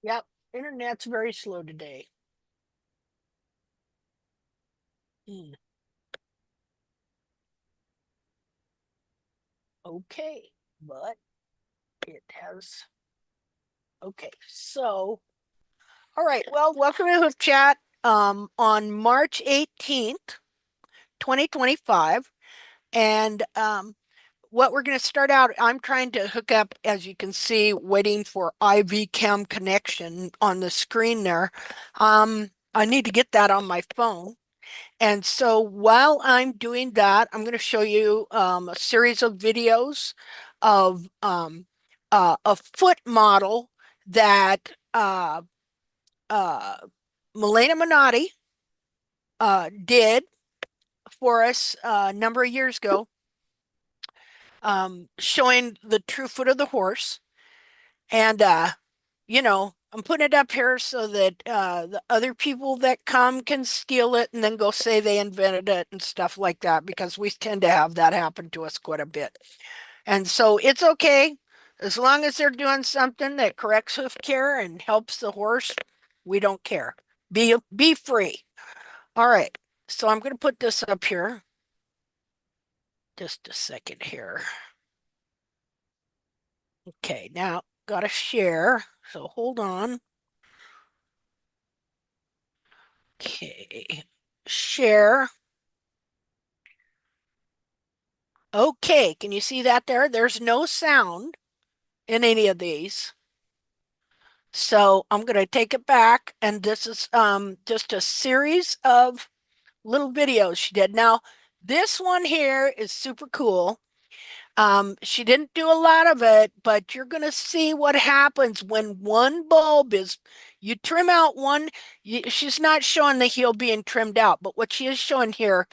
Yep, internet's very slow today. Hmm. Okay, but it has. Okay, so all right. Well, welcome to Hoof Chat. On March 18th, 2025, and what we're going to start out. I'm trying to hook up, as you can see, waiting for IV cam connection on the screen there. I need to get that on my phone. And so while I'm doing that, I'm going to show you a series of videos of a foot model that uh, Milena Minotti did for us a number of years ago, showing the true foot of the horse. And I'm putting it up here so that the other people that come can steal it and then go say they invented it and stuff like that, because we tend to have that happen to us quite a bit. And so it's okay as long as they're doing something that corrects hoof care and helps the horse. We don't care. Be free. All right. So I'm going to put this up here. Just a second here. Okay, now got to share. So hold on. Okay, share. Okay, can you see that there? There's no sound in any of these. So I'm going to take it back, and this is just a series of little videos she did. Now, this one here is super cool. She didn't do a lot of it, but you're going to see what happens when one bulb is, you trim out one, she's not showing the heel being trimmed out, but what she is showing here.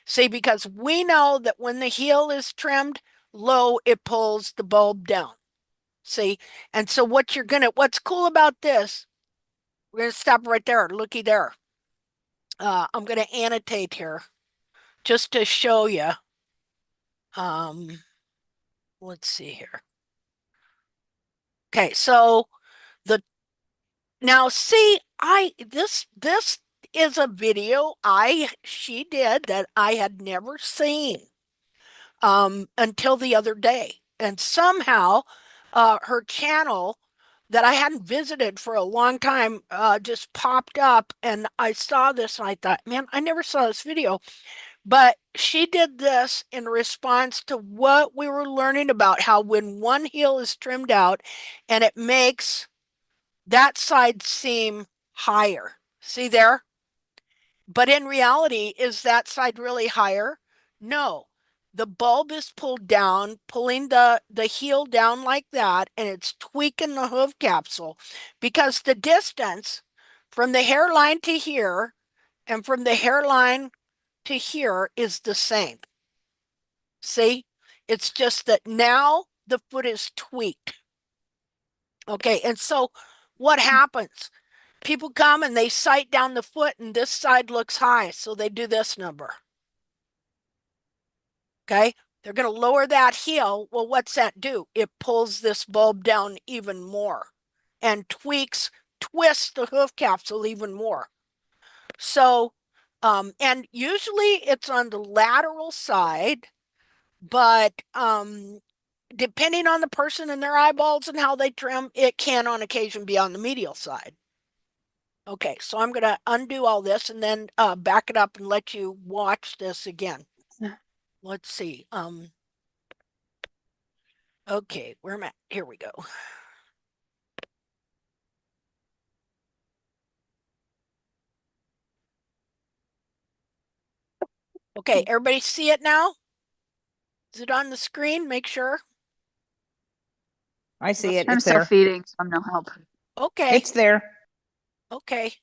See, because we know that when the heel is trimmed low, it pulls the bulb down. See, and so what's cool about this, we're gonna stop right there. Looky there. I'm gonna annotate here just to show you. Um, let's see here. Okay, so the now see, this is a video she did that I had never seen until the other day. And somehow her channel that I hadn't visited for a long time just popped up, and I saw this and I thought, man, I never saw this video. But she did this in response to what we were learning about how when one heel is trimmed out and it makes that side seem higher. See there? But in reality, is that side really higher? No. The bulb is pulled down, pulling the heel down like that, and it's tweaking the hoof capsule because the distance from the hairline to here and from the hairline to here is the same. See? It's just that now the foot is tweaked. Okay, and so what happens? People come and they sight down the foot and this side looks high, so they do this number. Okay, they're going to lower that heel. Well, what's that do? It pulls this bulb down even more and twists the hoof capsule even more. So, and usually it's on the lateral side, but depending on the person and their eyeballs and how they trim, it can on occasion be on the medial side. Okay, so I'm going to undo all this and then back it up and let you watch this again. Let's see. Okay, where am I? Here we go. Okay, everybody see it now? Is it on the screen? Make sure. I see it. I'm It's still there. feeding, so I'm no help. Okay, It's there. okay.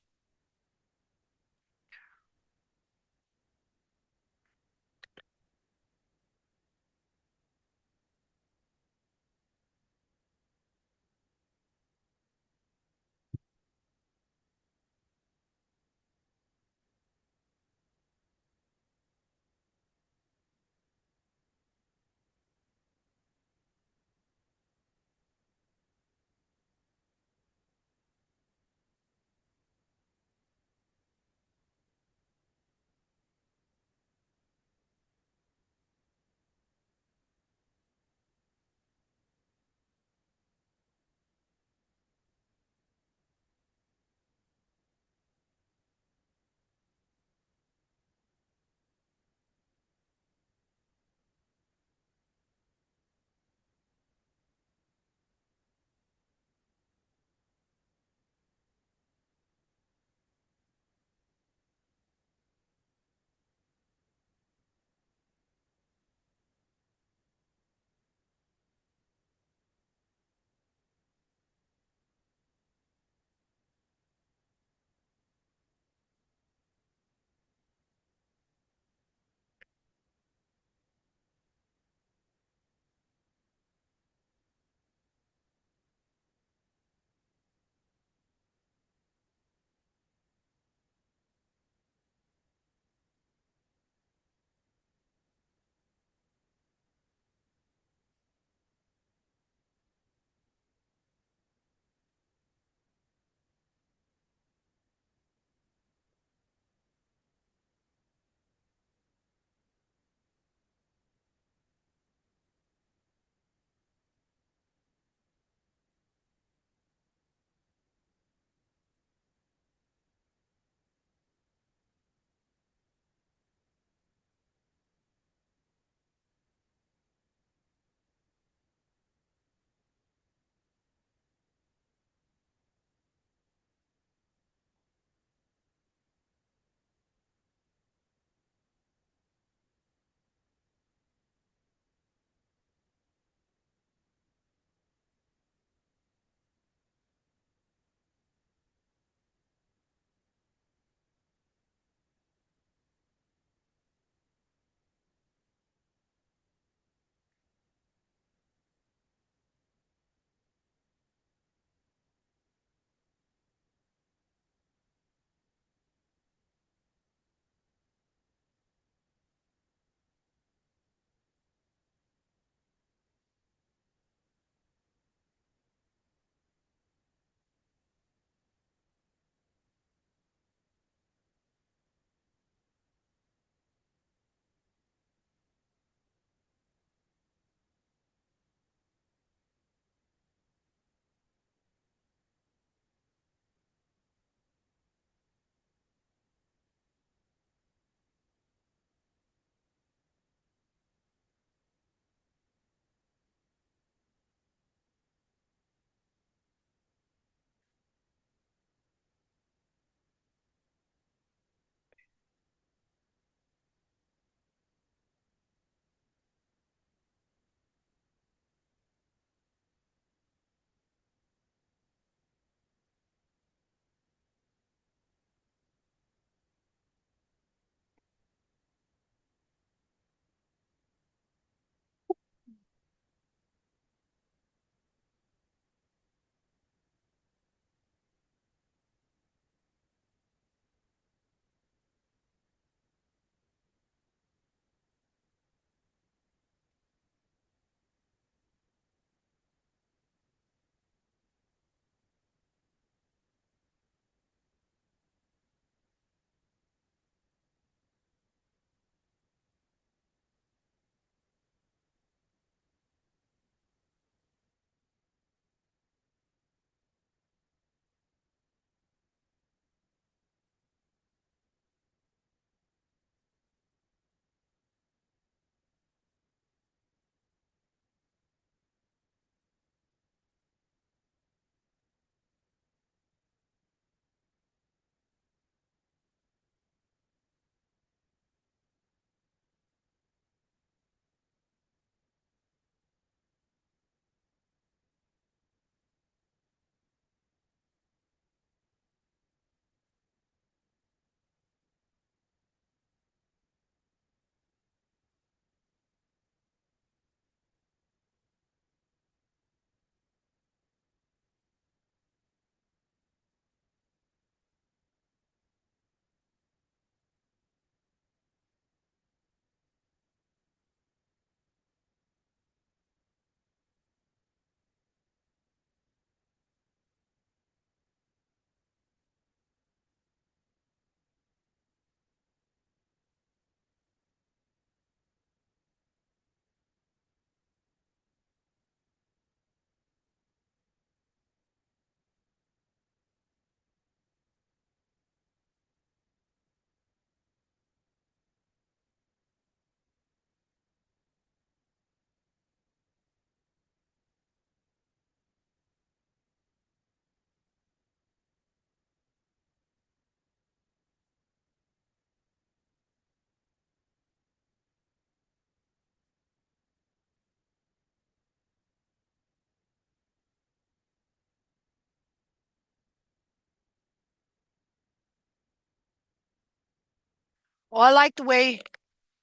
Well, I like the way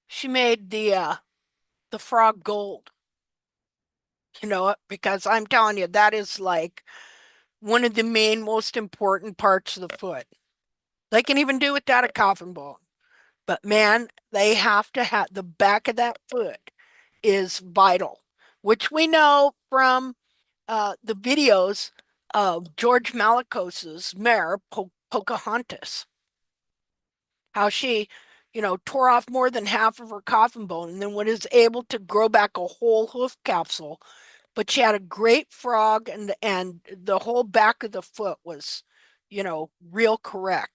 she made the frog gold, because I'm telling you, that is like one of the main most important parts of the foot. They can even do without a coffin bone. But man, they have to have the back of that foot is vital, which we know from the videos of George Malakos's mare, Pocahontas, how she, tore off more than half of her coffin bone and then was able to grow back a whole hoof capsule. But she had a great frog, and the whole back of the foot was, real correct.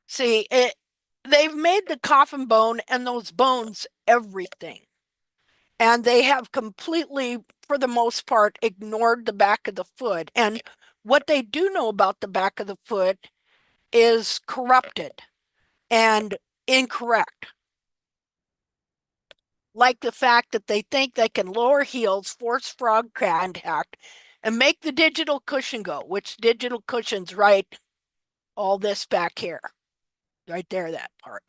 See, they've made the coffin bone and those bones everything. And they have completely, for the most part, ignored the back of the foot. And what they do know about the back of the foot is corrupted and incorrect. Like the fact that they think they can lower heels, force frog contact, and make the digital cushion go, which digital cushion's right all this back here, right there, that part.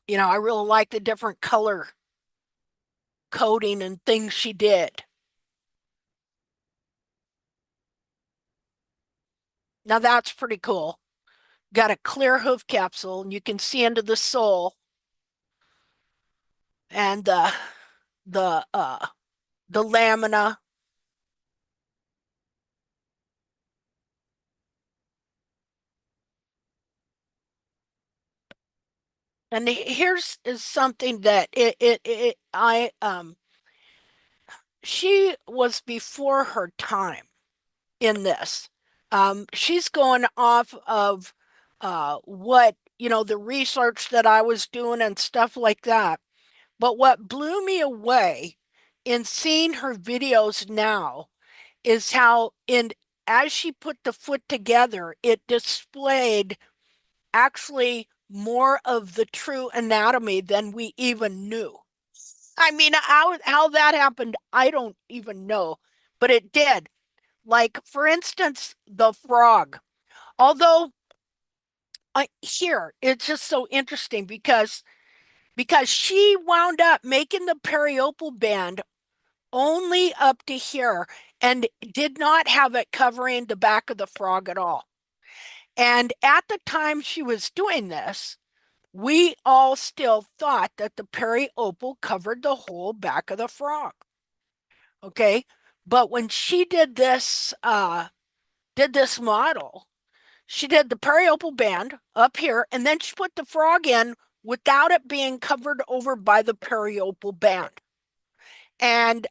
I really like the different color coding and things she did. Now that's pretty cool. Got a clear hoof capsule, and you can see into the sole and the the lamina. And here's is something that it I she was before her time in this. She's going off of what, the research that I was doing and stuff like that. But what blew me away in seeing her videos now is how in as she put the foot together, it displayed actually more of the true anatomy than we even knew. I mean, how that happened, I don't even know, but it did. Like, for instance, the frog. Although here it's just so interesting because she wound up making the periopal band only up to here and did not have it covering the back of the frog at all. And at the time she was doing this, we all still thought that the periopal covered the whole back of the frog. Okay. But when she did this model, she did the periopal band up here, and then she put the frog in without it being covered over by the periopal band. And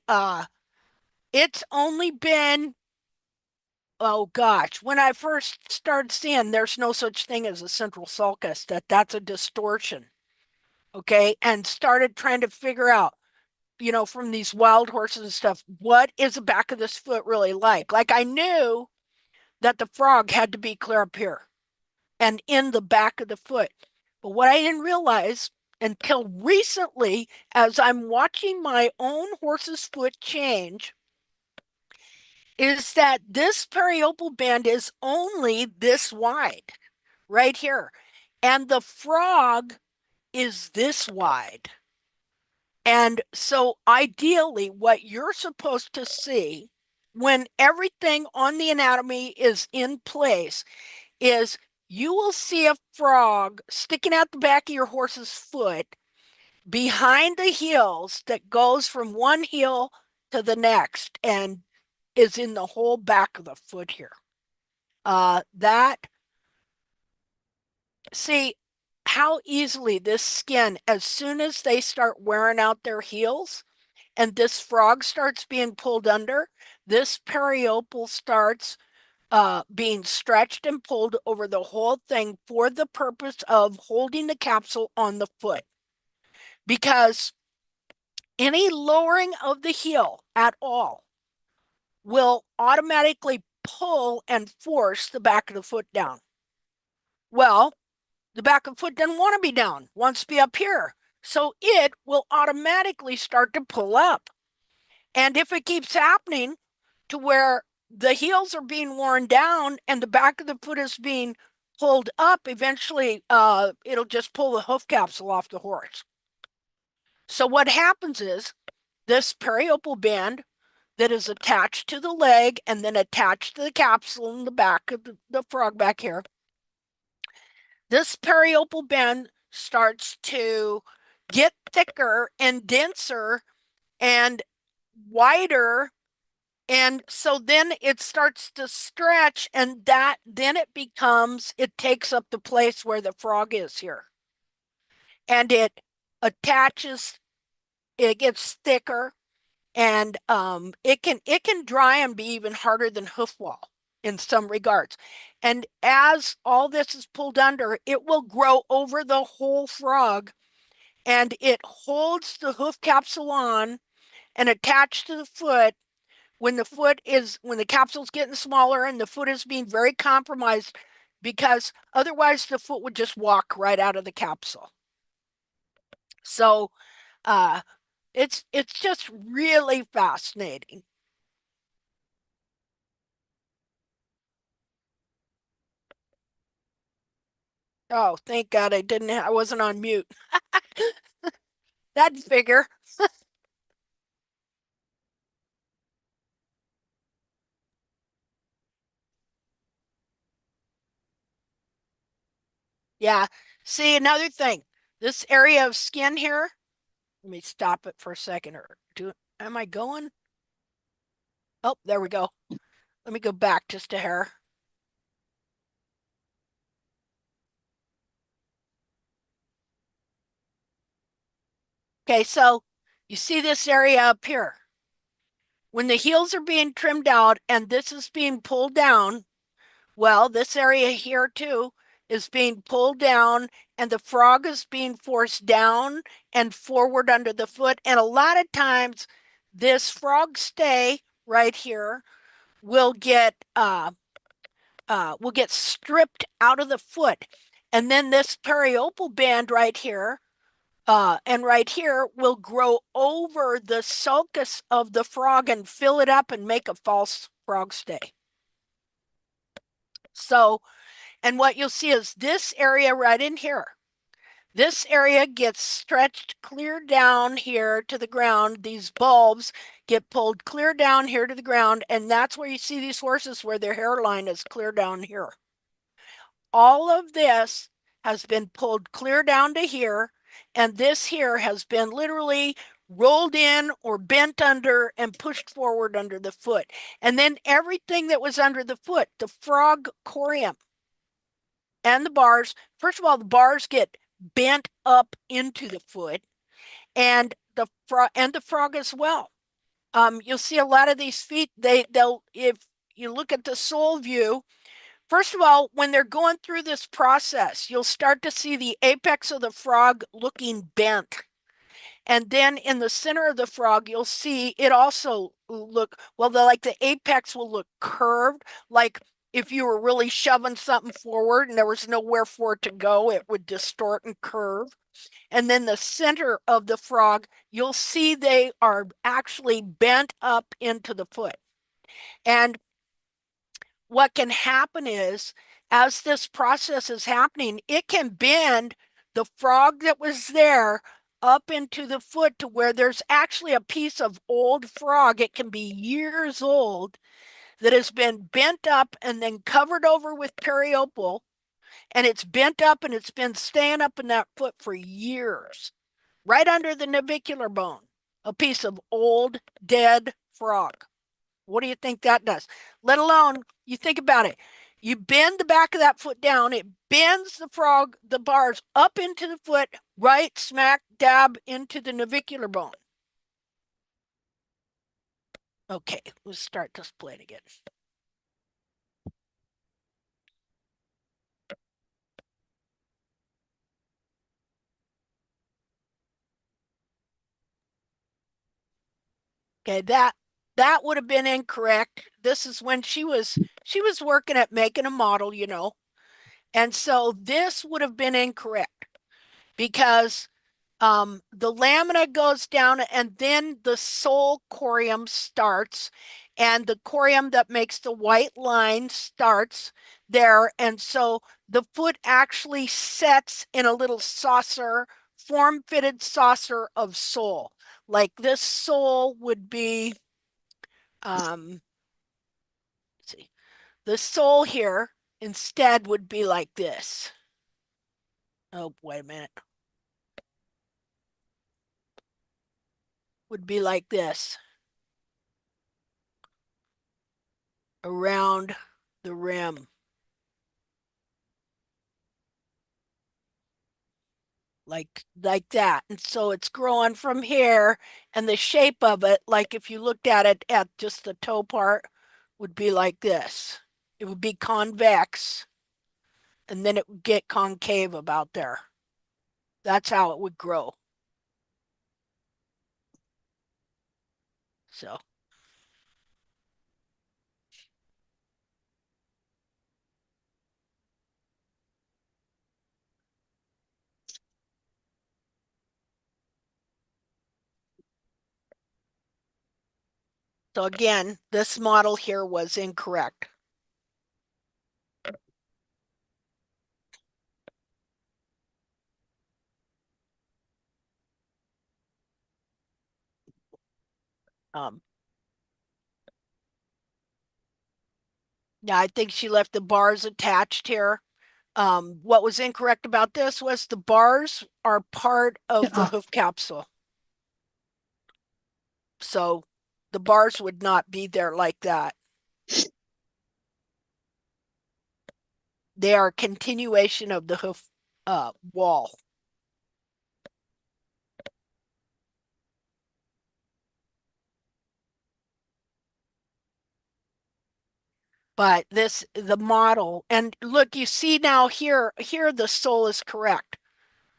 it's only been, oh gosh, when I first started seeing there's no such thing as a central sulcus, that's a distortion. Okay. And started trying to figure out, from these wild horses and stuff, what is the back of this foot really like? Like I knew that the frog had to be clear up here and in the back of the foot. But what I didn't realize until recently, as I'm watching my own horse's foot change, is that this periopal band is only this wide right here. And the frog is this wide. And so, ideally, what you're supposed to see when everything on the anatomy is in place is you will see a frog sticking out the back of your horse's foot behind the heels that goes from one heel to the next and is in the whole back of the foot here. That See how easily this skin, as soon as they start wearing out their heels and this frog starts being pulled under, this periopal starts being stretched and pulled over the whole thing for the purpose of holding the capsule on the foot. Because any lowering of the heel at all will automatically pull and force the back of the foot down. Well, the back of the foot doesn't want to be down, wants to be up here. So it will automatically start to pull up. And if it keeps happening to where the heels are being worn down and the back of the foot is being pulled up, eventually it'll just pull the hoof capsule off the horse. So what happens is this periople band that is attached to the leg and then attached to the capsule in the back of the frog back here, this periople band starts to get thicker and denser and wider. And so then it starts to stretch, and that then it takes up the place where the frog is here. And it attaches, it gets thicker, and it can dry and be even harder than hoof wall in some regards. And as all this is pulled under, it will grow over the whole frog, and it holds the hoof capsule on and attached to the foot when the capsule's getting smaller and the foot is being very compromised, because otherwise the foot would just walk right out of the capsule. So uh it's just really fascinating. Oh, thank God I wasn't on mute. That'd figure. Yeah. See, another thing. This area of skin here, let me stop it for a second, or am I going? Oh, there we go. Let me go back just a hair. Okay, so you see this area up here. When the heels are being trimmed out and this is being pulled down, well, this area here too is being pulled down, and the frog is being forced down and forward under the foot. And a lot of times, this frog stay right here will get stripped out of the foot, and then this periople band right here and right here will grow over the sulcus of the frog and fill it up and make a false frog stay. So, and what you'll see is this area right in here. This area gets stretched clear down here to the ground. These bulbs get pulled clear down here to the ground, and that's where you see these horses where their hairline is clear down here. All of this has been pulled clear down to here, and this here has been literally rolled in or bent under and pushed forward under the foot. And then everything that was under the foot, the frog corium and the bars, first of all, the bars get bent up into the foot, and the frog as well. You'll see a lot of these feet, they'll if you look at the sole view. First of all, when they're going through this process, you'll start to see the apex of the frog looking bent. And then in the center of the frog, you'll see it also look, well, like the apex will look curved, like if you were really shoving something forward and there was nowhere for it to go, it would distort and curve. And then the center of the frog, you'll see they are actually bent up into the foot. And what can happen is, as this process is happening, it can bend the frog that was there up into the foot to where there's actually a piece of old frog. It can be years old that has been bent up and then covered over with periopal, and it's bent up and it's been staying up in that foot for years, right under the navicular bone, a piece of old dead frog. What do you think that does? Let alone, you think about it. You bend the back of that foot down, it bends the bars up into the foot, right smack dab into the navicular bone. Okay, let's start displaying again. Okay, that would have been incorrect. This is when she was working at making a model. And so this would have been incorrect because the lamina goes down and then the sole corium starts, and the corium that makes the white line starts there. And so the foot actually sets in a little saucer, form-fitted saucer of sole. Like this sole would be, let's see, the sole here instead would be like this. Oh, wait a minute. Would be like this around the rim. Like that. And so it's growing from here, and the shape of it, like if you looked at it at just the toe part, would be like this. It would be convex, and then it would get concave about there. That's how it would grow. So so again, this model here was incorrect. Um, yeah, I think she left the bars attached here. What was incorrect about this was the bars are part of the hoof capsule. So the bars would not be there like that. They are a continuation of the hoof wall. But the model, and look, you see now here the sole is correct.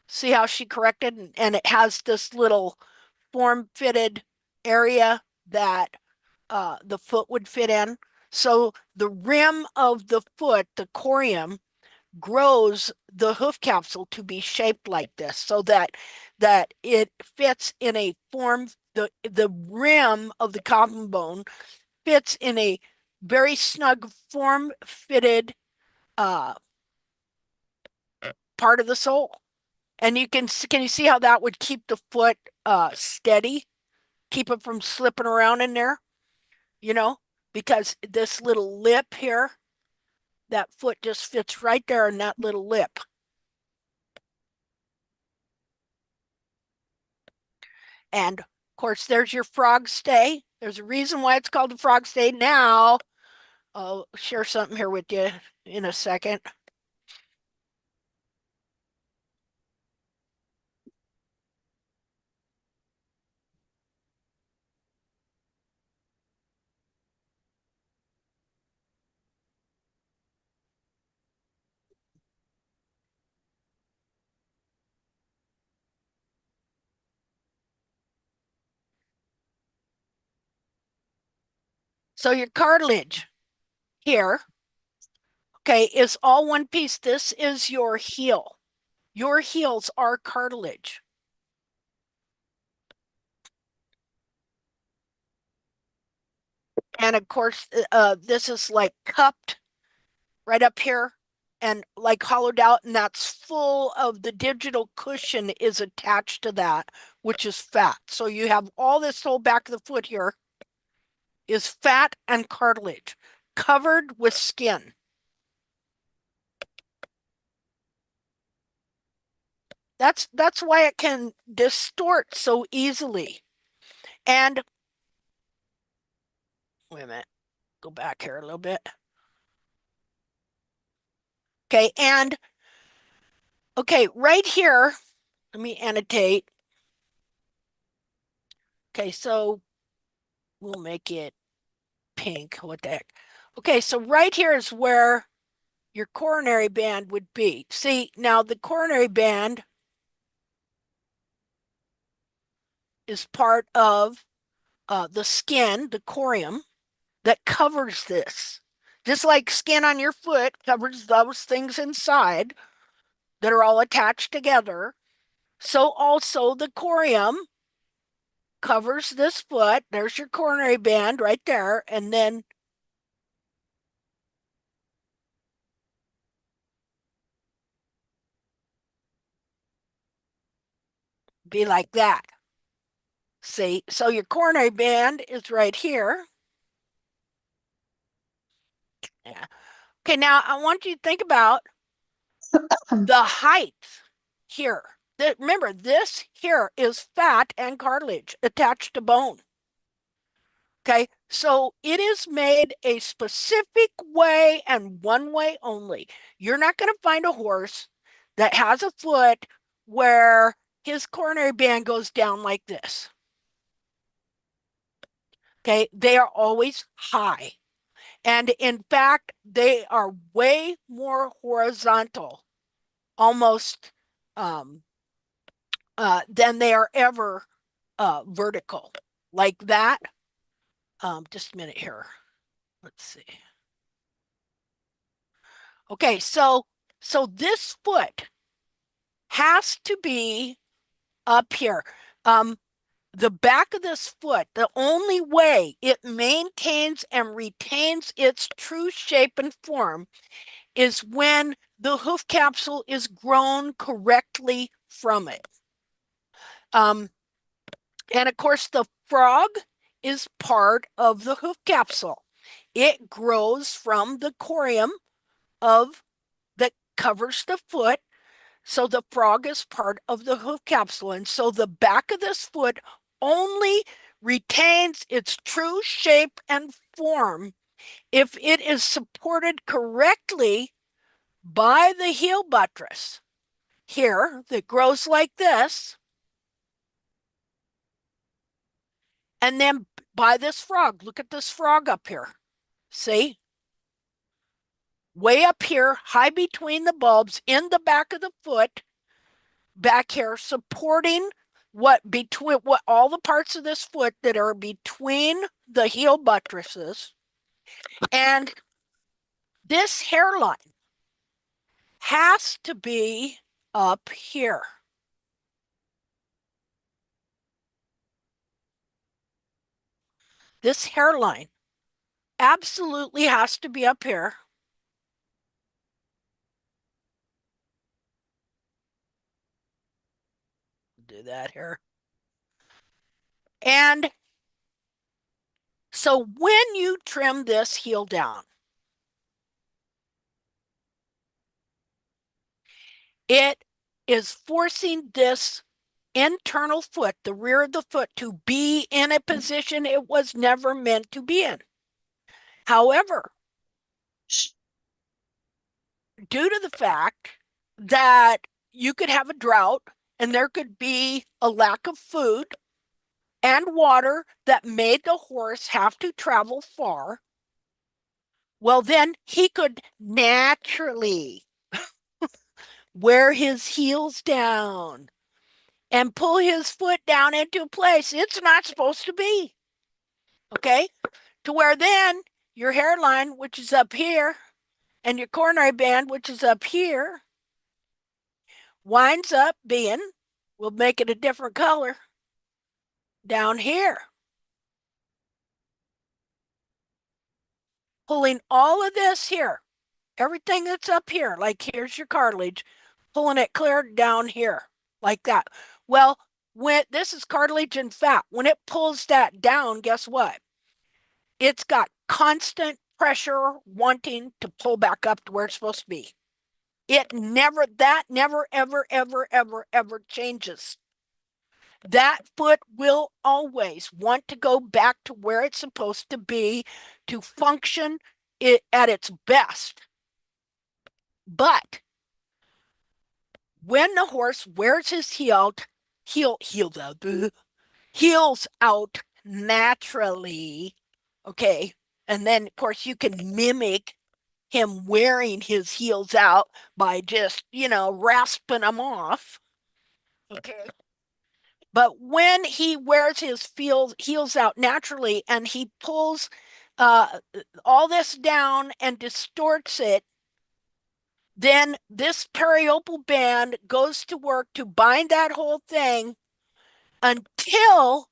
See how she corrected, and it has this little form-fitted area that the foot would fit in. So the rim of the foot, the corium, grows the hoof capsule to be shaped like this, so that it fits in a form. The rim of the common bone fits in a very snug form-fitted uh, part of the sole. And can you see how that would keep the foot steady, keep it from slipping around in there, you know, because this little lip here, that foot just fits right there in that little lip. And of course, there's your frog stay. There's a reason why it's called the frog stay. Now, I'll share something here with you in a second. So your cartilage here, okay, is all one piece. This is your heel. Your heels are cartilage. And of course, this is like cupped right up here and like hollowed out, and that's full of the digital cushion is attached to that, which is fat. So you have all this whole back of the foot here is fat and cartilage covered with skin. That's why it can distort so easily. And wait a minute, go back here a little bit. Okay, and okay, right here, let me annotate. Okay, so we'll make it pink. What the heck? Okay, so right here is where your coronary band would be. See, now the coronary band is part of the skin, the corium, that covers this. Just like skin on your foot covers those things inside that are all attached together. So also the corium covers this foot. There's your coronary band right there. And then be like that. See, so your coronary band is right here. Yeah. Okay, now I want you to think about the height here. Remember, this here is fat and cartilage attached to bone. Okay, so it is made a specific way and one way only. You're not going to find a horse that has a foot where his coronary band goes down like this. Okay, they are always high. And in fact, they are way more horizontal, almost um, than they are ever vertical. Like that. Just a minute here. Let's see. Okay, so this foot has to be up here. Um, the back of this foot, the only way it maintains and retains its true shape and form is when the hoof capsule is grown correctly from it. Um, and of course, the frog is part of the hoof capsule. It grows from the corium of that covers the foot. So the frog is part of the hoof capsule. And so the back of this foot only retains its true shape and form if it is supported correctly by the heel buttress here that grows like this, and then by this frog. Look at this frog up here. See? Way up here, high between the bulbs, in the back of the foot, back here, supporting what all the parts of this foot that are between the heel buttresses. And this hairline has to be up here. This hairline absolutely has to be up here. Do that here. And so when you trim this heel down, it is forcing this internal foot, the rear of the foot, to be in a position it was never meant to be in. However, due to the fact that you could have a drought and there could be a lack of food and water that made the horse have to travel far, well, then he could naturally wear his heels down and pull his foot down into a place it's not supposed to be. Okay? To where then your hairline, which is up here, and your coronary band, which is up here, winds up being, we'll make it a different color, down here. Pulling all of this here, everything that's up here, like here's your cartilage, pulling it clear down here, like that. Well, when this is cartilage and fat, when it pulls that down, guess what? It's got constant pressure wanting to pull back up to where it's supposed to be. That never, ever, ever, ever, ever changes. That foot will always want to go back to where it's supposed to be to function at its best. But when the horse wears his heels out naturally, okay, and then of course you can mimic him wearing his heels out by just, rasping them off. Okay. But when he wears his heels out naturally and he pulls all this down and distorts it, then this periopal band goes to work to bind that whole thing until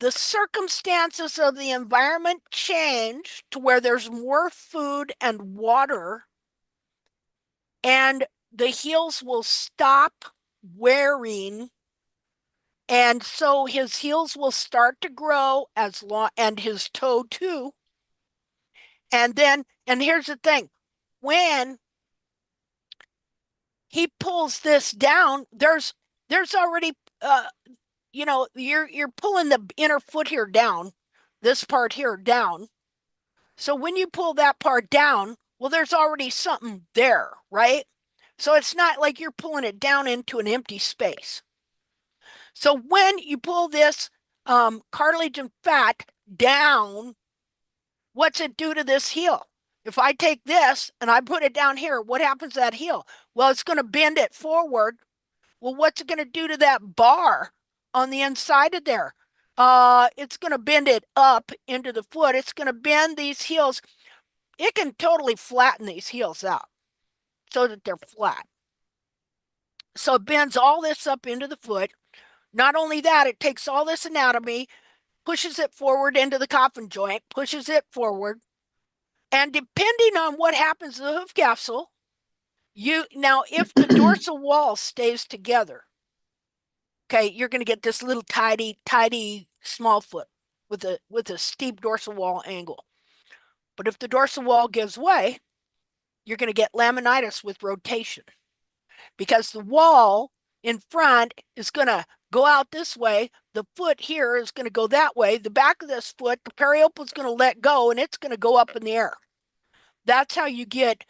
the circumstances of the environment change to where there's more food and water, and the heels will stop wearing, and so his heels will start to grow as long, and his toe too. And then, and here's the thing, when he pulls this down, there's already you're pulling the inner foot here down, this part here down. So when you pull that part down, well, there's already something there, right? So it's not like you're pulling it down into an empty space. So when you pull this cartilage and fat down, what's it do to this heel? If I take this and I put it down here, what happens to that heel? Well, it's going to bend it forward. Well, what's it going to do to that bar on the inside of there? It's going to bend it up into the foot. It's going to bend these heels. It can totally flatten these heels out so that they're flat. So it bends all this up into the foot. Not only that, it takes all this anatomy, pushes it forward into the coffin joint, pushes it forward. And depending on what happens to the hoof capsule, if the dorsal wall stays together, okay, you're going to get this little tidy small foot with a steep dorsal wall angle. But if the dorsal wall gives way, you're going to get laminitis with rotation, because the wall in front is going to go out this way. The foot here is going to go that way. The back of this foot, the periople is going to let go, and it's going to go up in the air. That's how you get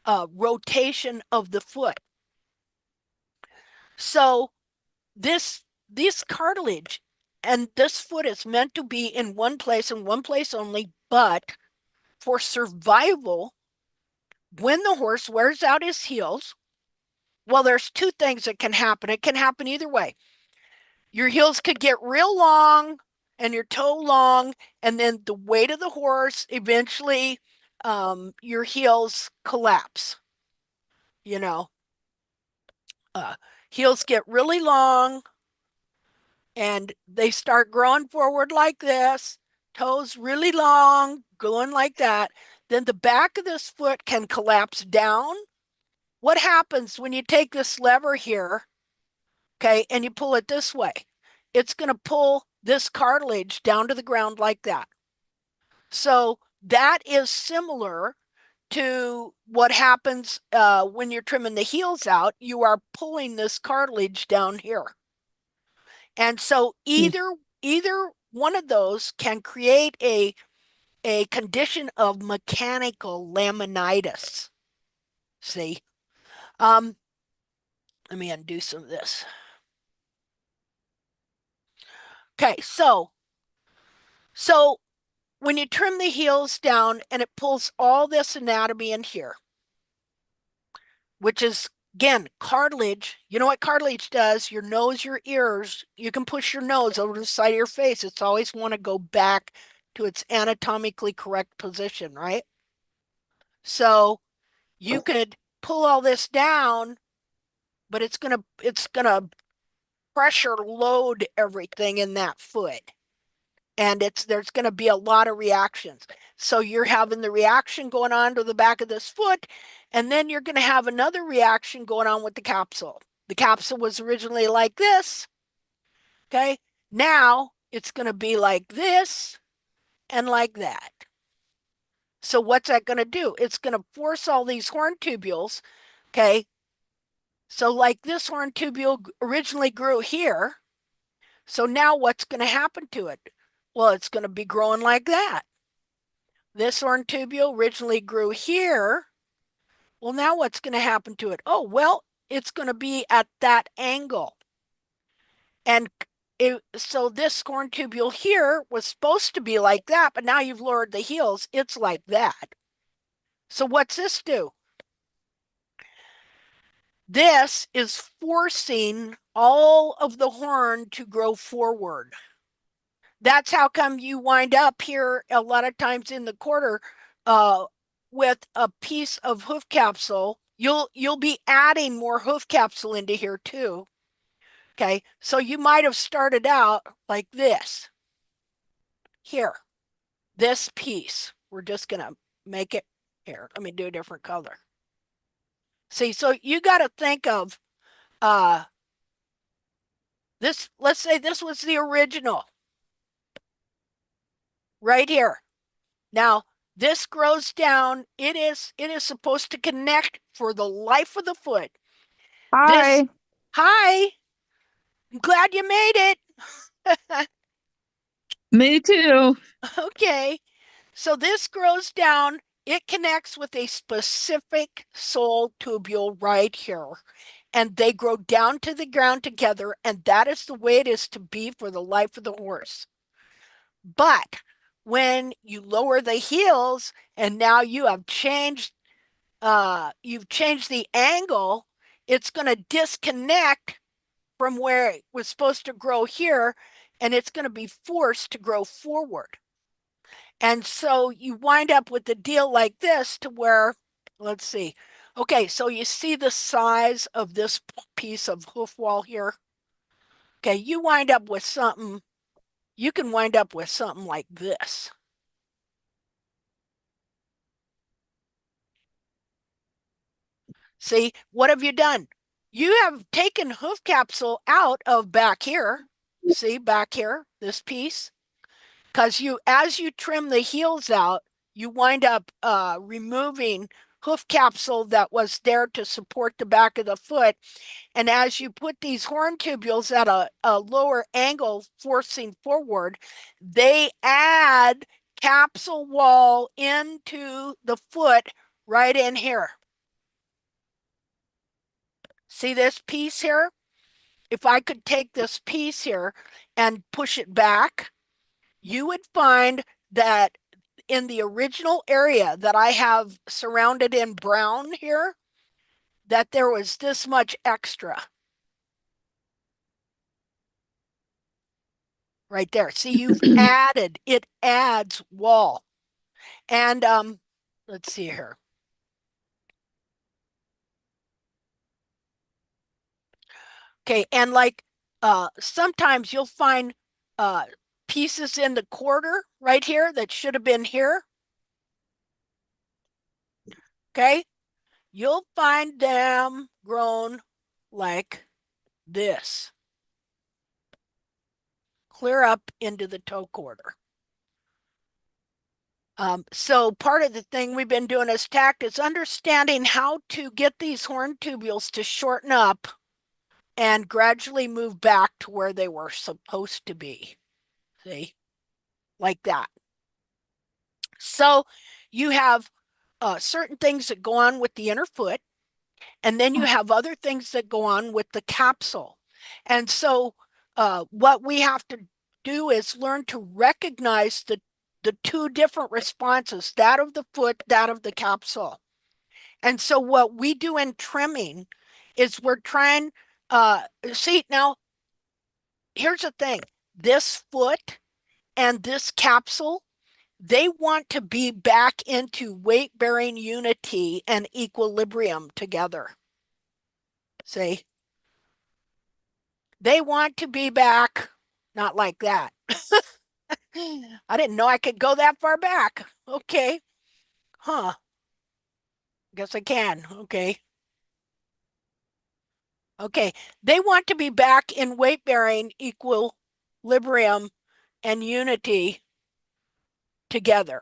rotation of the foot. So this cartilage and this foot is meant to be in one place and one place only, but for survival, when the horse wears out his heels, well, there's two things that can happen. It can happen either way. Your heels could get real long and your toe long, and then the weight of the horse, eventually your heels collapse. You know, heels get really long and they start growing forward like this, toes really long, going like that. Then the back of this foot can collapse down. What happens when you take this lever here, okay, and you pull it this way? It's going to pull this cartilage down to the ground like that. So that is similar to what happens when you're trimming the heels out. You are pulling this cartilage down here. And so either one of those can create a condition of mechanical laminitis. See? Let me undo some of this. Okay, so when you trim the heels down and it pulls all this anatomy in here, which is, again, cartilage. You know what cartilage does? Your nose, your ears, you can push your nose over to the side of your face. It's always want to go back to its anatomically correct position, right? So you could pull all this down, but it's gonna pressure load everything in that foot. And there's going to be a lot of reactions. So you're having the reaction going on to the back of this foot, and then you're going to have another reaction going on with the capsule. The capsule was originally like this, okay? Now it's going to be like this and like that. So what's that going to do? It's going to force all these horn tubules, okay? So like this horn tubule originally grew here. So now what's going to happen to it? Well, it's going to be growing like that. This horn tubule originally grew here. Well, now what's going to happen to it? Oh, well, it's going to be at that angle. And so this horn tubule here was supposed to be like that, but now you've lowered the heels. It's like that. So what's this do? This is forcing all of the horn to grow forward. That's how come you wind up here a lot of times in the quarter with a piece of hoof capsule. You'll be adding more hoof capsule into here too. Okay, so you might have started out like this. here, this piece. We're just going to make it here. Let me do a different color. See, so you got to think of this. Let's say this was the original right here. Now, this grows down. It is supposed to connect for the life of the foot. This, Hi. hi, I'm glad you made it. Me too. Okay. So this grows down. It connects with a specific sole tubule right here. And they grow down to the ground together. And that is the way it is to be for the life of the horse. But when you lower the heels and now you've changed the angle, it's going to disconnect from where it was supposed to grow here, and it's going to be forced to grow forward. And so you wind up with a deal like this to where, let's see. Okay, so you see the size of this piece of hoof wall here? Okay, you can wind up with something like this. See, what have you done? You have taken hoof capsule out of back here. See, back here, this piece. Because as you trim the heels out, you wind up removing hoof capsule that was there to support the back of the foot. And as you put these horn tubules at a lower angle forcing forward, they add capsule wall into the foot right in here. See this piece here? If I could take this piece here and push it back, you would find that in the original area that I have surrounded in brown here, that there was this much extra right there. See, it adds wall. And let's see here. Okay, and like sometimes you'll find uh pieces in the quarter right here that should have been here. Okay, you'll find them grown like this, clear up into the toe quarter. So part of the thing we've been doing as tact is understanding how to get these horn tubules to shorten up and gradually move back to where they were supposed to be. See, like that. So you have certain things that go on with the inner foot, and then you have other things that go on with the capsule. And so what we have to do is learn to recognize the two different responses, that of the foot, that of the capsule. And so what we do in trimming is we're trying, see, now here's the thing, this foot and this capsule, they want to be back into weight-bearing unity and equilibrium together. See? They want to be back, not like that. I didn't know I could go that far back. Okay. Huh. Guess I can. Okay. Okay. They want to be back in weight-bearing equilibrium and unity together.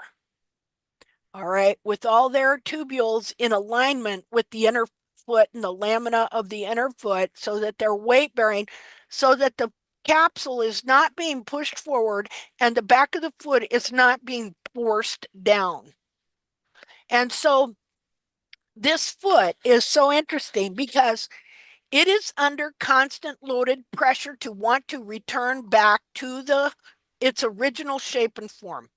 All right, with all their tubules in alignment with the inner foot and the lamina of the inner foot so that they're weight bearing, so that the capsule is not being pushed forward and the back of the foot is not being forced down. And so this foot is so interesting because it is under constant loaded pressure to want to return back to its original shape and form.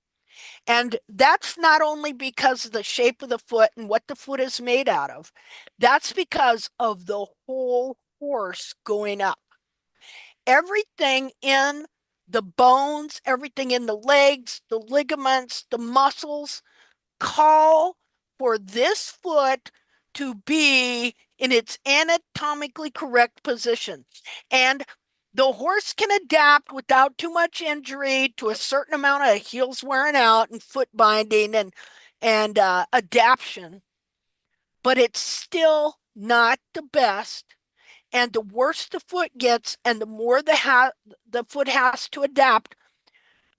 And that's not only because of the shape of the foot and what the foot is made out of, that's because of the whole horse going up. Everything in the bones, everything in the legs, the ligaments, the muscles call for this foot to be in its anatomically correct position. And the horse can adapt without too much injury to a certain amount of heels wearing out and foot binding and adaption, but it's still not the best. And the worse the foot gets, and the more the foot has to adapt,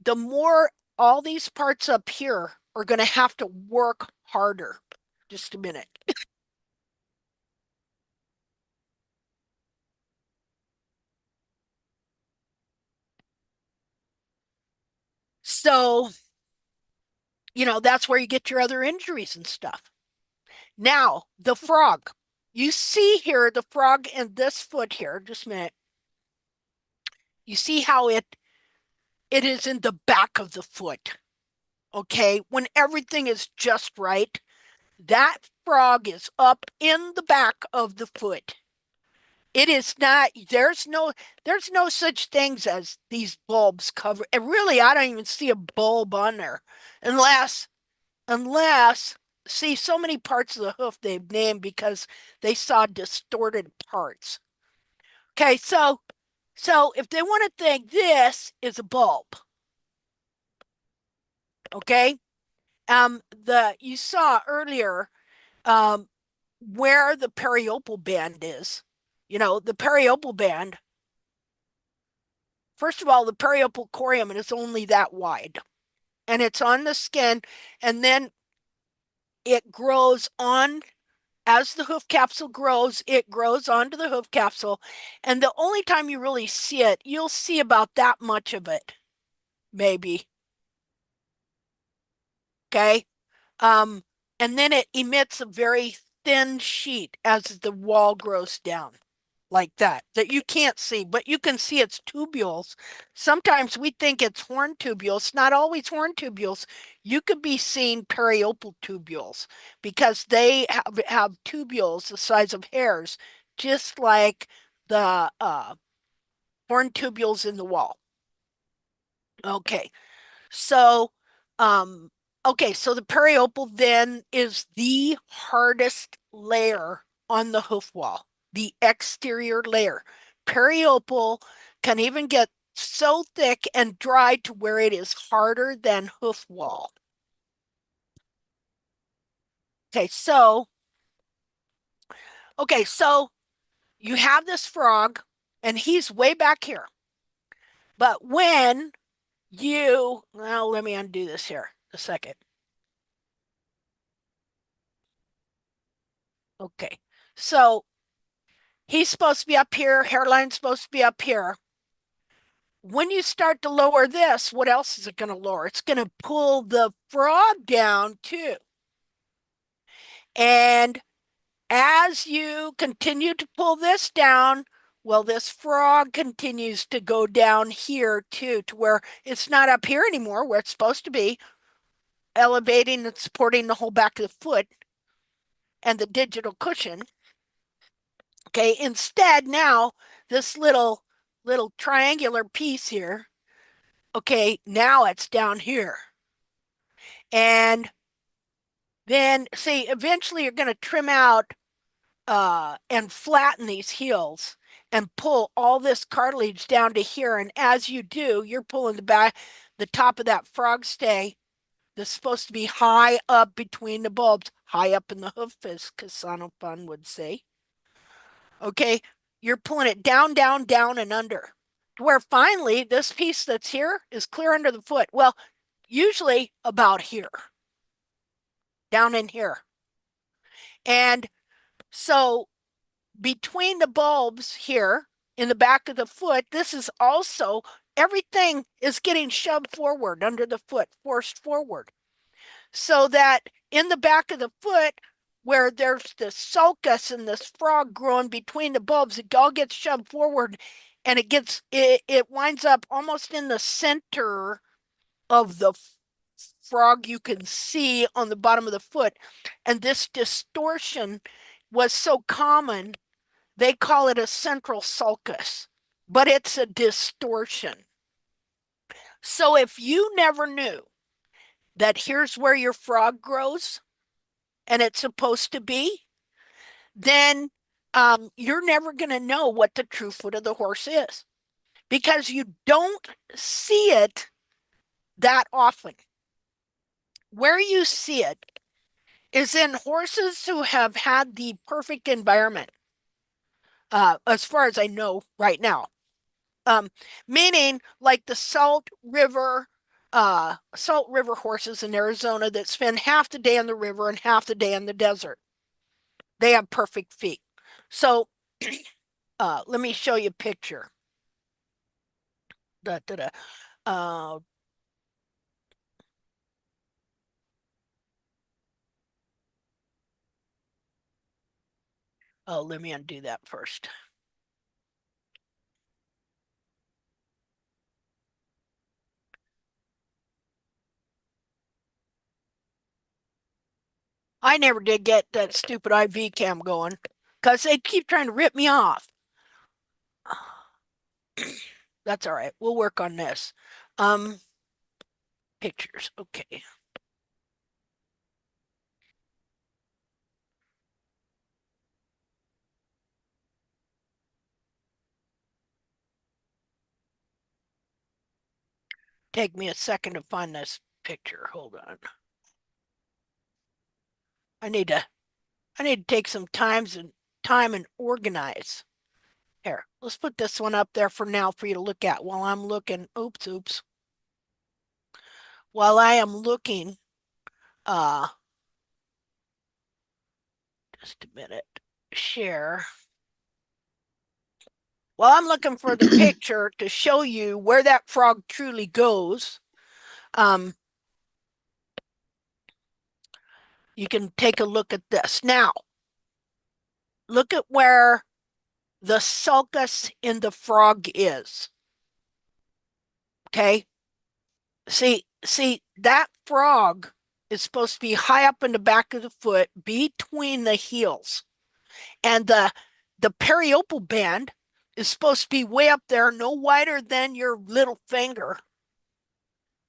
the more all these parts up here are going to have to work harder. Just a minute. So, that's where you get your other injuries and stuff. Now, the frog. You see here the frog in this foot here, just a minute. You see how it is in the back of the foot. Okay? When everything is just right, that frog is up in the back of the foot. It is not, there's no such things as these bulbs cover. And really, I don't even see a bulb on there unless see so many parts of the hoof they've named because they saw distorted parts. Okay, so if they want to think this is a bulb, okay? The you saw earlier where the periopal band is. The periopal band, first of all, the periopal corium is only that wide and it's on the skin, and then it grows on as the hoof capsule grows, it grows onto the hoof capsule. And the only time you really see it, you'll see about that much of it, maybe. Okay. Um, and then it emits a very thin sheet as the wall grows down, like that you can't see, but you can see its tubules. Sometimes we think it's horn tubules, not always horn tubules. You could be seeing periopal tubules because they have tubules the size of hairs, just like the horn tubules in the wall. Okay. So, um, okay, so the periopal then is the hardest layer on the hoof wall, the exterior layer. Periopal can even get so thick and dry to where it is harder than hoof wall. Okay, so you have this frog and he's way back here. But when well, let me undo this here a second. Okay. So he's supposed to be up here, hairline's supposed to be up here. When you start to lower this, what else is it going to lower? It's going to pull the frog down too. And as you continue to pull this down, well, this frog continues to go down here too, to where it's not up here anymore, where it's supposed to be, elevating and supporting the whole back of the foot and the digital cushion. Okay, instead now this little triangular piece here, okay, now it's down here. And then see, eventually you're going to trim out and flatten these heels and pull all this cartilage down to here. And as you do, you're pulling the top of that frog stay that's supposed to be high up between the bulbs, high up in the hoof, as Casanopon would say. Okay, you're pulling it down, down, down, and under, to where finally this piece that's here is clear under the foot. Well, usually about here, down in here. And so between the bulbs here in the back of the foot, this is also, everything is getting shoved forward under the foot, forced forward. So that in the back of the foot, where there's this sulcus and this frog growing between the bulbs, it all gets shoved forward and it winds up almost in the center of the frog you can see on the bottom of the foot. And this distortion was so common, they call it a central sulcus, but it's a distortion. So if you never knew that here's where your frog grows and it's supposed to be, then you're never going to know what the true foot of the horse is. because you don't see it that often. Where you see it is in horses who have had the perfect environment, as far as I know right now. Um, Meaning like the Salt River horses in Arizona that spend half the day on the river and half the day in the desert. They have perfect feet. So let me show you a picture. Da, da, da. Uh, oh, let me undo that first. I never did get that stupid IV cam going because they keep trying to rip me off. That's all right. We'll work on this. Um, Pictures. Okay. Take me a second to find this picture. Hold on. I need to I need to take some time and organize. Here, let's put this one up there for now for you to look at while I'm looking. Oops. While I am looking, uh, just a minute. Share. While I'm looking for the picture to show you where that frog truly goes, um, you can take a look at this. Now, look at where the sulcus in the frog is. Okay? See, that frog is supposed to be high up in the back of the foot between the heels. And the periopal band is supposed to be way up there, no wider than your little finger.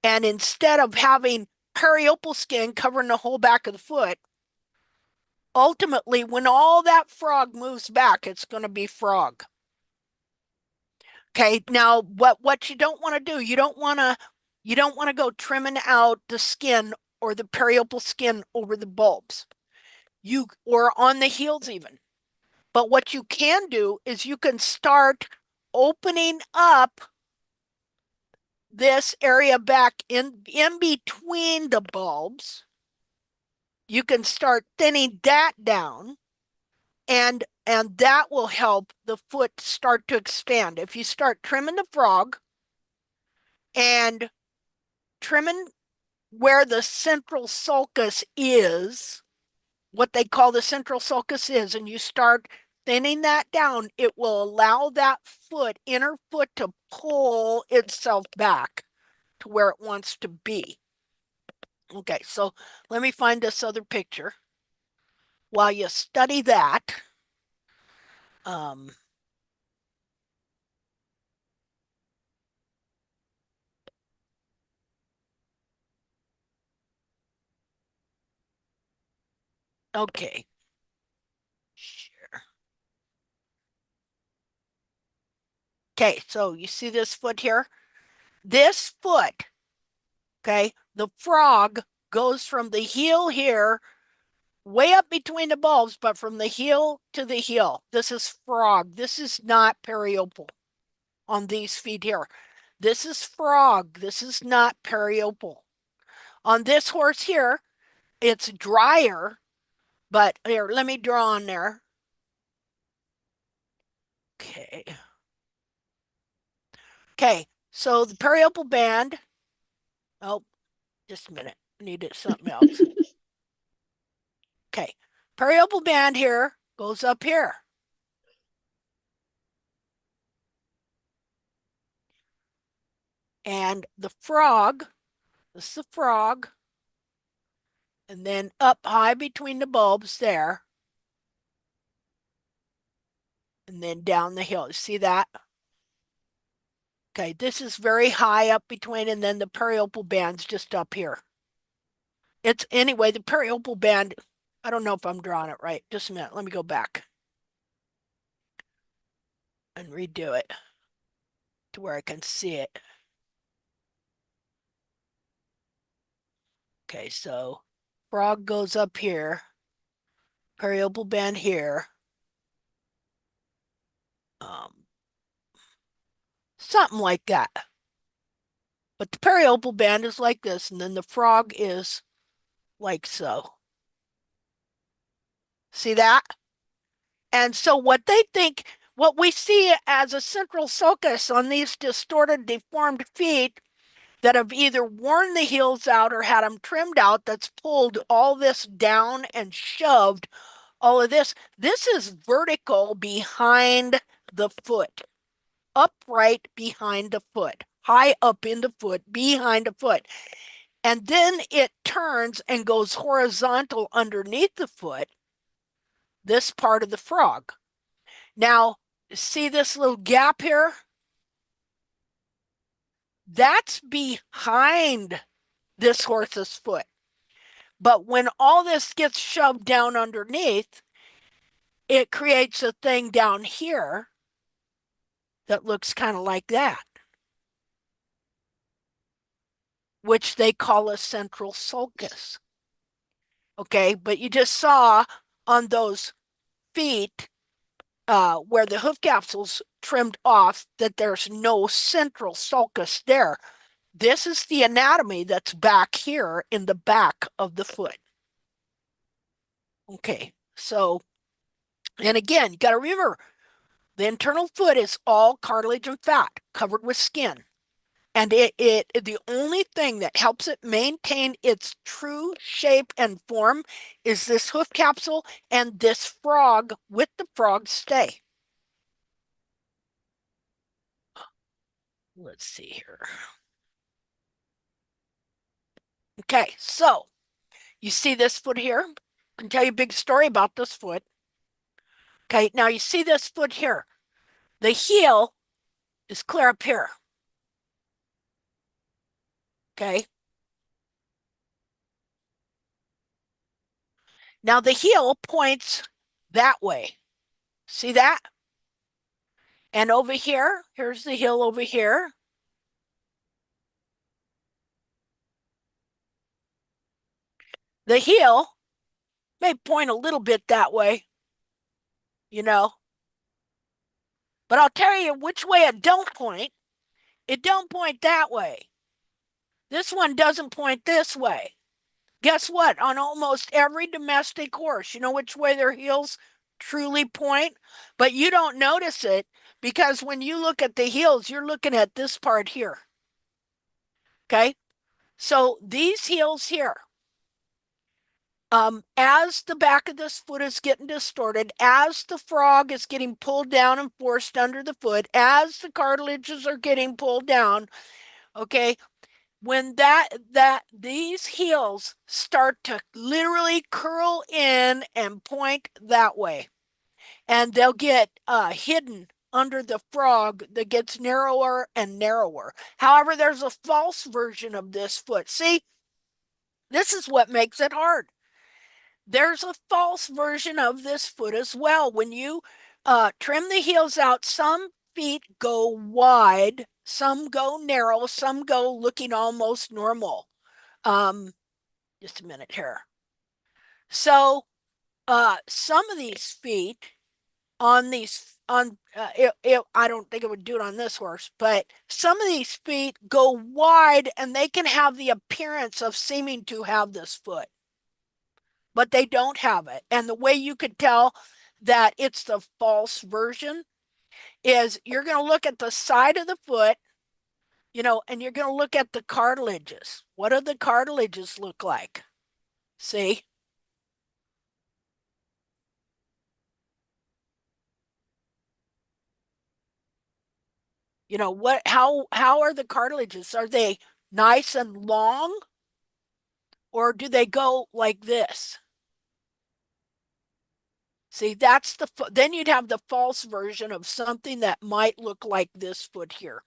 And instead of having periopal skin covering the whole back of the foot, ultimately, when all that frog moves back, it's going to be frog. Okay, now what you don't want to do, you don't want to go trimming out the skin or the periopal skin over the bulbs. You or on the heels even. But what you can do is you can start opening up this area back in between the bulbs. You can start thinning that down, and that will help the foot start to expand. If you start trimming the frog and trimming where the central sulcus is, what they call the central sulcus is, and you start thinning that down, it will allow that inner foot to pull itself back to where it wants to be. Okay, so let me find this other picture. While you study that, um, okay, sure. Okay, so you see this foot here? This foot, okay, the frog goes from the heel here way up between the bulbs, but from the heel to the heel. This is frog. This is not periopal on these feet here. This is frog. This is not periopal. On this horse here, it's drier, but here, let me draw on there. Okay. Okay, so the periopal band, oh, just a minute. I need something else. Okay, periopal band here goes up here. And the frog, this is the frog, and then up high between the bulbs there, and then down the hill. You see that? Okay, this is very high up between, and then the periopal band's just up here. It's anyway, the periopal band, I don't know if I'm drawing it right. Just a minute, let me go back and redo it. to where I can see it. Okay, so frog goes up here, periopal band here, um, something like that. But the periopal band is like this, and then the frog is like so. See that? And so what they think, what we see as a central sulcus on these distorted, deformed feet that have either worn the heels out or had them trimmed out, that's pulled all this down and shoved all of this. This is vertical behind the foot, upright behind the foot, high up in the foot, behind the foot. And then it turns and goes horizontal underneath the foot, this part of the frog. Now, see this little gap here? That's behind this horse's foot. But when all this gets shoved down underneath, it creates a thing down here that looks kind of like that, which they call a central sulcus. Okay, but you just saw on those feet where the hoof capsule's trimmed off that there's no central sulcus there. This is the anatomy that's back here in the back of the foot. Okay, so, and again, you got to remember, the internal foot is all cartilage and fat covered with skin. And the only thing that helps it maintain its true shape and form is this hoof capsule and this frog with the frog stay. Let's see here. Okay, so you see this foot here? I can tell you a big story about this foot. Okay, now you see this foot here. The heel is clear up here. Okay. Now the heel points that way. See that? And over here, here's the heel over here. The heel may point a little bit that way, you know. But I'll tell you which way it don't point. It don't point that way. This one doesn't point this way. Guess what? On almost every domestic horse, you know which way their heels truly point? But you don't notice it because when you look at the heels, you're looking at this part here. Okay? So these heels here, as the back of this foot is getting distorted, as the frog is getting pulled down and forced under the foot, as the cartilages are getting pulled down, okay, when these heels start to literally curl in and point that way, and they'll get hidden under the frog that gets narrower and narrower. However, there's a false version of this foot. See, this is what makes it hard. There's a false version of this foot as well. When you trim the heels out, some feet go wide, some go narrow, some go looking almost normal. Just a minute here. So some of these feet on these on I don't think it would do it on this horse, but some of these feet go wide and they can have the appearance of seeming to have this foot, but they don't have it. And the way you could tell that it's the false version is you're going to look at the side of the foot, you know, and you're going to look at the cartilages. What do the cartilages look like? See? You know, what how are the cartilages? Are they nice and long or do they go like this? See, that's then you'd have the false version of something that might look like this foot here.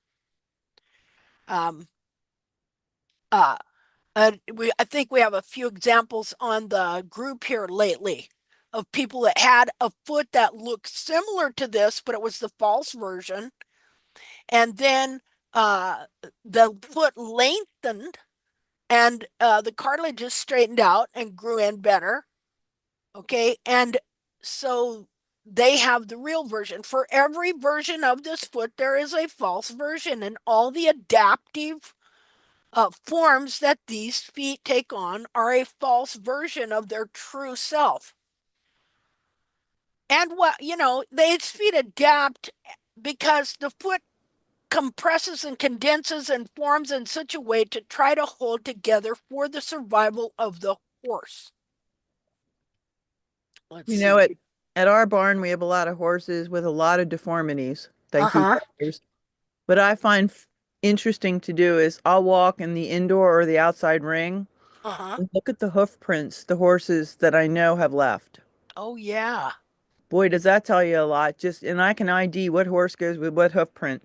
Um, uh, I think we have a few examples on the group here lately of people that had a foot that looked similar to this, but it was the false version. And then the foot lengthened and the cartilage is straightened out and grew in better. Okay. And so they have the real version. For every version of this foot, there is a false version, and all the adaptive forms that these feet take on are a false version of their true self. And what, these feet adapt because the foot compresses and condenses and forms in such a way to try to hold together for the survival of the horse. Let's You know, see. at our barn, we have a lot of horses with a lot of deformities. Thank you, Uh-huh. doctors. What I find interesting to do is I'll walk in the indoor or the outside ring Uh-huh. and look at the hoof prints, the horses that I know have left. Oh yeah. Boy, does that tell you a lot. Just and I can ID what horse goes with what hoof print.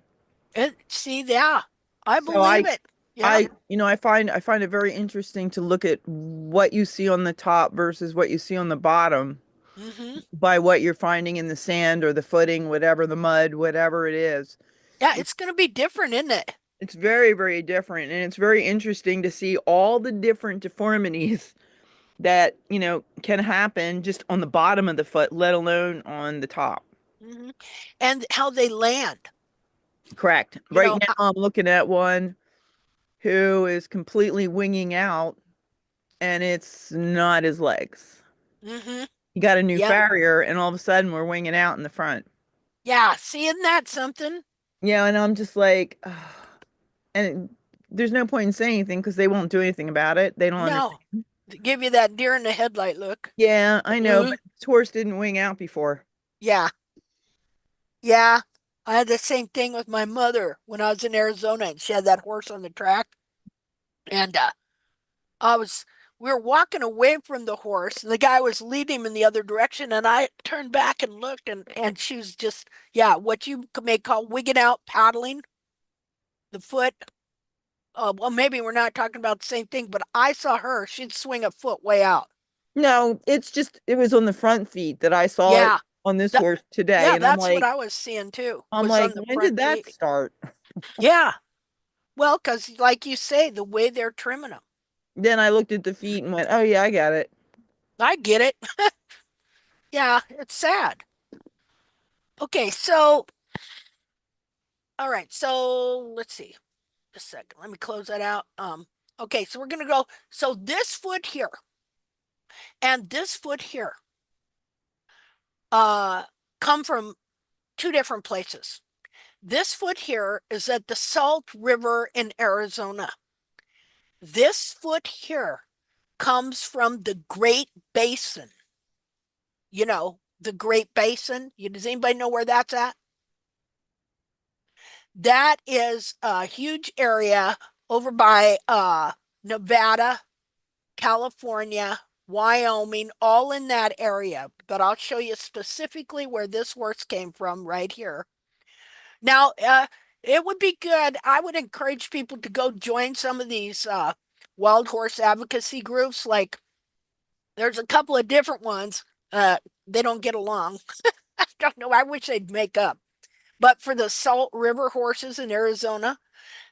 See, yeah. I So believe it. Yeah. I find it very interesting to look at what you see on the top versus what you see on the bottom Mm-hmm. by what you're finding in the sand or the footing, whatever the mud, whatever it is. Yeah, it's going to be different, isn't it? It's very, very different. And it's very interesting to see all the different deformities that, can happen just on the bottom of the foot, let alone on the top. Mm-hmm. And how they land. Correct. You Right know, now, I'm looking at one who is completely winging out, and it's not his legs. mm-hmm. He got a new Yeah. farrier, and all of a sudden, we're winging out in the front. Yeah. Seeing that something? And I'm just like, ugh. And there's no point in saying anything because they won't do anything about it. They don't understand. No. Give you that deer in the headlight look. Yeah, I know, Mm-hmm. but this horse didn't wing out before. Yeah. Yeah. I had the same thing with my mother when I was in Arizona and she had that horse on the track. And I was we were walking away from the horse and the guy was leading him in the other direction and I turned back and looked and she was just yeah, what you may call wigging out, paddling the foot. Well, maybe we're not talking about the same thing, but I saw her. She'd swing a foot way out. No, it was on the front feet that I saw it Yeah. on this That, horse today. yeah, And I'm that's what like, I was seeing too, I'm was like, on the when front did that feet. start? Yeah. Well, because like you say, the way they're trimming them. Then I looked at the feet and went, oh yeah, I got it. I get it. Yeah, it's sad. Okay, so, all right, so let's see. Just a second. Let me close that out. Okay, so we're gonna go. So this foot here and this foot here uh come from two different places. This foot here is at the Salt River in Arizona. This foot here comes from the Great Basin. The Great Basin. Does anybody know where that's at? That is a huge area over by Nevada, California, Wyoming, all in that area. But I'll show you specifically where this horse came from right here. Now, it would be good. I would encourage people to go join some of these wild horse advocacy groups. Like, there's a couple of different ones. They don't get along. I don't know. I wish they'd make up. But for the Salt River horses in Arizona,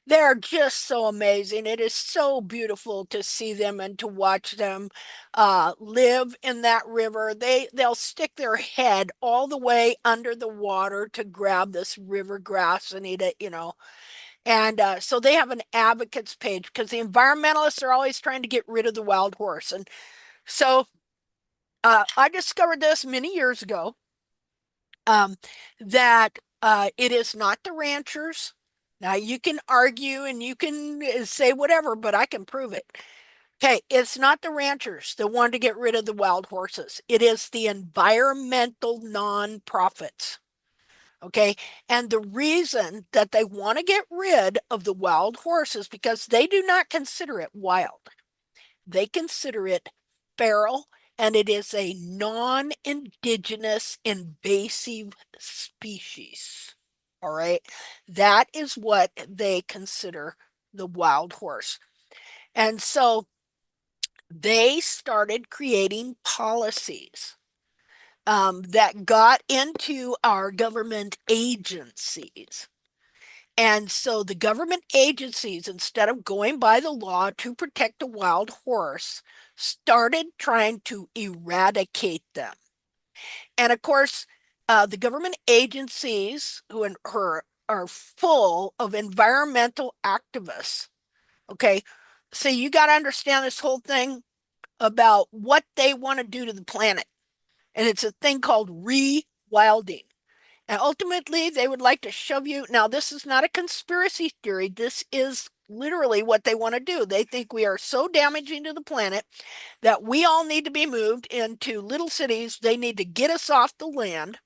they're just so amazing. It is so beautiful to see them and to watch them live in that river. They'll stick their head all the way under the water to grab this river grass and eat it. And so they have an advocates page because the environmentalists are always trying to get rid of the wild horse. And so I discovered this many years ago um, that it is not the ranchers. Now, you can argue and you can say whatever, but I can prove it. Okay, it's not the ranchers that want to get rid of the wild horses. It is the environmental nonprofits. Okay, and the reason that they want to get rid of the wild horses because they do not consider it wild. They consider it feral, and it is a non-indigenous invasive species. All right. That is what they consider the wild horse. And so they started creating policies that got into our government agencies. And so the government agencies, instead of going by the law to protect the wild horse, started trying to eradicate them. And of course, the government agencies are full of environmental activists. Okay. So you got to understand this whole thing about what they want to do to the planet. And it's a thing called rewilding. And ultimately, they would like to shove you. Now, this is not a conspiracy theory. This is literally what they want to do. They think we are so damaging to the planet that we all need to be moved into little cities. They need to get us off the land.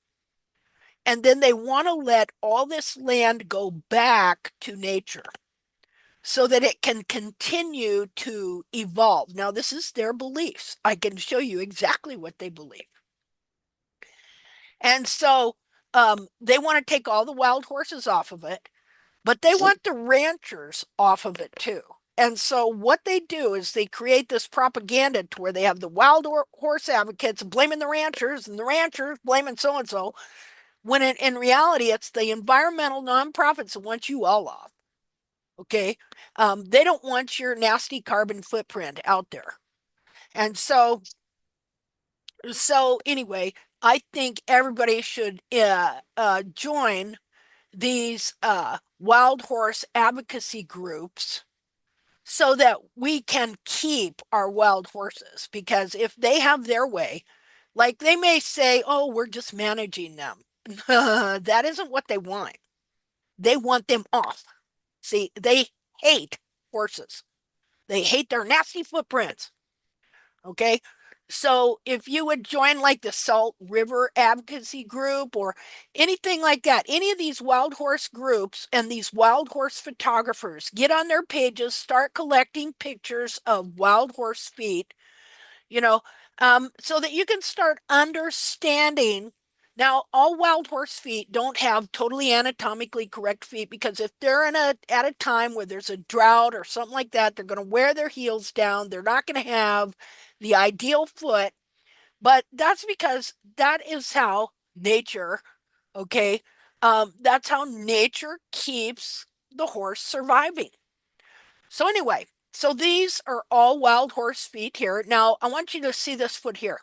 And then they want to let all this land go back to nature so that it can continue to evolve. Now, this is their beliefs. I can show you exactly what they believe. And so they want to take all the wild horses off of it, but they want the ranchers off of it too. And so what they do is they create this propaganda to where they have the wild horse advocates blaming the ranchers and the ranchers blaming so and so, when in reality it's the environmental nonprofits that want you all off. Okay, they don't want your nasty carbon footprint out there. And so anyway, I think everybody should join these wild horse advocacy groups so that we can keep our wild horses. Because if they have their way, like they may say, oh, we're just managing them. That isn't what they want. They want them off. See, they hate horses, they hate their nasty footprints. Okay. So if you would join like the Salt River Advocacy Group or anything like that, any of these wild horse groups and these wild horse photographers, get on their pages, start collecting pictures of wild horse feet, you know, so that you can start understanding. Now, all wild horse feet don't have totally anatomically correct feet because if they're at a time where there's a drought or something like that, they're going to wear their heels down. They're not going to have the ideal foot, but that's because that is how nature, okay, that's how nature keeps the horse surviving. So anyway, so these are all wild horse feet here. Now, I want you to see this foot here.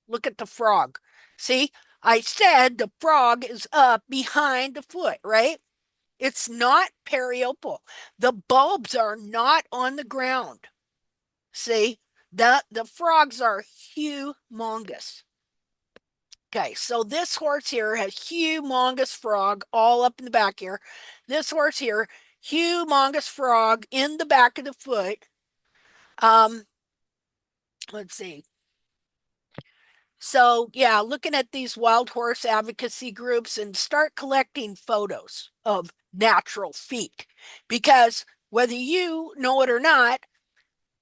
Look at the frog. See, I said the frog is up behind the foot, right? It's not periopal. The bulbs are not on the ground. See, the frogs are humongous. Okay, so this horse here has humongous frog all up in the back here. This horse here, humongous frog in the back of the foot. Um, let's see. So, yeah, looking at these wild horse advocacy groups and start collecting photos of natural feet. Because whether you know it or not,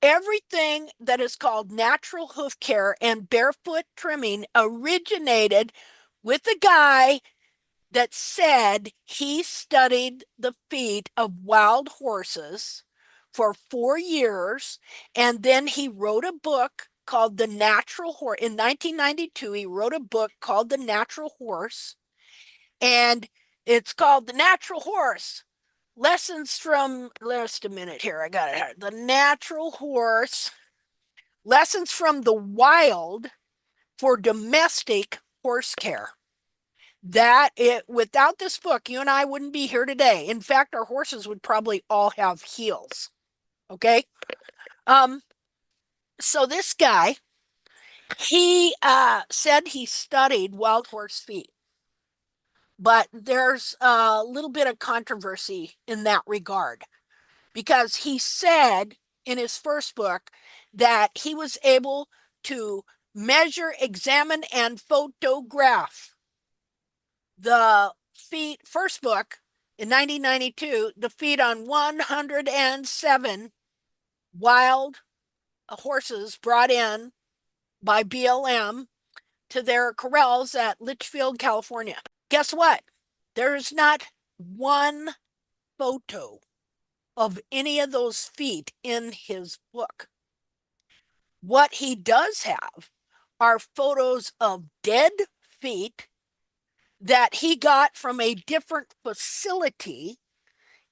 everything that is called natural hoof care and barefoot trimming originated with a guy that said he studied the feet of wild horses for 4 years, and then he wrote a book called The Natural Horse. In 1992, he wrote a book called The Natural Horse, and it's called The Natural Horse. Lessons from, just a minute here, I got it. The Natural Horse, Lessons from the Wild for Domestic Horse Care. That it Without this book, you and I wouldn't be here today. In fact, our horses would probably all have heels. Okay. Um, so this guy, he said he studied wild horse feet, but there's a little bit of controversy in that regard because he said in his first book that he was able to measure, examine, and photograph the feet, first book in 1992, the feet on 107 wild horses brought in by BLM to their corrals at Litchfield, California. Guess what? There's not one photo of any of those feet in his book. What he does have are photos of dead feet that he got from a different facility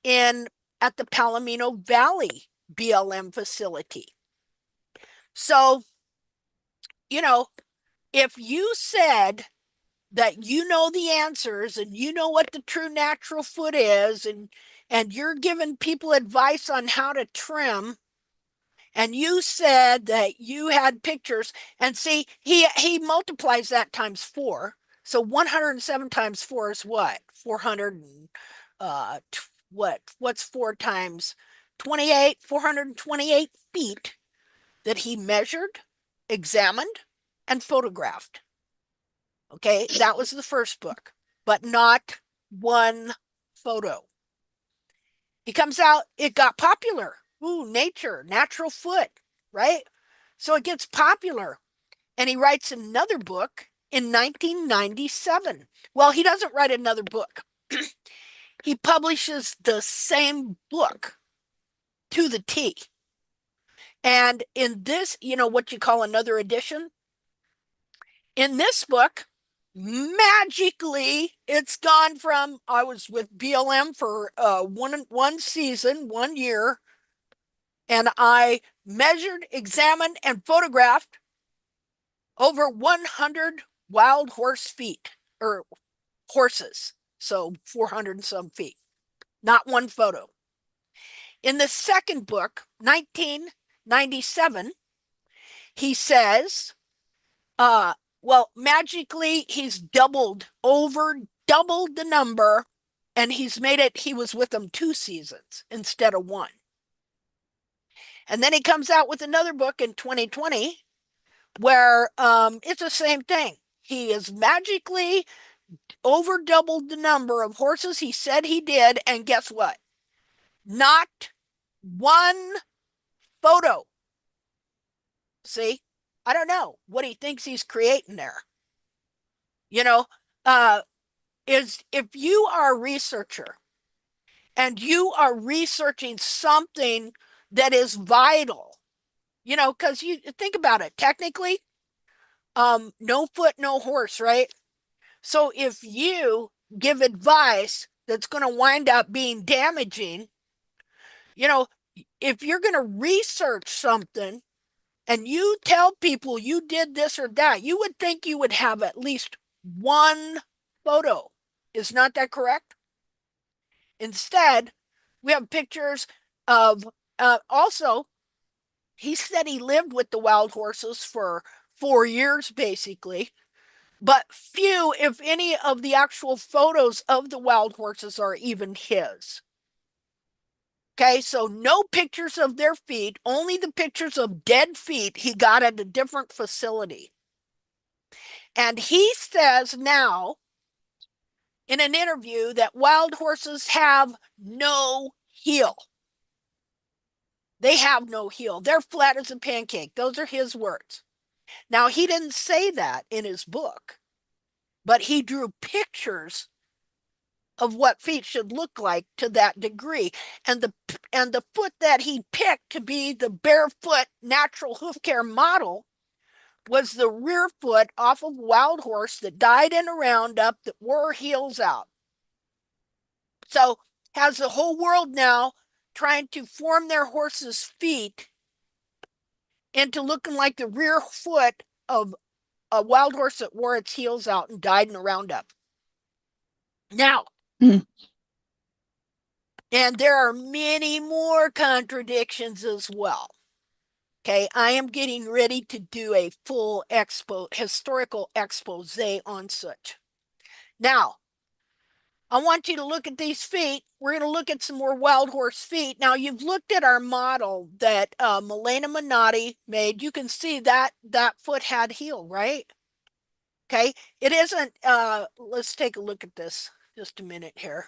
in at the Palomino Valley BLM facility. So, you know, if you said that you know the answers and you know what the true natural foot is, and you're giving people advice on how to trim, and you said that you had pictures, and see, he multiplies that times four. So 107 times four is what? 400 and what's four times 28? 428 feet that he measured, examined, and photographed. Okay, that was the first book, but not one photo. He comes out, it got popular. Ooh, nature, natural foot, right? So it gets popular. And he writes another book in 1997. Well, he doesn't write another book. He publishes the same book to the T. And in this, what you call another edition, in this book, magically, it's gone from I was with BLM for one season, 1 year, and I measured, examined, and photographed over 100 wild horse feet or horses, so 400 and some feet. Not one photo. In the second book, 1997, he says, uh, well, magically, he's doubled the number, and he's made it, he was with them 2 seasons instead of one. And then he comes out with another book in 2020 where it's the same thing. He is magically over doubled the number of horses he said he did, and guess what? Not one photo. See, I don't know what he thinks he's creating there. You know, uh, is if you are a researcher and you are researching something that is vital, because you think about it, technically, no foot, no horse, right? So if you give advice that's going to wind up being damaging, you know, if you're going to research something and you tell people you did this or that, you would think you would have at least one photo. Is not that correct? Instead, we have pictures of also, he said he lived with the wild horses for 4 years basically, but few, if any, of the actual photos of the wild horses are even his. Okay, so no pictures of their feet, only the pictures of dead feet he got at a different facility. And he says now in an interview that wild horses have no heel. They have no heel. They're flat as a pancake. Those are his words. Now, he didn't say that in his book, but he drew pictures of what feet should look like to that degree. And the foot that he picked to be the barefoot natural hoof care model was the rear foot off of wild horse that died in a roundup that wore heels out. So has the whole world now trying to form their horses' feet into looking like the rear foot of a wild horse that wore its heels out and died in a roundup. Now, Hmm. and there are many more contradictions as well. Okay, I am getting ready to do a full historical expose on such. Now, I want you to look at these feet. We're going to look at some more wild horse feet. Now, you've looked at our model that Milena Minotti made. You can see that that foot had heel, right? Okay, it isn't. Let's take a look at this just a minute here.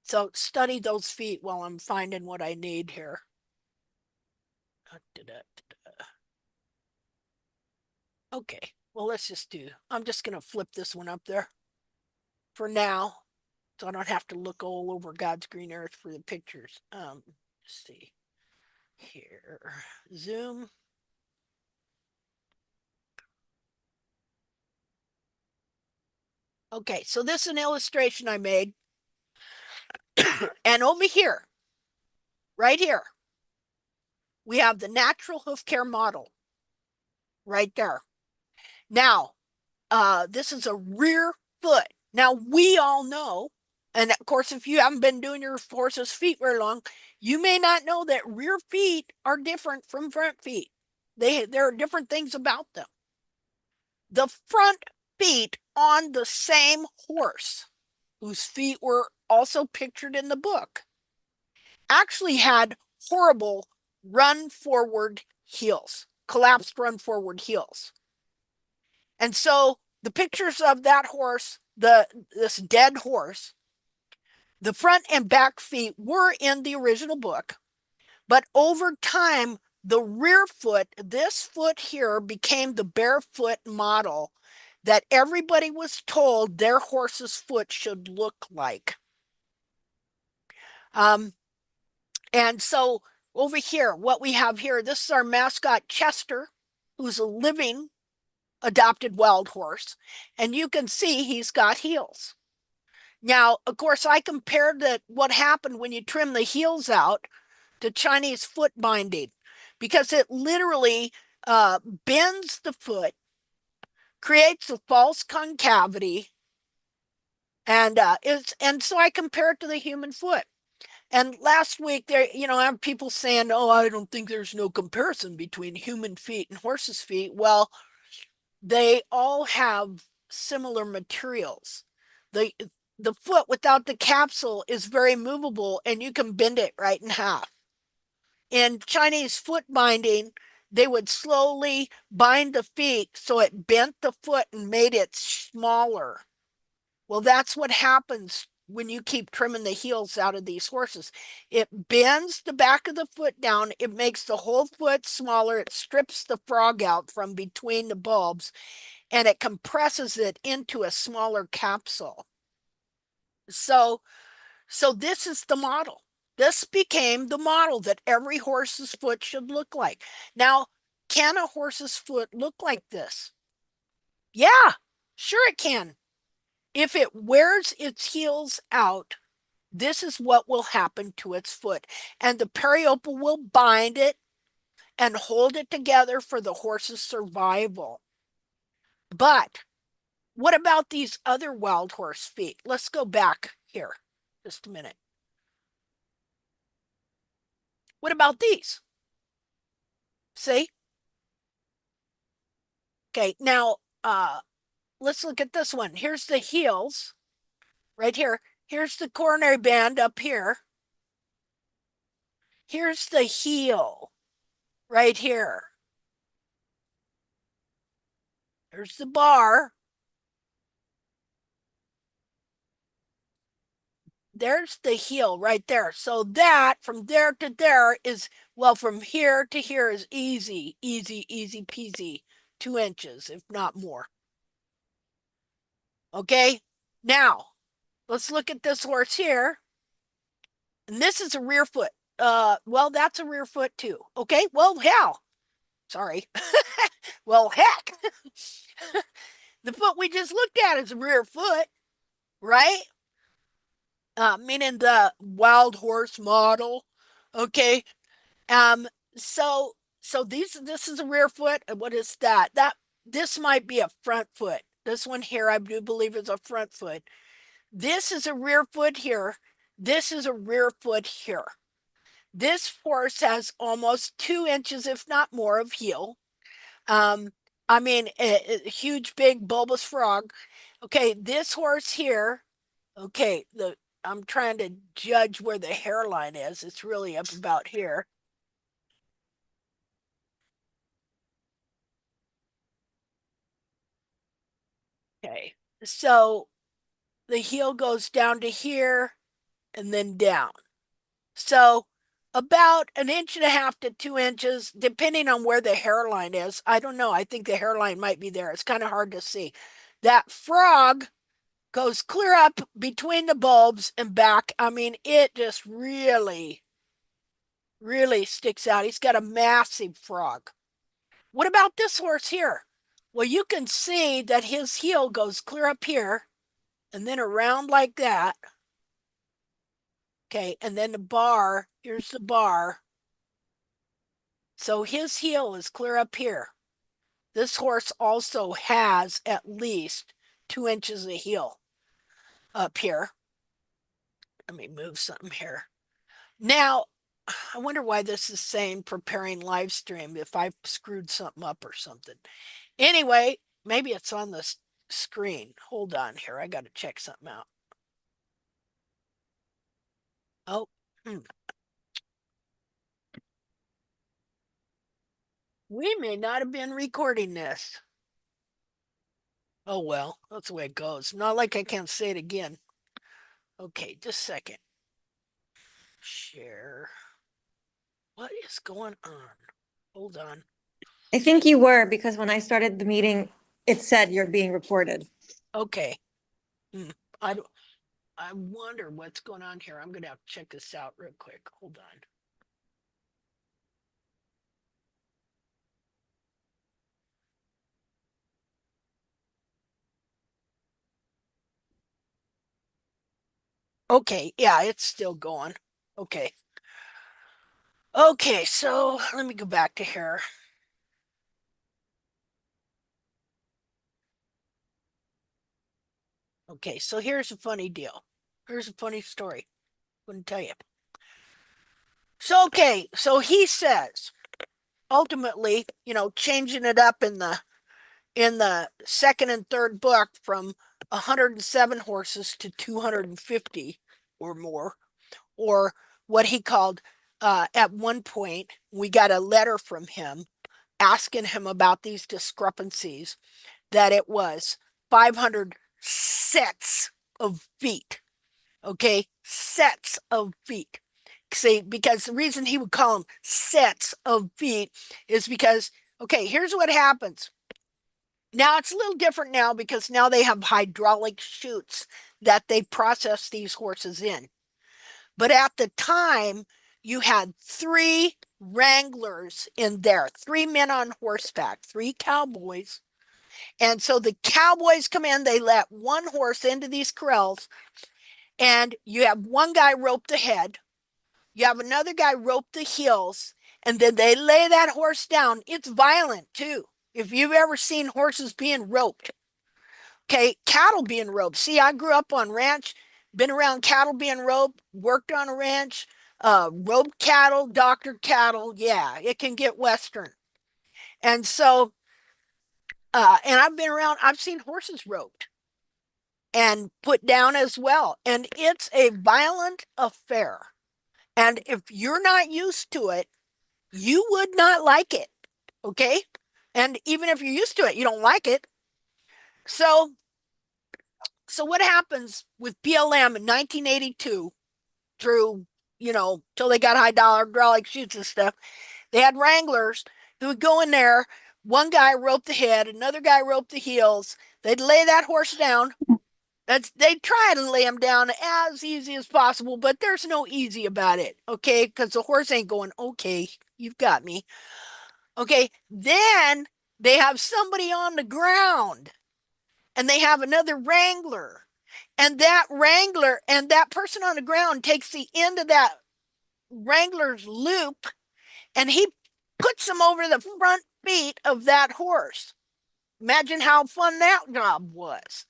So study those feet while I'm finding what I need here. Okay, well, let's just do. I'm just going to flip this one up there for now, so I don't have to look all over God's green earth for the pictures. Let's see here. Zoom. Okay, so this is an illustration I made. And over here, right here, we have the natural hoof care model right there. Now, this is a rear foot. Now, we all know, and of course, if you haven't been doing your horse's feet very long, you may not know that rear feet are different from front feet. There are different things about them. The front feet on the same horse, whose feet were also pictured in the book, actually had horrible run forward heels, collapsed run forward heels. And so the pictures of that horse, this dead horse, the front and back feet were in the original book, but over time, the rear foot, this foot here, became the barefoot model that everybody was told their horse's foot should look like. Um, and so over here, what we have here, this is our mascot Chester, who's a living adopted wild horse, and you can see he's got heels. Now, of course, I compared what happened when you trim the heels out to Chinese foot binding because it literally bends the foot, creates a false concavity, and so I compare it to the human foot. And last week there, I have people saying, "Oh, I don't think there's no comparison between human feet and horses' feet." Well, they all have similar materials. The the foot without the capsule is very movable and you can bend it right in half. In Chinese foot binding, they would slowly bind the feet so it bent the foot and made it smaller. Well, that's what happens when you keep trimming the heels out of these horses. It bends the back of the foot down, it makes the whole foot smaller, it strips the frog out from between the bulbs, and it compresses it into a smaller capsule. So, so this is the model. This became the model that every horse's foot should look like. Now, can a horse's foot look like this? Yeah, sure it can. If it wears its heels out, this is what will happen to its foot. And the periople will bind it and hold it together for the horse's survival. But what about these other wild horse feet? Let's go back here just a minute. What about these? See? Okay, now let's look at this one. Here's the heels right here. Here's the coronary band up here. Here's the heel right here. There's the bar. There's the heel right there. So that from there to there is, well, from here to here is easy, easy, easy peasy, 2 inches, if not more. Okay, now let's look at this horse here. And this is a rear foot. Well, that's a rear foot too. Okay, well, hell, sorry. Well, heck, the foot we just looked at is a rear foot, right? Meaning the wild horse model. Okay. Um, so this is a rear foot. What is that? This might be a front foot. This one here, I do believe is a front foot. This is a rear foot here. This is a rear foot here. This horse has almost 2 inches, if not more, of heel. Um, I mean, a huge, big, bulbous frog. Okay, this horse here. Okay, I'm trying to judge where the hairline is. It's really up about here. Okay, so the heel goes down to here and then down. So about an inch and a half to 2 inches, depending on where the hairline is. I don't know. I think the hairline might be there. It's kind of hard to see. That frog goes clear up between the bulbs and back. I mean, it just really, really sticks out. He's got a massive frog. What about this horse here? Well, you can see that his heel goes clear up here and then around like that. Okay, and then the bar, here's the bar. So his heel is clear up here. This horse also has at least 2 inches of heel up here. Let me move something here. Now, I wonder why this is saying preparing live stream if I screwed something up or something. Anyway, maybe it's on the screen. Hold on here. I got to check something out. Oh, hmm. We may not have been recording this. Oh well, that's the way it goes. Not like I can't say it again. Okay, just a second. Share. What is going on? Hold on. I think you were because when I started the meeting, it said you're being recorded. Okay. Hmm. I don't, I wonder what's going on here. I'm gonna have to check this out real quick. Hold on. Okay, yeah, it's still going. Okay. Okay, so let me go back to here. Okay, so here's a funny deal. Here's a funny story. Wouldn't tell you. So okay, so he says ultimately, changing it up in the second and third book from 107 horses to 250 or more, or what he called at one point, we got a letter from him asking him about these discrepancies, that it was 500 sets of feet. Okay, sets of feet. See, because the reason he would call them sets of feet is because, okay, here's what happens. Now it's a little different now because now they have hydraulic chutes that they process these horses in. But at the time, you had three wranglers in there, three men on horseback, three cowboys. And so the cowboys come in, they let one horse into these corrals, and you have one guy rope the head, you have another guy rope the heels, and then they lay that horse down. It's violent too. If you've ever seen horses being roped, okay, cattle being roped. See, I grew up on ranch, been around cattle being roped, worked on a ranch, roped cattle, doctored cattle. Yeah, it can get Western. And so, and I've been around, I've seen horses roped and put down as well. And it's a violent affair. And if you're not used to it, you would not like it. Okay. And even if you're used to it, you don't like it. So, so what happens with BLM in 1982 through, till they got hydraulic chutes and stuff? They had wranglers who would go in there. One guy roped the head, another guy roped the heels. They'd lay that horse down. They'd try to lay him down as easy as possible, but there's no easy about it, okay? Because the horse ain't going, okay, you've got me. Okay, then they have somebody on the ground and they have another wrangler. And that wrangler and that person on the ground takes the end of that wrangler's loop and he puts them over the front feet of that horse. Imagine how fun that job was.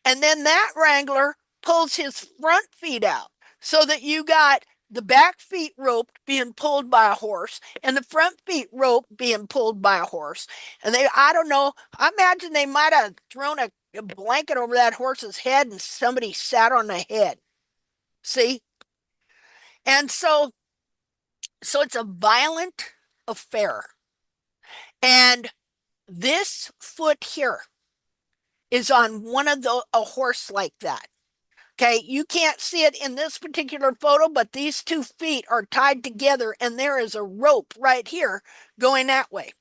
And then that wrangler pulls his front feet out so that you got the back feet rope being pulled by a horse and the front feet rope being pulled by a horse. And I don't know, I imagine they might have thrown a blanket over that horse's head and somebody sat on the head. See? And so it's a violent affair. And this foot here is on one of a horse like that. Okay, you can't see it in this particular photo, but these 2 feet are tied together and there is a rope right here going that way.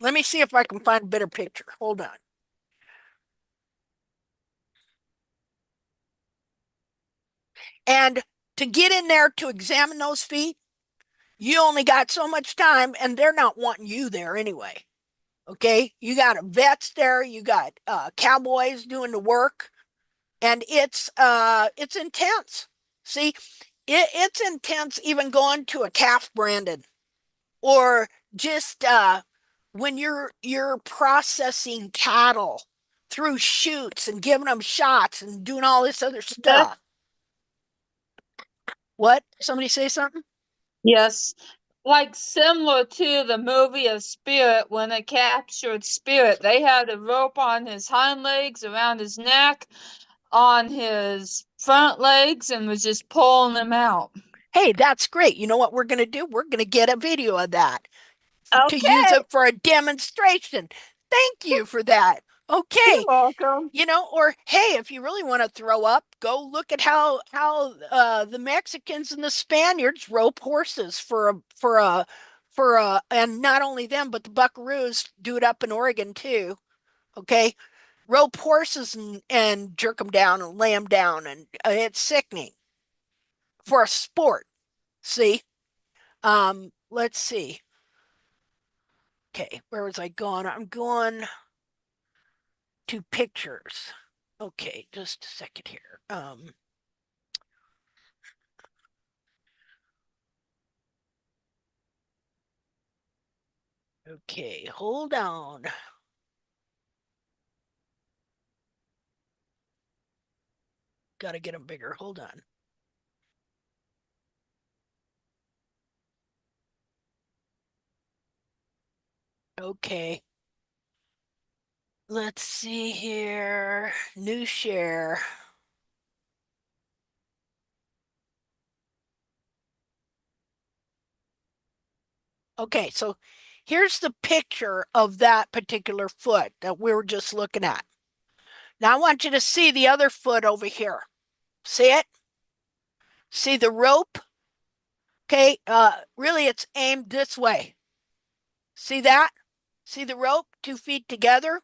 Let me see if I can find a better picture. Hold on. And to get in there to examine those feet, you only got so much time and they're not wanting you there anyway. Okay, you got vets there, you got cowboys doing the work, and it's intense. See, it's intense even going to a calf branded or just when you're processing cattle through chutes and giving them shots and doing all this other Yes, stuff. What? Somebody say something? yes. Like similar to the movie of Spirit, when they captured Spirit, they had a rope on his hind legs, around his neck, on his front legs, and was just pulling him out. Hey, that's great. You know what we're going to do? We're going to get a video of that to use Okay, it for a demonstration. Thank you for that. you're Okay. welcome. Or hey, if you really want to throw up, go look at how the Mexicans and the Spaniards rope horses for a and not only them, but the Buckaroos do it up in Oregon too. Okay, rope horses and jerk them down and lay them down, and it's sickening for a sport. See, let's see. Okay, where was I going? I'm going to pictures. Okay, just a second here. Okay, hold on. Got to get them bigger. Hold on. Okay. Let's see here. New share. Okay, so here's the picture of that particular foot that we were just looking at. Now I want you to see the other foot over here. See it? See the rope? Okay, really it's aimed this way. See that? See the rope? 2 feet together?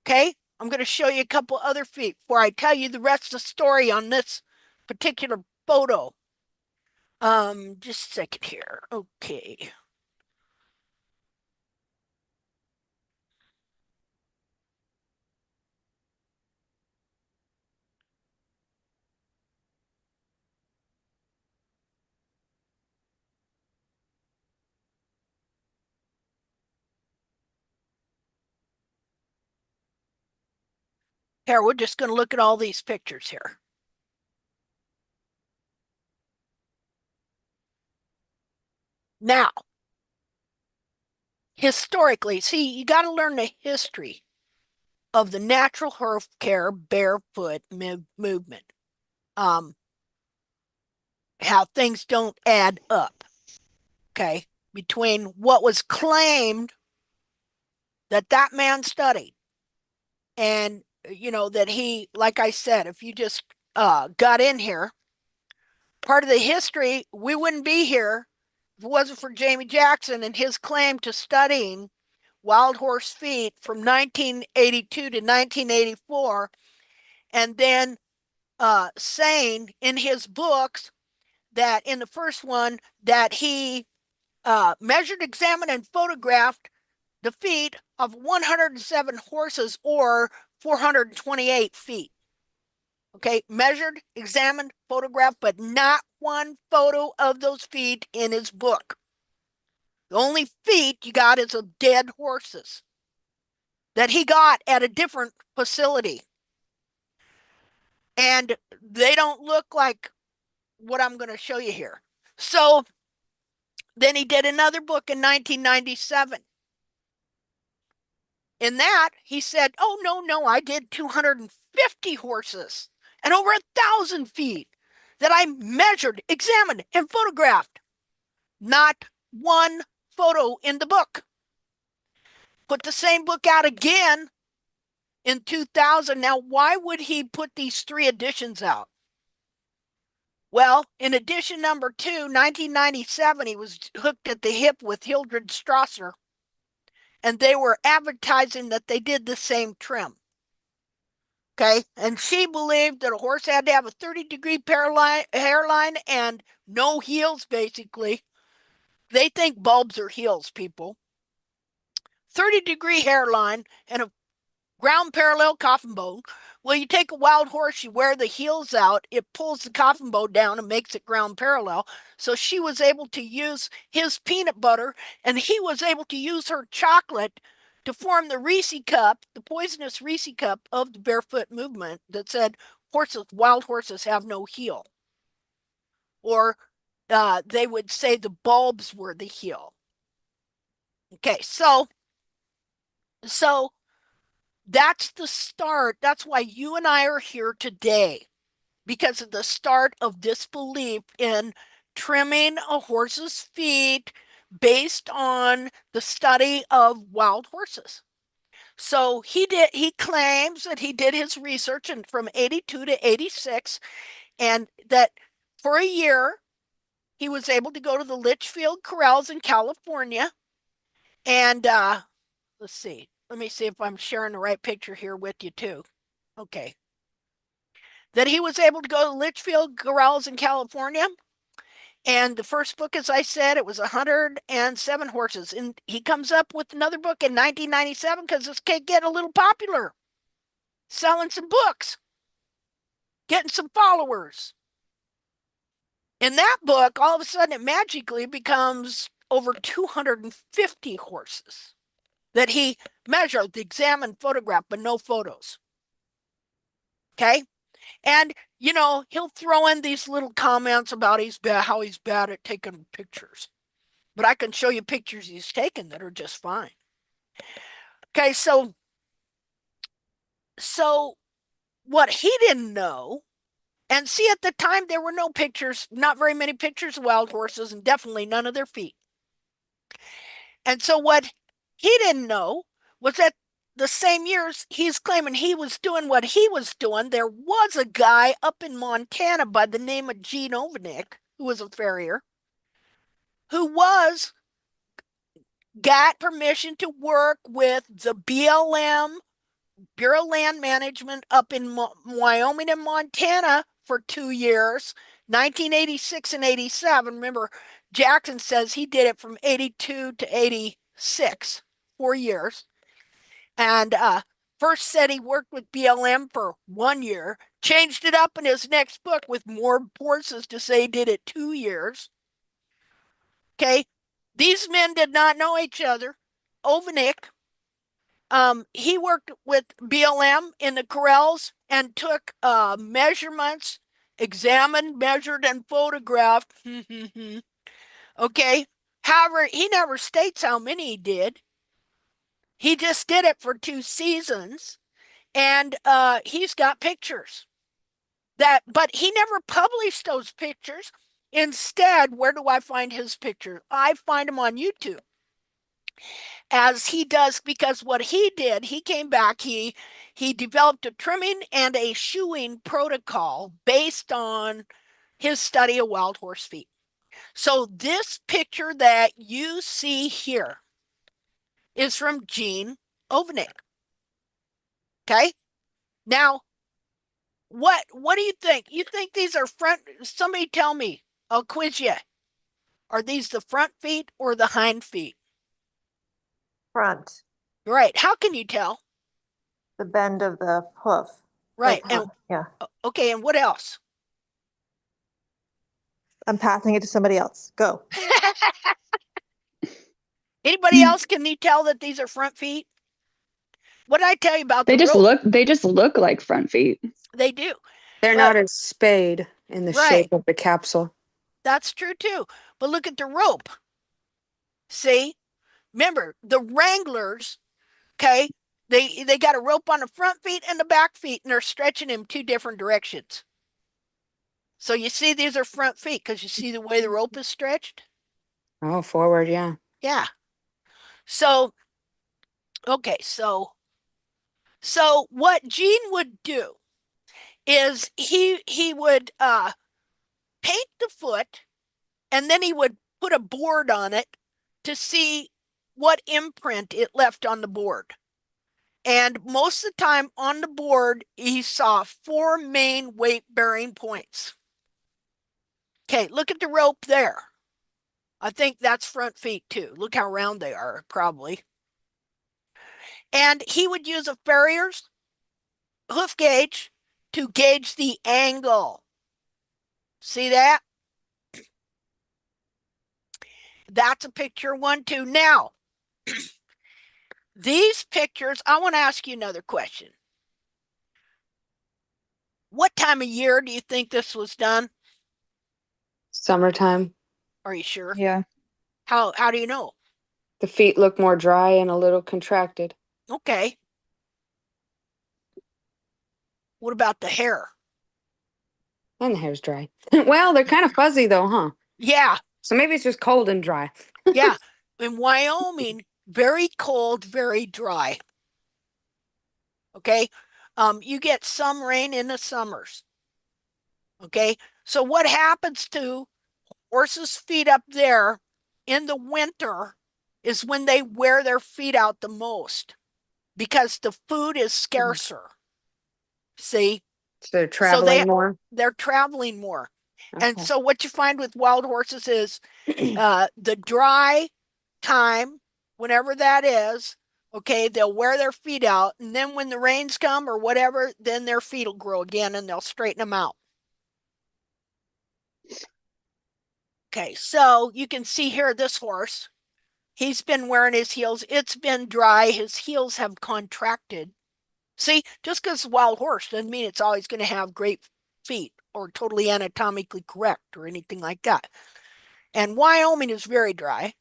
Okay, I'm going to show you a couple other feet before I tell you the rest of the story on this particular photo. Just a second here. Okay. Here, we're just going to look at all these pictures here. Now, historically, see, you got to learn the history of the natural hoof care barefoot movement. Um, how things don't add up, okay, between what was claimed that that man studied and that he, like I said, if you just got in here, part of the history, we wouldn't be here if it wasn't for Jamie Jackson and his claim to studying wild horse feet from 1982 to 1984, and then saying in his books that in the first one that he measured, examined, and photographed the feet of 107 horses or 428 feet. Okay, measured, examined, photographed, but not one photo of those feet in his book. The only feet you got is of dead horses that he got at a different facility. And they don't look like what I'm going to show you here. So then he did another book in 1997. In that, he said, oh, no, I did 250 horses and over 1,000 feet that I measured, examined, and photographed. Not one photo in the book. Put the same book out again in 2000. Now, why would he put these 3 editions out? Well, in edition number 2, 1997, he was hooked at the hip with Hildred Strasser, and they were advertising that they did the same trim. Okay, and she believed that a horse had to have a 30-degree hairline and no heels, basically. They think bulbs are heels, people. 30-degree hairline and a ground parallel coffin bone Well, you take a wild horse, you wear the heels out, it pulls the coffin bow down and makes it ground parallel. So she was able to use his peanut butter, and he was able to use her chocolate to form the Reese cup, the poisonous Reese cup of the barefoot movement that said horses, wild horses have no heel. Or they would say the bulbs were the heel. Okay, so that's the start. That's why you and I are here today, because of the start of disbelief in trimming a horse's feet based on the study of wild horses. So he claims that he did his research and from 82 to 86, and that for a year he was able to go to the Litchfield corrals in California. And let's see. Let me see if I'm sharing the right picture here with you too. Okay. That he was able to go to Litchfield corrals in California. And the first book, as I said, it was 107 horses. And he comes up with another book in 1997 because this kid getting a little popular, selling some books, getting some followers. In that book, all of a sudden, it magically becomes over 250 horses that he measured, examined, photographed, but no photos. Okay. And, you know, he'll throw in these little comments about how he's bad at taking pictures. But I can show you pictures he's taken that are just fine. Okay, so what he didn't know, and see, at the time there were no pictures, not very many pictures of wild horses, and definitely none of their feet. And so what he didn't know was that the same years he's claiming he was doing what he was doing, there was a guy up in Montana by the name of Gene Ovenick, who was a farrier, who got permission to work with the BLM, Bureau of Land Management, up in Wyoming and Montana for 2 years, 1986 and 87. Remember, Jackson says he did it from 82 to 86, 4 years. And first said he worked with BLM for 1 year, changed it up in his next book with more horses to say he did it 2 years. Okay, these men did not know each other. Ovenick, he worked with BLM in the corrals and took measurements, examined, measured, and photographed. Okay. However, he never states how many he did. He just did it for 2 seasons, and he's got pictures but he never published those pictures. Instead, where do I find his pictures? I find them on YouTube, as he does, because what he did, he came back, he developed a trimming and a shoeing protocol based on his study of wild horse feet. So this picture that you see here is from Gene Ovenick. Okay. Now, what do you think? You think these are front? Somebody tell me. I'll quiz you. Are these the front feet or the hind feet? Front, Right. How can you tell? the bend of the hoof. Right. Like, And yeah, okay, and what else? I'm passing it to somebody else. Go. Anybody else, can you tell that these are front feet? What did I tell you about They the just rope? look like front feet. They do. They're But not as spayed in the right, shape of the capsule. that's true too. But look at the rope. See? Remember, the Wranglers, okay, they got a rope on the front feet and the back feet, and they're stretching them 2 different directions. So you see these are front feet because you see the way the rope is stretched? Oh, forward, yeah. Yeah. So, okay, so what Gene would do is he would paint the foot, and then he would put a board on it to see what imprint it left on the board. And most of the time on the board, he saw 4 main weight bearing points. Okay, look at the rope there. I think that's front feet too. Look how round they are, probably. And he would use a farrier's hoof gauge to gauge the angle. See that? That's a picture 1, 2. Now, these pictures, I want to ask you another question. What time of year do you think this was done? Summertime. Are you sure? Yeah. How do you know? The feet look more dry and a little contracted. Okay. What about the hair? And the hair's dry. Well, they're kind of fuzzy though, huh? Yeah, So maybe it's just cold and dry. yeah. In Wyoming, very cold, very dry. Okay. You get some rain in the summers. Okay. So what happens to horses' feet up there in the winter is when they wear their feet out the most because the food is Mhm. scarcer. See? So they're So traveling more. they're traveling more. And Okay. so what you find with wild horses is the dry time, whenever that is, okay, they'll wear their feet out. And then when the rains come or whatever, then their feet will grow again and they'll straighten them out. Okay, so you can see here this horse. He's been wearing his heels. It's been dry. His heels have contracted. See, just because it's a wild horse doesn't mean it's always going to have great feet or totally anatomically correct or anything like that. And Wyoming is very dry.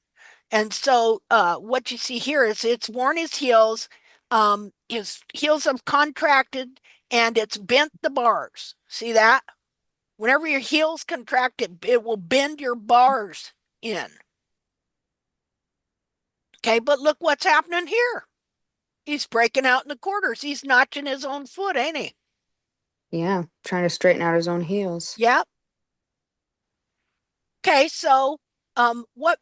And so what you see here is it's worn his heels. His heels have contracted and it's bent the bars. See that? Whenever your heels contract, it will bend your bars in. Okay, but look what's happening here. He's breaking out in the quarters. He's notching his own foot, ain't he? Yeah, trying to straighten out his own heels. Yep. Okay, so what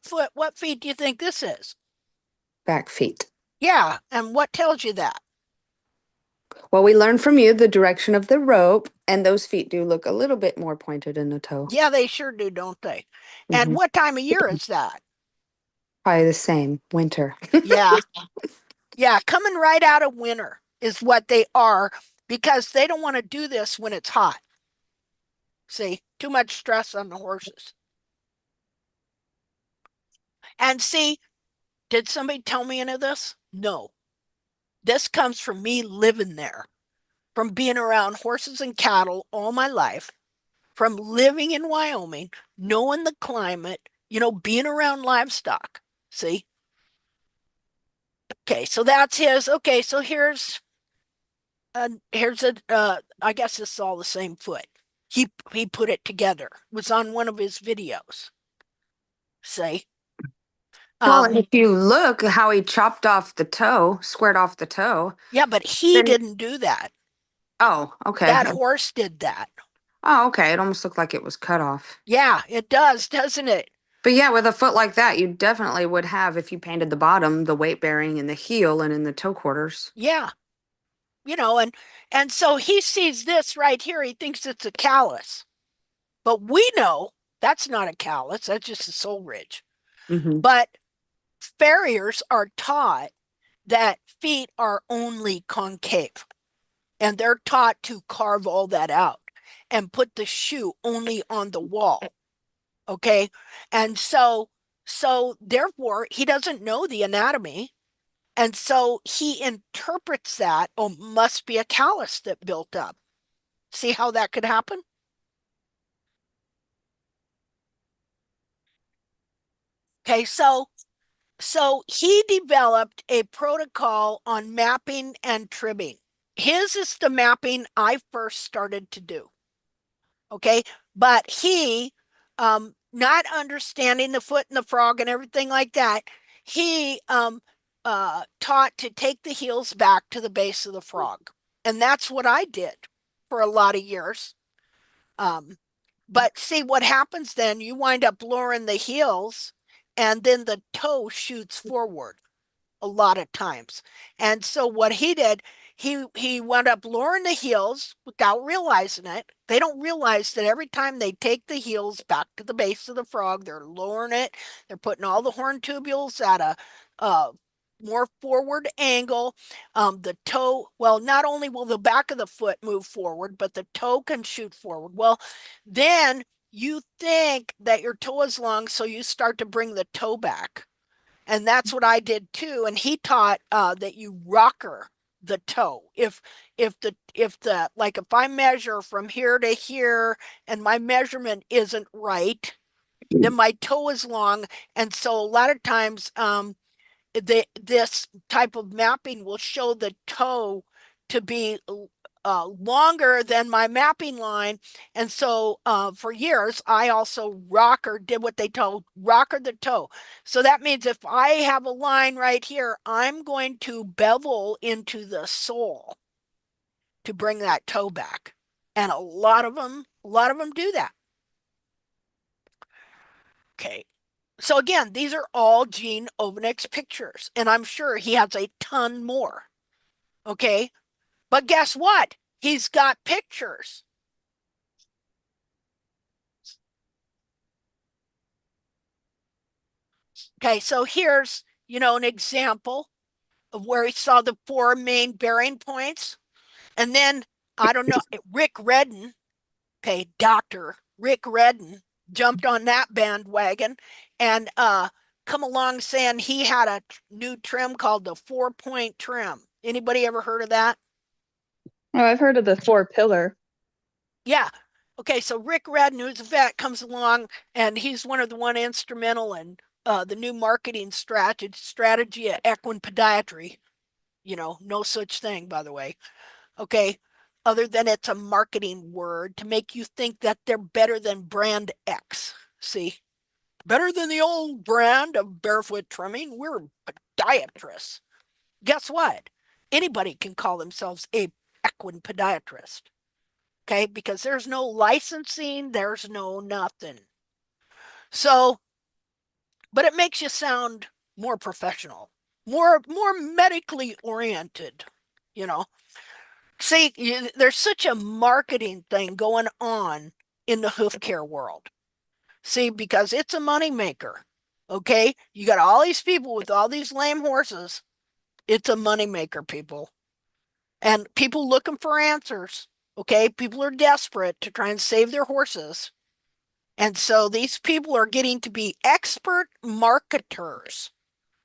feet do you think this is? Back feet. Yeah, and what tells you that? Well, we learned from you the direction of the rope, and those feet do look a little bit more pointed in the toe. Yeah, they sure do, don't they? And Hmm. what time of year is that? Probably the same, winter. Yeah, yeah, coming right out of winter is what they are because they don't want to do this when it's hot. See, too much stress on the horses. And see, did somebody tell me any of this? No. This comes from me living there, from being around horses and cattle all my life, from living in Wyoming, knowing the climate, being around livestock. See? Okay, so that's his. Okay, so here's a I guess it's all the same foot. He put it together. It was on one of his videos. See? Well, and Um if you look how he chopped off the toe, squared off the toe, yeah, but he then didn't do that. oh, okay. That horse did that. Oh, okay. It almost looked like it was cut off. Yeah, it does, doesn't it? But yeah, with a foot like that, you definitely would have, if you painted the bottom, the weight bearing in the heel and in the toe quarters. Yeah. And so he sees this right here. He thinks it's a callus. But we know that's not a callus, that's just a sole ridge. Hmm. But farriers are taught that feet are only concave, and they're taught to carve all that out and put the shoe only on the wall. Okay. And so therefore he doesn't know the anatomy. And so he interprets that, oh, must be a callus that built up. See how that could happen? Okay, so he developed a protocol on mapping and trimming. His is the mapping I first started to do. Okay, but he, not understanding the foot and the frog and everything like that, he taught to take the heels back to the base of the frog, and that's what I did for a lot of years. Um, but see what happens then, you wind up lowering the heels, and then the toe shoots forward a lot of times. And so what he did, he wound up lowering the heels without realizing it. They don't realize that every time they take the heels back to the base of the frog, they're lowering it. They're putting all the horn tubules at a more forward angle. The toe, well, not only will the back of the foot move forward, but the toe can shoot forward. Well, then you think that your toe is long, so you start to bring the toe back. And that's what I did too. And he taught that you rocker the toe. If the like if I measure from here to here and my measurement isn't right, then my toe is long. And so a lot of times this type of mapping will show the toe to be longer than my mapping line. And so for years, I also did what they told rocker the toe. So that means if I have a line right here, I'm going to bevel into the sole to bring that toe back. And a lot of them do that. Okay. So again, these are all Gene Ovanek's pictures, and I'm sure he has a ton more. Okay. But guess what? He's got pictures. Okay, so here's, an example of where he saw the four main bearing points. And then, I don't know, Rick Redden, okay, Dr. Rick Redden jumped on that bandwagon and come along saying he had a new trim called the 4-point trim. Anybody ever heard of that? Oh, I've heard of the 4-pillar. Yeah. Okay, so Rick Redden, who's a vet, comes along and he's one of the one instrumental in the new marketing strategy at equine podiatry. No such thing, by the way. Okay, other than it's a marketing word to make you think that they're better than brand X. See, better than the old brand of barefoot trimming. We're podiatrists. Guess what? Anybody can call themselves a equine podiatrist. Okay, because there's no licensing, there's no nothing. So, but it makes you sound more professional, more medically oriented, you know. See, there's such a marketing thing going on in the hoof care world. See, because it's a moneymaker. Okay, you got all these people with all these lame horses. It's a moneymaker, people, and people looking for answers. Okay, people are desperate to try and save their horses. And so these people are getting to be expert marketers,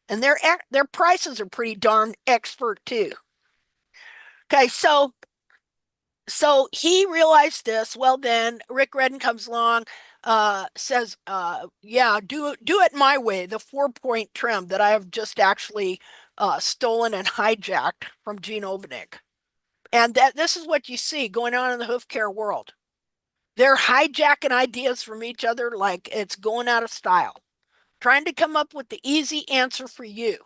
and their prices are pretty darn expert too. Okay, so he realized this. Well, then Rick Redden comes along, says, "Yeah, do it my way, the 4-point trim that I have just actually stolen and hijacked from Gene Ovanek." And that this is what you see going on in the hoof care world. They're hijacking ideas from each other like it's going out of style, trying to come up with the easy answer for you.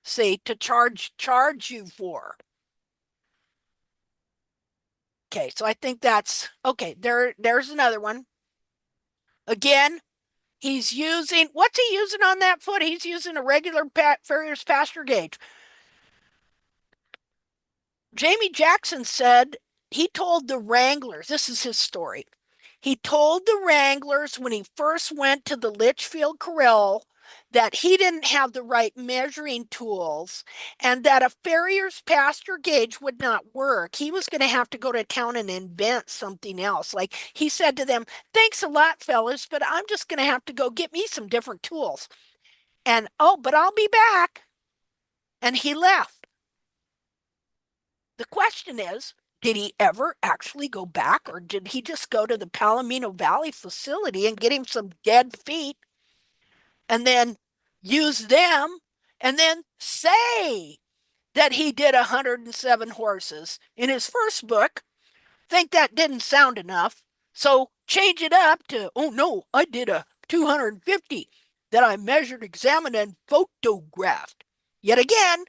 See, to charge you for. Okay, so I think that's okay. There's another one. Again, he's using what's he using on that foot? He's using a regular Farrier's pasture gauge. Jamie Jackson said he told the Wranglers, this is his story. He told the Wranglers when he first went to the Litchfield Corral that he didn't have the right measuring tools and that a farrier's pasture gauge would not work. He was going to have to go to town and invent something else. Like he said to them, "Thanks a lot, fellas, but I'm just going to have to go get me some different tools." And, "Oh, but I'll be back." And he left. The question is, did he ever actually go back, or did he just go to the Palomino Valley facility and get him some dead feet and then use them and then say that he did 107 horses in his first book? Think that didn't sound enough. So change it up to, "Oh no, I did a 250 that I measured, examined, and photographed." Yet again,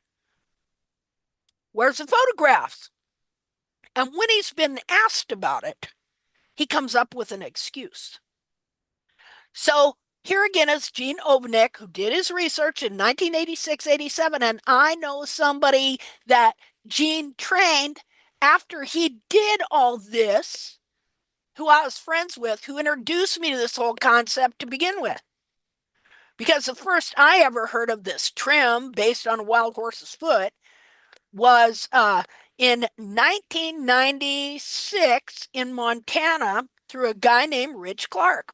where's the photographs? And when he's been asked about it, he comes up with an excuse. So here again is Gene Ovanek, who did his research in 1986-87, and I know somebody that Gene trained after he did all this, who I was friends with, who introduced me to this whole concept to begin with. Because the first I ever heard of this trim based on a wild horse's foot was in 1996 in Montana through a guy named Rich Clark,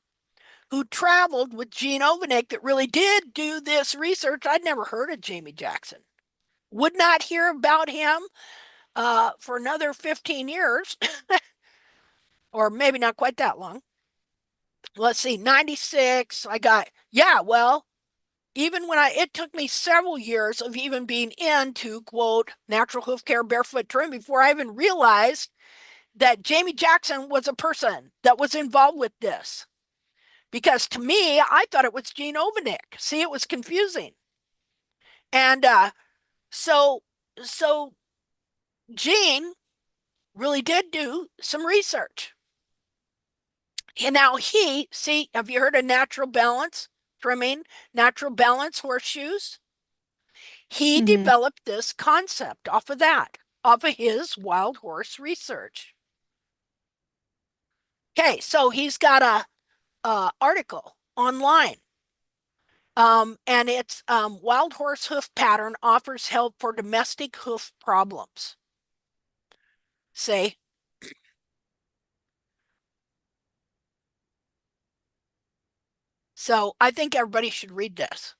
who traveled with Gene Ovanek that really did do this research. I'd never heard of Jamie Jackson. Would not hear about him for another 15 years, or maybe not quite that long. Let's see, 96, I got, yeah, well, even when it took me several years of even being into, quote, natural hoof care barefoot trim before I even realized that Jamie Jackson was a person that was involved with this. Because to me, I thought it was Gene Ovanek. See, it was confusing. And so, so Gene really did do some research. And now see, have you heard of natural balance trimming, natural balance horseshoes? He Mm-hmm. developed this concept off of that, off of his wild horse research. Okay, so he's got a article online. And it's wild horse hoof pattern offers help for domestic hoof problems. Say, so I think everybody should read this.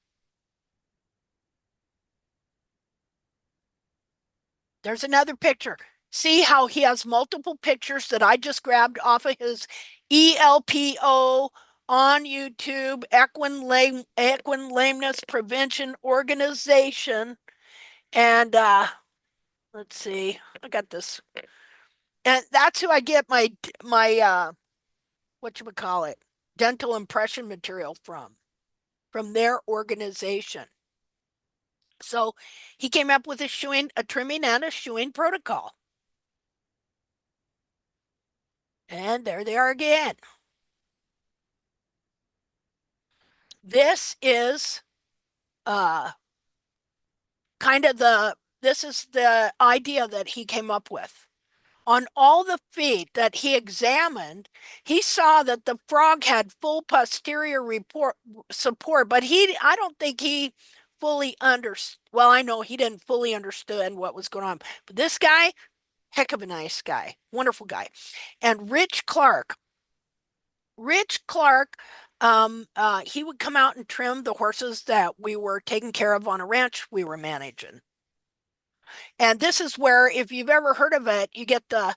There's another picture. See how he has multiple pictures that I just grabbed off of his ELPO on YouTube, Equine Lameness Prevention Organization. And let's see, I got this. And that's who I get my what you would call it, dental impression material from their organization. So he came up with a trimming and a shoeing protocol. And there they are again. This is uh kind of this is the idea that he came up with. On all the feet that he examined, he saw that the frog had full posterior support, but I don't think he fully understood. Well, I know he didn't fully understand what was going on, but this guy, heck of a nice guy, wonderful guy. And Rich Clark, he would come out and trim the horses that we were taking care of on a ranch we were managing. And this is where, if you've ever heard of it, you get the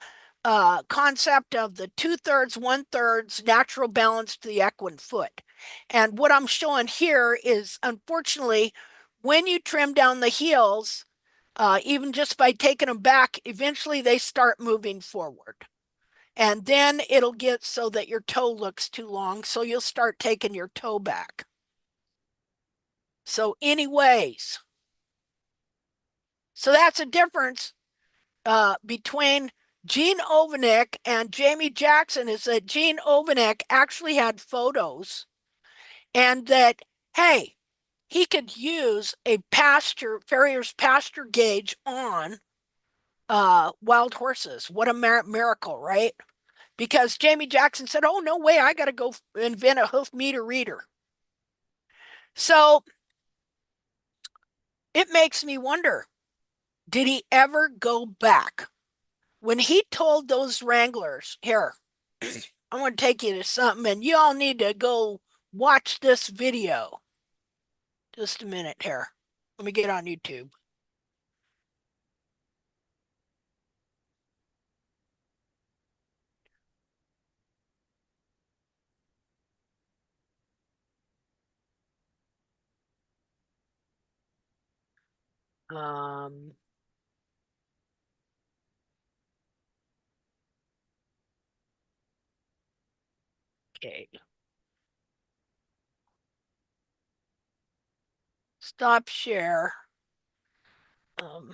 concept of the 2/3, 1/3 natural balance to the equine foot. And what I'm showing here is, unfortunately, when you trim down the heels, even just by taking them back, eventually they start moving forward. And then it'll get so that your toe looks too long, so you'll start taking your toe back. So anyways, so that's a difference between Gene Ovanek and Jamie Jackson, is that Gene Ovanek actually had photos, and that, hey, he could use a farrier's pasture gauge on wild horses. What a miracle, right? Because Jamie Jackson said, oh, no way, I got to go invent a hoof meter reader. So it makes me wonder, did he ever go back? When he told those wranglers, here, I'm going to take you to something, and you all need to go watch this video. Just a minute here. Let me get on YouTube. Um, okay. Stop share. Um,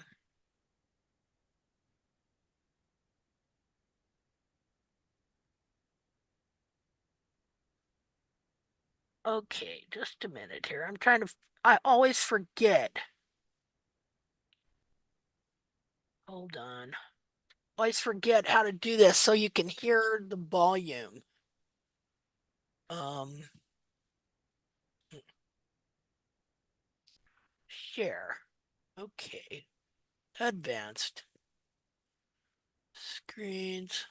okay, just a minute here. I always forget. Hold on. Always forget how to do this so you can hear the volume. Um, share. Okay. Advanced. Screens.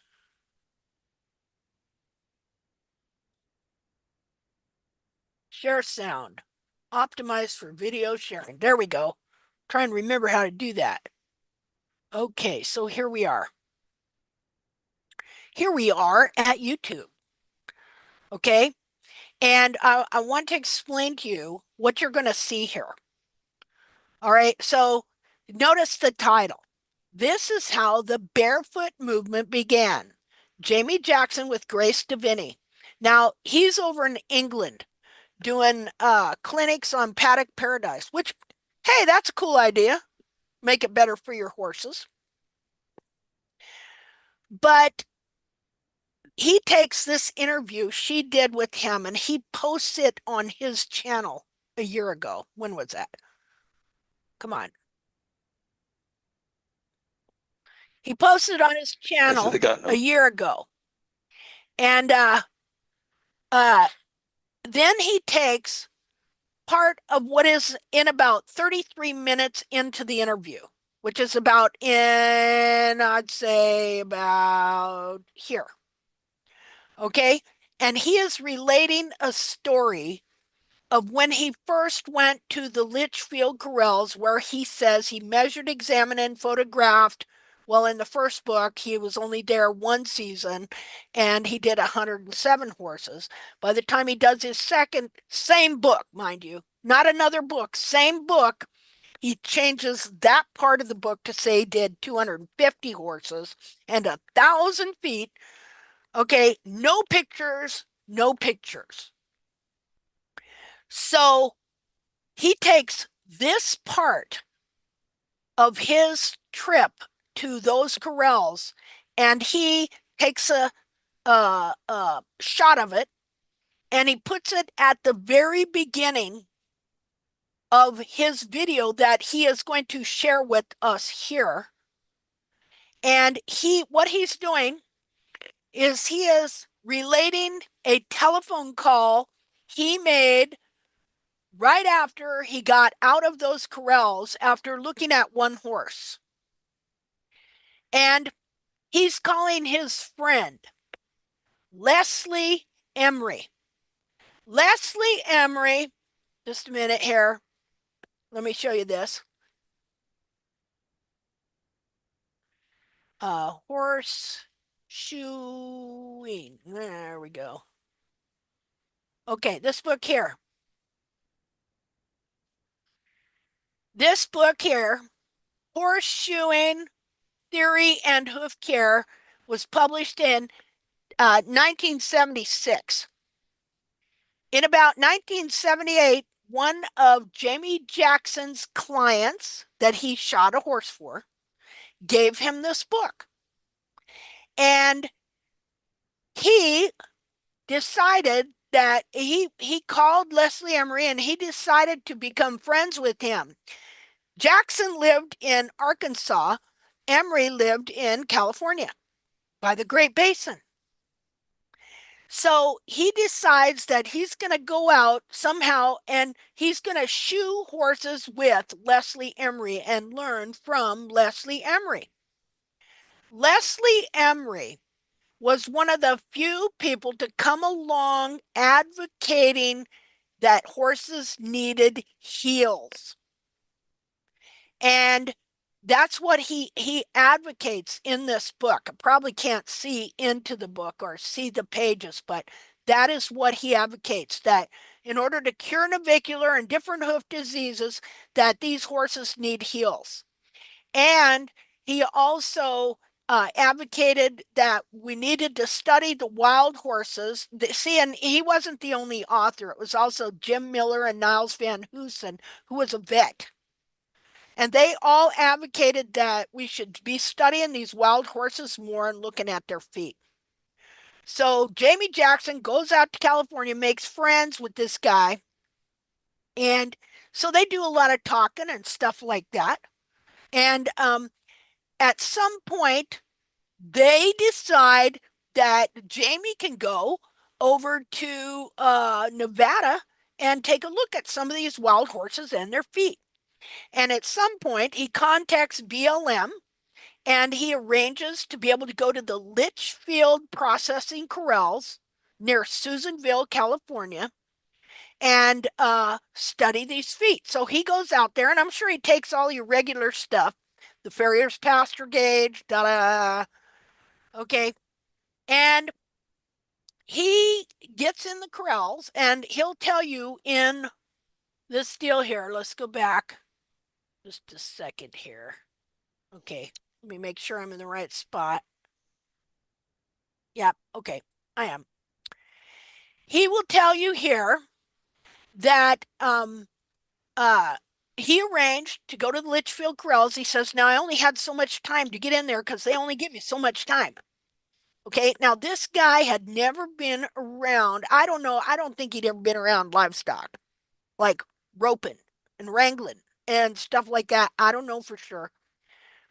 Share sound. Optimized for video sharing. There we go. Try and remember how to do that. Okay, so here we are. Here we are at YouTube. Okay, and I want to explain to you what you're going to see here. All right, so notice the title. This is how the barefoot movement began. Jamie Jackson with Grace Deviney. Now, he's over in England doing clinics on paddock paradise, which, hey, that's a cool idea. Make it better for your horses. But he takes this interview she did with him and he posts it on his channel a year ago. When was that? Come on. He posted on his channel a year ago. And then he takes part of what is in about 33 minutes into the interview, which is about I'd say about here. Okay. And he is relating a story of when he first went to the Litchfield Corrals, where he says he measured, examined, and photographed. Well, in the first book, he was only there one season and he did 107 horses. By the time he does his second, same book, mind you, not another book, same book, he changes that part of the book to say he did 250 horses and 1,000 feet. Okay, no pictures, no pictures. So he takes this part of his trip to those corrals and he takes a shot of it and he puts it at the very beginning of his video that he is going to share with us here. And what he's doing is he is relating a telephone call he made right after he got out of those corrals after looking at one horse. And he's calling his friend, Leslie Emery. Leslie Emery, just a minute here. Let me show you this. Horse shoeing. There we go. Okay, this book here. This book here, Horseshoeing Theory and Hoof Care, was published in 1976. In about 1978, one of Jamie Jackson's clients that he shot a horse for gave him this book. And he decided that he called Leslie Emery and he decided to become friends with him. Jackson lived in Arkansas. Emery lived in California by the Great Basin. So he decides that he's going to go out somehow and he's going to shoe horses with Leslie Emery and learn from Leslie Emery. Leslie Emery was one of the few people to come along advocating that horses needed heels. And that's what he advocates in this book. I probably can't see into the book or see the pages, but that is what he advocates, that in order to cure navicular and different hoof diseases, that these horses need heels. And he also advocated that we needed to study the wild horses. See, and he wasn't the only author. It was also Jim Miller and Niles Van Hoosen, who was a vet. And they all advocated that we should be studying these wild horses more and looking at their feet. So Jamie Jackson goes out to California, makes friends with this guy. And so they do a lot of talking and stuff like that. And at some point, they decide that Jamie can go over to Nevada and take a look at some of these wild horses and their feet. And at some point, he contacts BLM and he arranges to be able to go to the Litchfield Processing Corrals near Susanville, California, and study these feet. So he goes out there, and I'm sure he takes all your regular stuff, the farrier's pasture gauge, da da. Okay, and he gets in the corrals, and he'll tell you in this deal here. Let's go back just a second here. Okay, let me make sure I'm in the right spot. Yep, okay, I am. He will tell you here that uh he arranged to go to the Litchfield Corrals. He says, now I only had so much time to get in there because they only give you so much time. Okay, now this guy had never been around. I don't know. I don't think he'd ever been around livestock, like roping and wrangling and stuff like that. I don't know for sure.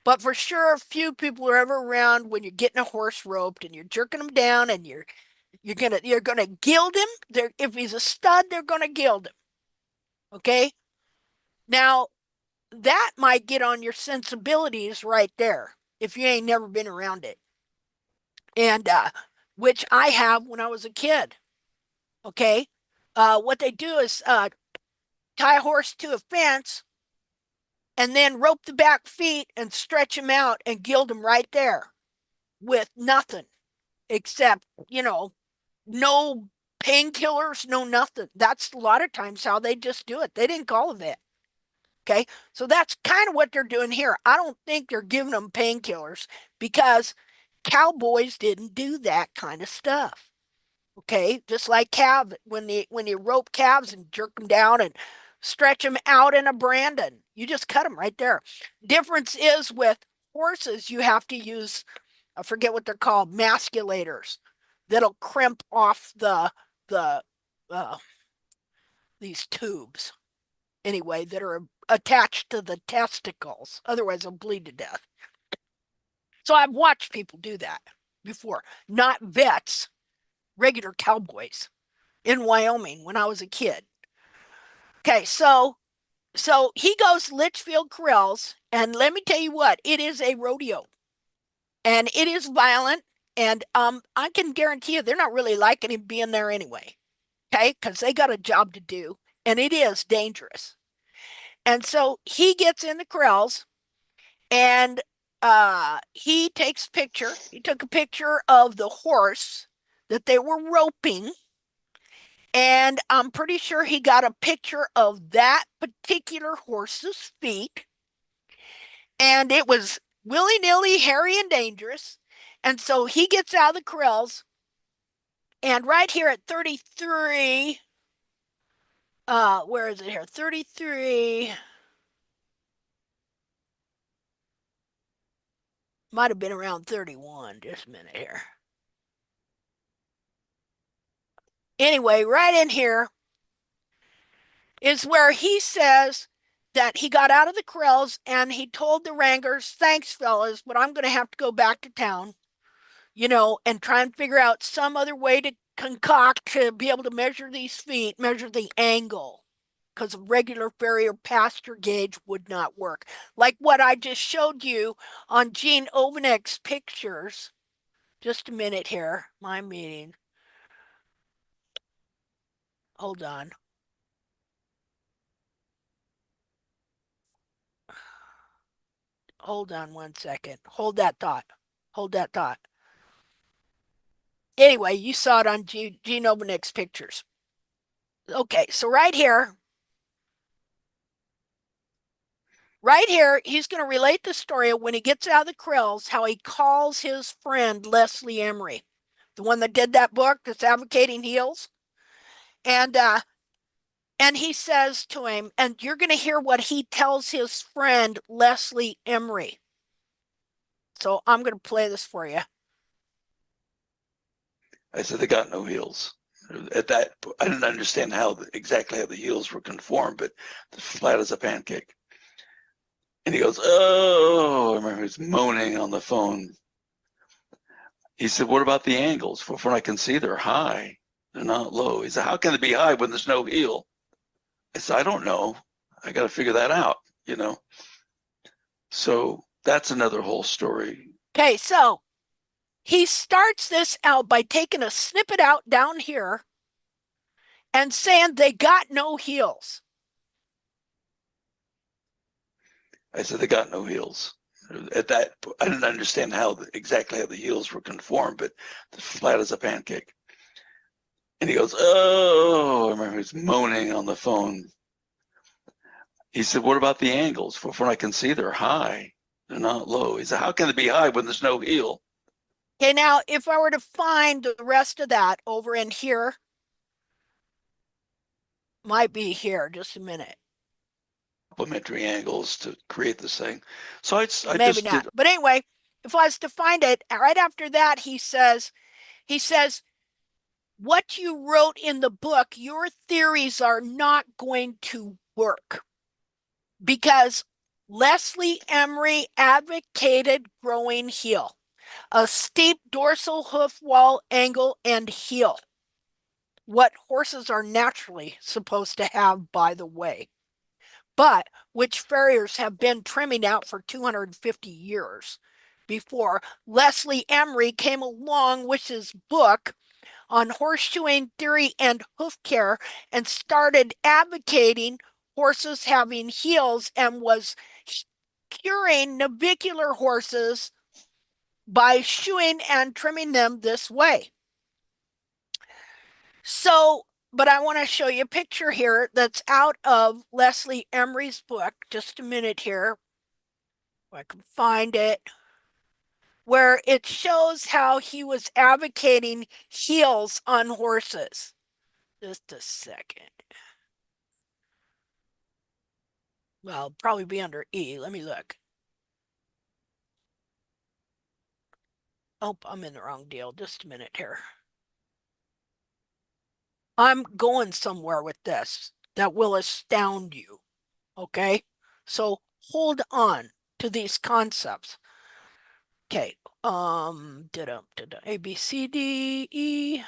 But for sure, few people are ever around when you're getting a horse roped and you're jerking him down and you're gonna gild him. If he's a stud, they're gonna gild him. Okay? Now, that might get on your sensibilities right there if you ain't never been around it. And which I have when I was a kid. Okay? What they do is tie a horse to a fence and then rope the back feet and stretch him out and gild him right there with nothing except, no painkillers, no nothing. That's a lot of times how they just do it. They didn't call it that. Okay. So that's kind of what they're doing here. I don't think they're giving them painkillers because cowboys didn't do that kind of stuff. Okay. Just like calves, when you rope calves and jerk them down and stretch them out in a brandon, you just cut them right there. Difference is with horses, you have to use, I forget what they're called, masculators that'll crimp off the uh, these tubes anyway that are attached to the testicles. Otherwise, they'll bleed to death. So I've watched people do that before, not vets, regular cowboys in Wyoming when I was a kid. Okay, so he goes Litchfield Corrals, and let me tell you what, it is a rodeo, and it is violent, and I can guarantee you they're not really liking him being there anyway. Okay, because they got a job to do, and it is dangerous. And so he gets in the corrals and he takes a picture. He took a picture of the horse that they were roping. And I'm pretty sure he got a picture of that particular horse's feet. And it was willy-nilly, hairy, and dangerous. And so he gets out of the corrals. And right here at 33, where is it here? 33. Might have been around 31. Just a minute here. Anyway, right in here is where he says that he got out of the corrals and he told the wranglers, thanks, fellas, but I'm going to have to go back to town, and try and figure out some other way to concoct to be able to measure these feet, measure the angle, because a regular farrier pasture gauge would not work. Like what I just showed you on Gene Ovanek's pictures. Just a minute here, my meeting. Hold on. Hold on one second. Hold that thought. Hold that thought. Anyway, you saw it on Gene Ovanek's pictures. Okay, so right here, he's going to relate the story of when he gets out of the corrals, how he calls his friend Leslie Emery, the one that did that book that's advocating heels. And he says to him, and you're going to hear what he tells his friend Leslie Emery. So I'm going to play this for you. I said, they got no heels. At that, I didn't understand exactly how the heels were conformed, but flat as a pancake. And he goes, oh, I remember he was moaning on the phone. He said, what about the angles? From what I can see, they're high. They're not low. He said, how can they be high when there's no heel? I said, I don't know. I got to figure that out. you know. So that's another whole story. Okay, so he starts this out by taking a snippet out down here and saying they got no heels. I said they got no heels. At that, I didn't understand exactly how the heels were conformed, but flat as a pancake. And he goes, "Oh!" I remember he's moaning on the phone. He said, "What about the angles? From what I can see, they're high. They're not low." He said, "How can they be high when there's no heel?" Okay, now if I were to find the rest of that over in here, might be here, just a minute. Complementary angles to create this thing. So I Maybe just not. did. But anyway, if I was to find it, right after that, he says, what you wrote in the book, your theories are not going to work because Leslie Emery advocated growing heel, a steep dorsal hoof wall angle and heel, what horses are naturally supposed to have, by the way, but which farriers have been trimming out for 250 years before Leslie Emery came along with his book on horseshoeing theory and hoof care and started advocating horses having heels and was curing navicular horses by shoeing and trimming them this way. So, but I want to show you a picture here that's out of Leslie Emery's book. Just a minute here, if I can find it, where it shows how he was advocating heels on horses. Just a second. Well, probably be under E. Let me look. Oh, I'm in the wrong deal. Just a minute here. I'm going somewhere with this that will astound you. Okay? So hold on to these concepts. Okay. A, B, C, D, E.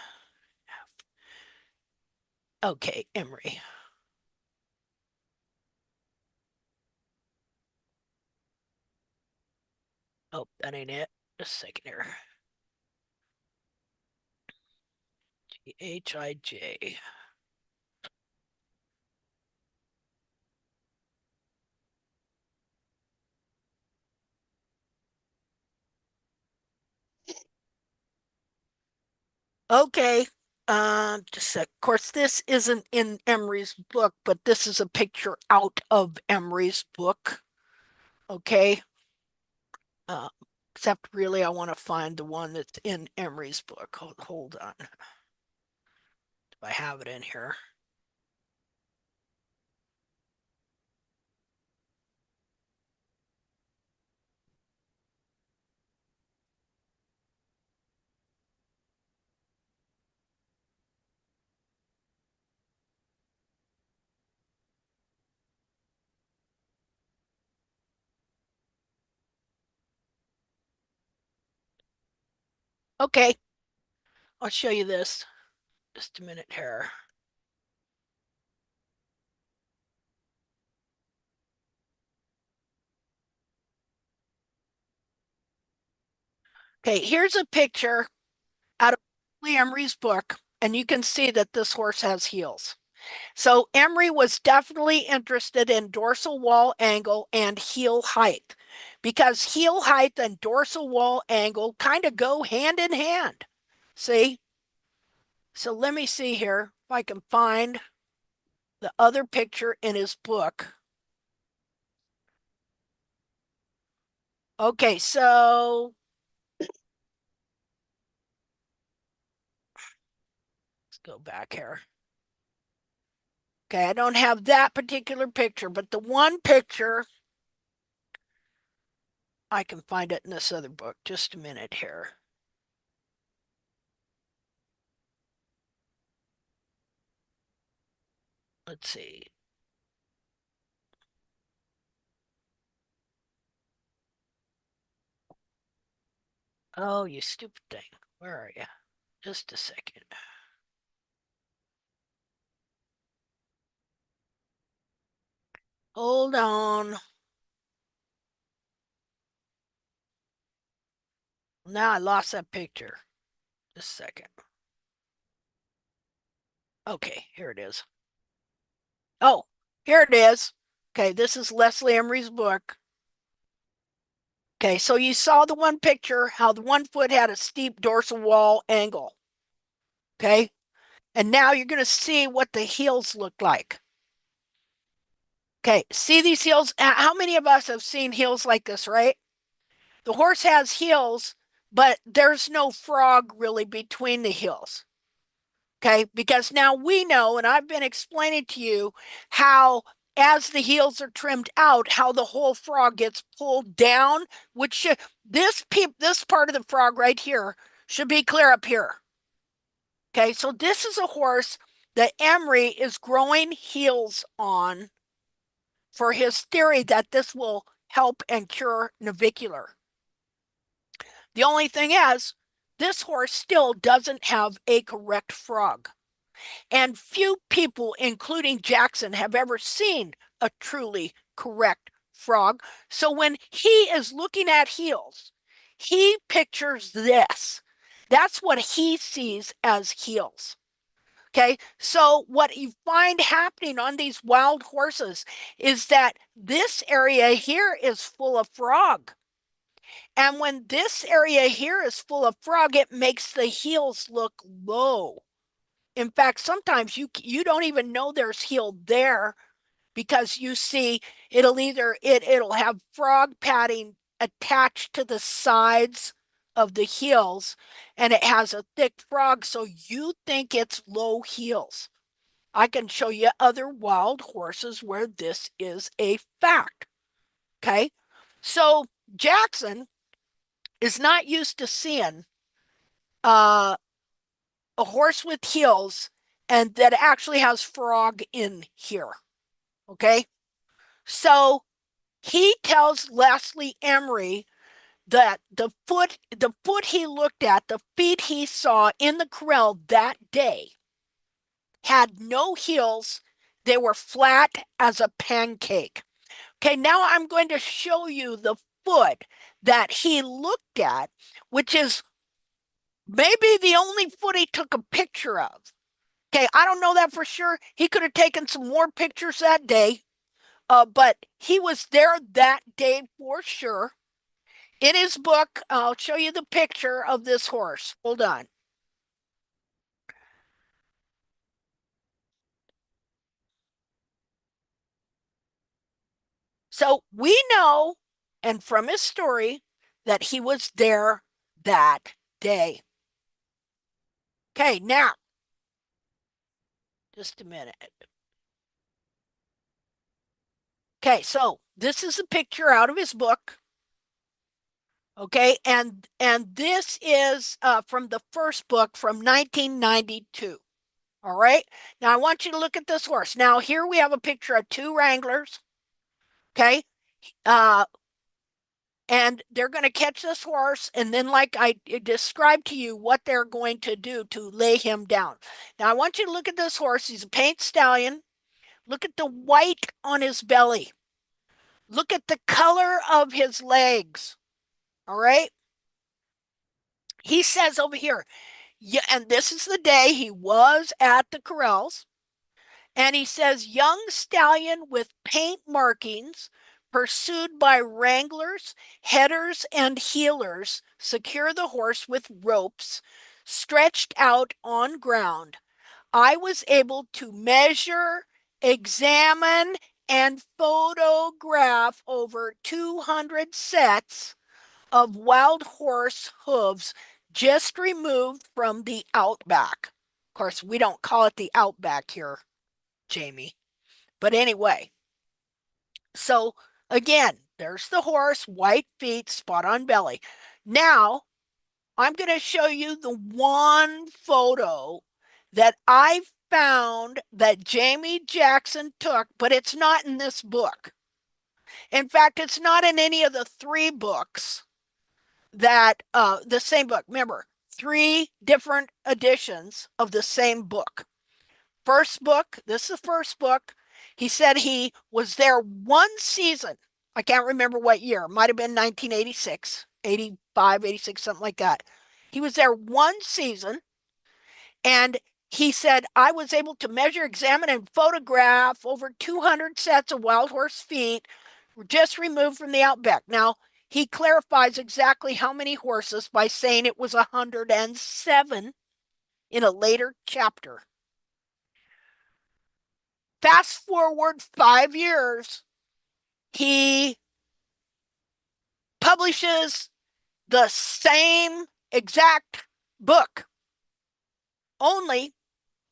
Okay, Emery. Oh, that ain't it. Just a second here. G-H-I-J. Okay. Just of course, this isn't in Emery's book, but this is a picture out of Emery's book. Okay. Uh, except really, I want to find the one that's in Emery's book. Hold on. If I have it in here. Okay. I'll show you this. Just a minute here. Okay, here's a picture out of Emery's book, and you can see that this horse has heels. So Emery was definitely interested in dorsal wall angle and heel height because heel height and dorsal wall angle kind of go hand in hand. See? So let me see here if I can find the other picture in his book. Okay, so let's go back here. Okay, I don't have that particular picture, but the one picture, I can find it in this other book. Just a minute here. Let's see. Oh, you stupid thing. Where are you? Just a second. Hold on. Now I lost that picture. Just a second. Okay, here it is. Oh, here it is. Okay, this is Leslie Emery's book. Okay, so you saw the one picture, how the one foot had a steep dorsal wall angle. Okay, and now you're going to see what the heels look like. Okay, see these heels? How many of us have seen heels like this, right? The horse has heels, but there's no frog really between the heels. Okay, because now we know, and I've been explaining to you how, as the heels are trimmed out, how the whole frog gets pulled down, which should, this part of the frog right here should be clear up here. Okay, so this is a horse that Emery is growing heels on for his theory that this will help and cure navicular. The only thing is, this horse still doesn't have a correct frog. And few people, including Jackson, have ever seen a truly correct frog. So when he is looking at heels, he pictures this. That's what he sees as heels. Okay, so what you find happening on these wild horses is that this area here is full of frog. And when this area here is full of frog, it makes the heels look low. In fact, sometimes you don't even know there's heel there because you see it'll have frog padding attached to the sides of the heels, and it has a thick frog, so you think it's low heels. I can show you other wild horses where this is a fact. Okay, so Jackson is not used to seeing uh, a horse with heels and that actually has frog in here. Okay, so he tells Leslie Emery that the foot he looked at, the feet he saw in the corral that day had no heels. They were flat as a pancake. Okay, now I'm going to show you the foot that he looked at, which is maybe the only foot he took a picture of. Okay, I don't know that for sure. He could have taken some more pictures that day, but he was there that day for sure. In his book, I'll show you the picture of this horse. Hold on. So we know, and from his story, that he was there that day. Okay, now, just a minute. Okay, so this is a picture out of his book. Okay, and this is from the first book from 1992. All right, now I want you to look at this horse. Now here we have a picture of two wranglers. Okay, uh, and they're going to catch this horse, and then like I described to you what they're going to do to lay him down. Now I want you to look at this horse. He's a paint stallion. Look at the white on his belly. Look at the color of his legs. All right. He says over here, yeah, and this is the day he was at the corrals. And he says, young stallion with paint markings, pursued by wranglers, headers, and heelers, secure the horse with ropes stretched out on ground. I was able to measure, examine, and photograph over 200 sets of wild horse hooves just removed from the outback. Of course, we don't call it the outback here, Jamie. But anyway, so again, there's the horse, white feet, spot on belly. Now, I'm going to show you the one photo that I found that Jamie Jackson took, but it's not in this book. In fact, it's not in any of the three books that the same book. Remember, three different editions of the same book. First book, this is the first book. He said he was there one season. I can't remember what year. Might have been 1986. 85, 86, something like that. He was there one season, and he said, I was able to measure, examine, and photograph over 200 sets of wild horse feet just removed from the outback. Now, he clarifies exactly how many horses by saying it was 107 in a later chapter. Fast forward 5 years, he publishes the same exact book, only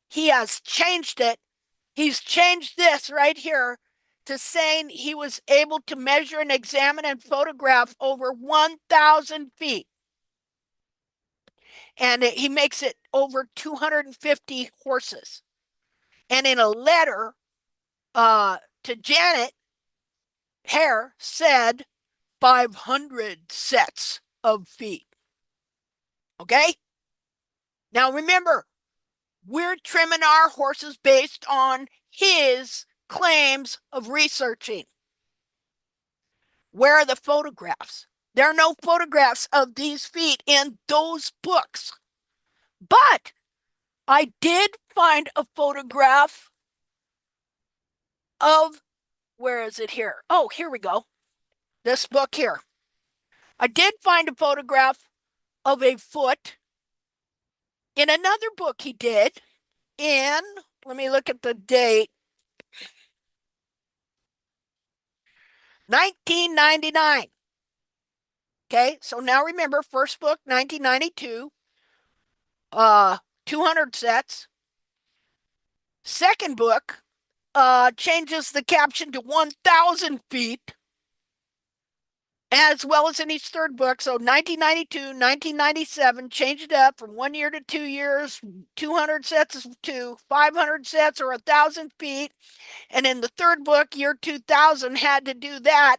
he has changed it. He's changed this right here to saying he was able to measure and examine and photograph over 1,000 feet. And he makes it over 250 horses. And in a letter to Janet, Hare said 500 sets of feet. Okay? Now remember, we're trimming our horses based on his claims of researching. Where are the photographs? There are no photographs of these feet in those books. But I did find a photograph of, where is it here? Oh, here we go. This book here. I did find a photograph of a foot in another book he did in, let me look at the date, 1999. Okay, so now remember, first book, 1992, 200 sets. Second book changes the caption to 1,000 feet, as well as in each third book. So 1992, 1997, changed it up from 1 year to 2 years, 200 sets to 500 sets or 1,000 feet. And in the third book, year 2000, had to do that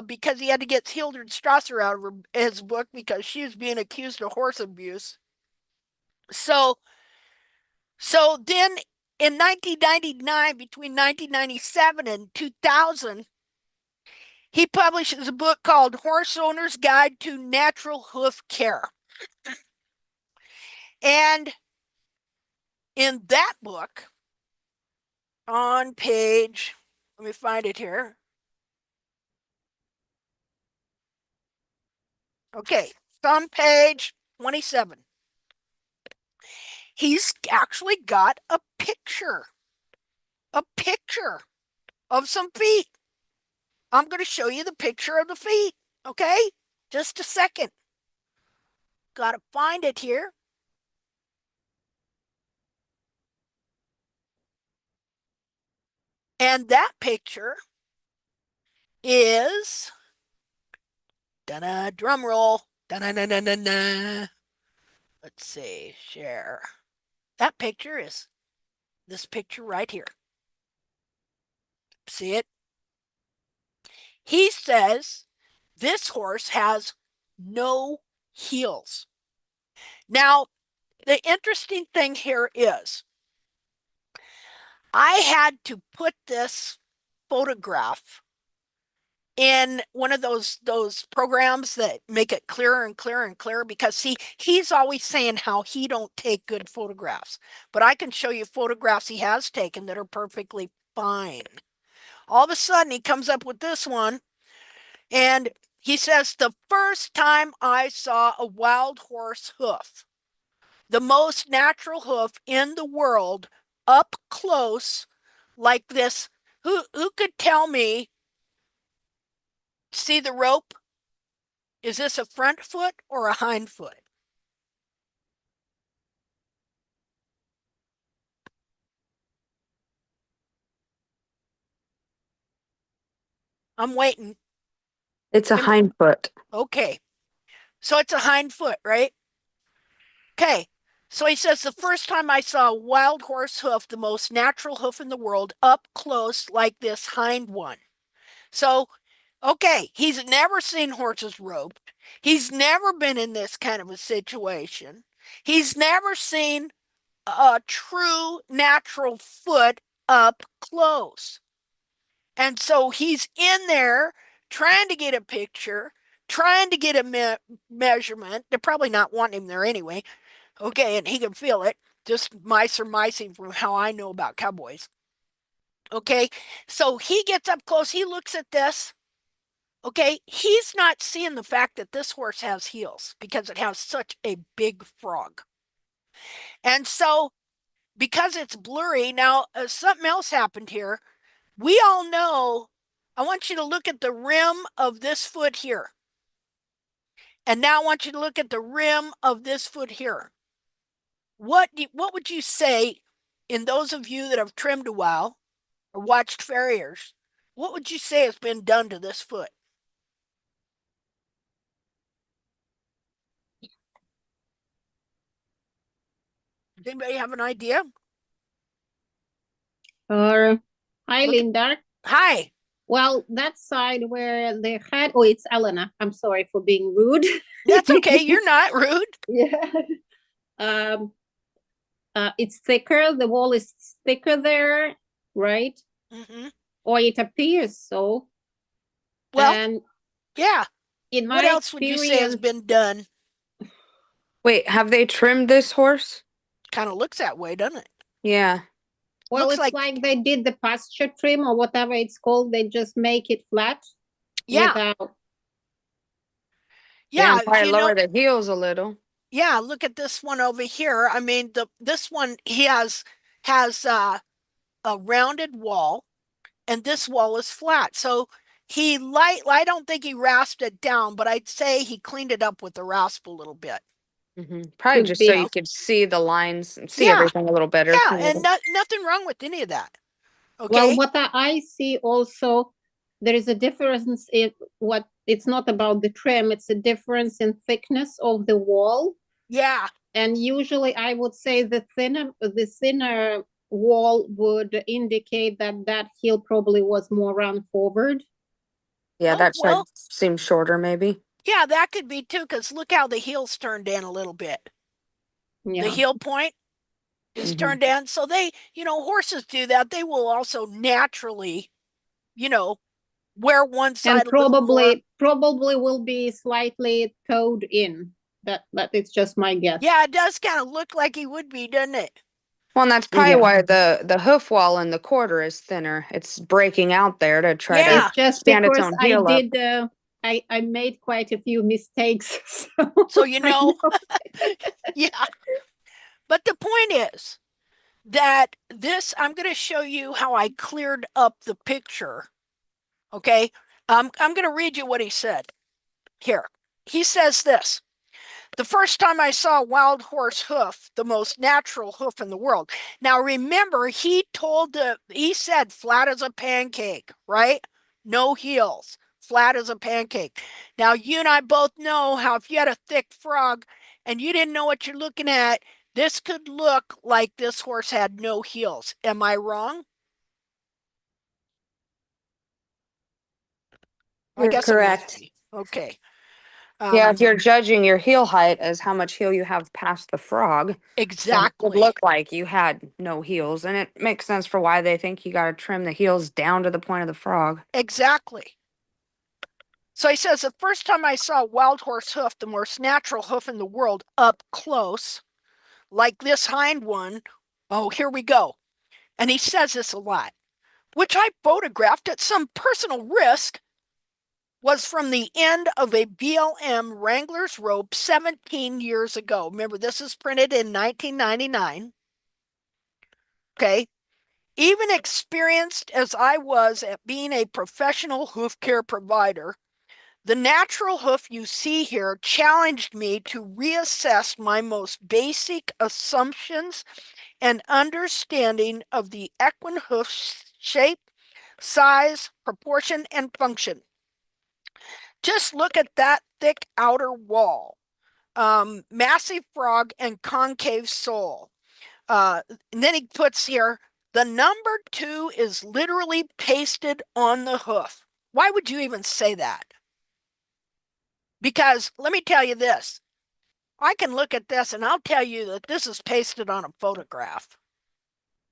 because he had to get Hildred Strasser out of his book because she was being accused of horse abuse. So then in 1999, between 1997 and 2000, he publishes a book called Horse Owner's Guide to Natural Hoof Care. And in that book, on page, let me find it here. Okay, on page 27, he's actually got a picture of some feet. I'm going to show you the picture of the feet, okay? Just a second. Got to find it here. And that picture is, da-da, drum roll, da-da-da-da-da-da. Let's see, share. That picture is this picture right here. See it? He says this horse has no heels. Now, the interesting thing here is I had to put this photograph in one of those programs that make it clearer and clearer and clearer, because he's always saying how he don't take good photographs, but I can show you photographs he has taken that are perfectly fine. All of a sudden he comes up with this one, and he says, the first time I saw a wild horse hoof, the most natural hoof in the world, up close like this. Who could tell me? See the rope? Is this a front foot or a hind foot? I'm waiting. It's a hind foot. Okay. So it's a hind foot, right? Okay. So he says, the first time I saw a wild horse hoof, the most natural hoof in the world, up close like this hind one. So, okay, he's never seen horses roped. He's never been in this kind of a situation. He's never seen a true natural foot up close. And so he's in there trying to get a picture, trying to get a measurement. They're probably not wanting him there anyway. Okay, and he can feel it. Just my surmising from how I know about cowboys. Okay, so he gets up close. He looks at this. Okay, he's not seeing the fact that this horse has heels because it has such a big frog. And so, because it's blurry, now something else happened here. We all know, I want you to look at the rim of this foot here. And now I want you to look at the rim of this foot here. What would you say, in those of you that have trimmed a while or watched farriers, what would you say has been done to this foot? Does anybody have an idea? Hi, Look, Linda. hi. Well, that side where the head, oh, it's Elena. I'm sorry for being rude. That's okay. You're not rude. Yeah. It's thicker. The wall is thicker there, right? Mm-hmm. Or it appears so. Well, And yeah. in What my else would you say has experience, been done? Wait, have they trimmed this horse? Kind of looks that way, doesn't it? Yeah. well, Looks it's like they did the pasture trim or whatever it's called. They just make it flat yeah, without. Yeah, yeah. and probably You know, lower the heels a little. yeah. Look at this one over here. I mean, this one he has a rounded wall, and this wall is flat. So I don't think he rasped it down, but I'd say he cleaned it up with the rasp a little bit. Probably Could just so be. you could see the lines and see Yeah, everything a little better. yeah, and nothing wrong with any of that. Well, Okay. what I see also, there is a difference in what it's not about the trim, it's a difference in thickness of the wall. Yeah. And usually I would say the thinner wall would indicate that that heel probably was more run forward. Yeah, Oh, that should well, seem shorter, maybe. yeah, that could be too, because look how the heel's turned in a little bit. The Yeah. heel point is turned in. So horses do that. They will also naturally, wear one And side a little more. probably will be slightly towed in. That it's just my guess. Yeah, it does kind of look like he would be, doesn't it? Well, and that's probably Yeah. why the hoof wall in the quarter is thinner. It's breaking out there to try Yeah. to It's just stand its because own I heel up. did I made quite a few mistakes. So you I know, yeah. But the point is that I'm going to show you how I cleared up the picture. Okay. I'm going to read you what he said here. He says this: the first time I saw a wild horse hoof, the most natural hoof in the world. Now remember, he said flat as a pancake, right? No heels, flat as a pancake. Now you and I both know how if you had a thick frog and you didn't know what you're looking at, this could look like this horse had no heels. Am I wrong? I You're guess I must correct. be. Okay. Yeah, if Um, you're judging your heel height as how much heel you have past the frog, then it would exactly. look like you had no heels. And it makes sense for why they think you got to trim the heels down to the point of the frog. Exactly. So he says, the first time I saw a wild horse hoof, the most natural hoof in the world, up close, like this hind one. Oh, here we go. And he says this a lot, which I photographed at some personal risk, was from the end of a BLM Wrangler's rope 17 years ago. Remember, this is printed in 1999. Okay. Even experienced as I was at being a professional hoof care provider, the natural hoof you see here challenged me to reassess my most basic assumptions and understanding of the equine hoof shape, size, proportion, and function. Just look at that thick outer wall, massive frog and concave sole. And then he puts here, the number 2 is literally pasted on the hoof. Why would you even say that? Because let me tell you this, I can look at this and I'll tell you that this is pasted on a photograph.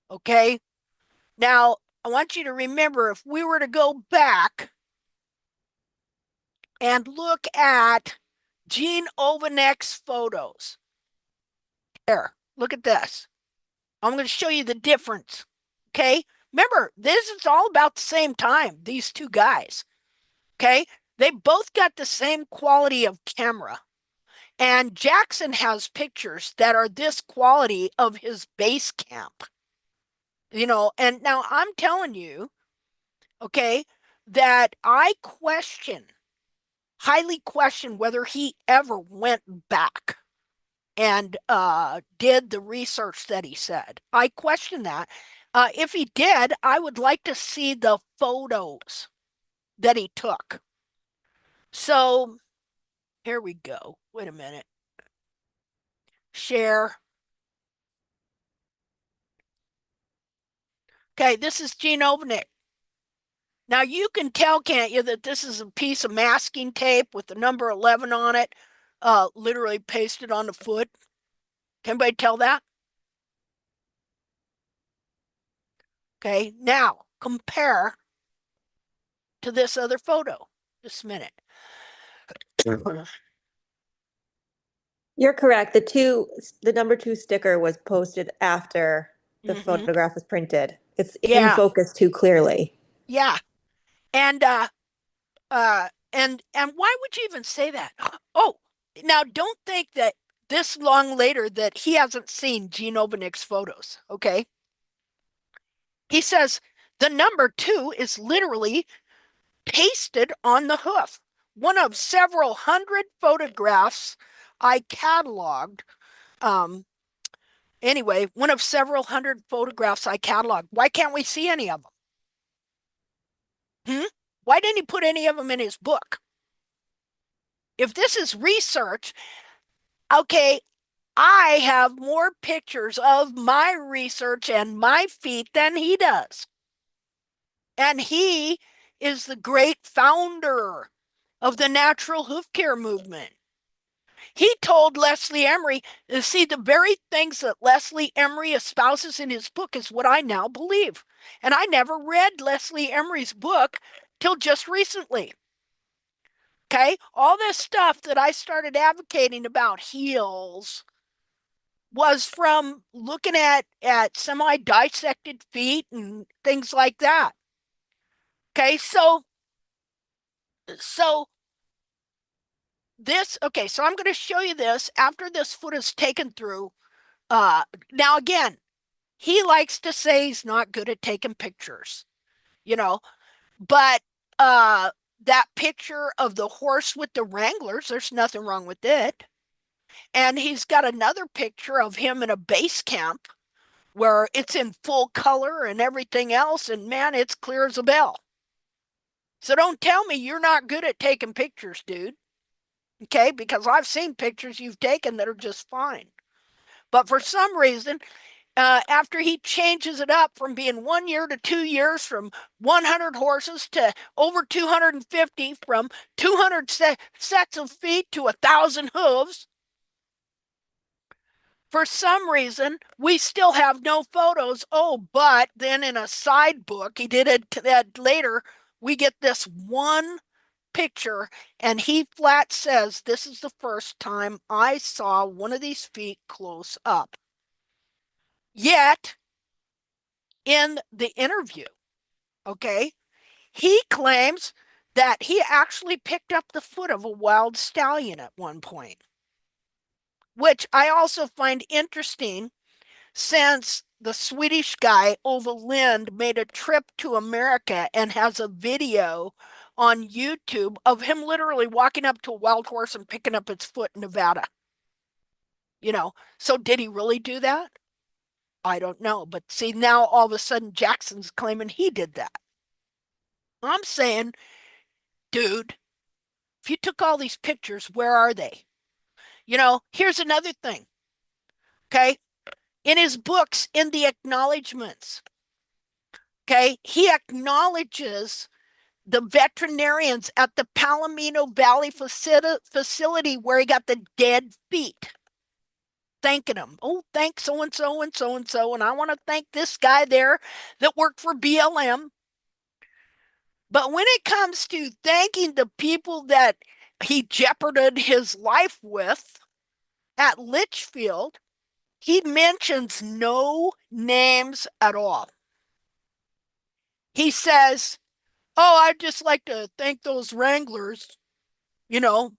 Okay? Now, I want you to remember, if we were to go back and look at Gene Ovanek's photos. There, look at this. I'm going to show you the difference. Okay? Remember, this is all about the same time, these two guys. Okay? They both got the same quality of camera. And Jackson has pictures that are this quality of his base camp. And now I'm telling you, okay, that I highly question whether he ever went back and did the research that he said. I question that. If he did, I would like to see the photos that he took. So here we go. Wait a minute. Share. Okay, this is Gene Overnick. Now you can tell, can't you, that this is a piece of masking tape with the number 11 on it, literally pasted on the foot. Can anybody tell that? Okay, now compare to this other photo. Just a minute. You're correct. The number 2 sticker was posted after the Mm-hmm. photograph was printed. It's in Yeah, focus too clearly. yeah. And and why would you even say that? Oh, now don't think that this long later that he hasn't seen Gene Obenick's photos, okay? He says the number 2 is literally pasted on the hoof. One of several hundred photographs I cataloged. Um, anyway, one of several hundred photographs I cataloged. Why can't we see any of them? Why didn't he put any of them in his book? If this is research, okay, I have more pictures of my research and my feet than he does. And he is the great founder of the natural hoof care movement. He told Leslie Emery, see, the very things that Leslie Emery espouses in his book is what I now believe. And I never read Leslie Emery's book till just recently. Okay? All this stuff that I started advocating about heels was from looking at semi-dissected feet and things like that. Okay, so so I'm going to show you this after this foot is taken through. Now again, he likes to say he's not good at taking pictures, you know, but that picture of the horse with the wranglers, there's nothing wrong with it. And he's got another picture of him in a base camp where it's in full color and everything else, and man, it's clear as a bell. So don't tell me you're not good at taking pictures, dude. Okay, because I've seen pictures you've taken that are just fine. But for some reason, after he changes it up from being 1 year to 2 years, from 100 horses to over 250, from 200 sets of feet to 1,000 hooves, for some reason, we still have no photos. Oh, but then in a side book, he did it that later, we get this one picture, and he flat says, this is the first time I saw one of these feet close up. Yet, in the interview, okay, he claims that he actually picked up the foot of a wild stallion at one point, which I also find interesting since the Swedish guy Ove Lind made a trip to America and has a video on YouTube of him literally walking up to a wild horse and picking up its foot in Nevada. So did he really do that? I don't know. But see, now all of a sudden Jackson's claiming he did that. I'm saying, dude, if you took all these pictures, where are they? Here's another thing. Okay. In his books, in the acknowledgments, okay, he acknowledges the veterinarians at the Palomino Valley facility where he got the dead feet, thanking them. Oh, thanks so and so and so and so. And I want to thank this guy there that worked for BLM. But when it comes to thanking the people that he jeoparded his life with at Litchfield, he mentions no names at all. He says, "Oh, I'd just like to thank those wranglers." You know,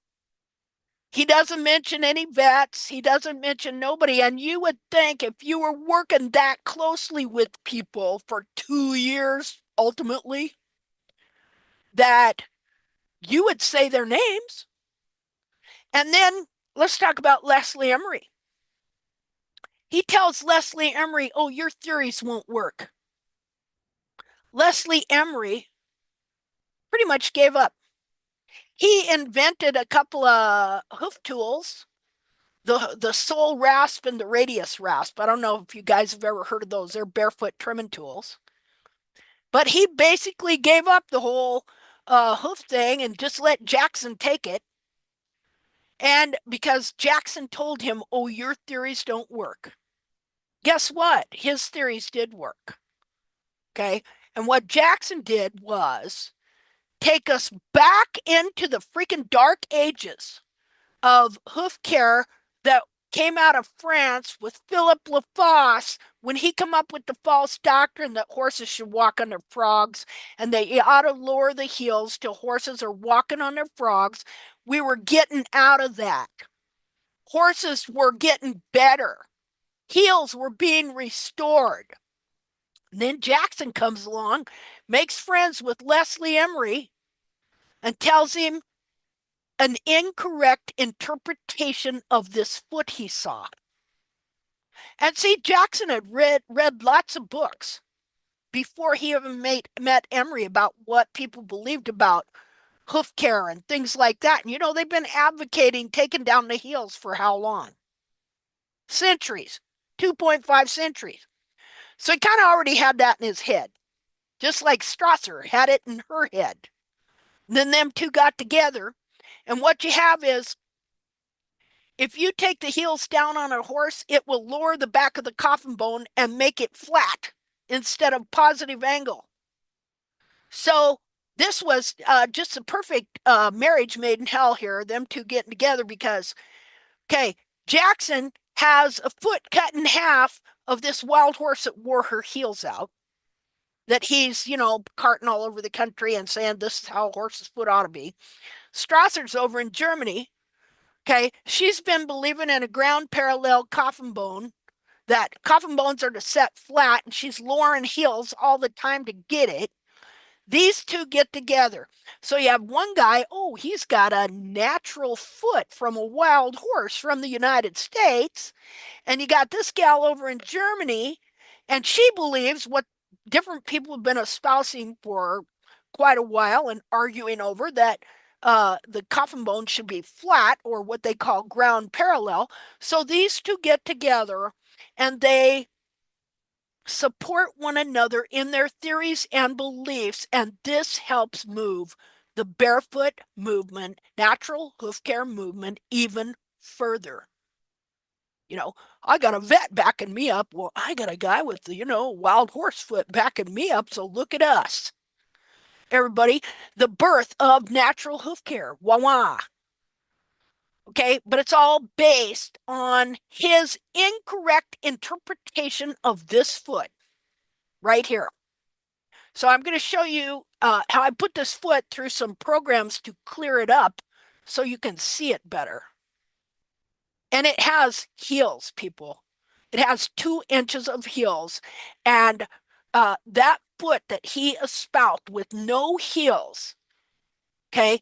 he doesn't mention any vets. He doesn't mention nobody. And you would think if you were working that closely with people for 2 years, ultimately, that you would say their names. And then let's talk about Leslie Emery. He tells Leslie Emery, "Oh, your theories won't work." Leslie Emery pretty much gave up. He invented a couple of hoof tools, the sole rasp and the radius rasp. I don't know if you guys have ever heard of those. They're barefoot trimming tools. But he basically gave up the whole hoof thing and just let Jackson take it. And because Jackson told him, "Oh, your theories don't work." Guess what? His theories did work. Okay. And what Jackson did was take us back into the freaking dark ages of hoof care that came out of France with Philip Lafosse when he come up with the false doctrine that horses should walk on their frogs and they ought to lower the heels till horses are walking on their frogs. We were getting out of that. Horses were getting better. Heels were being restored. And then Jackson comes along, makes friends with Leslie Emery, and tells him an incorrect interpretation of this foot he saw. And see, Jackson had read lots of books before he even met Emery about what people believed about hoof care and things like that. And they've been advocating taking down the heels for how long? Centuries, 2.5 centuries. So he kind of already had that in his head, just like Strasser had it in her head. And then them two got together. And what you have is if you take the heels down on a horse, it will lower the back of the coffin bone and make it flat instead of positive angle. So this was just a perfect marriage made in hell here, them two getting together because, okay, Jackson has a foot cut in half of this wild horse that wore her heels out, that he's, carting all over the country and saying this is how a horse's foot ought to be. Strasser's over in Germany. Okay, she's been believing in a ground parallel coffin bone, that coffin bones are to set flat, and she's lowering heels all the time to get it. These two get together. So you have one guy, oh, he's got a natural foot from a wild horse from the United States. And you got this gal over in Germany, and she believes what different people have been espousing for quite a while and arguing over, that the coffin bone should be flat or what they call ground parallel. So these two get together and they support one another in their theories and beliefs, and this helps move the barefoot movement, natural hoof care movement, even further. I got a vet backing me up. Well, I got a guy with the, wild horse foot backing me up. So look at us. Everybody, the birth of natural hoof care. Wah wah. Okay, but it's all based on his incorrect interpretation of this foot right here. So I'm going to show you how I put this foot through some programs to clear it up so you can see it better. And it has heels, people. It has 2 inches of heels. And that foot that he espoused with no heels, okay,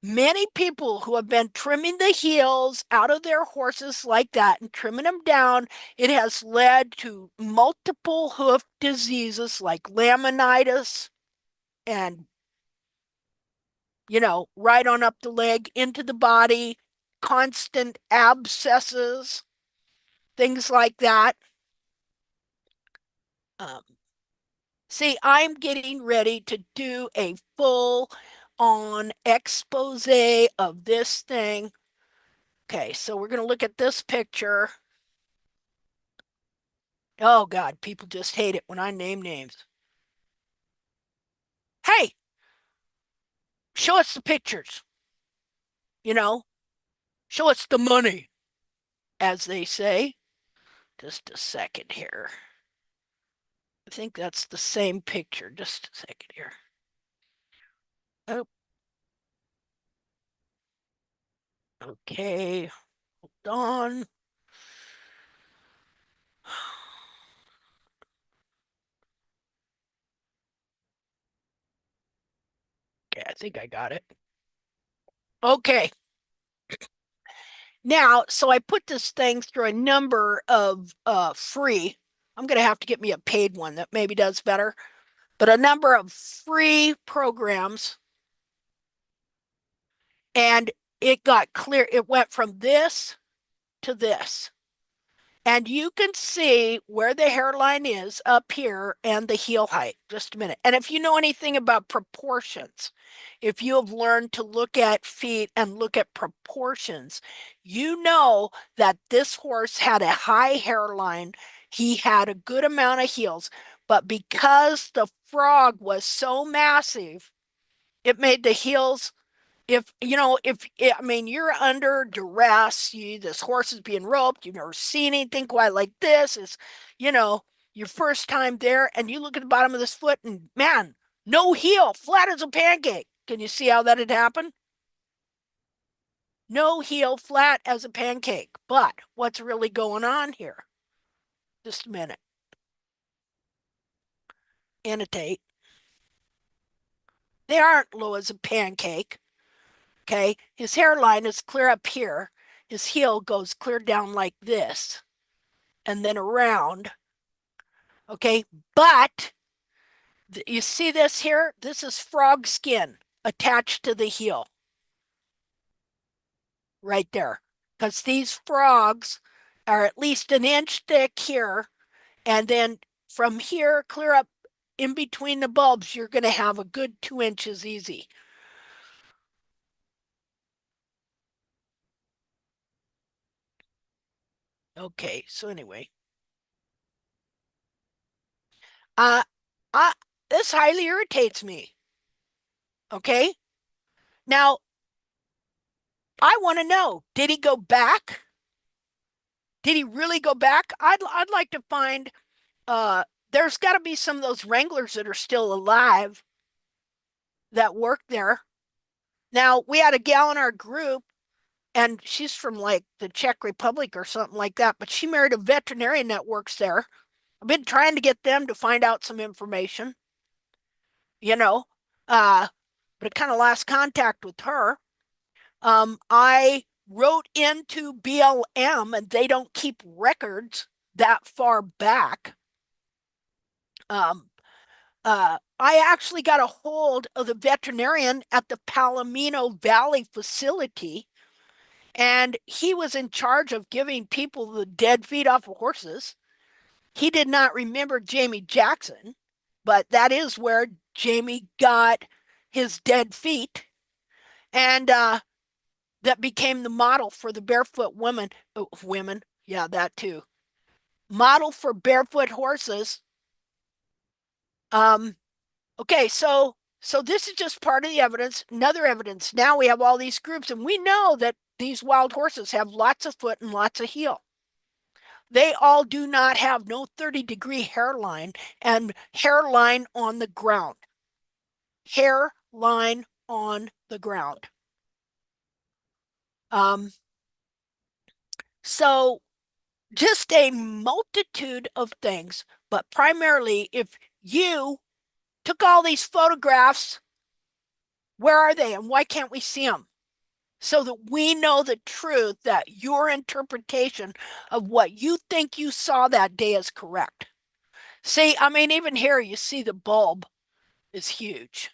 many people who have been trimming the heels out of their horses like that and trimming them down, it has led to multiple hoof diseases like laminitis and, right on up the leg into the body, constant abscesses, things like that. Um, See, I'm getting ready to do a full on expose of this thing. Okay, so we're going to look at this picture. Oh, God, people just hate it when I name names. Hey, Hey, show us the pictures. You know, show us the money, as they say. Just a second here. I think that's the same picture. Just a second here. Oh, okay. Hold on. Okay, I think I got it. Okay. Now, so I put this thing through a number of free. I'm going to have to get me a paid one that maybe does better, but a number of free programs, and it got clear. It went from this to this. And you can see where the hairline is up here and the heel height. Just a minute. And if you know anything about proportions, if you have learned to look at feet and look at proportions, you know that this horse had a high hairline. He had a good amount of heels, but because the frog was so massive, it made the heels, if you know, if I mean, you're under duress, this horse is being roped, you've never seen anything quite like this, is, you know, your first time there, and you look at the bottom of this foot and man, no heel, flat as a pancake. Can you see how that had happened? No heel, flat as a pancake. But what's really going on here? Just a minute. Annotate. They aren't low as a pancake. Okay, his hairline is clear up here. His heel goes clear down like this and then around. Okay, but you see this here? This is frog skin attached to the heel right there. Because these frogs are at least an inch thick here. And then from here, clear up in between the bulbs, you're going to have a good 2 inches easy. Okay, so anyway. Uh, uh, this highly irritates me. Okay. Now, I want to know, did he go back? Did he really go back? I'd like to find, there's got to be some of those wranglers that are still alive that work there. Now, we had a gal in our group, and she's from like the Czech Republic or something like that, but she married a veterinarian that works there. I've been trying to get them to find out some information, you know, uh, but I kind of lost contact with her. I wrote into BLM and they don't keep records that far back. I actually got a hold of the veterinarian at the Palomino Valley facility, and he was in charge of giving people the dead feet off of horses. He did not remember Jamie Jackson, but that is where Jamie got his dead feet. And that became the model for the barefoot women. Oh, women, yeah, that too. Model for barefoot horses. Um, okay, so this is just part of the evidence. Another evidence. Now we have all these groups, and we know that these wild horses have lots of foot and lots of heel. They all do not have no 30-degree hairline and hairline on the ground. Hairline on the ground. So just a multitude of things, but primarily if you took all these photographs, where are they and why can't we see them? So that we know the truth, that your interpretation of what you think you saw that day is correct. See, I mean, even here you see the bulb is huge.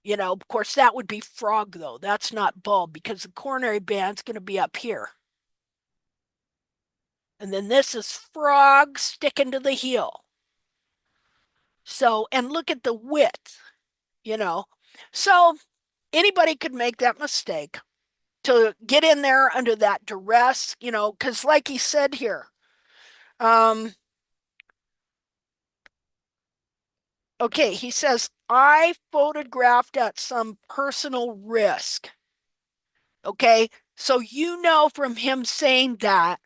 You know, of course, that would be frog, though. That's not bulb because the coronary band's going to be up here. And then this is frog sticking to the heel. So, and look at the width, you know. So anybody could make that mistake to get in there under that duress, you know, because like he said here, Okay, he says, I photographed at some personal risk. Okay, so you know from him saying that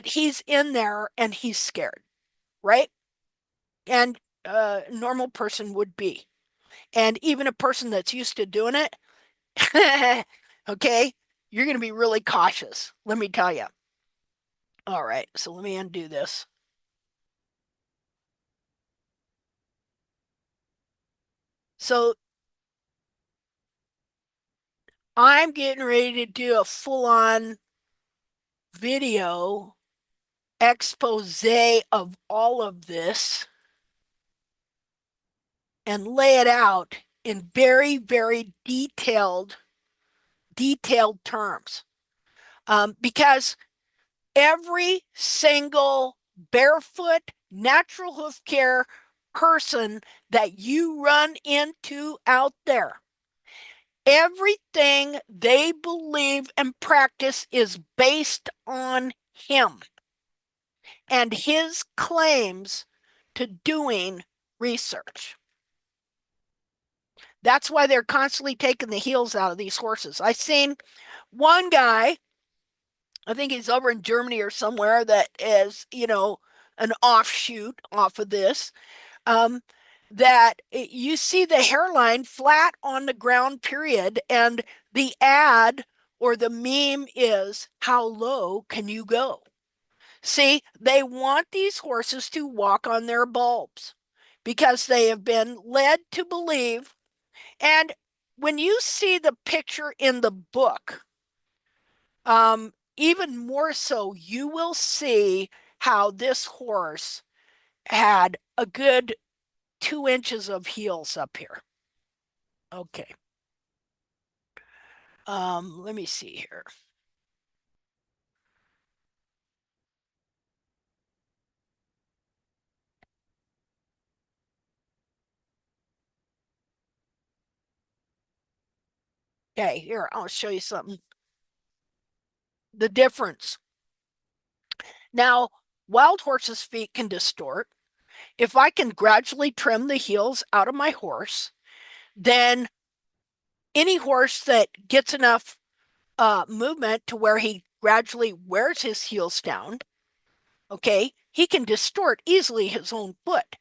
he's in there and he's scared, right? And a normal person would be. And even a person that's used to doing it, okay, you're going to be really cautious, let me tell you. All right, so let me undo this. So I'm getting ready to do a full-on video expose of all of this and lay it out in very, very detailed terms. Because every single barefoot natural hoof care person that you run into out there, everything they believe and practice is based on him and his claims to doing research. That's why they're constantly taking the heels out of these horses. I seen one guy, I think he's over in Germany or somewhere, that is, an offshoot off of this. Um, that you see the hairline flat on the ground, period, and the ad or the meme is, how low can you go? See, they want these horses to walk on their bulbs because they have been led to believe. And when you see the picture in the book, even more so, you will see how this horse had a good 2 inches of heels up here. Okay. Let me see here. Okay, here, I'll show you something. The difference. Now, wild horses' feet can distort. If I can gradually trim the heels out of my horse, then any horse that gets enough movement to where he gradually wears his heels down, okay, he can distort easily his own foot.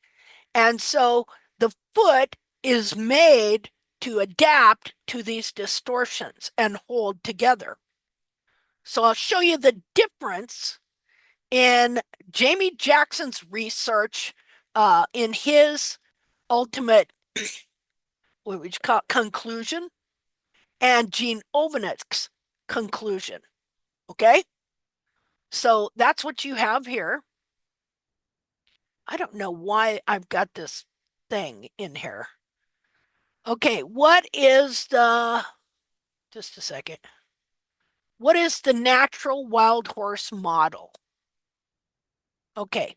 And so the foot is made to adapt to these distortions and hold together. So I'll show you the difference in Jamie Jackson's research in his ultimate, what would you call it, conclusion, and Gene Ovanek's conclusion. Okay? So that's what you have here. I don't know why I've got this thing in here. Okay, what is the, just a second. What is the natural wild horse model? Okay,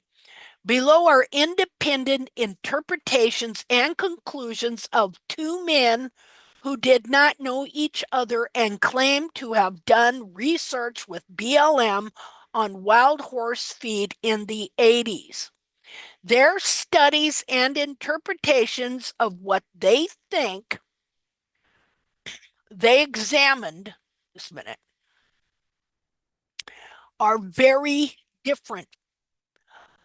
below are independent interpretations and conclusions of two men who did not know each other and claim to have done research with BLM on wild horse feed in the 80s. Their studies and interpretations of what they think they examined, just a minute, are very different.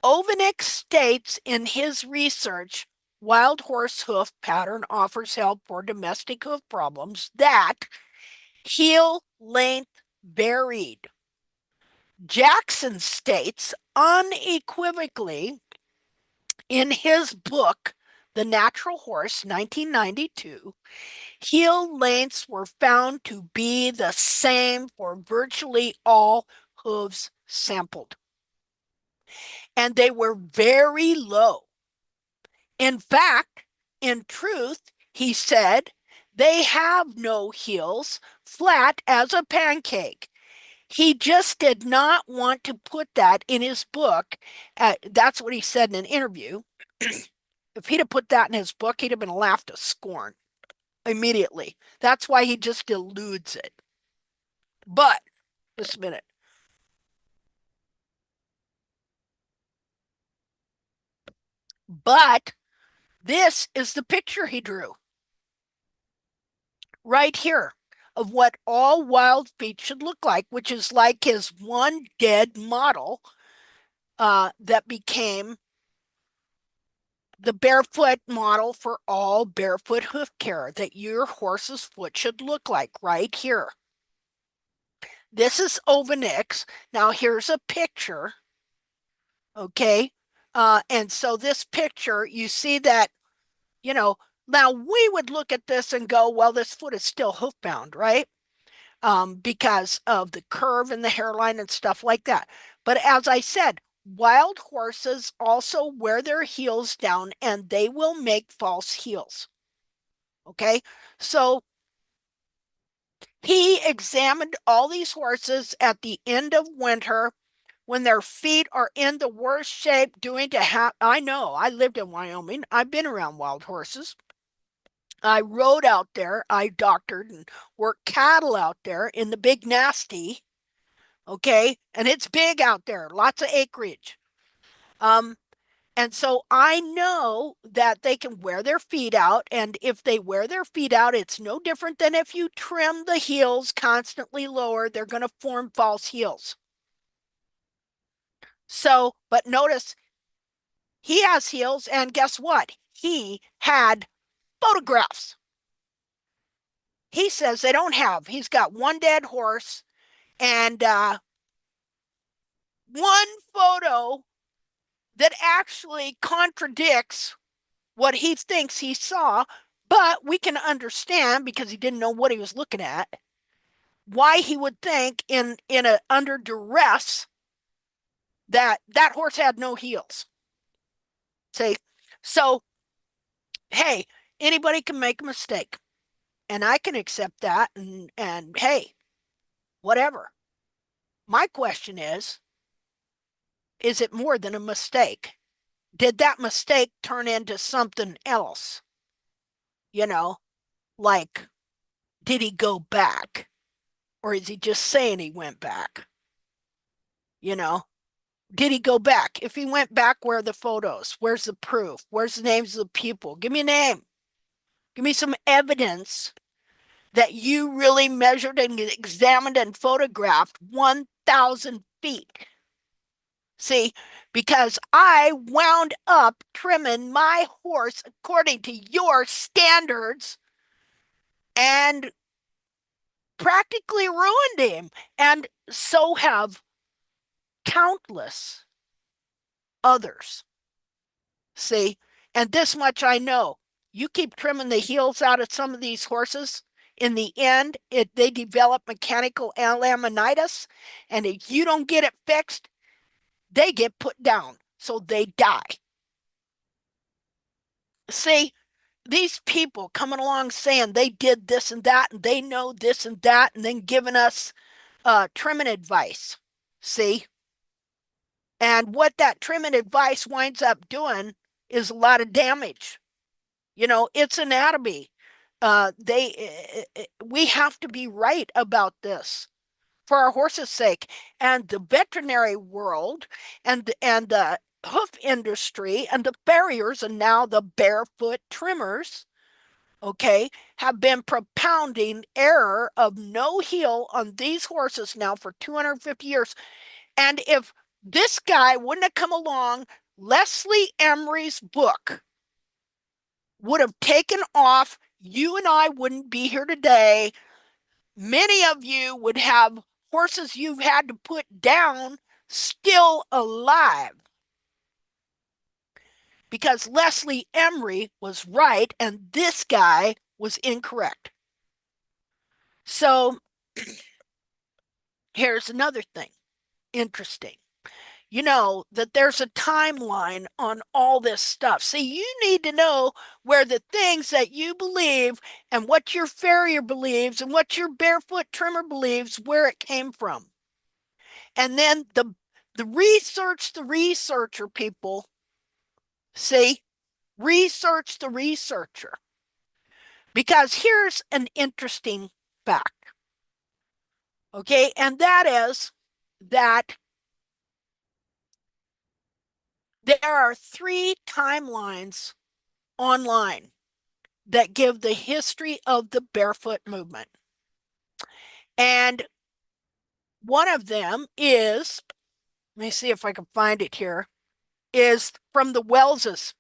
Ovanek states in his research, Wild Horse Hoof Pattern Offers Help for Domestic Hoof Problems, that heel length varied. Jackson states unequivocally in his book, The Natural Horse, 1992, heel lengths were found to be the same for virtually all hooves sampled. And they were very low. In fact, in truth, he said, they have no heels, flat as a pancake. He just did not want to put that in his book. That's what he said in an interview. If he'd have put that in his book, he'd have been laughed to scorn immediately. That's why he just eludes it. But, just a minute. But This is the picture he drew right here of what all wild feet should look like, which is like his one dead model that became the barefoot model for all barefoot hoof care that your horse's foot should look like right here. This is Ovanix. Now here's a picture, okay? And so this picture, you see that, you know, now we would look at this and go, well, this foot is still hoof bound, right? Because of the curve and the hairline and stuff like that. But as I said, wild horses also wear their heels down and they will make false heels. Okay, so he examined all these horses at the end of winter when their feet are in the worst shape doing to have. I know, I lived in Wyoming. I've been around wild horses. I rode out there. I doctored and worked cattle out there in the big nasty. Okay, and it's big out there, lots of acreage. Um, and so I know that they can wear their feet out, and if they wear their feet out, it's no different than if you trim the heels constantly lower, they're going to form false heels. So, but notice he has heels, and guess what? He had photographs. He says they don't have. He's got one dead horse and one photo that actually contradicts what he thinks he saw, but we can understand because he didn't know what he was looking at, why he would think in a under duress that that horse had no heels. See, so hey, anybody can make a mistake, and I can accept that, and hey, whatever. My question is it more than a mistake? Did that mistake turn into something else? You know, like, did he go back? Or is he just saying he went back? You know, did he go back? If he went back, where are the photos? Where's the proof? Where's the names of the people? Give me a name. Give me some evidence that you really measured and examined and photographed 1,000 feet. See, because I wound up trimming my horse according to your standards and practically ruined him. And so have countless others. See, and this much I know. You keep trimming the heels out of some of these horses, in the end, they develop mechanical laminitis, and if you don't get it fixed, they get put down, so they die. See, these people coming along saying they did this and that, and they know this and that, and then giving us trimming advice. See, and what that trimming advice winds up doing is a lot of damage. You know, it's anatomy. We have to be right about this for our horses' sake. And the veterinary world and the hoof industry and the farriers and now the barefoot trimmers, okay, have been propounding error of no heel on these horses now for 250 years. And if this guy wouldn't have come along, Leslie Emery's book would have taken off. You and I wouldn't be here today. Many of you would have horses you've had to put down still alive because Leslie Emery was right and this guy was incorrect. So here's another thing interesting. You know that there's a timeline on all this stuff. See, you need to know where the things that you believe and what your farrier believes and what your barefoot trimmer believes, where it came from. And then the research the researcher, people. See, research the researcher. Because here's an interesting fact. Okay, and that is that there are 3 timelines online that give the history of the barefoot movement. And one of them is, let me see if I can find it here, is from the Welleses,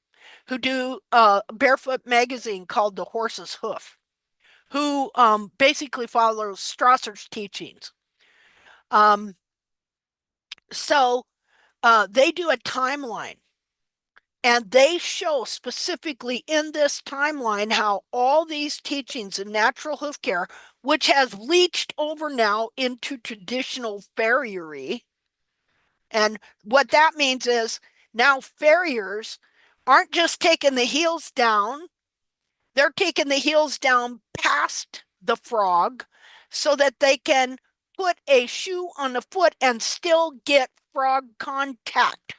who do a barefoot magazine called The Horse's Hoof, who basically follows Strasser's teachings. So they do a timeline, and they show specifically in this timeline how all these teachings in natural hoof care, which has leached over now into traditional farriery, and what that means is now farriers aren't just taking the heels down, they're taking the heels down past the frog so that they can put a shoe on the foot and still get frog contact.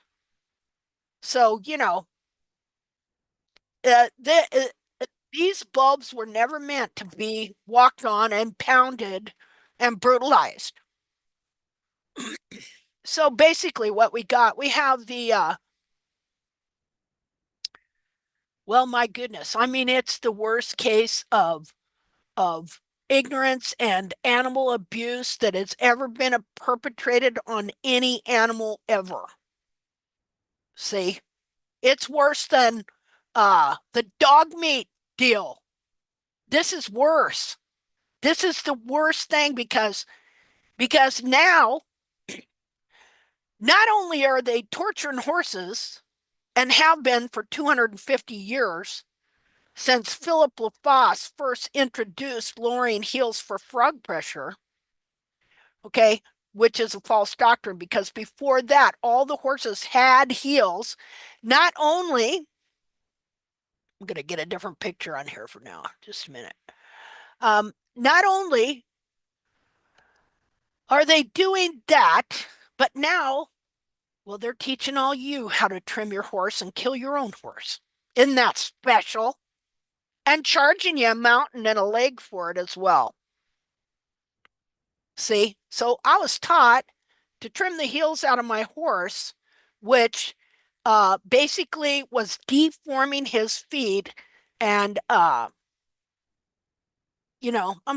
So, these bulbs were never meant to be walked on and pounded and brutalized. So basically what we have the well, my goodness, I mean, it's the worst case of ignorance and animal abuse that has ever been perpetrated on any animal ever. See, it's worse than the dog meat deal. This is worse. This is the worst thing because now not only are they torturing horses and have been for 250 years since Philip Lafosse first introduced lowering heels for frog pressure, okay, which is a false doctrine because before that, all the horses had heels. Not only, I'm going to get a different picture on here for now, just a minute. Not only are they doing that, but now, well, they're teaching all you how to trim your horse and kill your own horse. Isn't that special? And charging you a mountain and a leg for it as well. See, so I was taught to trim the heels out of my horse, which basically was deforming his feet. And, I'm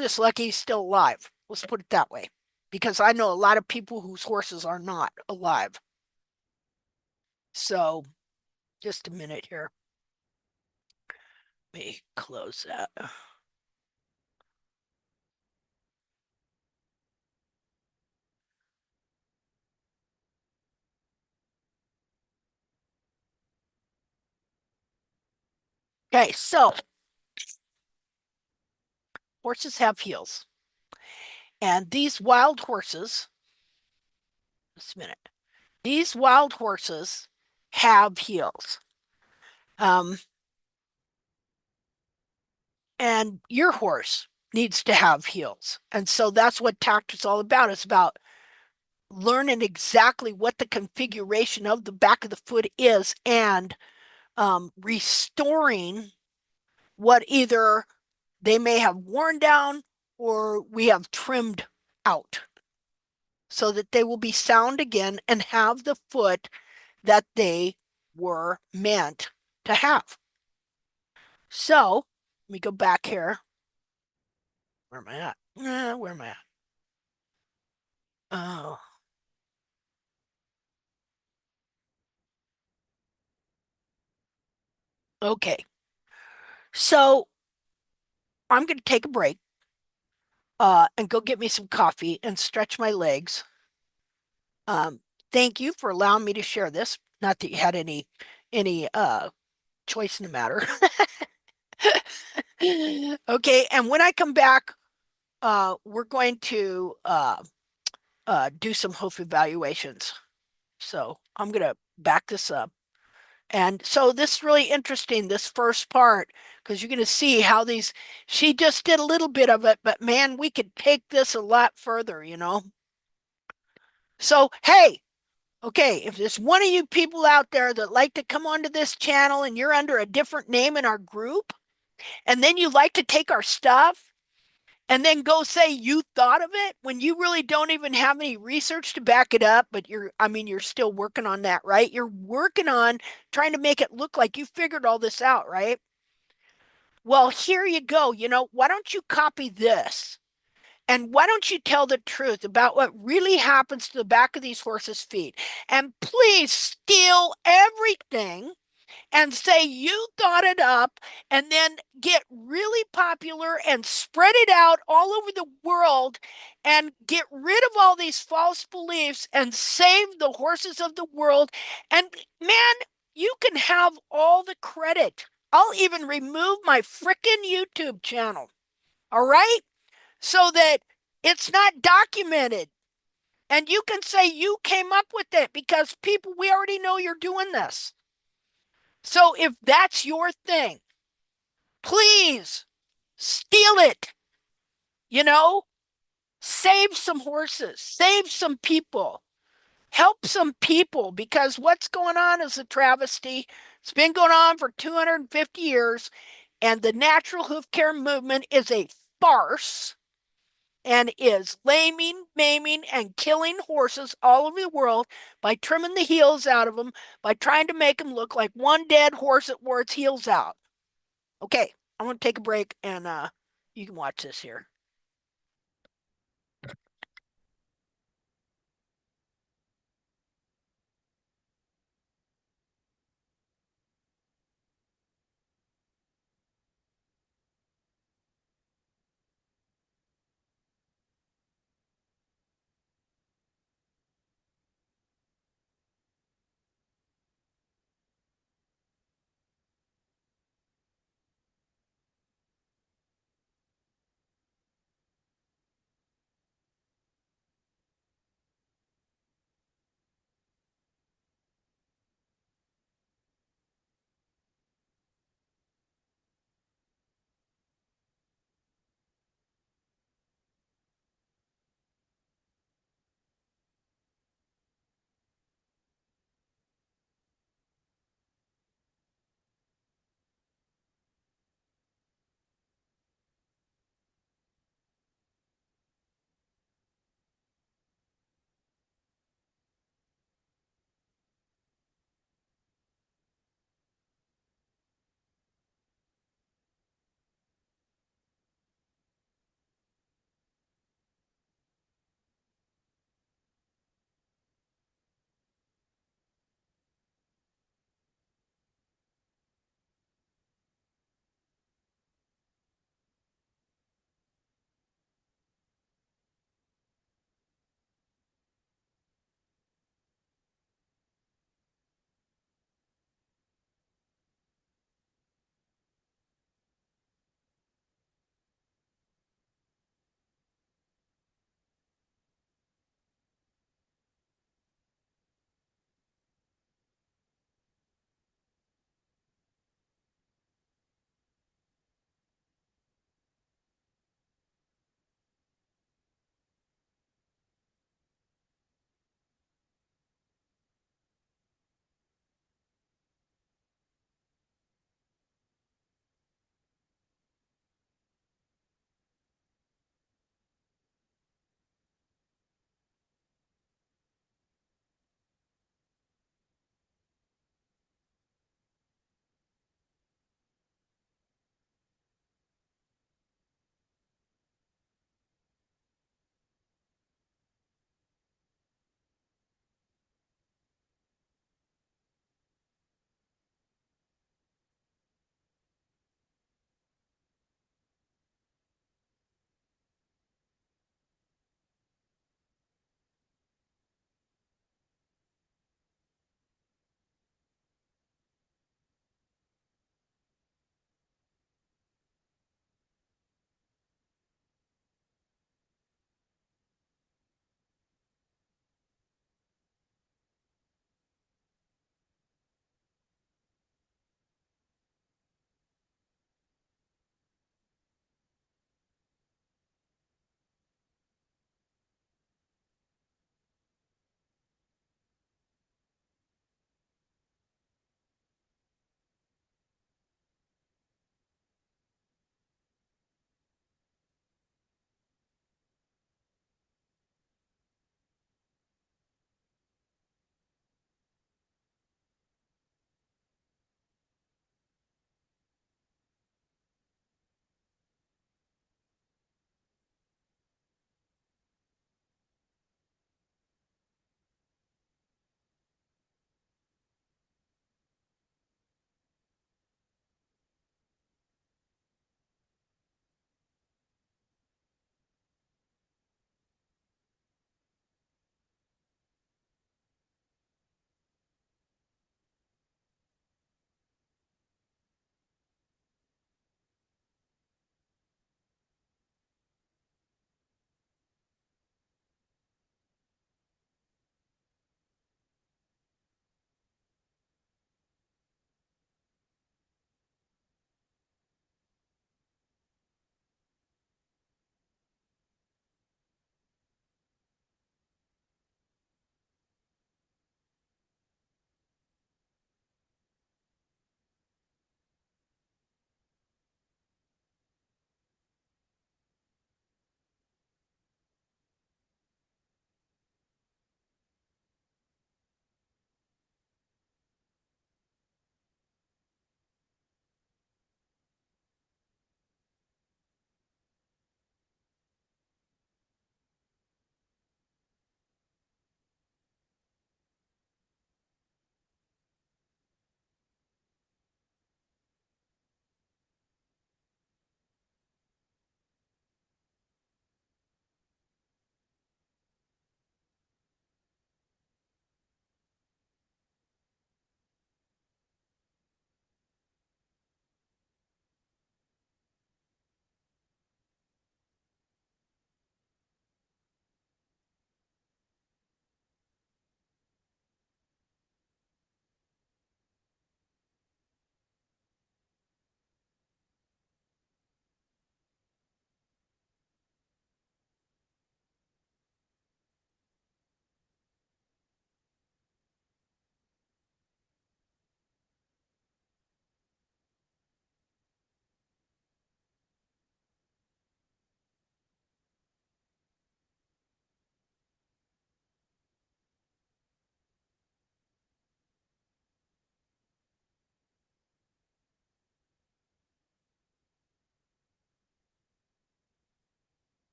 just lucky he's still alive. Let's put it that way. Because I know a lot of people whose horses are not alive. So, just a minute here. Let me close that. Okay, so horses have heels. And these wild horses, just a minute, these wild horses have heels. And your horse needs to have heels. And so that's what tact is all about. It's about learning exactly what the configuration of the back of the foot is and restoring what either they may have worn down or we have trimmed out so that they will be sound again and have the foot that they were meant to have. So let me go back here. Where am I at? Where am I at? Oh, okay. So I'm going to take a break and go get me some coffee and stretch my legs. Um, thank you for allowing me to share this. Not that you had any choice in the matter. Okay, and when I come back, we're going to do some hoof evaluations. So I'm going to back this up. And so this is really interesting, this first part, because you're going to see how she just did a little bit of it, but man, we could take this a lot further, So, hey, okay, if there's one of you people out there that like to come onto this channel and you're under a different name in our group, and then you like to take our stuff and then go say you thought of it when you really don't even have any research to back it up, but you're still working on that, right? You're working on trying to make it look like you figured all this out, right? Well, here you go. Why don't you copy this? And why don't you tell the truth about what really happens to the back of these horses' feet? And please steal everything and say you thought it up and then get really popular and spread it out all over the world and get rid of all these false beliefs and save the horses of the world. And man, you can have all the credit. I'll even remove my frickin' YouTube channel. All right? So that it's not documented. And you can say you came up with it because people, we already know you're doing this. So if that's your thing, please steal it. You know, save some horses, save some people, help some people because what's going on is a travesty. It's been going on for 250 years, and the natural hoof care movement is a farce and is laming, maiming, and killing horses all over the world by trimming the heels out of them, by trying to make them look like one dead horse that wore its heels out. Okay, I'm going to take a break and you can watch this here.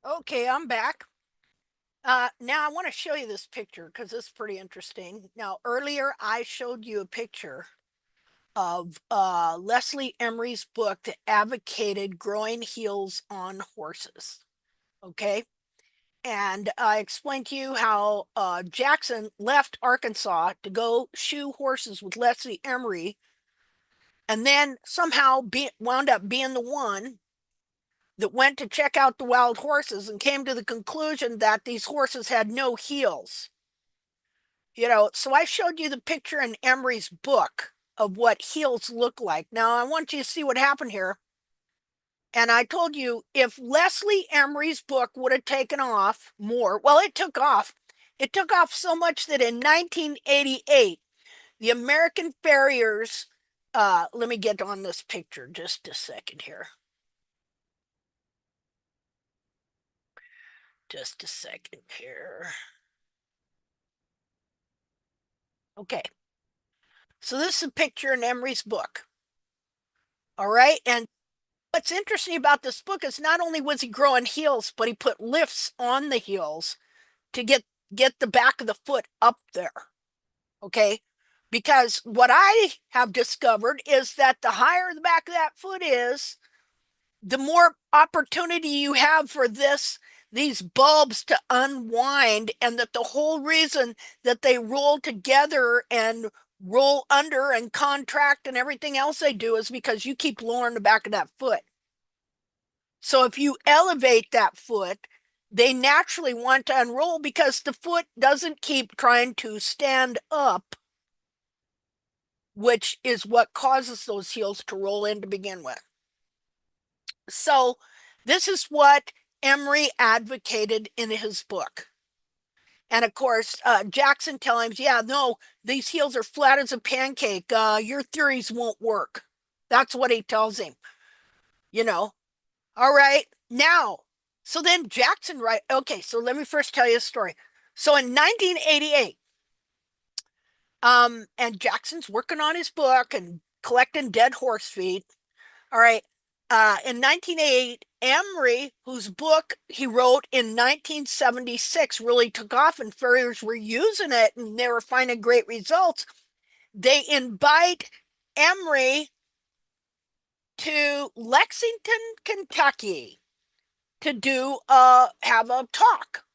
Okay, I'm back. Now I want to show you this picture because it's pretty interesting. Now, earlier I showed you a picture of Leslie Emery's book that advocated growing heels on horses. Okay. And I explained to you how Jackson left Arkansas to go shoe horses with Leslie Emery, and then somehow wound up being the one that went to check out the wild horses and came to the conclusion that these horses had no heels. So I showed you the picture in Emery's book of what heels look like. Now I want you to see what happened here. And I told you if Leslie Emery's book would have taken off more, well, it took off. It took off so much that in 1988, the American farriers, let me get on this picture just a second here. Just a second here. Okay. So this is a picture in Emery's book. All right. And what's interesting about this book is not only was he growing heels, but he put lifts on the heels to get the back of the foot up there. Okay. Because what I have discovered is that the higher the back of that foot is, the more opportunity you have for these bulbs to unwind, and that the whole reason that they roll together and roll under and contract and everything else they do is because you keep lowering the back of that foot. So if you elevate that foot, they naturally want to unroll because the foot doesn't keep trying to stand up, which is what causes those heels to roll in to begin with. So this is what Emery advocated in his book. And of course, Jackson telling him, yeah, no, these heels are flat as a pancake. Your theories won't work. That's what he tells him. All right, now, so then Jackson, right? Okay, so let me first tell you a story. So in 1988, and Jackson's working on his book and collecting dead horse feet. All right. In 1988, Emery, whose book he wrote in 1976 really took off and farriers were using it and they were finding great results, they invite Emery to Lexington, Kentucky to have a talk,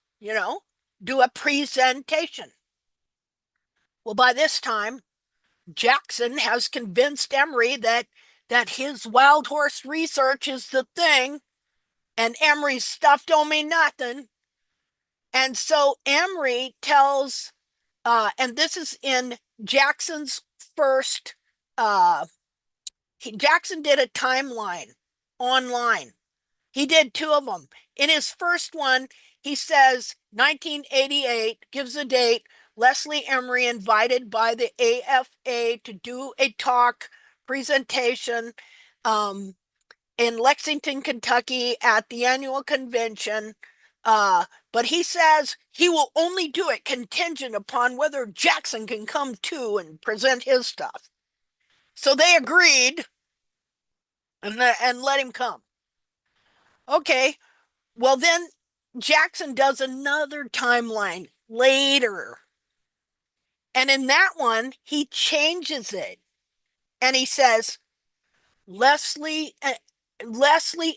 do a presentation. Well, by this time, Jackson has convinced Emery that his wild horse research is the thing, and Emery's stuff don't mean nothing. And so Emery tells, and this is in Jackson's first, Jackson did a timeline online. He did two of them. In his first one, he says 1988, gives a date, Leslie Emery invited by the AFA to do a talk presentation in Lexington, Kentucky at the annual convention. But he says he will only do it contingent upon whether Jackson can come too and present his stuff. So they agreed and let him come. Okay, well then Jackson does another timeline later. And in that one, he changes it. And he says, Leslie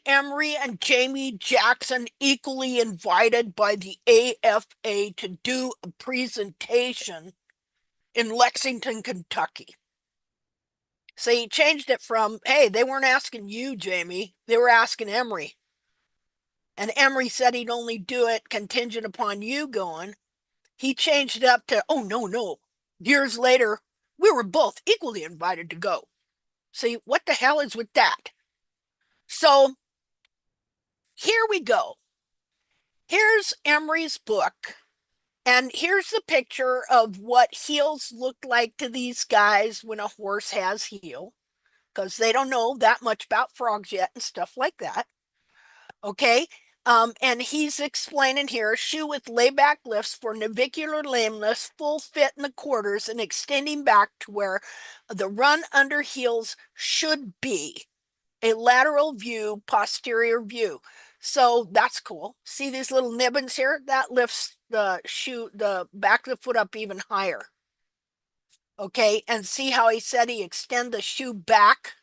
Emery and Jamie Jackson equally invited by the AFA to do a presentation in Lexington, Kentucky. So he changed it from, hey, they weren't asking you, Jamie. They were asking Emery. And Emery said he'd only do it contingent upon you going. He changed it up to, oh, no. Years later, we were both equally invited to go. See, what the hell is with that? So here we go. Here's Emery's book. And here's the picture of what heels look like to these guys when a horse has heel, because they don't know that much about frogs yet and stuff like that. Okay. And he's explaining here, shoe with layback lifts for navicular lameness, full fit in the quarters and extending back to where the run under heels should be. A lateral view, posterior view. So that's cool. See these little nibbins here? That lifts the back of the foot up even higher. Okay, and see how he said he extend the shoe back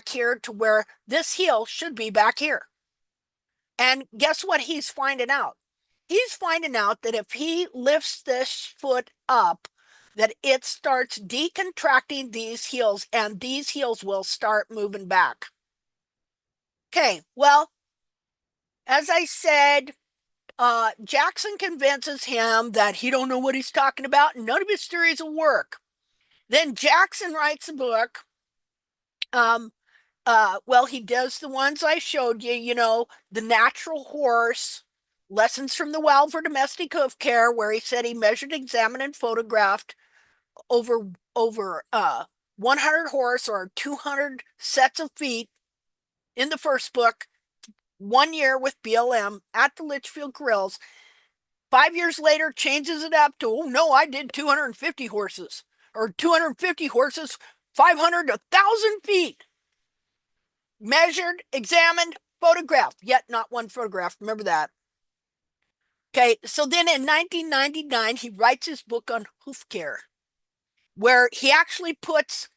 here to where this heel should be back here. And guess what he's finding out? He's finding out that if he lifts this foot up, that it starts decontracting these heels and these heels will start moving back. Okay, well, as I said, Jackson convinces him that he don't know what he's talking about and none of his theories will work. Then Jackson writes a book. Well, he does the ones I showed you, you know, The Natural Horse, Lessons from the Wild for Domestic Hoof Care, where he said he measured, examined, and photographed over 100 horse or 200 sets of feet in the first book, 1 year with BLM at the Litchfield Grills. 5 years later, changes it up to, oh no, I did 250 horses or 250 horses, 500 to 1,000 feet. Measured, examined, photographed, yet not one photograph. Remember that. Okay, so then in 1999, he writes his book on hoof care, where he actually puts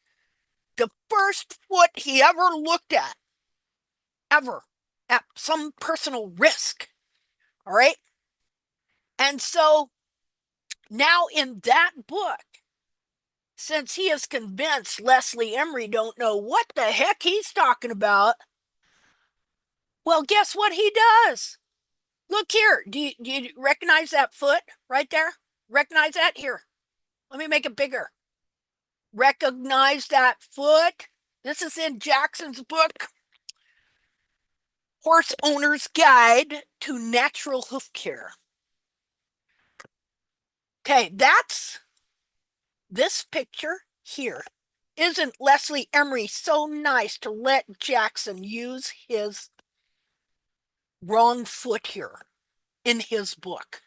the first foot he ever looked at, ever, at some personal risk. All right. And so now in that book, since he is convinced Leslie Emery don't know what the heck he's talking about, well, guess what he does? Look here. Do you recognize that foot right there? Recognize that? Here. Let me make it bigger. Recognize that foot? This is in Jackson's book, Horse Owner's Guide to Natural Hoof Care. Okay, that's this picture here. Isn't Leslie Emery so nice to let Jackson use his wrong foot here in his book?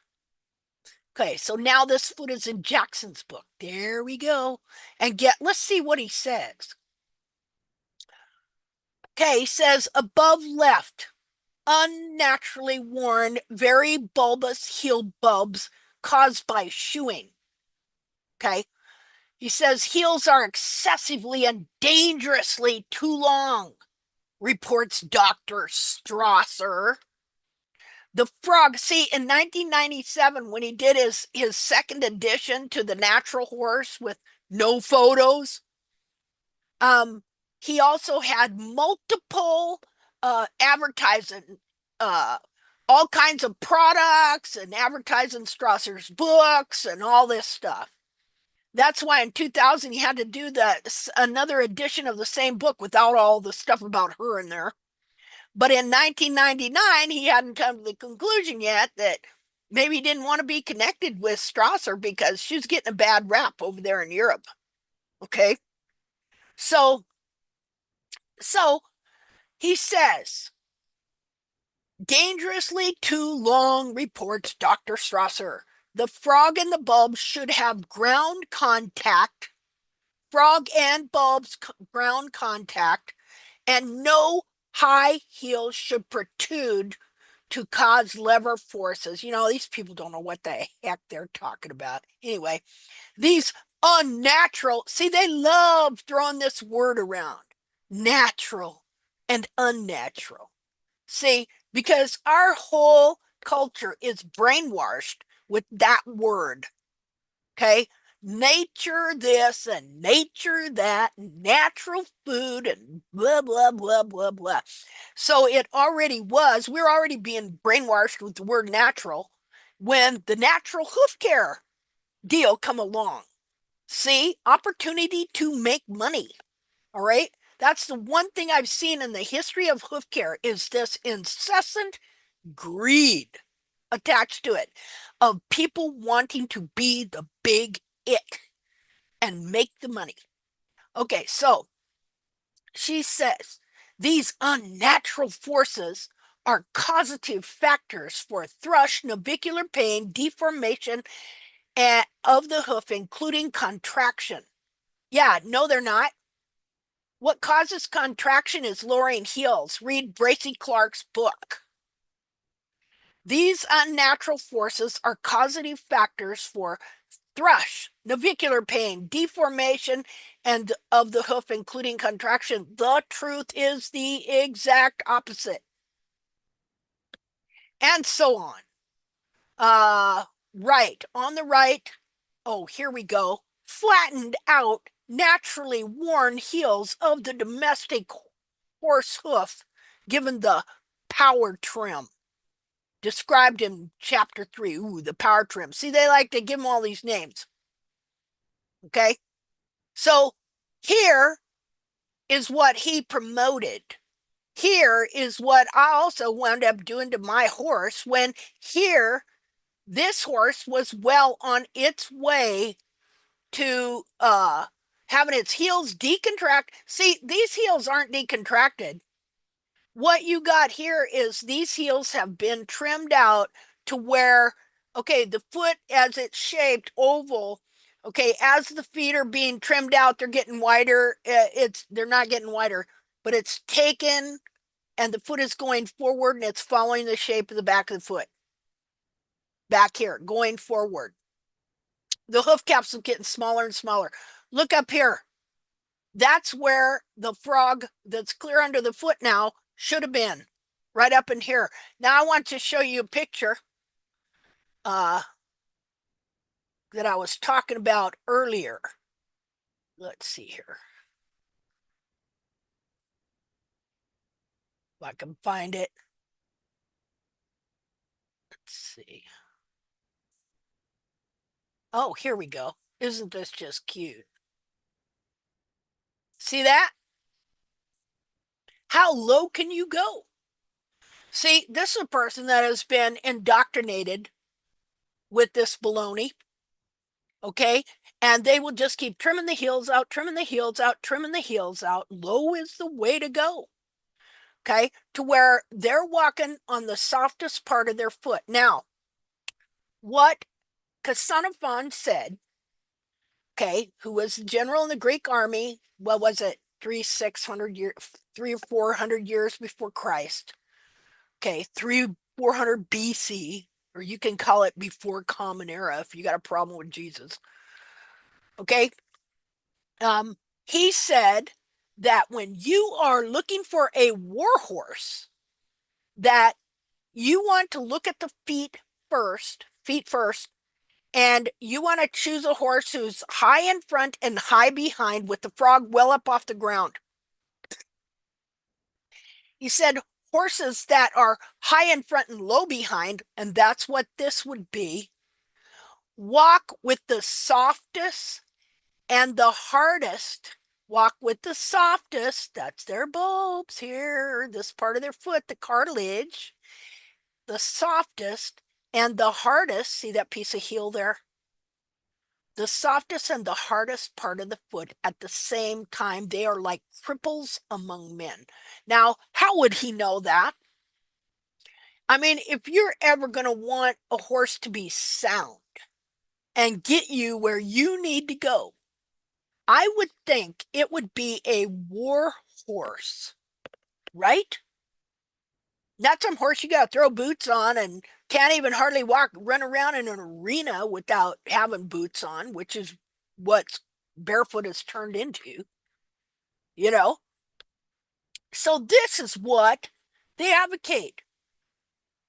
Okay, so now this foot is in Jackson's book. There we go. And let's see what he says. Okay, he says above left, unnaturally worn, very bulbous heel bulbs caused by shoeing. Okay, he says heels are excessively and dangerously too long, reports Dr. Strasser. The frog, see, in 1997, when he did his second edition to The Natural Horse with no photos, he also had multiple advertising, all kinds of products and advertising Strasser's books and all this stuff. That's why in 2000 he had to do another edition of the same book without all the stuff about her in there. But in 1999, he hadn't come to the conclusion yet that maybe he didn't want to be connected with Strasser because she was getting a bad rap over there in Europe. Okay. So he says, dangerously too long, reports Dr. Strasser. The frog and the bulb should have ground contact, frog and bulb's ground contact, and no high heels should protrude to cause lever forces. You know, these people don't know what the heck they're talking about. Anyway, these unnatural, see, they love throwing this word around, natural and unnatural. See, because our whole culture is brainwashed with that word. Okay, nature this and nature that, natural food and blah, blah, blah, blah, blah. So it already was, we're already being brainwashed with the word natural when the natural hoof care deal come along. See, opportunity to make money. All right. That's the one thing I've seen in the history of hoof care is this incessant greed attached to it of people wanting to be the big it and make the money. Okay, so she says these unnatural forces are causative factors for thrush, navicular pain, deformation of the hoof, including contraction. Yeah, no, they're not. What causes contraction is lowering heels. Read Bracy Clark's book. These unnatural forces are causative factors for thrush, navicular pain, deformation, and of the hoof, including contraction. The truth is the exact opposite. And so on. Right, on the right, oh, here we go. Flattened out, naturally worn heels of the domestic horse hoof, given the power trim. Described in chapter 3. Ooh, the power trim. See, they like to give them all these names. Okay? So here is what he promoted. Here is what I also wound up doing to my horse when here, this horse was well on its way to having its heels decontract. See, these heels aren't decontracted. What you got here is these heels have been trimmed out to where, okay, the foot as it's shaped oval, okay, as the feet are being trimmed out, they're getting wider. They're not getting wider, but it's taken and the foot is going forward and it's following the shape of the back of the foot. Back here, going forward. The hoof caps are getting smaller and smaller. Look up here. That's where the frog that's clear under the foot now should have been, right up in here. Now I want to show you a picture that I was talking about earlier. Let's see here. If I can find it. Let's see. Oh, here we go. Isn't this just cute? See that? How low can you go? See, this is a person that has been indoctrinated with this baloney. Okay, and they will just keep trimming the heels out, trimming the heels out, trimming the heels out. Low is the way to go. Okay, to where they're walking on the softest part of their foot. Now, what Xenophon said, okay, who was the general in the Greek army, what was it, 3 or 400 years before Christ? Okay, 400 BC, or you can call it before Common Era if you got a problem with Jesus. Okay, he said that when you are looking for a war horse, that you want to look at the feet first, and you want to choose a horse who's high in front and high behind with the frog well up off the ground. He said horses that are high in front and low behind, and that's what this would be, walk with the softest and the hardest. Walk with the softest, that's their bulbs here, this part of their foot, the cartilage, the softest and the hardest, see that piece of heel there? The softest and the hardest part of the foot at the same time. They are like cripples among men. Now, how would he know that? I mean, if you're ever going to want a horse to be sound and get you where you need to go, I would think it would be a war horse, right? Not some horse you got to throw boots on and can't even hardly run around in an arena without having boots on, which is what barefoot has turned into, you know? So this is what they advocate.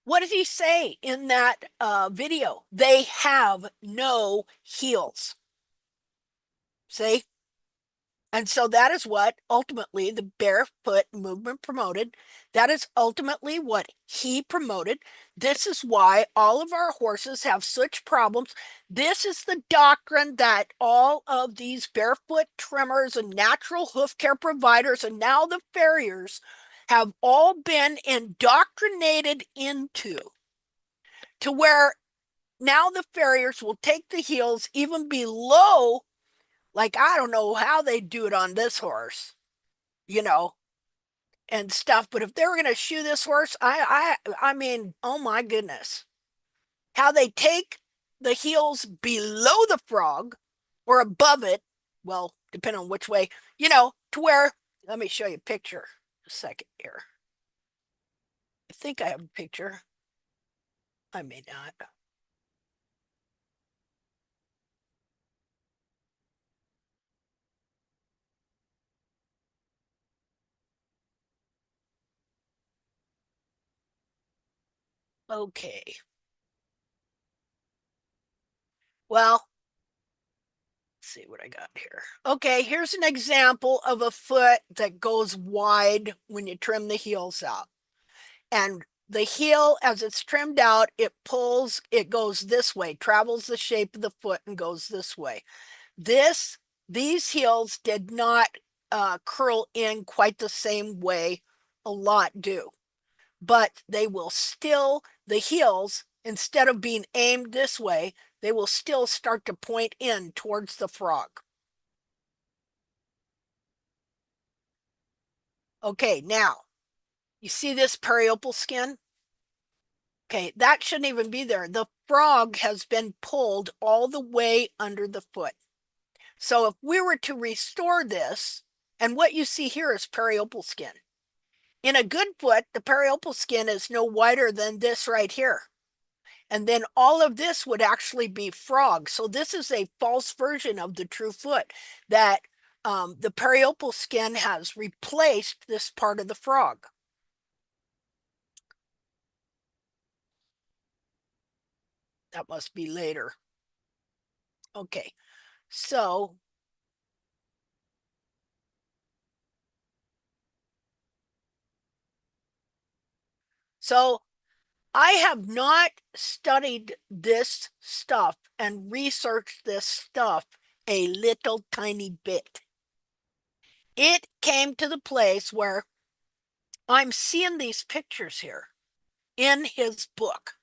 What does he say in that video? They have no heels. See? And so that is what ultimately the barefoot movement promoted. That is ultimately what he promoted. This is why all of our horses have such problems. This is the doctrine that all of these barefoot trimmers and natural hoof care providers and now the farriers have all been indoctrinated into, to where now the farriers will take the heels even below. Like, I don't know how they do it on this horse, you know, and stuff. But if they were going to shoe this horse, I mean, oh my goodness, how they take the heels below the frog or above it. Well, depending on which way, you know, to where, let me show you a picture a second here. I think I have a picture. I may not. Okay. Well, let's see what I got here. Okay, here's an example of a foot that goes wide when you trim the heels out. And the heel, as it's trimmed out, it pulls, it goes this way, travels the shape of the foot and goes this way. These heels did not curl in quite the same way a lot do, but they will still, the heels, instead of being aimed this way, they will still start to point in towards the frog. Okay, now, you see this periopal skin? Okay, that shouldn't even be there. The frog has been pulled all the way under the foot. So if we were to restore this, and what you see here is periopal skin. In a good foot, the periopal skin is no wider than this right here. And then all of this would actually be frog. So this is a false version of the true foot, that the periopal skin has replaced this part of the frog. That must be later. Okay, so I have not studied this stuff and researched this stuff a little tiny bit. It came to the place where I'm seeing these pictures here in his book,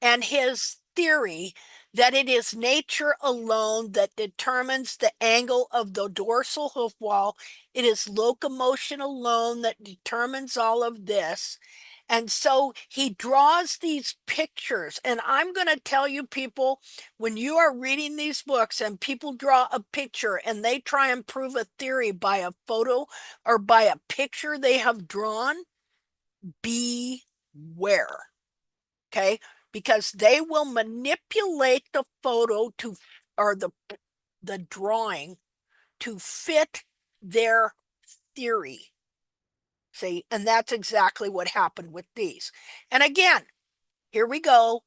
and his theory that it is nature alone that determines the angle of the dorsal hoof wall. It is locomotion alone that determines all of this. And so he draws these pictures. And I'm going to tell you, people, when you are reading these books and people draw a picture and they try and prove a theory by a photo or by a picture they have drawn, beware. Okay, because they will manipulate the photo to, or the drawing, to fit their theory. See, and that's exactly what happened with these. And again, here we go.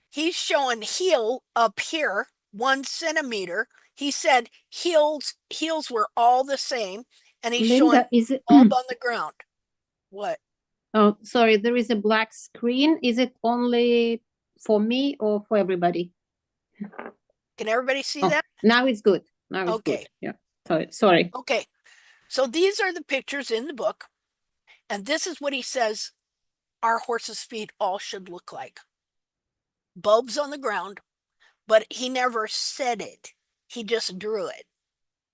He's showing heel up here, 1 centimeter. He said heels were all the same, and he's showing Linda, is it? all on the ground. What? Oh, sorry, there is a black screen. Is it only for me or for everybody? Can everybody see Oh, that? now it's good. Now it's good. Okay. Yeah. Sorry. Okay. So these are the pictures in the book, and this is what he says our horse's feet all should look like. Bulbs on the ground, but he never said it. He just drew it.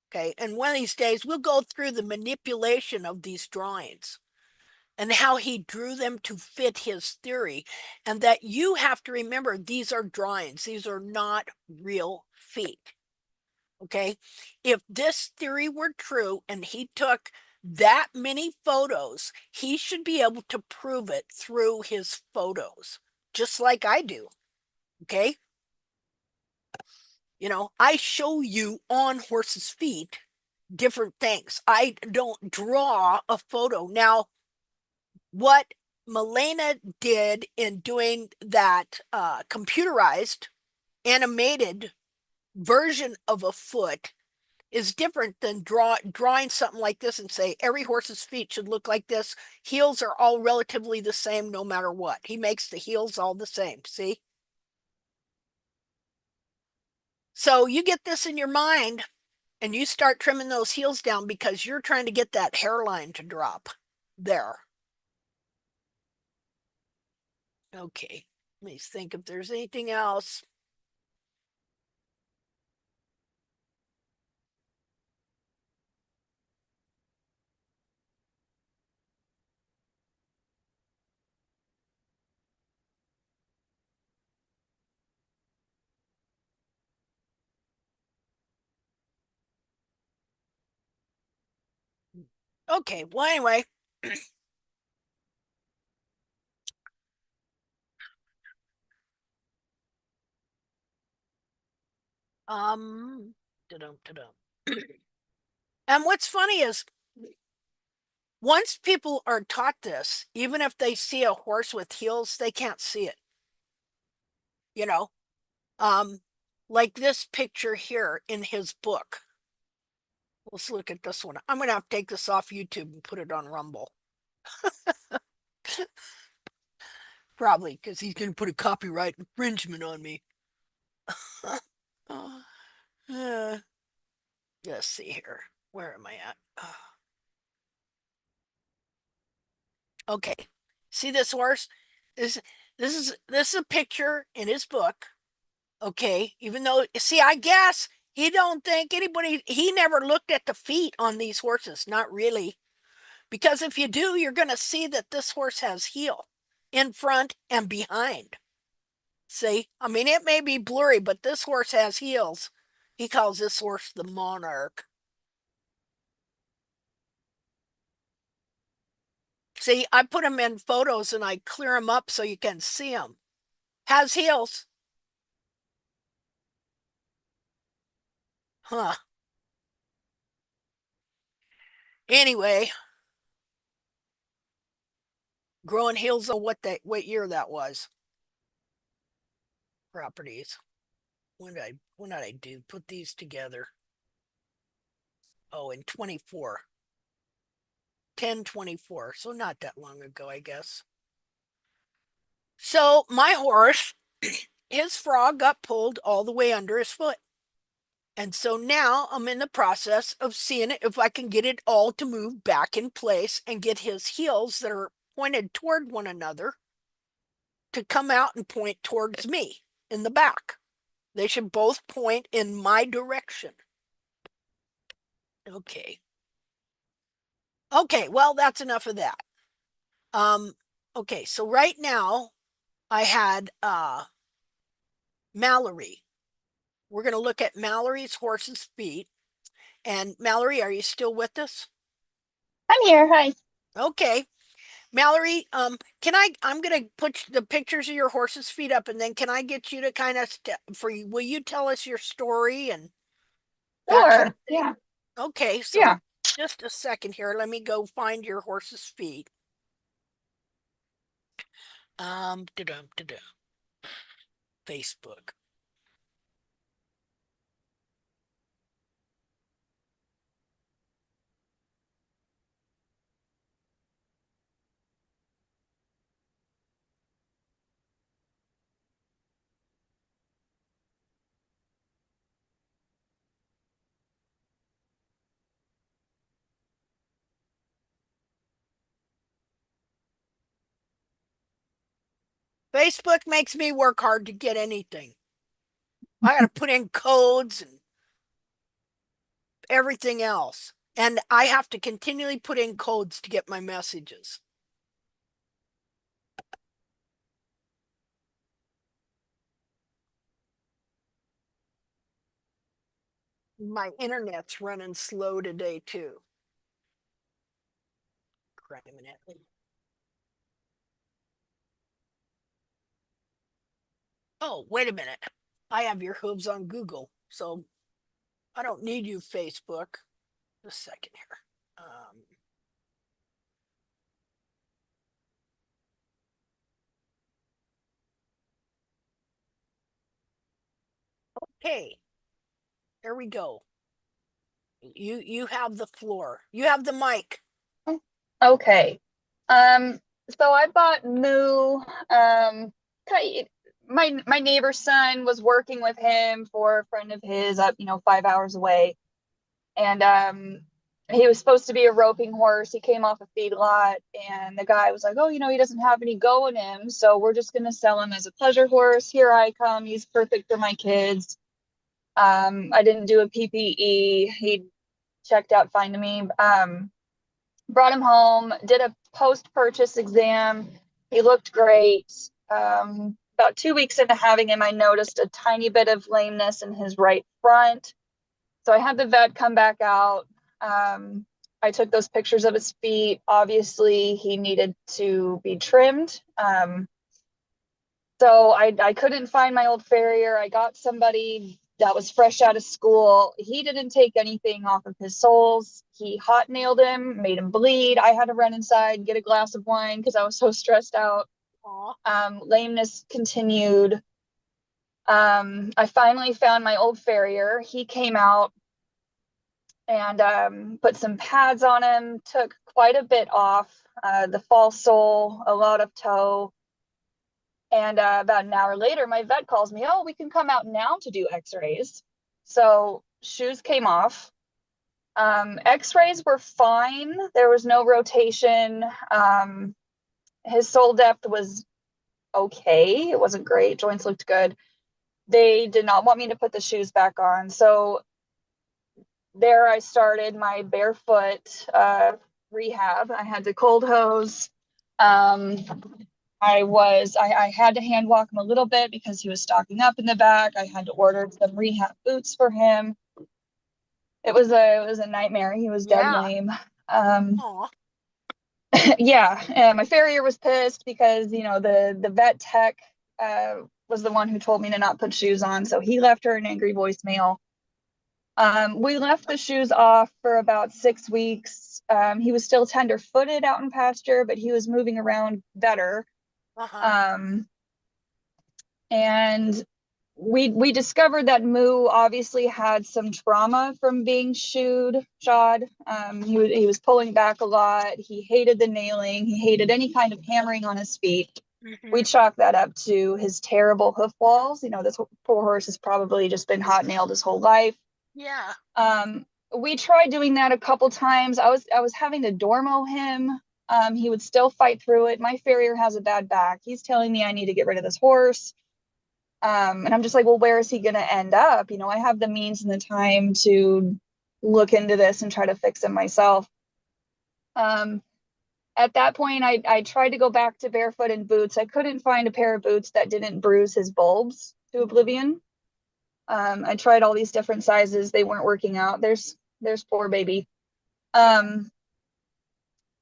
Okay. And one of these days, we'll go through the manipulation of these drawings and how he drew them to fit his theory. And that you have to remember these are drawings, these are not real feet. Okay. If this theory were true and he took that many photos, he should be able to prove it through his photos, just like I do. Okay. You know, I show you on horses' feet different things. I don't draw a photo. Now, what Milena did in doing that computerized animated version of a foot is different than drawing something like this and say every horse's feet should look like this. Heels are all relatively the same no matter what. He makes the heels all the same. See? So you get this in your mind and you start trimming those heels down because you're trying to get that hairline to drop there. Okay, let me think if there's anything else. Okay, well, anyway, Da-dum, da-dum. And what's funny is once people are taught this, even if they see a horse with heels, they can't see it. You know, um, like this picture here in his book. Let's look at this one. I'm gonna have to take this off YouTube and put it on Rumble. Probably because he's gonna put a copyright infringement on me. uh, let's see here. Where am I at? Okay. See this horse? This this is a picture in his book. Okay. Even though see, I guess he don't think anybody he never looked at the feet on these horses. Not really. Because if you do, you're gonna see that this horse has heel in front and behind. See? I mean it may be blurry, but this horse has heels. He calls this horse the monarch. See, I put him in photos and I clear him up so you can see him. Has heels. Huh. Anyway, growing heels on what year that was. Properties. When did I do put these together? Oh, in 24. 10/24. So not that long ago, I guess. So my horse, his frog got pulled all the way under his foot. And so now I'm in the process of seeing if I can get it all to move back in place and get his heels that are pointed toward one another to come out and point towards me in the back. They should both point in my direction. Okay. Okay, well, that's enough of that. Okay, so right now I had Mallory. We're going to look at Mallory's horse's feet. And Mallory, are you still with us? I'm here. Hi. Okay. Mallory, I'm gonna put the pictures of your horse's feet up, and then can I get you to kind of will you tell us your story and that kind of Sure. thing? Yeah. Okay, so Yeah. just a second here. Let me go find your horse's feet. Da-dum. Facebook. Facebook makes me work hard to get anything. I got to put in codes and everything else. And I have to continually put in codes to get my messages. My internet's running slow today, too. Criminally. Oh, wait a minute. I have your hooves on Google, so I don't need you, Facebook. Just a second here. Okay, there we go. You have the floor. You have the mic. Okay. So I bought Moo. My neighbor's son was working with him for a friend of his up, 5 hours away. And he was supposed to be a roping horse. He came off a feedlot, and the guy was like, "Oh, he doesn't have any go in him, so we're just gonna sell him as a pleasure horse. Here I come. He's perfect for my kids." I didn't do a PPE. He checked out fine to me. Brought him home, did a post-purchase exam. He looked great. About 2 weeks into having him, I noticed a tiny bit of lameness in his right front. So I had the vet come back out. I took those pictures of his feet. Obviously, he needed to be trimmed. So I couldn't find my old farrier. I got somebody that was fresh out of school. He didn't take anything off of his soles. He hot nailed him, made him bleed. I had to run inside, get a glass of wine because I was so stressed out. Lameness continued. I finally found my old farrier. He came out and put some pads on him, took quite a bit off, the false sole, a lot of toe. And about an hour later, my vet calls me, oh, we can come out now to do x-rays. So shoes came off. X-rays were fine. There was no rotation. His sole depth was okay. It wasn't great. Joints looked good. They did not want me to put the shoes back on. So there I started my barefoot rehab. I had to cold hose. I had to hand walk him a little bit because he was stocking up in the back. I had to order some rehab boots for him. It was a nightmare. He was dead Yeah. lame. Aw. Yeah, my farrier was pissed because the vet tech was the one who told me to not put shoes on, so he left her an angry voicemail. We left the shoes off for about 6 weeks. He was still tender-footed out in pasture, but he was moving around better. And we discovered that Moo obviously had some trauma from being shod. He was pulling back a lot. He hated the nailing. He hated any kind of hammering on his feet. We chalk that up to his terrible hoof walls. This poor horse has probably just been hot nailed his whole life. Yeah. We tried doing that a couple times. I was having to dormo him. He would still fight through it. My farrier has a bad back. He's telling me I need to get rid of this horse. And I'm just like, well, where is he going to end up? I have the means and the time to look into this and try to fix him myself. At that point, I tried to go back to barefoot and boots. I couldn't find a pair of boots that didn't bruise his bulbs to oblivion. I tried all these different sizes. They weren't working out. There's poor baby.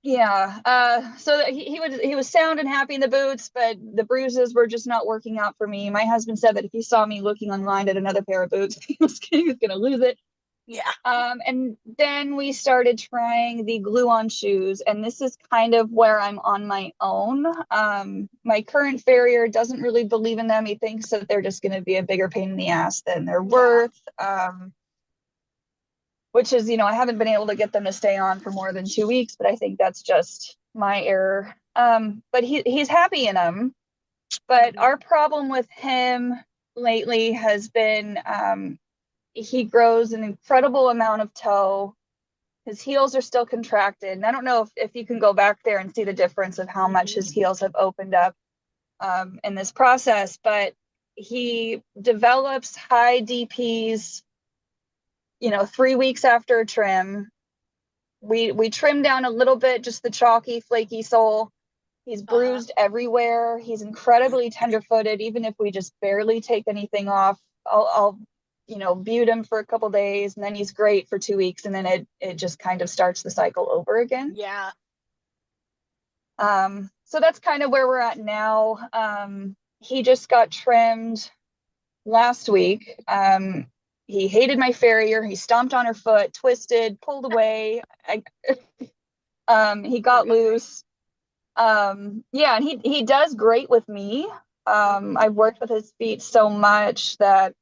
Yeah. So he was sound and happy in the boots, but the bruises were just not working out for me. My husband said that if he saw me looking online at another pair of boots, he was going to lose it. Yeah. And then we started trying the glue-on shoes, and this is kind of where I'm on my own. My current farrier doesn't really believe in them. He thinks that they're just going to be a bigger pain in the ass than they're worth. Which is, I haven't been able to get them to stay on for more than 2 weeks, but I think that's just my error. But he's happy in them. But our problem with him lately has been he grows an incredible amount of toe. His heels are still contracted. And I don't know if you can go back there and see the difference of how much his heels have opened up in this process. But he develops high DPs 3 weeks after a trim. We trim down a little bit, just the chalky, flaky sole. He's bruised everywhere. He's incredibly tender-footed. Even if we just barely take anything off, I'll butte him for a couple days, and then he's great for 2 weeks, and then it just kind of starts the cycle over again. Yeah. So that's kind of where we're at now. He just got trimmed last week. He hated my farrier. He stomped on her foot, twisted, pulled away. He got loose. Yeah, and he does great with me. I've worked with his feet so much that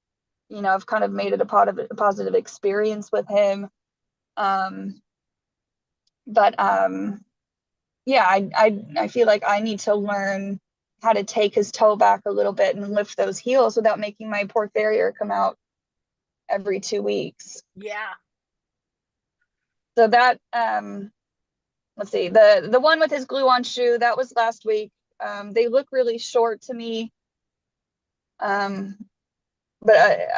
I've kind of made it a positive experience with him. But yeah, I feel like I need to learn how to take his toe back a little bit and lift those heels without making my poor farrier come out every 2 weeks. Yeah. So that let's see, the one with his glue-on shoe, that was last week. They look really short to me, but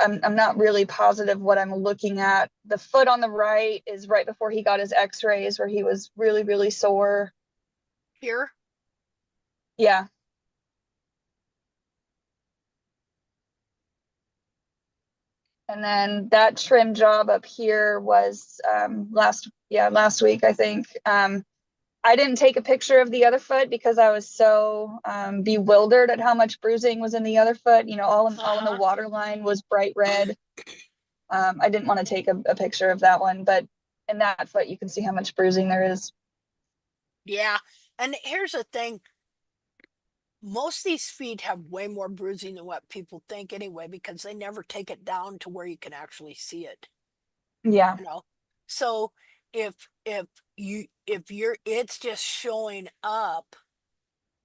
I'm not really positive what I'm looking at. The foot on the right is right before he got his x-rays, where he was really, really sore. Here. Yeah. And then that trim job up here was last week, I think. I didn't take a picture of the other foot because I was so bewildered at how much bruising was in the other foot. You know, all in the water line was bright red. I didn't want to take a picture of that one, but in that foot, you can see how much bruising there is. Yeah. And here's the thing. Most of these feet have way more bruising than what people think anyway, because they never take it down to where you can actually see it. Yeah. You know? So if you're it's just showing up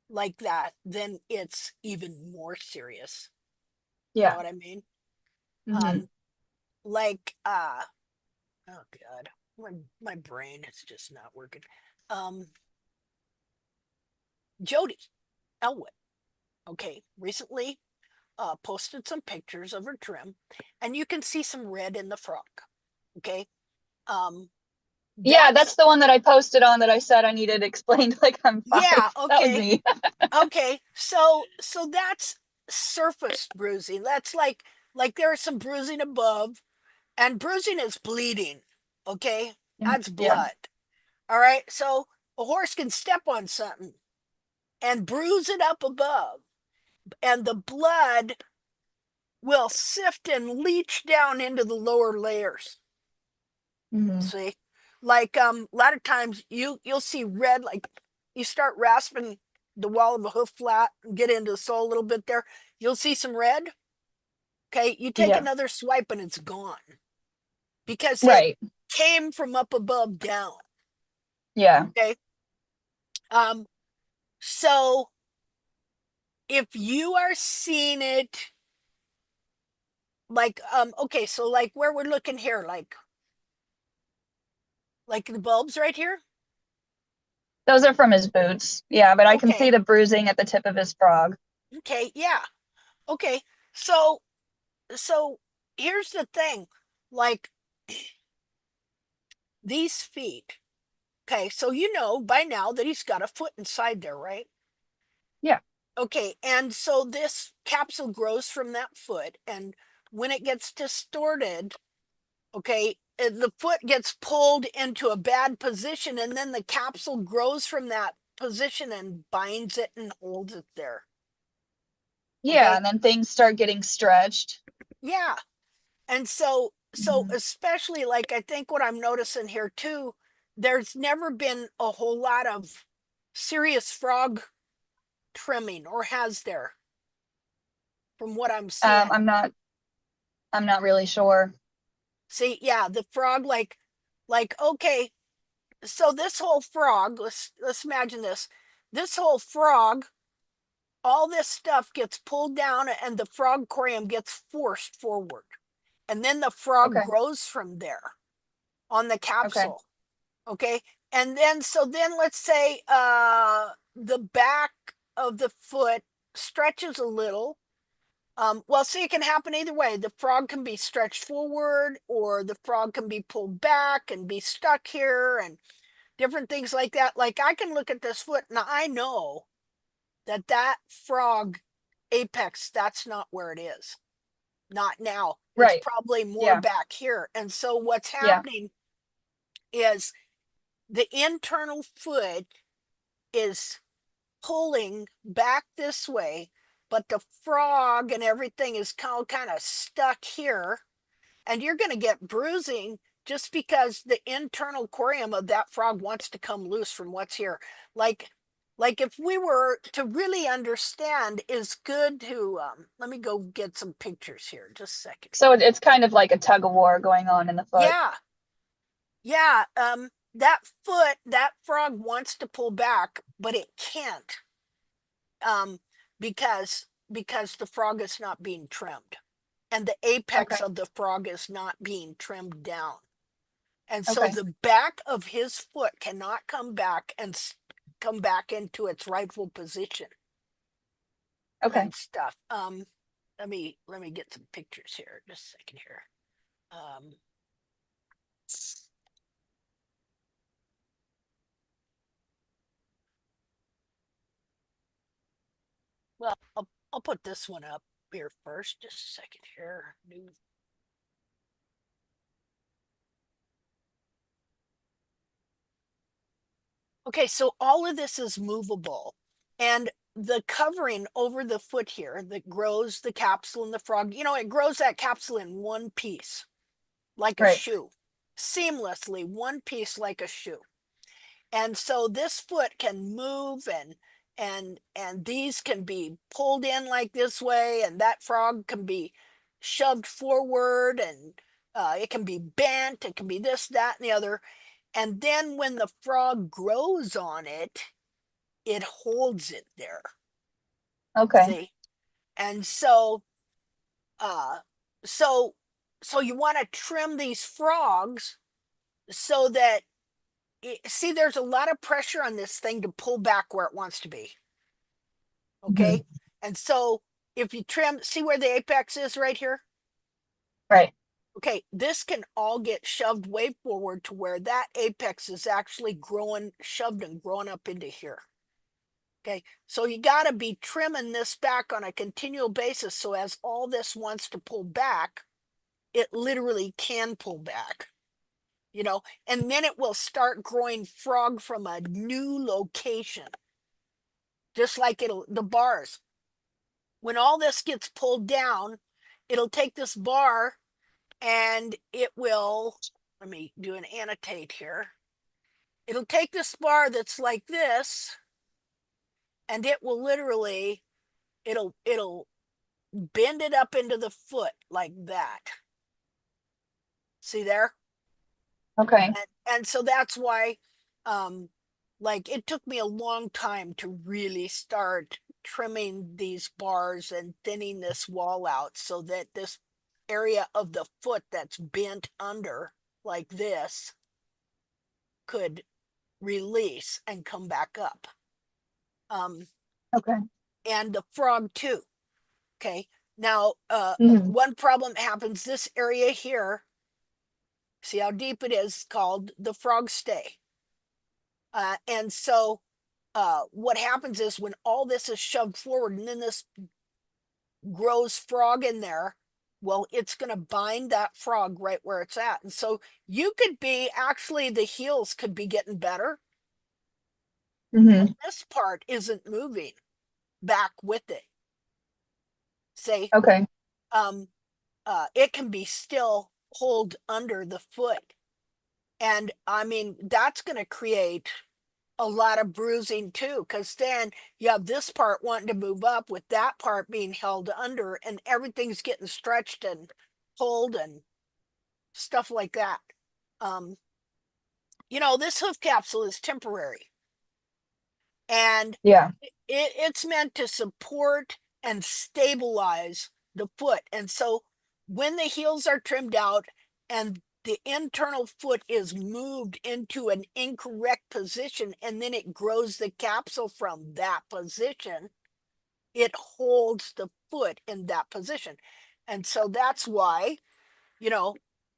like that, then it's even more serious. You know Yeah. what I mean? Hmm. Um, like oh God, my brain is just not working. Um, Jody Elwood, okay, recently posted some pictures of her trim, and you can see some red in the frock. Okay, um, Yeah, that's that's the one that I posted on that I said I needed explained like I'm yeah, 5. That was okay, me. okay. So that's surface bruising. That's like there's some bruising above, and bruising is bleeding. Okay, that's Yeah. blood. All right, so a horse can step on something and bruise it up above, and the blood will sift and leach down into the lower layers. Hmm. See, like a lot of times you'll see red, like you start rasping the wall of a hoof flat and get into the sole a little bit there, you'll see some red. Okay, you take Yeah. another swipe and it's gone because it Right. came from up above down. Yeah. Okay, um, so if you are seeing it like okay, so like where we're looking here, like the bulbs right here. Those are from his boots. Yeah, but I can see Okay, the bruising at the tip of his frog. okay, yeah, okay. So here's the thing, like these feet. Okay, so you know by now that he's got a foot inside there, right? Yeah. Okay, and so this capsule grows from that foot, and when it gets distorted, okay, the foot gets pulled into a bad position, and then the capsule grows from that position and binds it and holds it there. Yeah, Okay, and then things start getting stretched. yeah, and so Hmm. especially like I think what I'm noticing here too, there's never been a whole lot of serious frog trimming, or has there, from what I'm Um, seeing? I'm not I'm not really sure. See, yeah, the frog like okay, so this whole frog, let's imagine this. This whole frog, all this stuff gets pulled down and the frog corium gets forced forward. And then the frog Okay. grows from there on the Okay. capsule. Okay, and then so then let's say the back of the foot stretches a little. Well, see, it can happen either way. The frog can be stretched forward, or the frog can be pulled back and be stuck here, and different things like that. Like I can look at this foot and I know that that frog apex, that's not where it is. Not now. It's Right. probably more Yeah. back here. And so what's Yeah. happening is the internal foot is pulling back this way, but the frog and everything is kind of stuck here, and you're going to get bruising just because the internal corium of that frog wants to come loose from what's here. Like if we were to really understand, is good to let me go get some pictures here, just a second So here. it's kind of like a tug of war going on in the foot. Yeah, yeah, that foot, that frog wants to pull back, but it can't, um, because the frog is not being trimmed, and the apex Okay. of the frog is not being trimmed down. And so Okay. the back of his foot cannot come back and come back into its rightful position Okay. and stuff. Let me get some pictures here. Just a second here. Um, well, I'll put this one up here first. Just a second here. New. Okay, so all of this is movable. And the covering over the foot here that grows the capsule and the frog, it grows that capsule in one piece, like a Right. shoe, seamlessly, one piece like a shoe. And so this foot can move and these can be pulled in like this way, and that frog can be shoved forward, and it can be bent, it can be this, that, and the other. And then when the frog grows on it, it holds it there. Okay. See? And uh so so you want to trim these frogs so that see, there's a lot of pressure on this thing to pull back where it wants to be. Hmm. Okay? And so if you trim, see where the apex is right here? Right. Okay, this can all get shoved way forward to where that apex is actually growing, shoved and growing up into here. Okay, so you got to be trimming this back on a continual basis. So as all this wants to pull back, it literally can pull back, and then it will start growing frog from a new location, just like the bars. When all this gets pulled down, it'll take this bar and it will, let me do an annotate here. It'll take this bar that's like this, and it will literally, it'll bend it up into the foot like that. See there? Okay. And so that's why, like, it took me a long time to really start trimming these bars and thinning this wall out so that this area of the foot that's bent under like this could release and come back up. Okay. And the frog too. Okay. Now, Hmm. one problem happens, this area here, see how deep it is, called the frog stay. And so what happens is when all this is shoved forward and then this grows frog in there, well, it's going to bind that frog right where it's at. And so you could be, actually, the heels could be getting better, but Hmm. this part isn't moving back with it. Say, Okay. it can be still hold under the foot. And I mean, that's going to create a lot of bruising too, because then you have this part wanting to move up with that part being held under, and everything's getting stretched and pulled and stuff like that. Um, this hoof capsule is temporary, and Yeah. it's meant to support and stabilize the foot. And so when the heels are trimmed out and the internal foot is moved into an incorrect position, and then it grows the capsule from that position, it holds the foot in that position. And so that's why,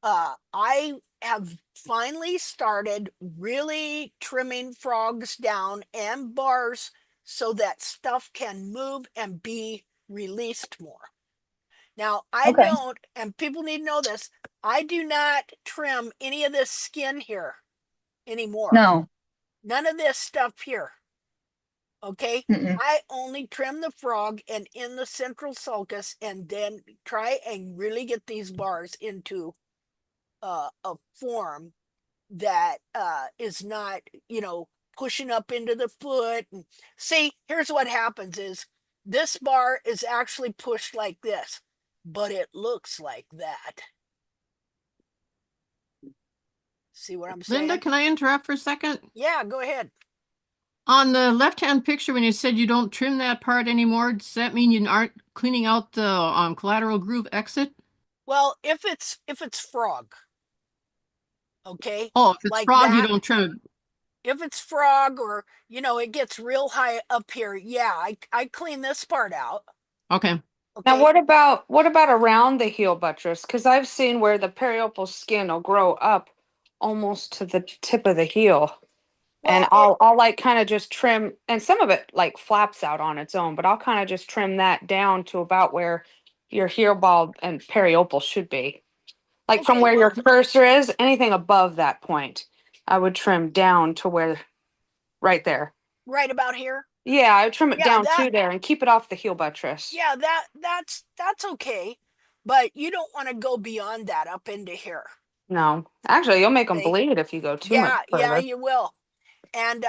I have finally started really trimming frogs down and bars so that stuff can move and be released more. Now, I Okay. don't, and people need to know this, I do not trim any of this skin here anymore. No. None of this stuff here. Okay? Mm-mm. I only trim the frog and in the central sulcus, and then try and really get these bars into a form that is not, pushing up into the foot. And see, here's what happens is this bar is actually pushed like this, but it looks like that. See what I'm Linda, saying? can I interrupt for a second? Yeah, go ahead. On the left-hand picture, when you said you don't trim that part anymore, does that mean you aren't cleaning out the collateral groove exit? Well, if it's frog, okay, Oh, if it's like frog, you that. don't trim it. If it's frog, or it gets real high up here, yeah, I clean this part out. Okay. Now, Okay. what about around the heel buttress? Because I've seen where the periopal skin will grow up almost to the tip of the heel, and Well, I'll like kind of just trim, and some of it like flaps out on its own, but I'll kind of just trim that down to about where your heel ball and periopal should be. Like from okay, where well, your cursor is, anything above that point, I would trim down to where. right there. Right about here. Yeah, I would trim it Yeah, down that to there and keep it off the heel buttress. yeah, that's okay. But you don't want to go beyond that up into here. No, actually, you'll make them See? bleed if you go too much Yeah, further. you will. And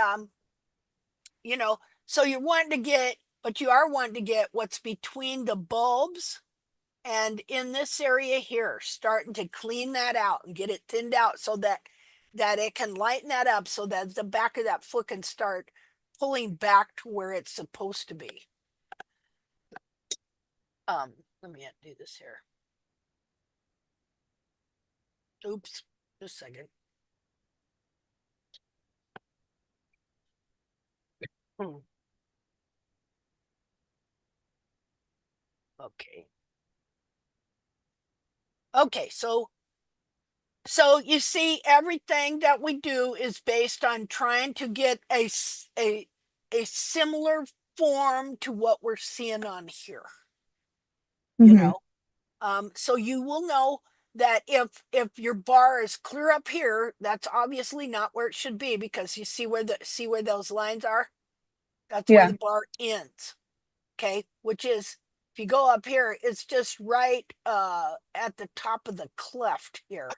you know, so you're wanting to get, but you are wanting to get what's between the bulbs and in this area here, starting to clean that out and get it thinned out so that it can lighten that up so that the back of that foot can start pulling back to where it's supposed to be. Let me undo this here. Oops, just a second. Okay. Okay, so you see, everything that we do is based on trying to get a similar form to what we're seeing on here. You know, so you will know that if your bar is clear up here, that's obviously not where it should be, because you see where those lines are. That's where Yeah. the bar ends. Okay, which is, if you go up here, it's just right at the top of the cleft here.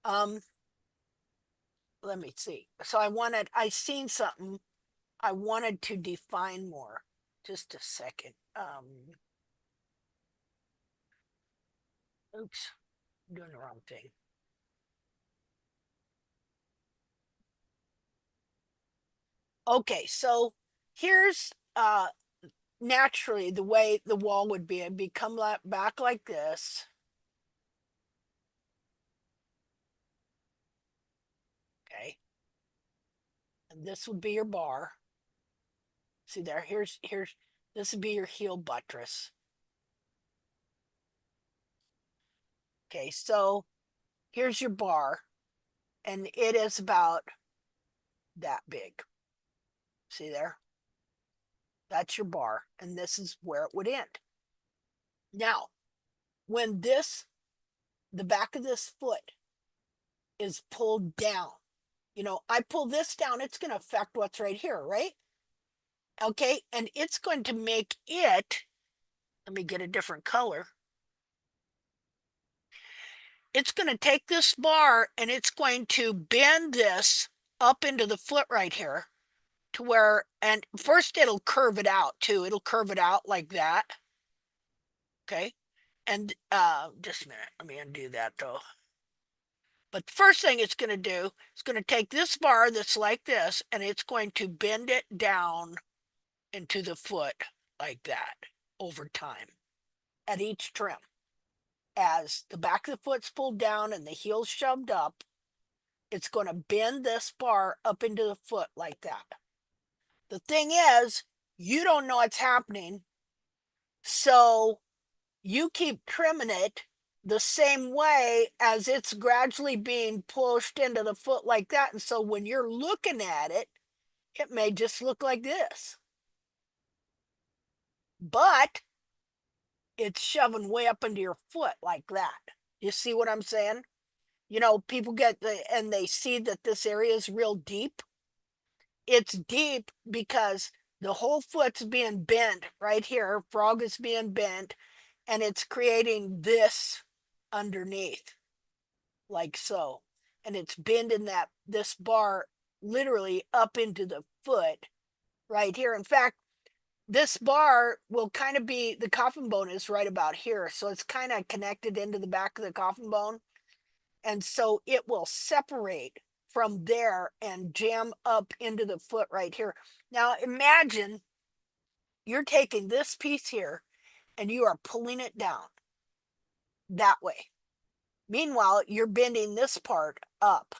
Let me see. So I seen something I wanted to define more. Just a second. Oops, I'm doing the wrong thing. Okay, so here's naturally the way the wall would be. It'd be come back like this. Okay. And this would be your bar. See there, here's this would be your heel buttress. Okay, so here's your bar, and it is about that big. See there? That's your bar, and this is where it would end. Now, when the back of this foot is pulled down, I pull this down, it's going to affect what's right here, right? Okay, and it's going to make it, let me get a different color. It's going to take this bar and it's going to bend this up into the foot right here to where, and first it'll curve it out too. It'll curve it out like that. Okay. And just a minute, let me undo that though. But the first thing it's going to do is going to take this bar that's like this, and it's going to bend it down into the foot like that over time at each trim. As the back of the foot's pulled down and the heel's shoved up, it's going to bend this bar up into the foot like that. The thing is, you don't know it's happening, so you keep trimming it the same way as it's gradually being pushed into the foot like that. And so when you're looking at it, it may just look like this. But it's shoving way up into your foot like that. You see what I'm saying? People and they see that this area is real deep. It's deep because the whole foot's being bent right here. Frog is being bent, and it's creating this underneath, like so. And it's bending this bar literally up into the foot right here. In fact, this bar will kind of be, the coffin bone is right about here. So it's kind of connected into the back of the coffin bone. And so it will separate from there and jam up into the foot right here. Now imagine you're taking this piece here and you are pulling it down that way. Meanwhile, you're bending this part up.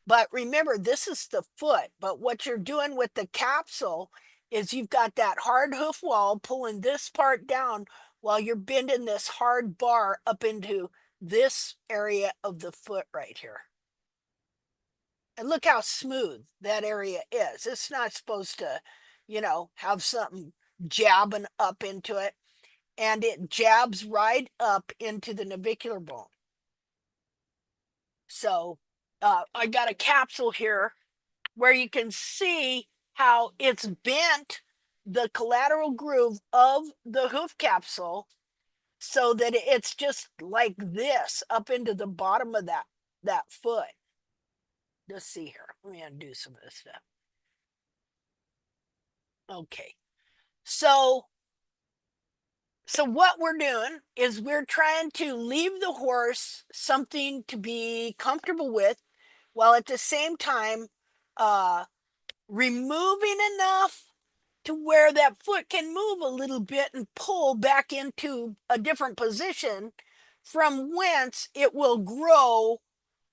But remember, this is the foot. But what you're doing with the capsule is you've got that hard hoof wall pulling this part down while you're bending this hard bar up into this area of the foot right here. And look how smooth that area is. It's not supposed to, have something jabbing up into it. And it jabs right up into the navicular bone. So I got a capsule here where you can see how it's bent the collateral groove of the hoof capsule so that it's just like this up into the bottom of that foot. Let's see here. Let me undo some of this stuff. Okay. So what we're doing is we're trying to leave the horse something to be comfortable with, while at the same time removing enough to where that foot can move a little bit and pull back into a different position, from whence it will grow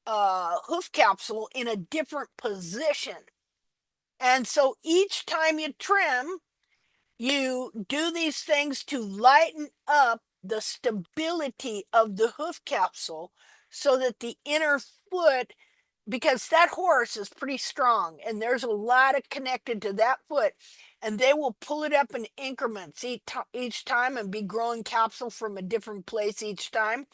hoof capsule in a different position. And so each time you trim, you do these things to lighten up the stability of the hoof capsule so that the inner foot, because that horse is pretty strong and there's a lot of connected to that foot, and they will pull it up in increments each time and be growing capsule from a different place each time,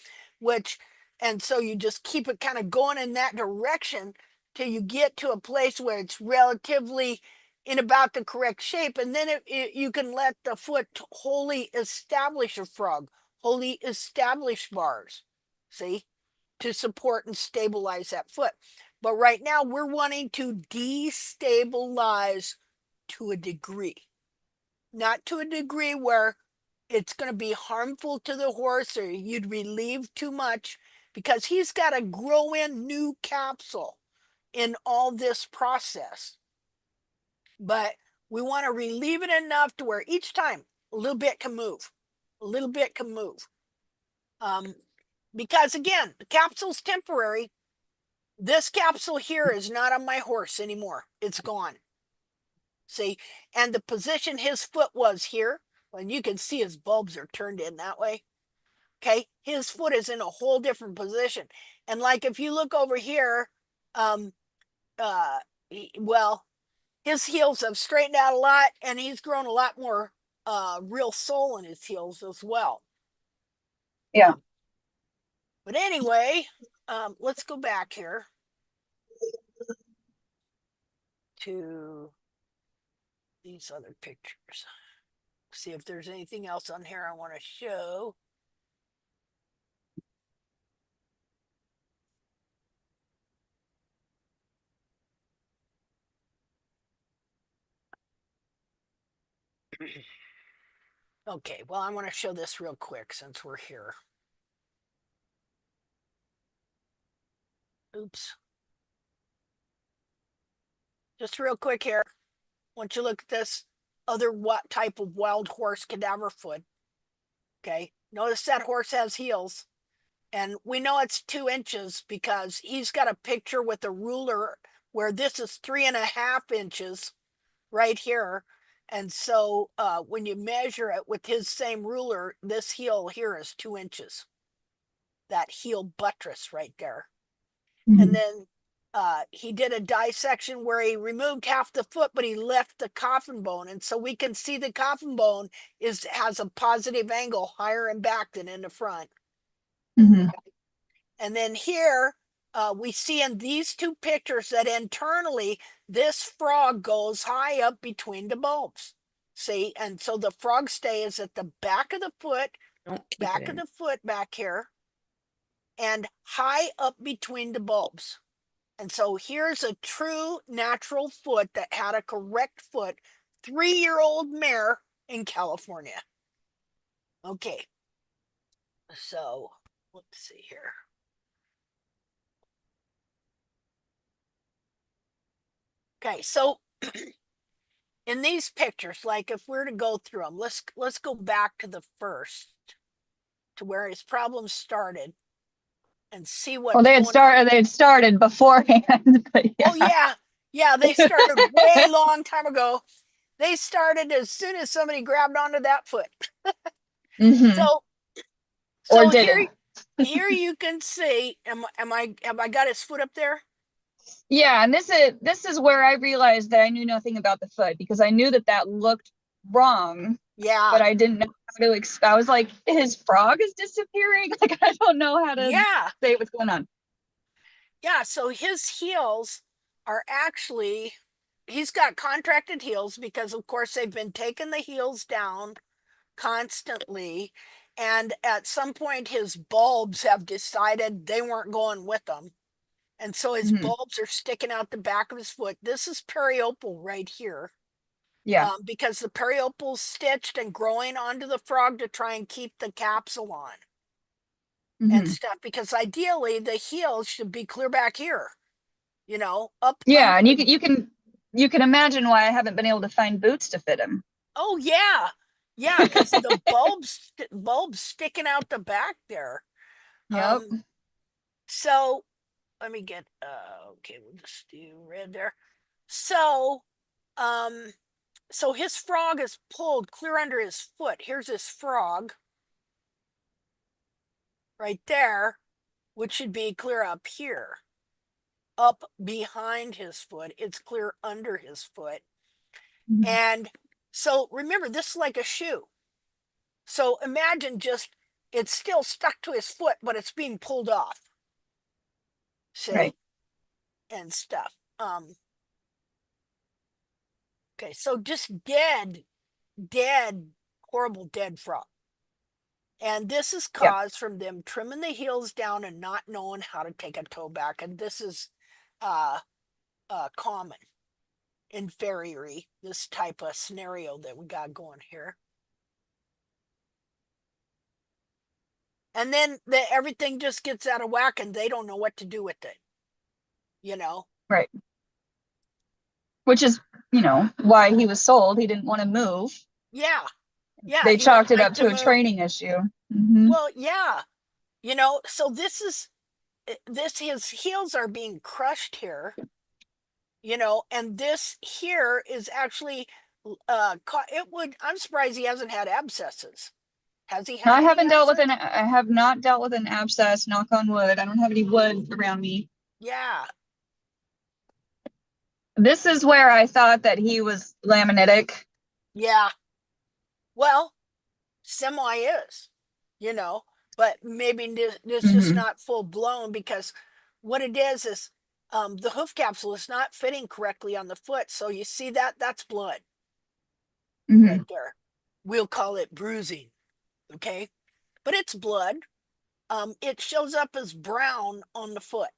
and so you just keep it kind of going in that direction till you get to a place where it's relatively in about the correct shape, and then you can let the foot wholly establish a frog, wholly establish bars, see, to support and stabilize that foot. But right now we're wanting to destabilize to a degree, not to a degree where it's going to be harmful to the horse or you'd relieve too much, because he's got to grow in new capsule in all this process. But we want to relieve it enough to where each time a little bit can move, a little bit can move. Because again, the capsule's temporary. This capsule here is not on my horse anymore. It's gone. See, and the position his foot was here, and you can see his bulbs are turned in that way. Okay, his foot is in a whole different position. And like if you look over here, um, well, his heels have straightened out a lot, and he's grown a lot more real sole in his heels as well. Yeah. But anyway, let's go back here to these other pictures. See if there's anything else on here I want to show. Okay, well, I want to show this real quick since we're here. Oops. Just real quick here. Once you look at this other what type of wild horse cadaver foot. Okay, notice that horse has heels. And we know it's 2 inches because he's got a picture with a ruler where this is 3.5 inches right here. And so when you measure it with his same ruler, this heel here is 2 inches. That heel buttress right there. And then he did a dissection where he removed half the foot, but he left the coffin bone. And so we can see the coffin bone has a positive angle higher and back than in the front. And then here we see in these 2 pictures that internally this frog goes high up between the bulbs. See, and so the frog stay is at the back of the foot, back of the foot back here, and high up between the bulbs. And so here's a true natural foot that had a correct foot, 3-year-old mare in California. Okay, so let's see here. Okay, so in these pictures, like if we're to go through them, let's go back to the first, to where his problems started, and see what's Well, they had started beforehand, but yeah. Oh yeah, they started way long time ago. They started as soon as somebody grabbed onto that foot. So Or here, didn't. here you can see. Have I got his foot up there? Yeah, and this is where I realized that I knew nothing about the foot, because I knew that looked wrong. Yeah. But I didn't know how to I was like, his frog is disappearing. Like, I don't know how to say what's going on. Yeah, so his heels are actually he's got contracted heels because of course they've been taking the heels down constantly, and at some point his bulbs have decided they weren't going with them, and so his Mhm. bulbs are sticking out the back of his foot. This is periopal right here, Yeah. because the periopal's stitched and growing onto the frog to try and keep the capsule on and Mhm. stuff, because ideally the heels should be clear back here, up under Yeah, and the. you can imagine why I haven't been able to find boots to fit him. Oh yeah, yeah, because the bulbs sticking out the back there. Yep. um so let me get okay, we'll just do red there. So um so his frog is pulled clear under his foot. Here's his frog right there, which should be clear up here, up behind his foot. It's clear under his foot. Mhm. And so remember, this is like a shoe. So imagine just it's still stuck to his foot, but it's being pulled off. See? Right. And stuff. Okay, so just dead, horrible dead frog. And this is Yeah. caused from them trimming the heels down and not knowing how to take a toe back. And this is uh common in farriery, this type of scenario that we got going here. And then everything just gets out of whack and they don't know what to do with it. Right. Which is, why he was sold. He didn't want to move. Yeah. Yeah, They he wouldn't chalked it like up to to a move. training issue. Hmm. Well, yeah. So his heels are being crushed here, and this here is actually I'm surprised he hasn't had abscesses. Has he had any abscess? I have not dealt with an abscess, knock on wood. I don't have any wood around me. Yeah. This is where I thought that he was laminitic. Yeah. Well, semi is, but maybe this just Hmm. not full blown, because what it is the hoof capsule is not fitting correctly on the foot. So you see that's blood right Hmm. there. We'll call it bruising, okay? But it's blood. It shows up as brown on the foot.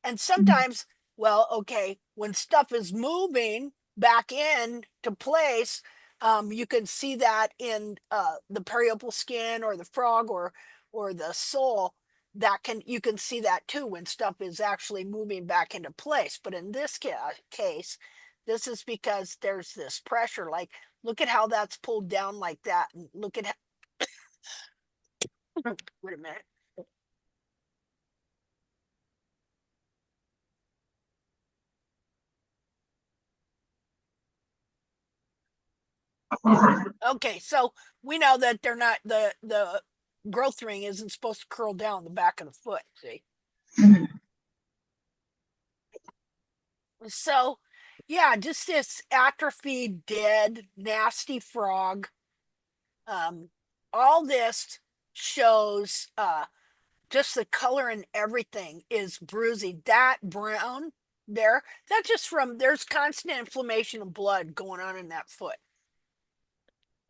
And sometimes, well, okay, when stuff is moving back in to place, you can see that in the periopal skin or the frog or the sole. You can see that too when stuff is actually moving back into place. But in this case, this is because there's this pressure. Like, look at how that's pulled down like that, and look at how, wait a minute. Okay, so we know that they're not the growth ring isn't supposed to curl down the back of the foot. See, Hmm. so yeah, just this atrophied, dead, nasty frog. Um, all this shows just the color and everything is bruising. That brown there, that's just from there's constant inflammation of blood going on in that foot.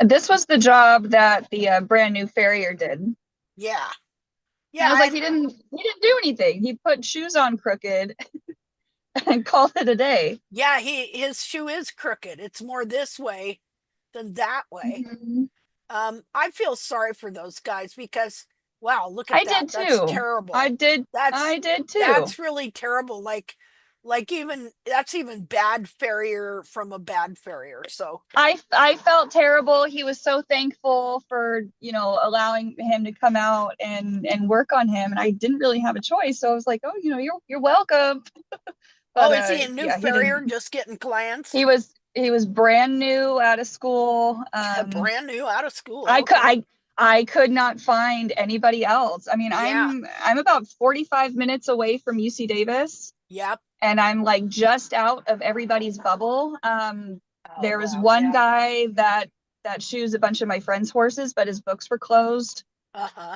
This was the job that the brand new farrier did. And Yeah, I was yeah, like, he didn't do anything. He put shoes on crooked and called it a day. yeah. His shoe is crooked. It's more this way than that way. Mhm. I feel sorry for those guys because wow, look at I that. did That's too. I terrible. did. That's I did too. that's really terrible. Like even that's even bad farrier from a bad farrier. So I felt terrible. He was so thankful for, allowing him to come out and work on him. And I didn't really have a choice. So I was like, oh, you're welcome. But oh, is he a new yeah, he farrier didn't. just getting clients? He was brand new out of school. Brand new out of school. I could Okay. I could not find anybody else. I mean, Yeah. I'm about 45 minutes away from UC Davis, Yep. and I'm like just out of everybody's bubble. Oh There was wow. one Yeah. guy that shoes a bunch of my friends' horses, but his books were closed. Uh-huh.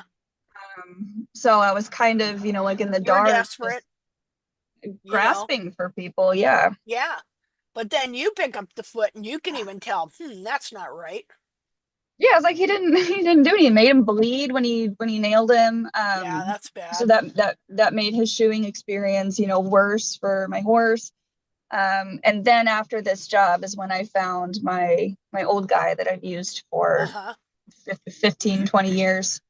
So I was kind of, like in the You're dark, desperate, just you know. grasping for people. Yeah. Yeah. But then you pick up the foot and you can even tell, that's not right. Yeah, it's like he didn't he didn't do anything. It made him bleed when he nailed him. Yeah, that's So bad. that made his shoeing experience, worse for my horse. And then after this job is when I found my old guy that I've used for Uh-huh. 15, 20 years.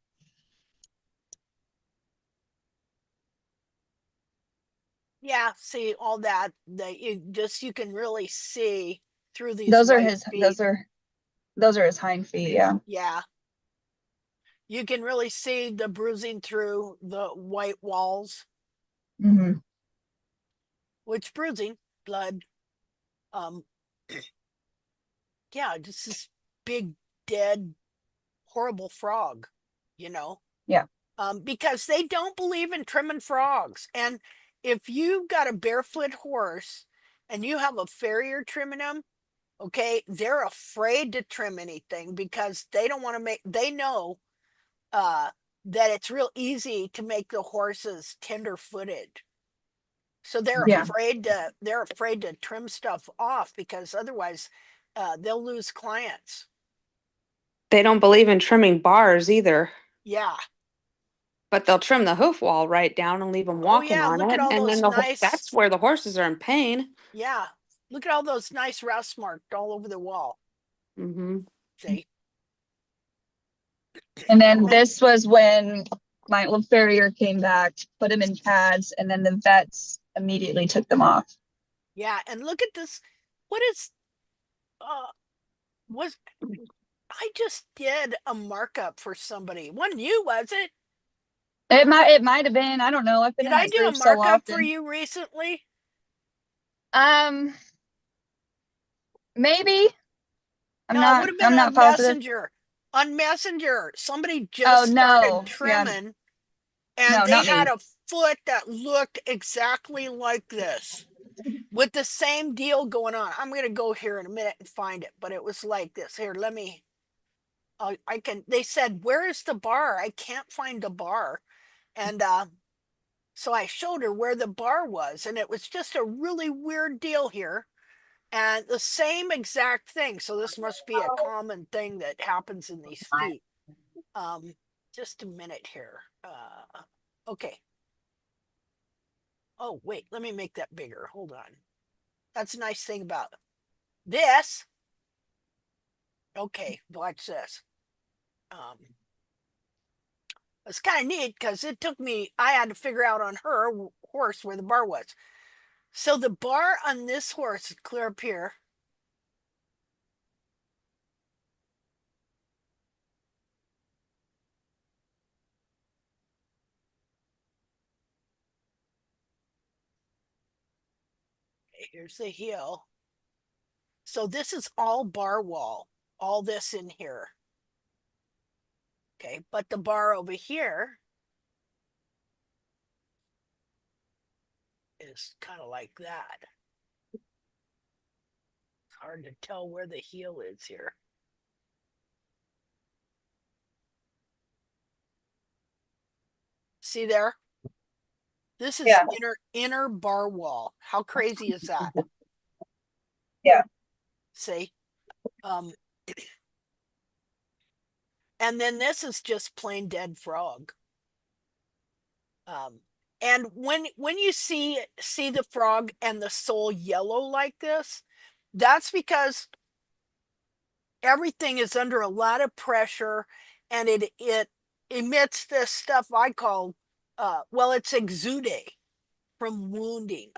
Yeah, see all that you can really see through these Those are white his feet. those are his hind feet, yeah. Yeah. You can really see the bruising through the white walls, Mm-hmm. which bruising, blood, um yeah, just this big dead horrible frog, you know. Yeah. Because they don't believe in trimming frogs. And if you've got a barefoot horse and you have a farrier trimming them, okay, they're afraid to trim anything because they don't want to they know uh, that it's real easy to make the horses tender footed. So Yeah. they're afraid to trim stuff off because otherwise they'll lose clients. They don't believe in trimming bars either, Yeah. but they'll trim the hoof wall right down and leave them Oh walking yeah, on look at it. all And then those nice. that's where the horses are in pain. Yeah. Look at all those nice rust marks all over the wall. Hmm. See? And then this was when my old farrier came back, put him in pads, and then the vets immediately took them off. Yeah, and look at this. What is uh was I just did a markup for somebody. Wasn't you, was it? It might have been, I don't know. I've been Did in I that do a group so markup for often. you recently? Um, Maybe. I'm No, it would not have been I'm on not positive. Messenger. On Messenger, somebody Oh just started no. Yeah, trimming and no, they not had me. a foot that looked exactly like this with the same deal going on. I'm going to go here in a minute and find it, but it was like this. Here, let me I can they said, "Where is the bar? I can't find the bar." And so I showed her where the bar was, and it was just a really weird deal here. And the same exact thing. So this must be a common thing that happens in these feet. Um, just a minute here. Okay. Oh, wait, let me make that bigger. Hold on. That's a nice thing about this. Okay, watch this. Um, it's kind of neat because it took me, I had to figure out on her horse where the bar was. So the bar on this horse is clear up here. Okay, here's the heel. So this is all bar wall, all this in here. Okay, but the bar over here is kind of like that. It's hard to tell where the heel is here. See there? This is Yeah. inner bar wall. How crazy is that? Yeah. See? Um, and then this is just plain dead frog. Um, and when you see the frog and the sole yellow like this, that's because everything is under a lot of pressure, and it emits this stuff I call well, it's exude from wounding.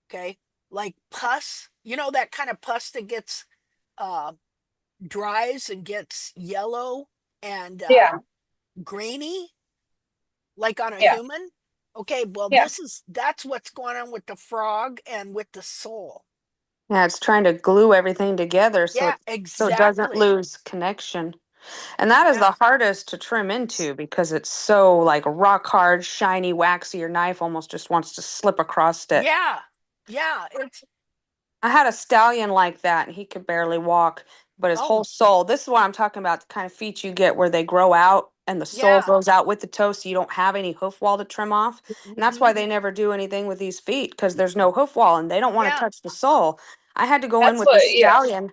Okay, like pus. You know that kind of pus that gets uh, dries and gets yellow and Yeah. grainy, like on a Yeah. human. Okay, well, Yeah. that's what's going on with the frog and with the sole. Yeah, it's trying to glue everything together Yeah, so it doesn't exactly. lose connection. And that is Yeah, the hardest to trim into because it's so like rock hard, shiny, waxy. Your knife almost just wants to slip across it. yeah, yeah. It's I had a stallion like that and he could barely walk. but his Oh, whole sole. This is what I'm talking about, the kind of feet you get where they grow out and the sole yeah. grows out with the toe, so you don't have any hoof wall to trim off. And that's Hmm. why they never do anything with these feet, because there's no hoof wall and they don't want to Yeah. touch the sole. I had to go in That's with the what, yeah. stallion.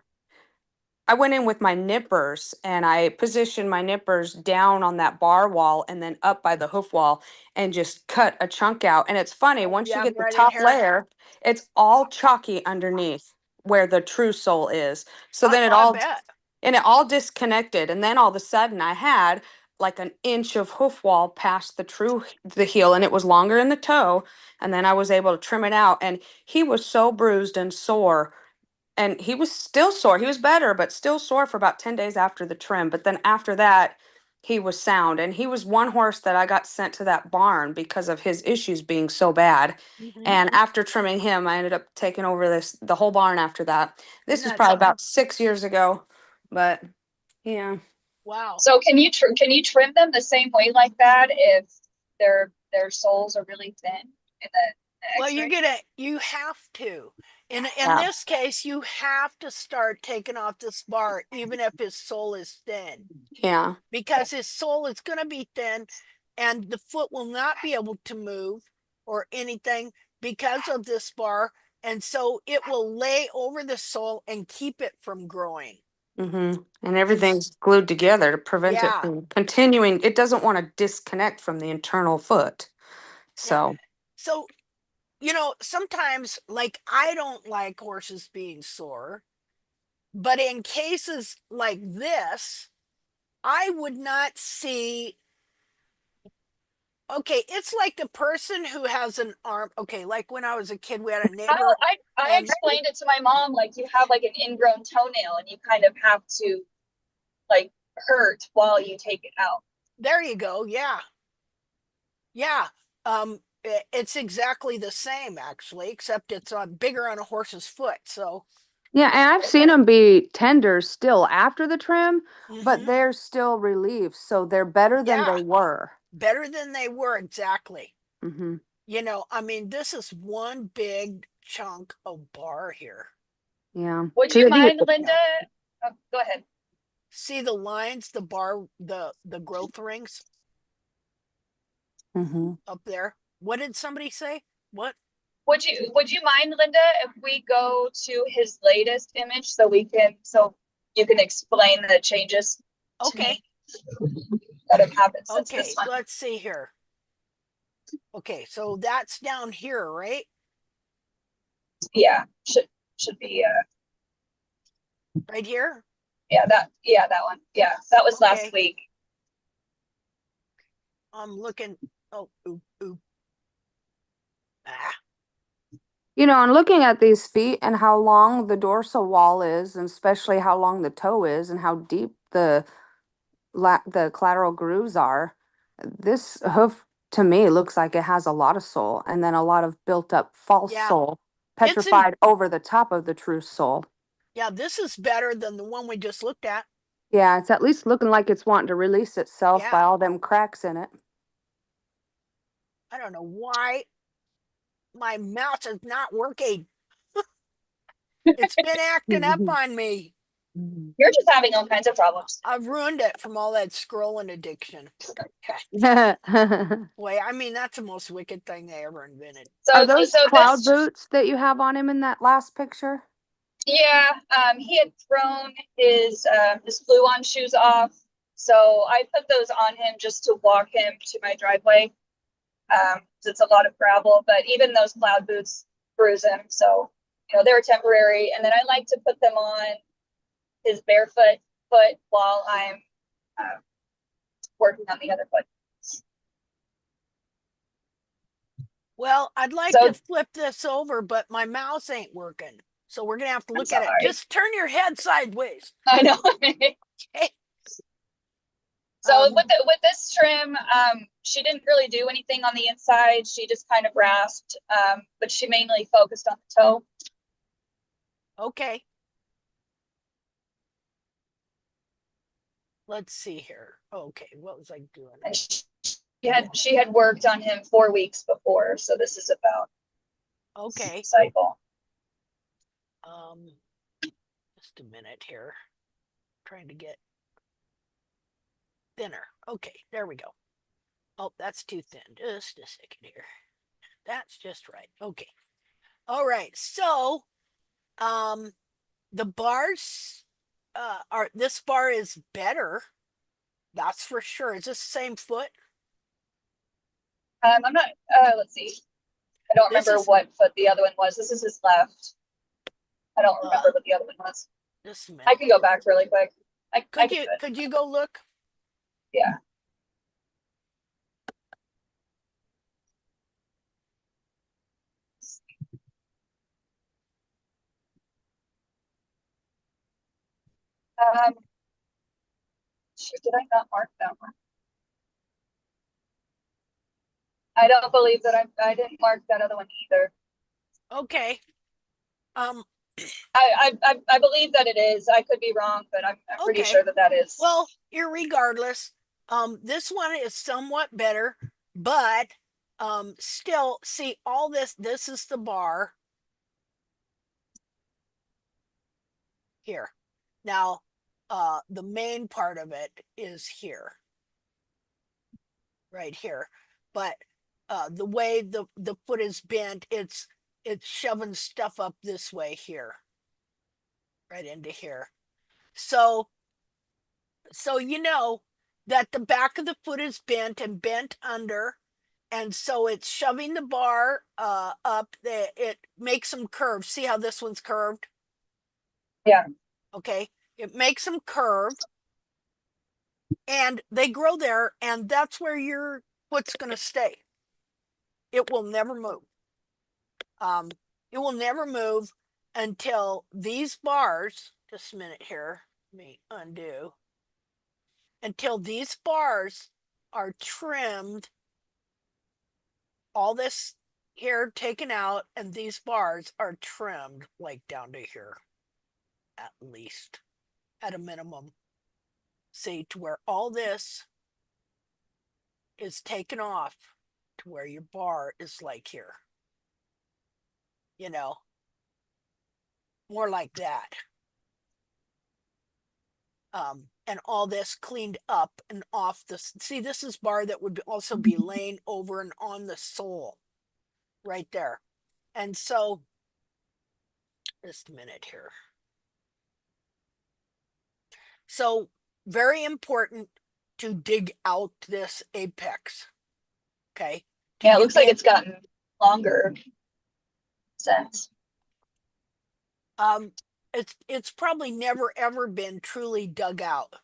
I went in with my nippers and I positioned my nippers down on that bar wall and then up by the hoof wall and just cut a chunk out. And it's funny, Oh, once you yeah, get the right in top here. layer, it's all chalky underneath where the true sole is. So then I bet. it all disconnected. And then all of a sudden I had like an inch of hoof wall past the heel, and it was longer in the toe. And then I was able to trim it out. And he was so bruised and sore, and he was still sore. He was better, but still sore for about 10 days after the trim. But then after that, he was sound. And he was one horse that I got sent to that barn because of his issues being so bad. Hmm. And after trimming him, I ended up taking over the whole barn after that. Isn't This was that probably something? about 6 years ago. But yeah. Wow. So can you trim them the same way like that if their soles are really thin in the Well, X-ray? you have to. In Yeah. this case, you have to start taking off this bar, even if his sole is thin, Yeah. because his sole is going to be thin, and the foot will not be able to move or anything because of this bar, and so it will lay over the sole and keep it from growing. And And everything's glued together to prevent it yeah, from continuing. It doesn't want to disconnect from the internal foot. yeah. So, So, sometimes, like, I don't like horses being sore, but in cases like this, I would not see. Okay, it's like the person who has an arm. Okay, like when I was a kid, we had a How neighbor, I and explained it to my mom, like you have like an ingrown toenail and you kind of have to like hurt while you take it out. there you go. Yeah, yeah. It's exactly the same actually, except it's bigger on a horse's foot. So, yeah, and I've seen them be tender still after the trim, but hmm, they're still relieved, so they're better than yeah, they were. better than they were exactly. Hmm. I mean, this is one big chunk of bar here. Yeah. Would So you that he mind, was, Linda? Yeah. Oh, go ahead. See the lines, the bar, the growth rings hmm up there. What did somebody say? What? Would you mind, Linda, if we go to his latest image so you can explain the changes to Okay. me that have happened since this Okay, one? let's see here. Okay, so that's down here, right? Yeah, should be Right here? yeah, that one. Yeah, that was last Okay. week. I'm looking. Oh, oop, oop. Ah, and looking at these feet and how long the dorsal wall is, and especially how long the toe is, and how deep the collateral grooves are, this hoof to me looks like it has a lot of sole and then a lot of built up false yeah. sole It's in, petrified over the top of the true sole. yeah, this is better than the one we just looked at. Yeah, it's at least looking like it's wanting to release itself by Yeah. all them cracks in it. I don't know why my mouse is not working. It's been acting up on me. You're just having all kinds of problems. I've ruined it from all that scrolling addiction. Wait, I mean, that's the most wicked thing they ever invented. Are So those so cloud this boots that you have on him in that last picture? yeah, he had thrown his glue on shoes off. So I put those on him just to walk him to my driveway. 'Cause it's a lot of gravel, but even those cloud boots bruise him. So, they're temporary. And then I like to put them on his barefoot foot while I'm working on the other foot. Well, I'd like to So flip this over, but my mouse ain't working. So we're going to have to I'm look at it. sorry. Just turn your head sideways. I know. Okay. So with this trim, she didn't really do anything on the inside. She just kind of rasped, but she mainly focused on the toe. Okay. Let's see here. Okay, what was I doing? And she had worked on him 4 weeks before, so this is about Okay. cycle. Just a minute here. trying to get thinner. Okay, there we go. Oh, that's too thin. Just a second here. That's just right. Okay. All right. So, the bars are this bar is better. That's for sure. Is this the same foot? I'm not, let's see. I don't This remember is what foot the other one was. This is his left. I don't uh remember what the other one was. just a I minute. can go back really quick. I can do it. Could you go look? Yeah. Um, shoot, did I not mark that one? I don't believe that I didn't mark that other one either. Okay. Um I believe that it is. I could be wrong, but I'm pretty okay. sure that that is. Well, irregardless, this one is somewhat better, but still see all this is the bar here. Now, the main part of it is here, right here. But the way the foot is bent, it's shoving stuff up this way here, right into here. So you know that the back of the foot is bent and bent under, and so it's shoving the bar up. It makes them curve. See how this one's curved? Yeah. Okay, it makes them curve, and they grow there, and that's where your foot's going to stay. It will never move. Um, it will never move until these bars. Just a minute here. Let me undo. Until these bars are trimmed, all this hair taken out, and these bars are trimmed like down to here, at least, at a minimum. See, to where all this is taken off to where your bar is like here. You know, more like that. And all this cleaned up and off the, see, this is bar that would also be laying over and on the sole right there. And so, just a minute here. So, very important to dig out this apex. Okay. Yeah, it looks like it's gotten longer since. It's probably never ever been truly dug out,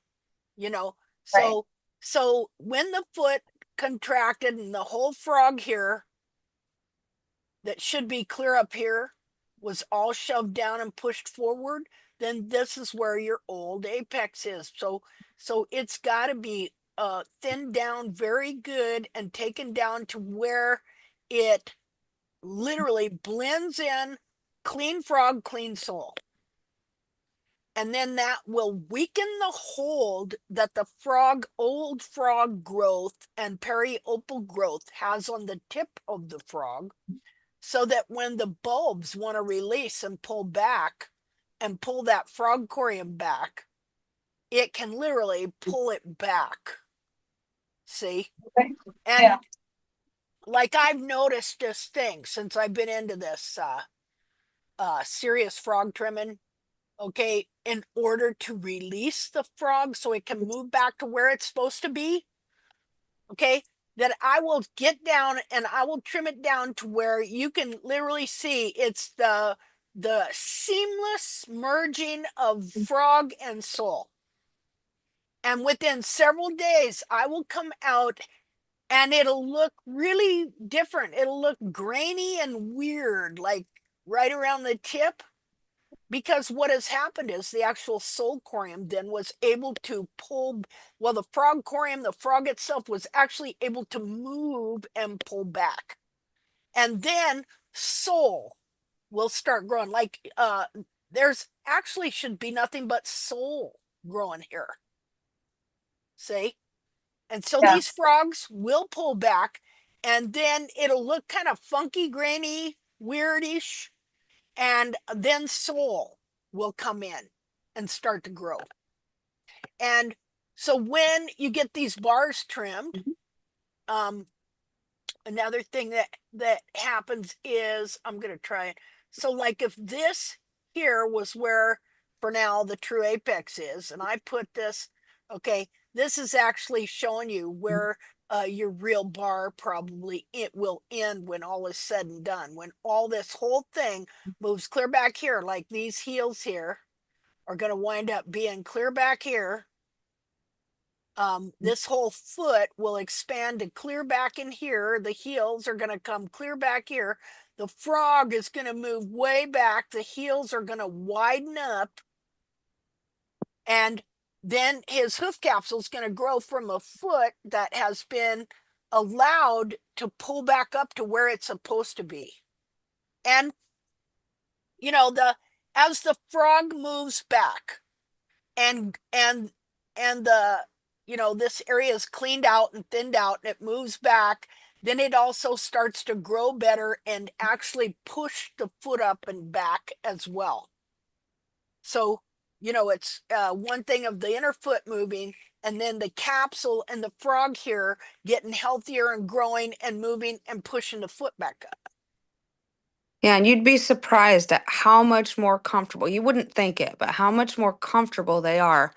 you know. Right. So when the foot contracted and the whole frog here that should be clear up here was all shoved down and pushed forward, then this is where your old apex is. So it's got to be thinned down very good and taken down to where it literally blends in. Clean frog, clean sole. And then that will weaken the hold that the old frog growth and periopal growth has on the tip of the frog, so that when the bulbs want to release and pull back and pull that frog corium back, it can literally pull it back. See? Okay. And yeah. Like I've noticed this thing since I've been into this serious frog trimming. Okay, in order to release the frog so it can move back to where it's supposed to be, okay, that I will get down and I will trim it down to where you can literally see it's the seamless merging of frog and sole. And within several days, I will come out and it'll look really different. It'll look grainy and weird, like right around the tip. Because what has happened is the actual soul corium then was able to pull, well, the frog corium, the frog itself was actually able to move and pull back. And then soul will start growing. Like there's actually should be nothing but soul growing here. See? And so Yeah. these frogs will pull back and then it'll look kind of funky, grainy, weirdish, and then soul will come in and start to grow. And so when you get these bars trimmed, another thing that happens is, I'm going to try it. So like if this here was where for now the true apex is, and I put this, okay, this is actually showing you where your real bar probably it will end when all is said and done. When all this whole thing moves clear back here, like these heels here are going to wind up being clear back here. This whole foot will expand to clear back in here. The heels are going to come clear back here. The frog is going to move way back. The heels are going to widen up. And then his hoof capsule is going to grow from a foot that has been allowed to pull back up to where it's supposed to be. And, you know, as the frog moves back and the this area is cleaned out and thinned out and it moves back, then it also starts to grow better and actually push the foot up and back as well. So it's one thing of the inner foot moving, and then the capsule and the frog here getting healthier and growing and moving and pushing the foot back up. Yeah, and you'd be surprised at how much more comfortable, you wouldn't think it, but how much more comfortable they are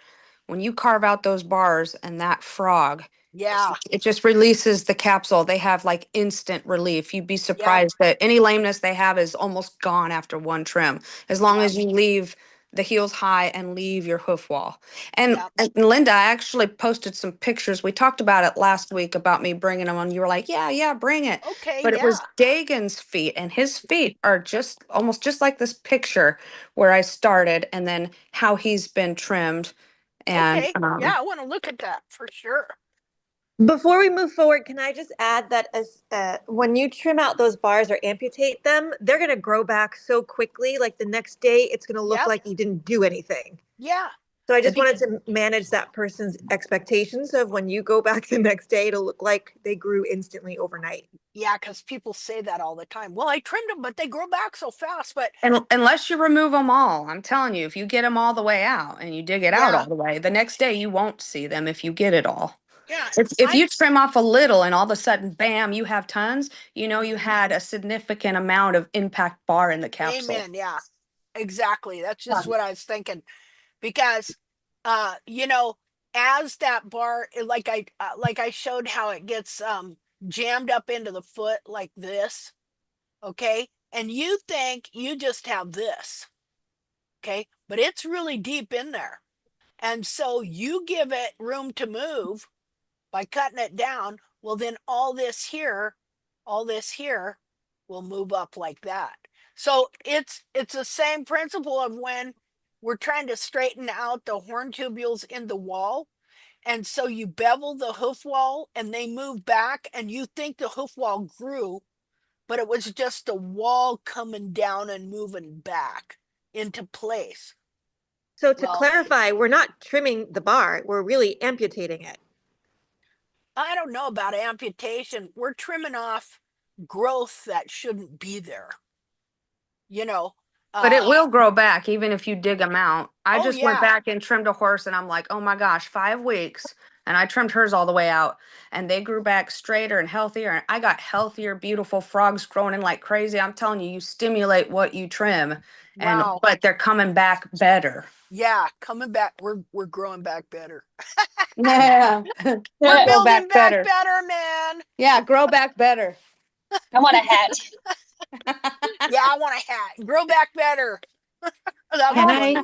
when you carve out those bars and that frog. Yeah. It just releases the capsule. They have like instant relief. You'd be Yep. surprised that any lameness they have is almost gone after one trim, as long Yep. as you leave the heels high and leave your hoof wall. Yep. And Linda, I actually posted some pictures. We talked about it last week about me bringing them on. You were like, yeah, bring it. Okay. But it was Yeah. Dagon's feet, and his feet are just almost just like this picture where I started, and then how he's been trimmed. And Okay. Yeah, I want to look at that for sure. Before we move forward, can I just add that as when you trim out those bars or amputate them, they're going to grow back so quickly. Like the next day, it's going to look Yep. like you didn't do anything. Yeah. So I just wanted to manage that person's expectations of when you go back the next day to look like they grew instantly overnight. Yeah, because people say that all the time. Well, I trimmed them, but they grow back so fast. But unless you remove them all, I'm telling you, if you get them all the way out and you dig it out yeah, all the way, the next day you won't see them if you get it all. yeah, If you trim off a little and all of a sudden, bam, you have tons, you had a significant amount of impact bar in the capsule. Amen. Yeah, exactly. That's just what I was thinking. Because, as that bar, like I showed how it gets jammed up into the foot like this, okay? And you think you just have this, okay? But it's really deep in there. And so you give it room to move by cutting it down. Well, then all this here will move up like that. So it's the same principle of when we're trying to straighten out the horn tubules in the wall. And so you bevel the hoof wall and they move back and you think the hoof wall grew, but it was just the wall coming down and moving back into place. So to clarify, we're not trimming the bar, we're really amputating it. I don't know about amputation. We're trimming off growth that shouldn't be there. But it will grow back even if you dig them out. I just went yeah. back and trimmed a horse and I'm like, oh my gosh, 5 weeks. And I trimmed hers all the way out and they grew back straighter and healthier. And I got healthier, beautiful frogs growing in like crazy. I'm telling you, you stimulate what you trim. Wow. But they're coming back better. Yeah, coming back. We're growing back better. Yeah. We're building back better, man. Yeah, grow back better. I want a hat. Yeah, I want a hat. Grow back better.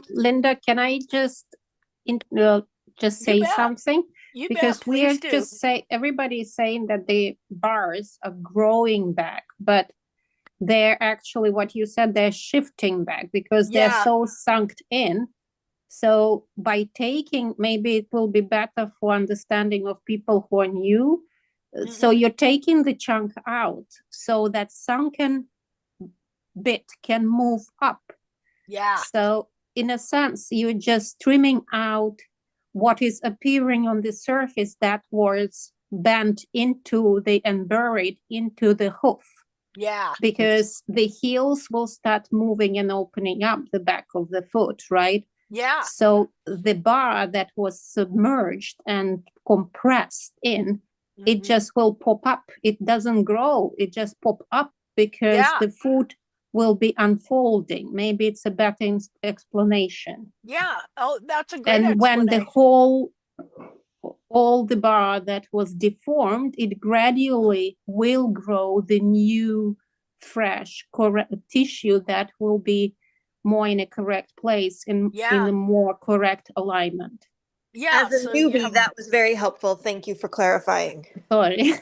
Linda, can I just say something? You because bet, we're please do. just everybody's saying that the bars are growing back, but they're actually what you said, they're shifting back because they're so sunk in. So by taking, maybe it will be better for understanding of people who are new. So you're taking the chunk out so that sunken bit can move up. Yeah. So in a sense, you're just trimming out what is appearing on the surface that was bent into and buried into the hoof. Yeah. Because the heels will start moving and opening up the back of the foot, right? Yeah. So the bar that was submerged and compressed in, it just will pop up. It doesn't grow. It just pop up because Yeah. the food will be unfolding. Maybe it's a better explanation. Yeah. Oh, that's a great And when the explanation. all the bar that was deformed, it gradually will grow the new, fresh, correct tissue that will be more in a correct place, in Yeah. a more correct alignment. Yeah. As a So you newbie, have, that was very helpful. Thank you for clarifying. Sorry.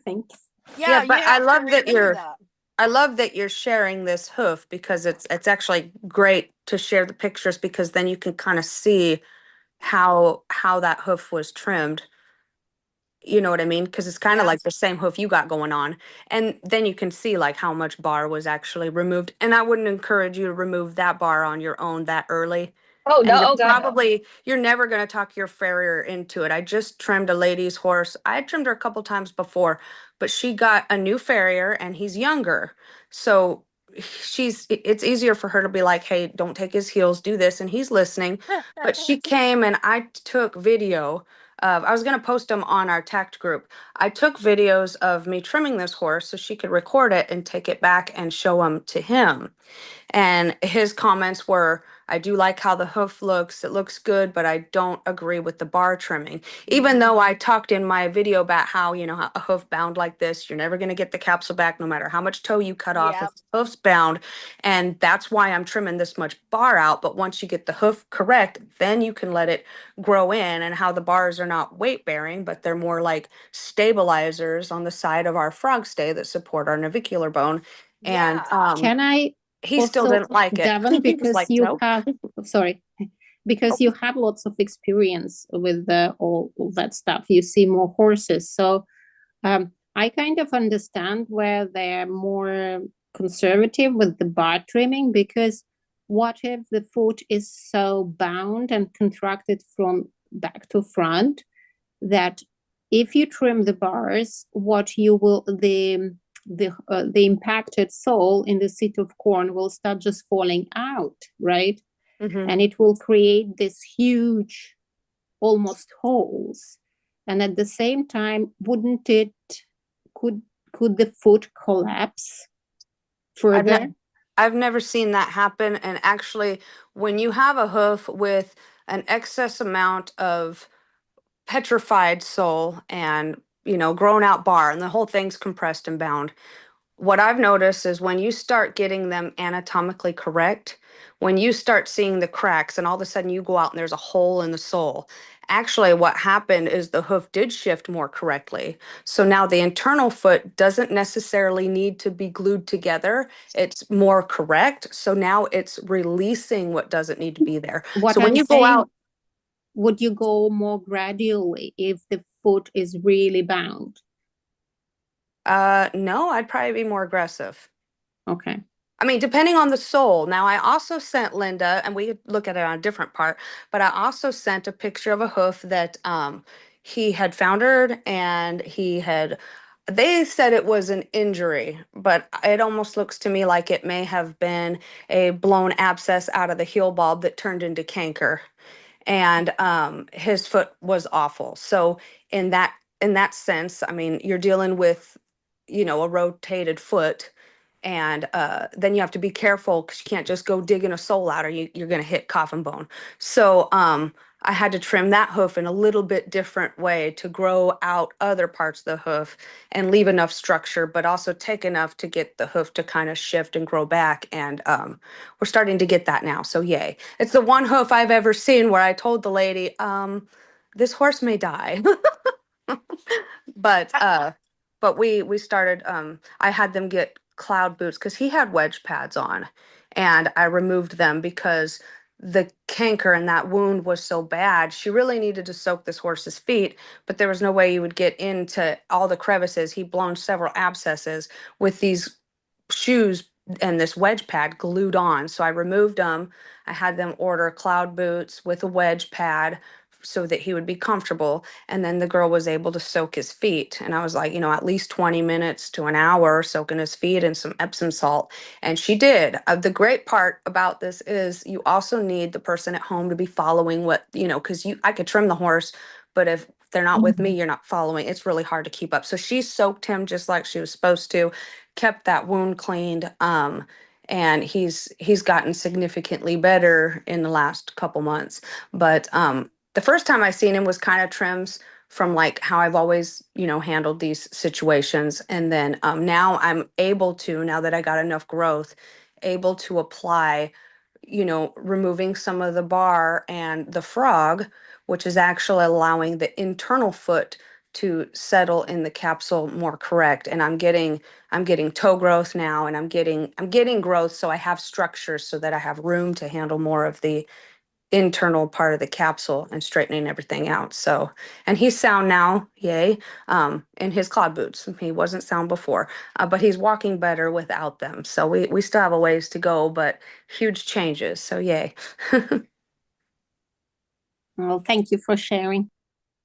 Thanks. yeah, you but I have to love that remember that. I love that you're sharing this hoof, because it's actually great to share the pictures, because then you can kind of see how that hoof was trimmed. You know what I mean? Because it's kind of Yeah. like the same hoof you got going on. And then you can see like how much bar was actually removed. And I wouldn't encourage you to remove that bar on your own that early. Oh And no, you're oh god, no. you're never going to talk your farrier into it. I just trimmed a lady's horse. I had trimmed her a couple times before, but she got a new farrier and he's younger. So it's easier for her to be like, hey, don't take his heels, do this. And he's listening. But she came and I took video of, I was going to post them on our tact group. I took videos of me trimming this horse so she could record it and take it back and show them to him. And his comments were, I do like how the hoof looks. It looks good, but I don't agree with the bar trimming. Even though I talked in my video about how, how a hoof bound like this, you're never going to get the capsule back no matter how much toe you cut off Yeah. if the hoof's bound. And that's why I'm trimming this much bar out. But once you get the hoof correct, then you can let it grow in, and how the bars are not weight bearing, but they're more like stabilizers on the side of our frog stay that support our navicular bone. And Yeah. Can I he still also, didn't like it. Devon, He was because like, you nope. have, sorry, because you have lots of experience with all that stuff. You see more horses. So I kind of understand where they're more conservative with the bar trimming, because what if the foot is so bound and contracted from back to front that if you trim the bars, what you will the impacted sole in the seat of corn will start just falling out, right? Mm-hmm. And it will create this huge, almost holes. And at the same time, wouldn't it could the foot collapse further? I've never seen that happen. And actually, when you have a hoof with an excess amount of petrified sole and, grown out bar, and the whole thing's compressed and bound, what I've noticed is when you start getting them anatomically correct, when you start seeing the cracks and all of a sudden you go out and there's a hole in the sole, actually what happened is the hoof did shift more correctly. So now the internal foot doesn't necessarily need to be glued together. It's more correct. So now it's releasing what doesn't need to be there. What So when I'm you go saying, out, would you go more gradually if the foot is really bound? no, I'd probably be more aggressive. Okay. I mean, depending on the sole. Now, I also sent Linda, and we could look at it on a different part, but I also sent a picture of a hoof that he had foundered, and they said it was an injury, but it almost looks to me like it may have been a blown abscess out of the heel bulb that turned into canker. And his foot was awful. So in that sense, I mean, you're dealing with, a rotated foot, and then you have to be careful because you can't just go digging a sole out, or you're going to hit coffin bone. So I had to trim that hoof in a little bit different way to grow out other parts of the hoof and leave enough structure, but also take enough to get the hoof to kind of shift and grow back. And we're starting to get that now. So yay. It's the one hoof I've ever seen where I told the lady, this horse may die. but we started, I had them get cloud boots because he had wedge pads on, and I removed them because the canker and that wound was so bad. She really needed to soak this horse's feet, but there was no way you would get into all the crevices. He'd blown several abscesses with these shoes and this wedge pad glued on. So I removed them. I had them order cloud boots with a wedge pad so that he would be comfortable. And then the girl was able to soak his feet. And I was like, at least 20 minutes to an hour soaking his feet in some Epsom salt. And she did. The great part about this is you also need the person at home to be following what, because I could trim the horse, but if they're not with me, you're not following. It's really hard to keep up. So she soaked him just like she was supposed to, kept that wound cleaned. And he's gotten significantly better in the last couple months. But the first time I seen him was kind of trims from like how I've always, handled these situations. And then now I'm able to, now that I got enough growth, able to apply, removing some of the bar and the frog, which is actually allowing the internal foot to settle in the capsule more correct. And I'm getting toe growth now, and I'm getting growth, so I have structure so that I have room to handle more of the internal part of the capsule and straightening everything out. So, and he's sound now, yay, in his clod boots. He wasn't sound before, but he's walking better without them. So we still have a ways to go, but huge changes. So yay. Well, thank you for sharing.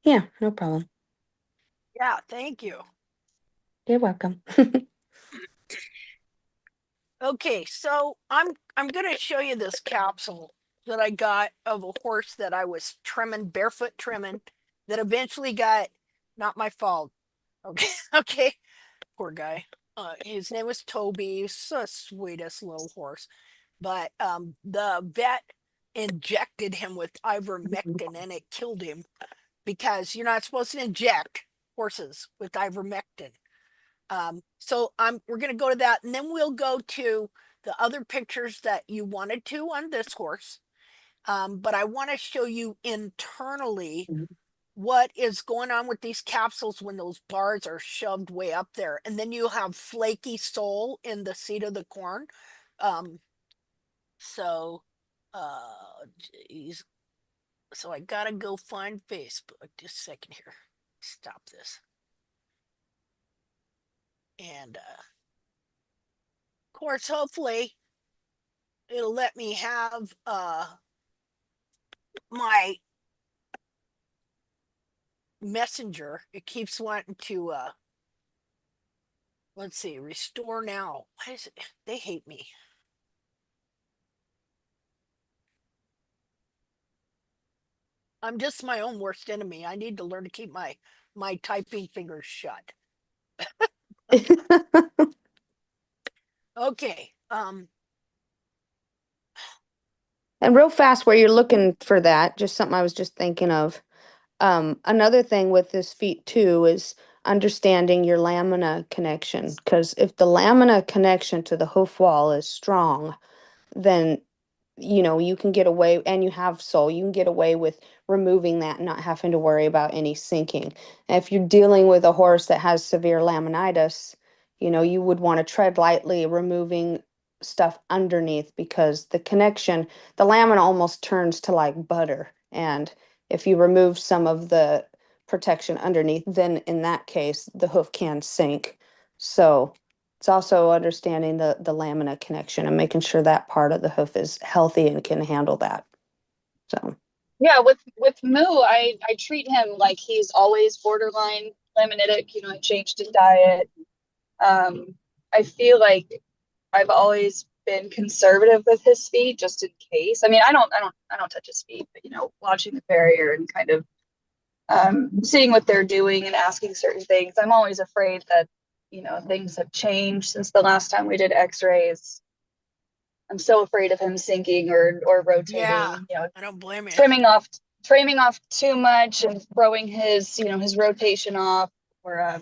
Yeah, no problem. Yeah, thank you. You're welcome. Okay, so I'm gonna show you this capsule that I got of a horse that I was trimming, barefoot trimming, that eventually got, not my fault. Okay, okay, poor guy. His name was Toby. He's the sweetest little horse. But the vet injected him with ivermectin and it killed him because you're not supposed to inject horses with ivermectin. So we're gonna go to that, and then we'll go to the other pictures that you wanted to on this horse. But I want to show you internally what is going on with these capsules when those bars are shoved way up there, and then you'll have flaky sole in the seat of the corn. Um, so, geez. So I gotta go find Facebook. Just a second here. Stop this. And of course, hopefully it'll let me have my messenger. It keeps wanting to let's see, restore now. Why is it, they hate me. I'm just my own worst enemy. I need to learn to keep my typing fingers shut. Okay. And real fast, where you're looking for that, just something I was just thinking of. Another thing with this feat too is understanding your lamina connection. Because if the lamina connection to the hoof wall is strong, then you can get away, and you have sole, you can get away with removing that and not having to worry about any sinking. And if you're dealing with a horse that has severe laminitis, you would want to tread lightly, removing stuff underneath, because the lamina almost turns to like butter. And if you remove some of the protection underneath, then in that case, the hoof can sink. So it's also understanding the lamina connection and making sure that part of the hoof is healthy and can handle that. So Yeah, with Moo, I treat him like he's always borderline laminitic. I changed his diet. I feel like I've always been conservative with his feet just in case. I mean, I don't touch his feet, but watching the farrier and kind of seeing what they're doing and asking certain things. I'm always afraid that things have changed since the last time we did X-rays. I'm so afraid of him sinking or Yeah, rotating. I don't blame you. Trimming off too much and throwing his rotation off, or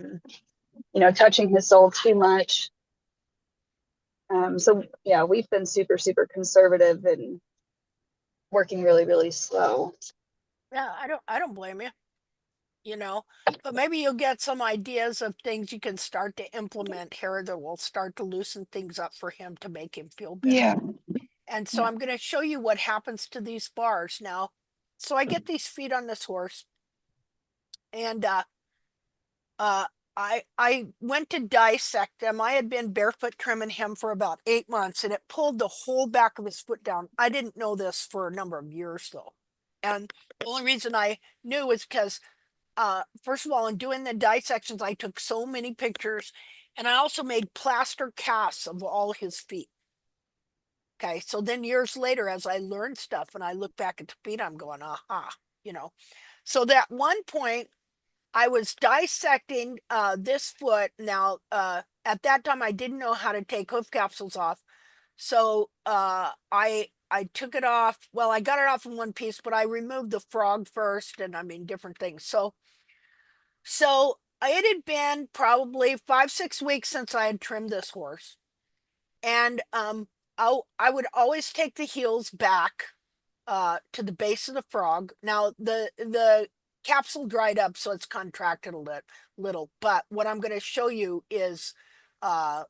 touching his sole too much. So yeah, we've been super, super conservative and working really, really slow. Yeah, I don't blame you. But maybe you'll get some ideas of things you can start to implement here that will start to loosen things up for him to make him feel better. Yeah. And so I'm going to show you what happens to these bars now. So I get these feet on this horse, and uh I went to dissect them. I had been barefoot trimming him for about 8 months, and it pulled the whole back of his foot down. I didn't know this for a number of years though. And the only reason I knew is because, first of all, in doing the dissections, I took so many pictures, and I also made plaster casts of all his feet. Okay, so then years later, as I learned stuff and I look back at the feet, I'm going, aha, you know. So that one point, I was dissecting this foot. Now, at that time, I didn't know how to take hoof capsules off. So I took it off. Well, I got it off in one piece, but I removed the frog first, and I mean different things. So it had been probably 5-6 weeks since I had trimmed this horse, and I would always take the heels back to the base of the frog. Now the capsule dried up, so it's contracted a little. But what I'm going to show you uh,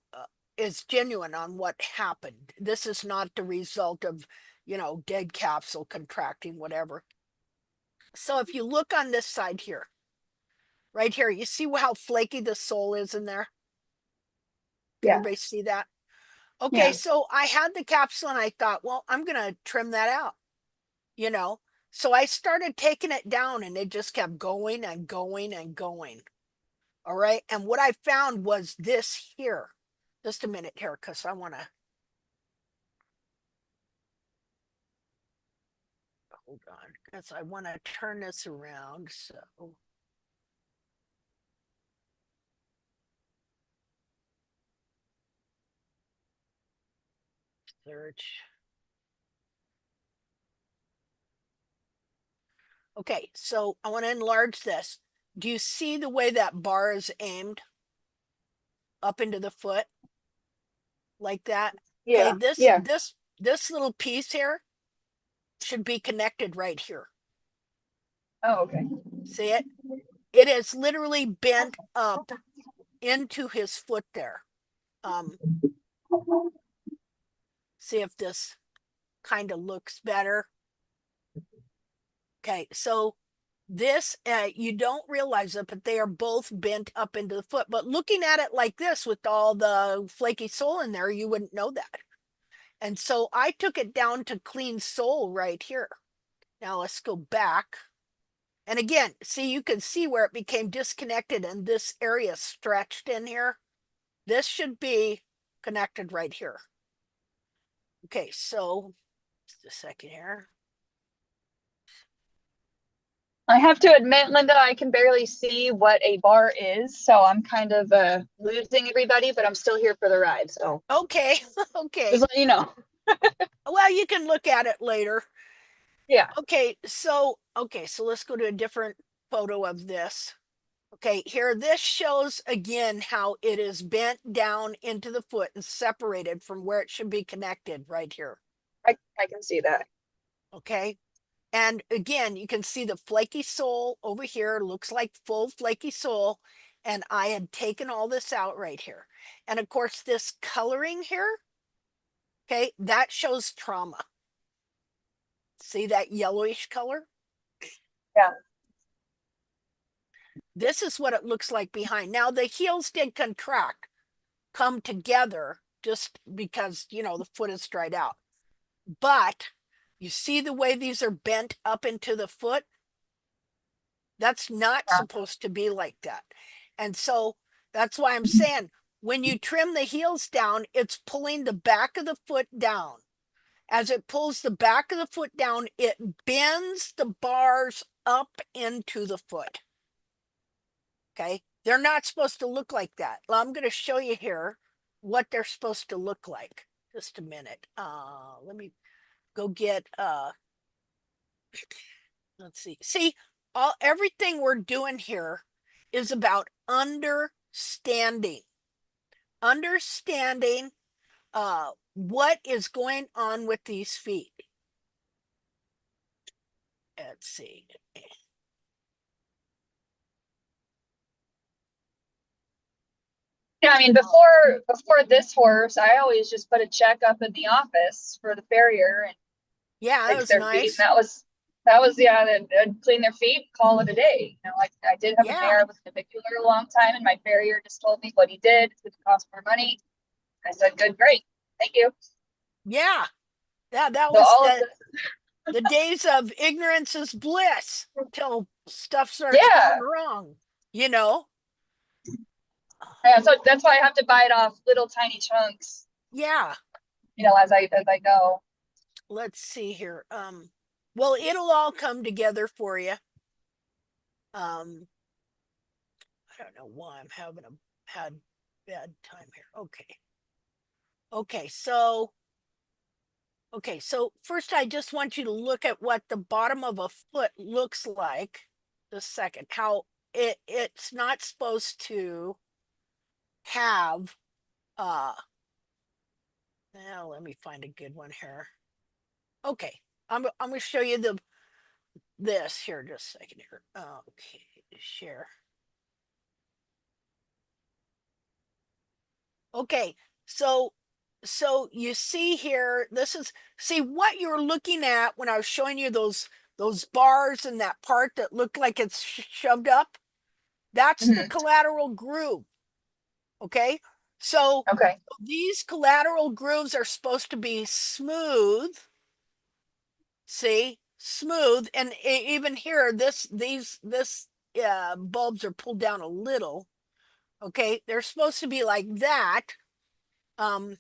is genuine on what happened. This is not the result of, dead capsule contracting, whatever. So if you look on this side here, right here, you see how flaky the sole is in there? Can Yeah. everybody see that? Okay, Yeah. so I had the capsule and I thought, well, I'm going to trim that out, you know? So I started taking it down and it just kept going and going and going. All right. And what I found was this here. Just a minute here, because I want to hold on, because I want to turn this around. So search. Okay, so I want to enlarge this. Do you see the way that bar is aimed up into the foot like that? Okay, Yeah. this Yeah. this this little piece here should be connected right here. Oh, okay. See it? It is literally bent up into his foot there. Um, see if this kind of looks better. Okay, so this, you don't realize it, but they are both bent up into the foot. But looking at it like this with all the flaky sole in there, you wouldn't know that. And so I took it down to clean sole right here. Now let's go back. And again, see, you can see where it became disconnected and this area stretched in here. This should be connected right here. Okay, so just a second here. I have to admit, Linda, I can barely see what a bar is, so I'm kind of losing everybody, but I'm still here for the ride. So Okay, okay. just let you know. Well, you can look at it later. Yeah. Okay, so let's go to a different photo of this. Okay, here, this shows again how it is bent down into the foot and separated from where it should be connected right here. I can see that. Okay, and again, you can see the flaky sole over here, looks like full flaky sole, and I had taken all this out right here. And of course, this coloring here, okay, that shows trauma. See that yellowish color? Yeah. This is what it looks like behind. Now the heels did contract, come together just because, the foot is dried out. But you see the way these are bent up into the foot? That's not Yeah. supposed to be like that. And so that's why I'm saying when you trim the heels down, it's pulling the back of the foot down. As it pulls the back of the foot down, it bends the bars up into the foot. Okay, they're not supposed to look like that. Well, I'm going to show you here what they're supposed to look like. Just a minute. Let me go get let's see. See, everything we're doing here is about understanding. Understanding what is going on with these feet. Let's see. Yeah, I mean, before this horse, I always just put a check up in the office for the farrier and Yeah, that fix was their feet. And nice. that was yeah, they'd clean their feet, call it a day. Like I did have a Yeah, mare with navicular a long time, and my farrier just told me what he did. It's going to cost more money. I said, good, great, thank you. yeah. That So was all of that. this. The days of ignorance is bliss till stuff starts going Yeah. wrong, you know? Yeah, so that's why I have to bite off little tiny chunks, Yeah. as I go. Let's see here. Well, it'll all come together for you. I don't know why I'm having had bad time here. Okay. Okay, so first I just want you to look at what the bottom of a foot looks like. Just a second. How it's not supposed to have now let me find a good one here. Okay. I'm gonna show you this here just a second here. Okay, share. Okay, so you see here, this is see what you're looking at when I was showing you those bars and that part that looked like it's shoved up. That's the Mhm. collateral groove. Okay, so Okay. these collateral grooves are supposed to be smooth. See, smooth, and even here, this bulbs are pulled down a little. Okay, they're supposed to be like that. Um,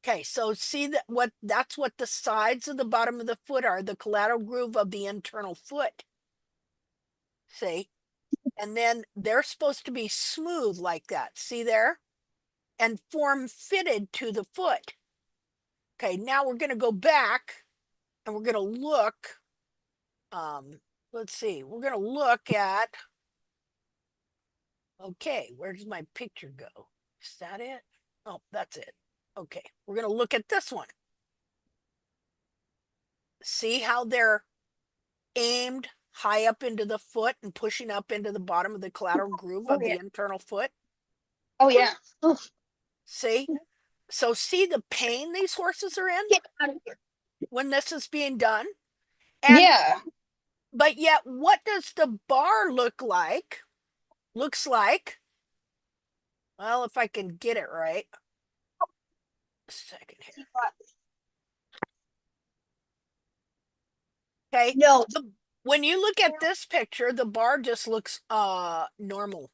Okay, so see that's what the sides of the bottom of the foot are, the collateral groove of the internal foot. See? And then they're supposed to be smooth like that. See there? And form fitted to the foot. Okay, now we're going to go back and we're going to look. Let's see. We're going to look at. Okay, where does my picture go? Is that it? Oh, that's it. Okay, we're going to look at this one. See how they're aimed high up into the foot and pushing up into the bottom of the collateral groove Oh of the yeah. internal foot. Oh yeah. Oof. See? So see the pain these horses are in Get out of here. when this is being done? And Yeah. but yet what does the bar look like? Looks like, well, if I can get it right. A second here. Okay. No. When you look at this picture, the bar just looks normal.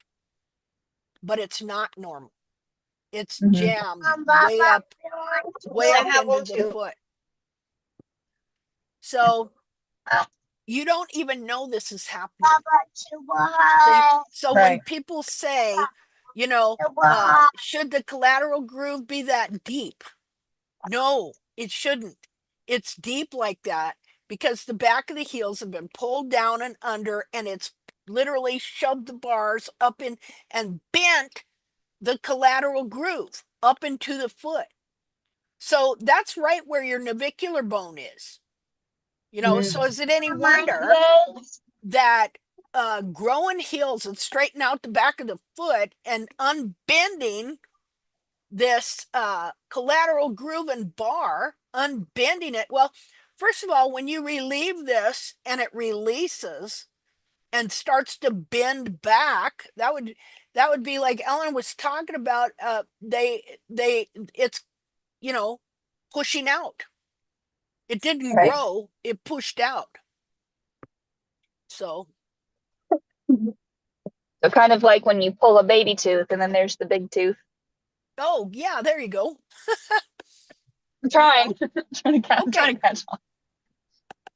But it's not normal. It's Mhm. jammed way I up have into one the too. foot. So you don't even know this is happening. See? So when Right. people say, should the collateral groove be that deep? No, it shouldn't. It's deep like that because the back of the heels have been pulled down and under, and it's literally shoved the bars up in and bent the collateral groove up into the foot. So that's right where your navicular bone is. So is it any wonder that growing heels and straighten out the back of the foot and unbending this collateral groove and bar, unbending it? Well, first of all, when you relieve this and it releases and starts to bend back, that would be like Ellen was talking about. It's pushing out. It didn't Right. grow, it pushed out. So, So kind of like when you pull a baby tooth and then there's the big tooth. oh yeah, there you go. I'm You trying. know, I'm okay, trying to catch on.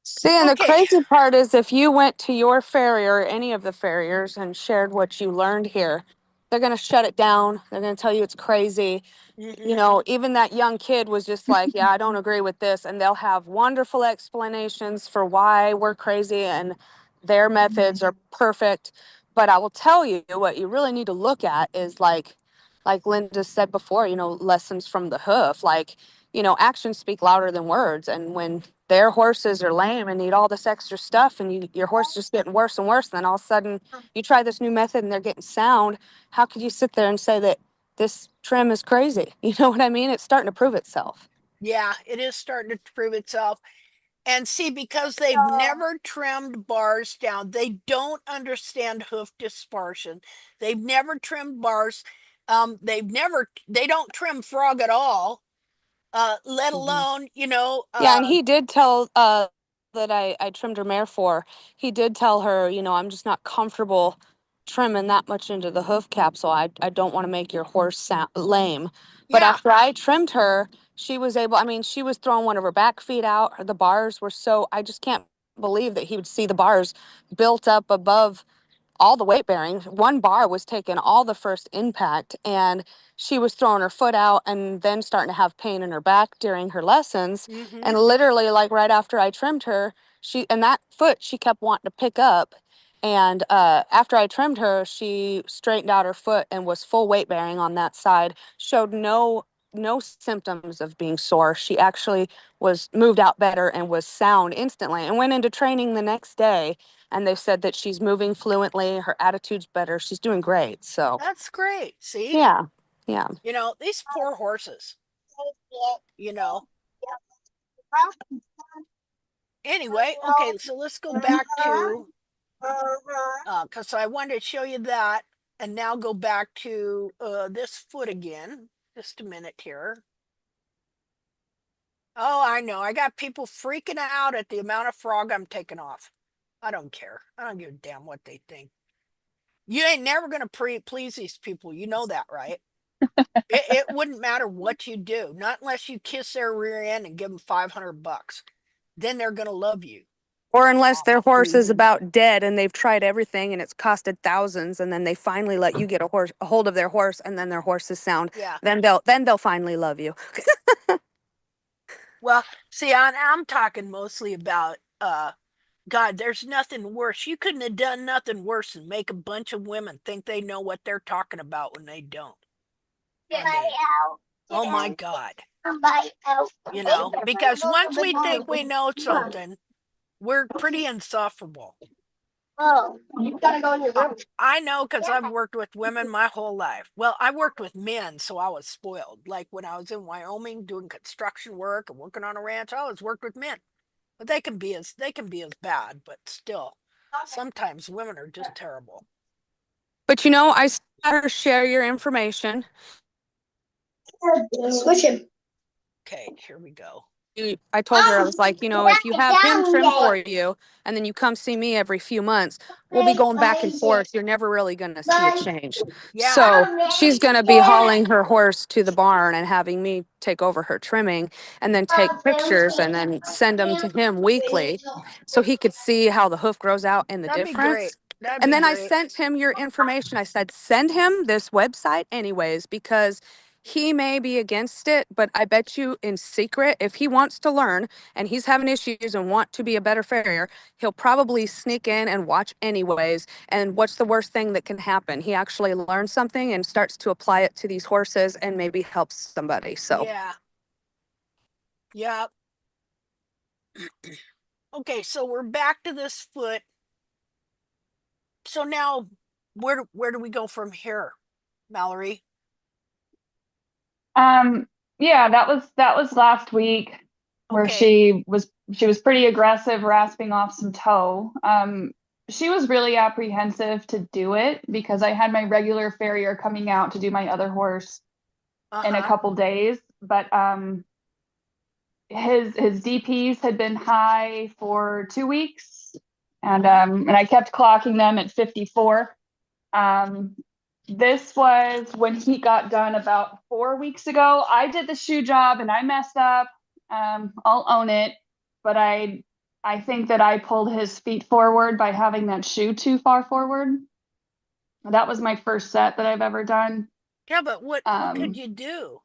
See, and the okay, crazy part is if you went to your farrier or any of the farriers and shared what you learned here, they're going to shut it down. They're going to tell you it's crazy. hmm Even that young kid was just like, yeah, I don't agree with this. And they'll have wonderful explanations for why we're crazy and their methods are perfect. But I will tell you what you really need to look at is like Linda said before, lessons from the hoof. Like, actions speak louder than words. And when their horses are lame and need all this extra stuff and your horse is just getting worse and worse, then all of a sudden you try this new method and they're getting sound. How could you sit there and say that this trim is crazy? You know what I mean? It's starting to prove itself. yeah, it is starting to prove itself. And see, because they've never trimmed bars down, they don't understand hoof dispersion. They've never trimmed bars. They don't trim frog at all. let alone, Yeah, and he did tell that I trimmed her mare for. He did tell her, I'm just not comfortable trimming that much into the hoof capsule. I don't want to make your horse lame. But yeah. after I trimmed her, she was able, I mean, she was throwing one of her back feet out. The bars were so, I just can't believe that he would see the bars built up above all the weight bearing. One bar was taking all the first impact, and she was throwing her foot out and then starting to have pain in her back during her lessons. Mm-hmm. And literally, like right after I trimmed her, and that foot she kept wanting to pick up. And after I trimmed her, she straightened out her foot and was full weight bearing on that side. Showed no symptoms of being sore. She actually was moved out better and was sound instantly, and went into training the next day, and they said that she's moving fluently, her attitude's better, she's doing great. So That's great. See? yeah. These poor horses, you know. Anyway, okay, so let's go back to because I wanted to show you that, and now go back to this foot again. Just a minute here. Oh, I know. I got people freaking out at the amount of frog I'm taking off. I don't care. I don't give a damn what they think. You ain't never gonna please these people. You know that, right? It wouldn't matter what you do, not unless you kiss their rear end and give them $500. Then they're gonna love you. Or unless their horse is about dead and they've tried everything and it's costed thousands, and then they finally let you get a hold of their horse, and then their horse is sound. Yeah. Then they'll finally love you. Well, see, I'm talking mostly about God, there's nothing worse. You couldn't have done nothing worse than make a bunch of women think they know what they're talking about when they don't. Oh my God. Because once we think we know something, we're pretty insufferable. Oh, you gotta go in your room. I know because I've worked with women my whole life. Well, I worked with men, so I was spoiled. Like when I was in Wyoming doing construction work and working on a ranch, I always worked with men. But they can be as bad, but still, sometimes women are just terrible. But I saw her share your information. Switch him. Okay, here we go. I told her, I was like, if you have him trim for you and then you come see me every few months, we'll be going back and forth. You're never really going to see a change. Yeah. So she's going to be hauling her horse to the barn and having me take over her trimming, and then take pictures and then send them to him weekly so he could see how the hoof grows out and the That'd be great. difference. And then I sent him your information. I said, send him this website anyways, because he may be against it, but I bet you in secret, if he wants to learn and he's having issues and want to be a better farrier, he'll probably sneak in and watch anyways. And what's the worst thing that can happen? He actually learns something and starts to apply it to these horses and maybe helps somebody. So yeah. Okay, so we're back to this foot. So now, where do we go from here, Mallory? Yeah, that was last week, where Okay. she was pretty aggressive, rasping off some toe. She was really apprehensive to do it because I had my regular farrier coming out to do my other horse in a couple days, but his DPs had been high for 2 weeks, and I kept clocking them at 54. This was when he got done about 4 weeks ago. I did the shoe job and I messed up. I'll own it, but I think that I pulled his feet forward by having that shoe too far forward. That was my first set that I've ever done. Yeah, but what could you do?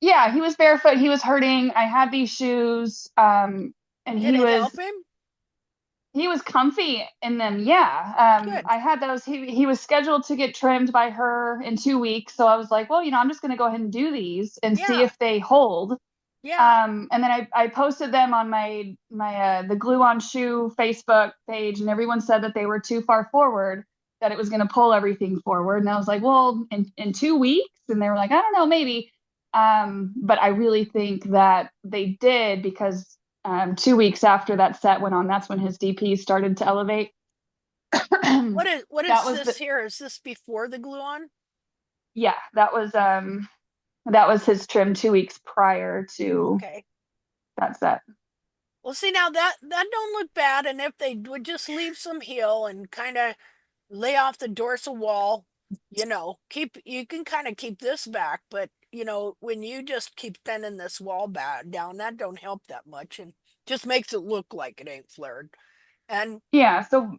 Yeah, he was barefoot. He was hurting. I had these shoes, and Did it help him? He was comfy in them. Yeah. I had those. He was scheduled to get trimmed by her in 2 weeks. So I was like, well, I'm just going to go ahead and do these and see if they hold. Yeah. And then I posted them on my the Glue on Shoe Facebook page, and everyone said that they were too far forward, that it was going to pull everything forward. And I was like, well, in 2 weeks? And they were like, I don't know, maybe. But I really think that they did, because 2 weeks after that set went on, that's when his DP started to elevate. What is this here? Is this before the glue on? Yeah, that was That was his trim 2 weeks prior to that set. Well, see, now that don't look bad, and if they would just leave some heel and kind of lay off the dorsal wall, you can kind of keep this back, but when you just keep thinning this wall back down, that don't help that much, and just makes it look like it ain't flared. And so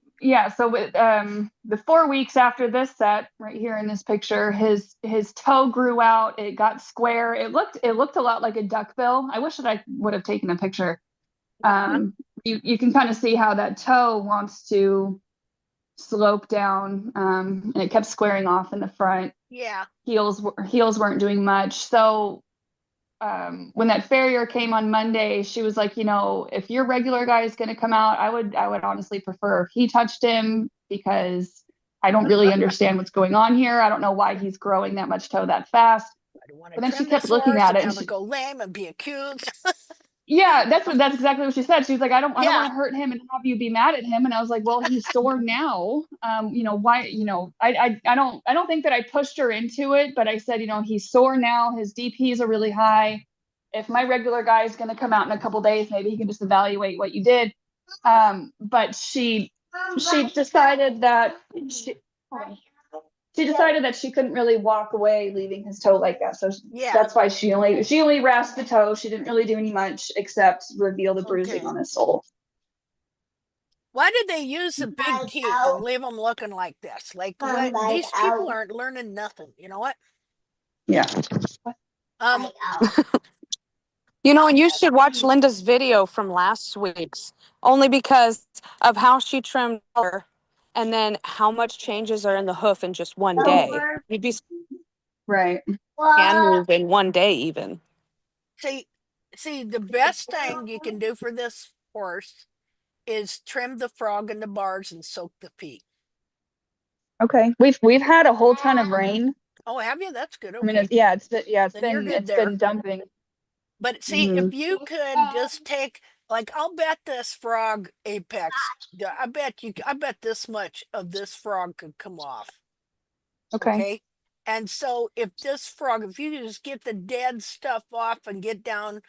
with the 4 weeks after this set right here in this picture, his toe grew out, it got square, it looked a lot like a duckbill. I wish that I would have taken a picture. You can kind of see how that toe wants to slope down, and it kept squaring off in the front. Heels weren't doing much. So when that farrier came on Monday, she was like, if your regular guy is going to come out, I would honestly prefer if he touched him, because I don't really understand what's going on here. I don't know why he's growing that much toe that fast. But then she kept looking at it and have it go lame and be accused. Yeah, that's exactly what she said. She was like, I don't want to hurt him and have you be mad at him. And I was like, well, he's sore now. Why, I don't think that I pushed her into it, but I said, he's sore now. His DPs are really high. If my regular guy is going to come out in a couple days, maybe he can just evaluate what you did. But she decided that she couldn't really walk away leaving his toe like that. So that's why she only rasped the toe. She didn't really do any much except reveal the bruising on his sole. Why did they use the big teeth and leave them looking like this? Like, what? These people aren't learning nothing. You know what? Yeah. And you should watch Linda's video from last week's, only because of how she trimmed her and then how much changes are in the hoof in just one day. You'd be right. And move in one day even. See, the best thing you can do for this horse is trim the frog and the bars and soak the feet. Okay. We've had a whole ton of rain. Oh, have you? That's good. Okay. I mean, it's been dumping. But see, if you could just take, like, I'll bet this frog apex, I bet this much of this frog could come off. Okay. And so if you just get the dead stuff off and get down,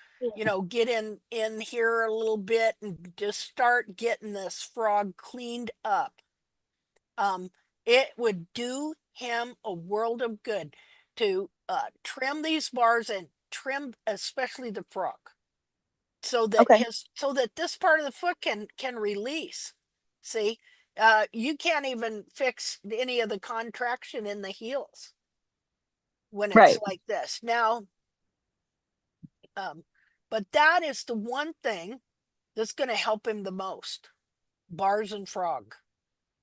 get in here a little bit and just start getting this frog cleaned up, it would do him a world of good to trim these bars and trim especially the frog, so that this part of the foot can release. See, you can't even fix any of the contraction in the heels when it's like this now. But that is the one thing that's going to help him the most: bars and frog.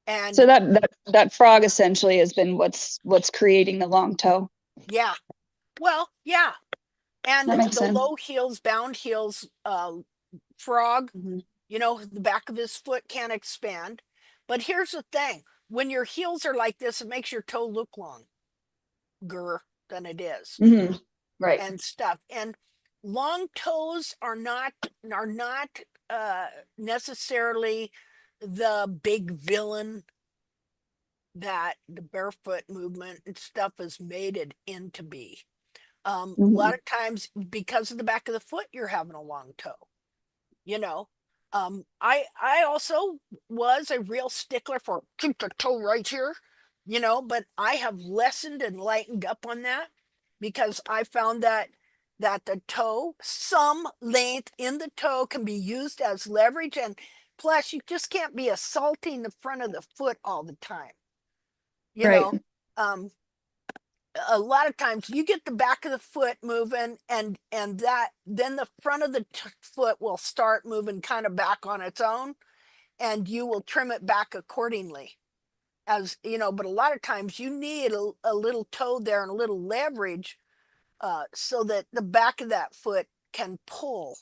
And so that frog essentially has been what's creating the long toe. Yeah. Well, yeah. And that makes the sense. Low heels, bound heels, frog, the back of his foot can't expand. But here's the thing: when your heels are like this, it makes your toe look longer than it is. Right. And stuff. And long toes are not necessarily the big villain that the barefoot movement and stuff has made it into be. A lot of times, because of the back of the foot, you're having a long toe. I also was a real stickler for keep the toe right here, but I have lessened and lightened up on that, because I found that the toe, some length in the toe, can be used as leverage, and plus you just can't be assaulting the front of the foot all the time. A lot of times you get the back of the foot moving, and that then the front of the foot will start moving kind of back on its own, and you will trim it back accordingly, but a lot of times you need a little toe there and a little leverage, so that the back of that foot can pull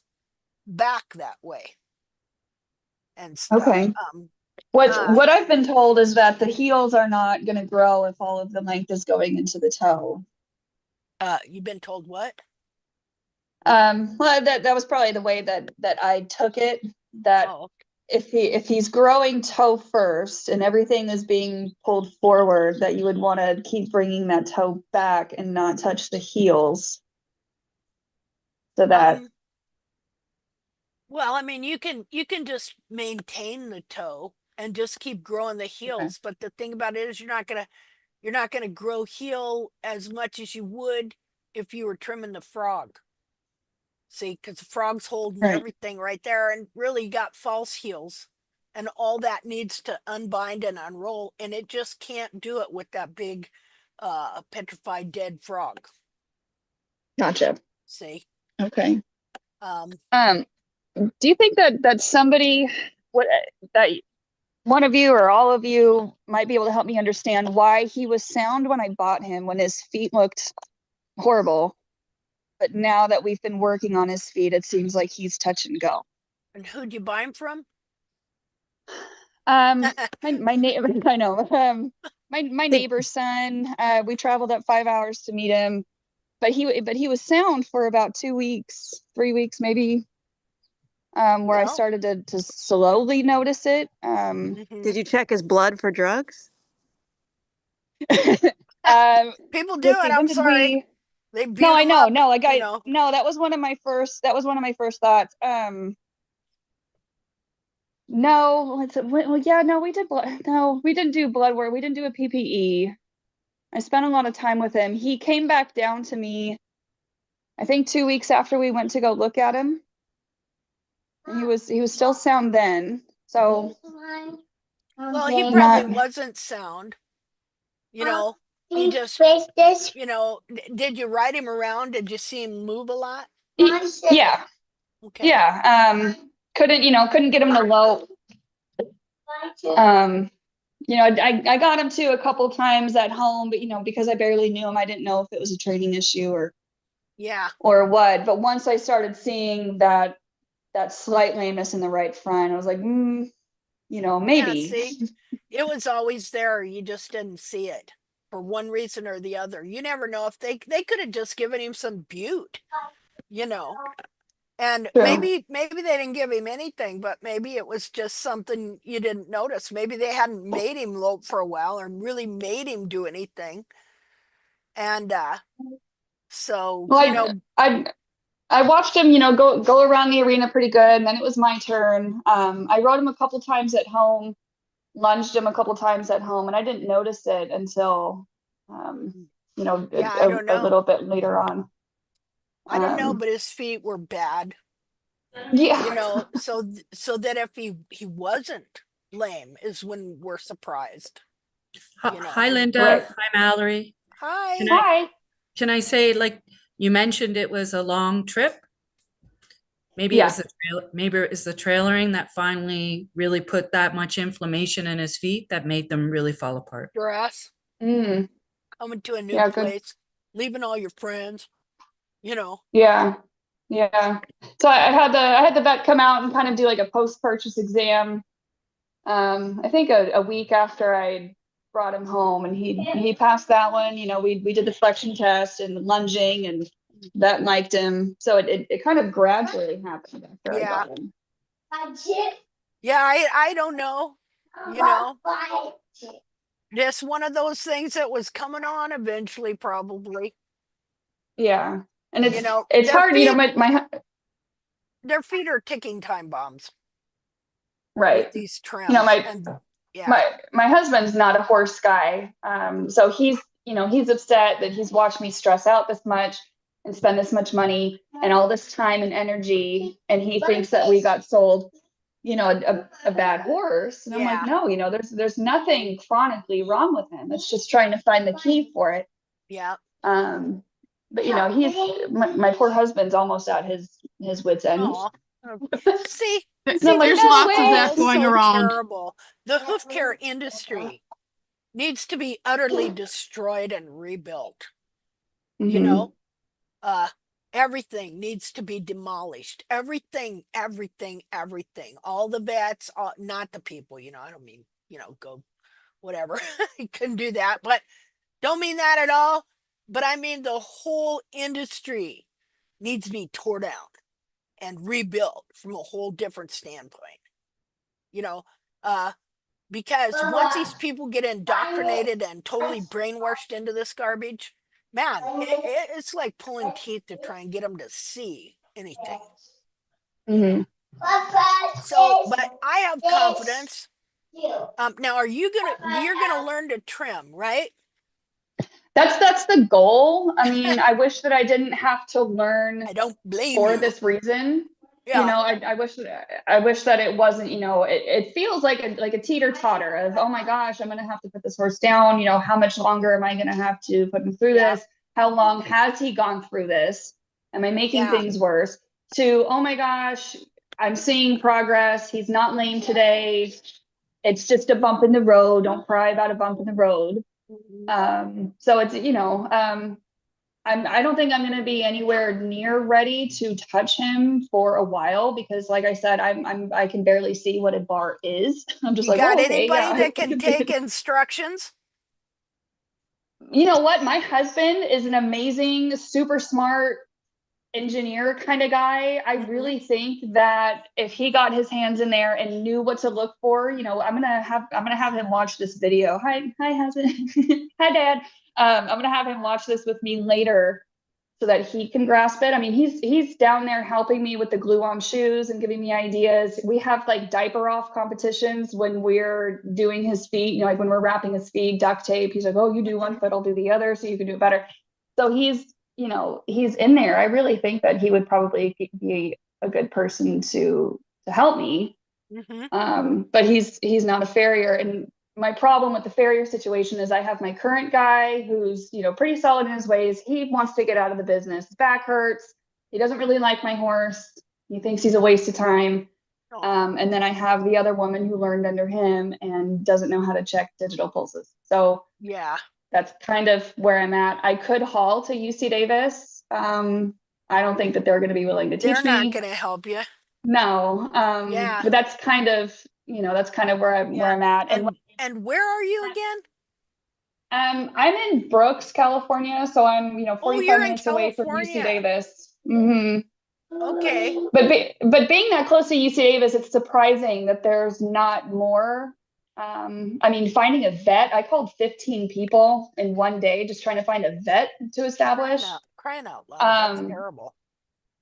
back that way and stuff. What I've been told is that the heels are not going to grow if all of the length is going into the toe. You've been told what? Well, that was probably the way that I took it. That if he's growing toe first and everything is being pulled forward, that you would want to keep bringing that toe back and not touch the heels, so that well, I mean, you can just maintain the toe and just keep growing the heels, but the thing about it is you're not gonna grow heel as much as you would if you were trimming the frog. See, because the frog's holding right. everything right there, and really you got false heels, and all that needs to unbind and unroll, and it just can't do it with that big petrified dead frog. Gotcha. See, Okay. um, Do you think that somebody what that one of you or all of you might be able to help me understand why he was sound when I bought him, when his feet looked horrible, but now that we've been working on his feet, it seems like he's touch and go. and who'd you buy him from? My neighbor, I know, my neighbor's son. We traveled up 5 hours to meet him, but he was sound for about 2 weeks, 3 weeks maybe. Where I Well, started to slowly notice it. Did you check his blood for drugs? people do Let's it. see, when I'm did sorry. we? They No, beat I him know, up, no, like you know. no, that was one of my first thoughts. No, well, yeah, no, we did blood. No, we didn't do blood work. We didn't do a PPE. I spent a lot of time with him. He came back down to me, I think 2 weeks after we went to go look at him. And he was still sound then. So Well, he probably not wasn't sound, you know. He just, you know, did you ride him around? Did you see him move a lot? yeah. Okay. Yeah. Couldn't get him to low. I got him to a couple times at home, but because I barely knew him, I didn't know if it was a training issue Yeah. or what. But once I started seeing that slight lameness in the right front, I was like, Yeah, maybe. see, it was always there. You just didn't see it for one reason or the other. You never know if they could have just given him some bute, you know. And True. maybe they didn't give him anything, but maybe it was just something you didn't notice. Maybe they hadn't made him lope for a while or really made him do anything. And so, you Well, know, I watched him, go around the arena pretty good, and then it was my turn. I rode him a couple times at home, lunged him a couple times at home, and I didn't notice it until, yeah, I don't a know. little bit later on. I don't know, but his feet were bad. You Yeah. know, so that if he wasn't lame is when we're surprised, you know. Hi, Linda. Right. Hi, Mallory. Can Hi. I Hi. can I say, like you mentioned, it was a long trip? Maybe it was Yeah. the trailering that finally really put that much inflammation in his feet that made them really fall apart. Stress, Mm. coming to a new Yeah. Good. place, leaving all your friends, you know. Yeah. Yeah. So I had the vet come out and kind of do like a post-purchase exam. I think a week after I brought him home, and he passed that one. We did the flexion test and the lunging, and that liked him. So it kind of gradually happened after I Yeah. got him. Yeah, I don't know, you know. Just one of those things that was coming on eventually, probably. Yeah, and You know, it's hard. their feet are ticking time bombs with Right. these You know, trims. my And yeah, my husband's not a horse guy. So he's upset that he's watched me stress out this much and spend this much money and all this time and energy, and he thinks that we got sold, a bad horse. And I'm like, yeah, no, there's nothing chronically wrong with him. It's just trying to find the key for it. yeah. But he's my poor husband's almost at his wits end. Oh, see, And I'm like, There's no lots of way. that all going so around. terrible. The hoof care industry needs to be utterly destroyed and rebuilt. You Mm-hmm. know, uh, everything needs to be demolished. Everything, everything, everything. All the vets, not the people. You know, I don't mean go whatever. You couldn't do that, but don't mean that at all. But I mean the whole industry needs to be torn down and rebuilt from a whole different standpoint. you know, because once these people get indoctrinated and totally brainwashed into this garbage, man, it's like pulling teeth to try and get them to see anything, Mm-hmm. So, but I have confidence. Now, you're gonna learn to trim, right? That's the goal. I mean, I wish that I didn't have to learn I don't blame for you. this reason. Yeah. I wish that it wasn't, it feels like a teeter totter of, oh my gosh, I'm gonna have to put this horse down. How much longer am I gonna have to put him through this? How long has he gone through this? Am I making things worse? To, oh my gosh, I'm seeing progress. He's not lame today. It's just a bump in the road. Don't cry about a bump in the road. So it's, I don't think I'm going to be anywhere near ready to touch him for a while because, like I said, I can barely see what a bar is. I'm just You like, got oh, okay, anybody yeah. that can take instructions? You know what? My husband is an amazing, super smart engineer kind of guy. I really think that if he got his hands in there and knew what to look for, I'm gonna have him watch this video. Hi, husband. Hi, Dad. I'm gonna have him watch this with me later so that he can grasp it. I mean, he's down there helping me with the glue on shoes and giving me ideas. We have like diaper off competitions when we're doing his feet, like when we're wrapping his feet, duct tape. He's like, oh, you do one foot, I'll do the other, so you can do it better. So he's in there. I really think that he would probably be a good person to help me. But he's not a farrier. And my problem with the farrier situation is I have my current guy who's, pretty solid in his ways. He wants to get out of the business. His back hurts. He doesn't really like my horse. He thinks he's a waste of time. And then I have the other woman who learned under him and doesn't know how to check digital pulses. So yeah, that's kind of where I'm at. I could haul to UC Davis. I don't think that they're going to be willing to teach me. They're not going to help you. No. But that's kind of, where I'm at. And where are you again? I'm in Brooks, California, so I'm 45 minutes away from UC Davis. Okay. But being that close to UC Davis, it's surprising that there's not more. I mean, finding a vet, I called 15 people in one day just trying to find a vet to establish. Crying out loud. That's terrible.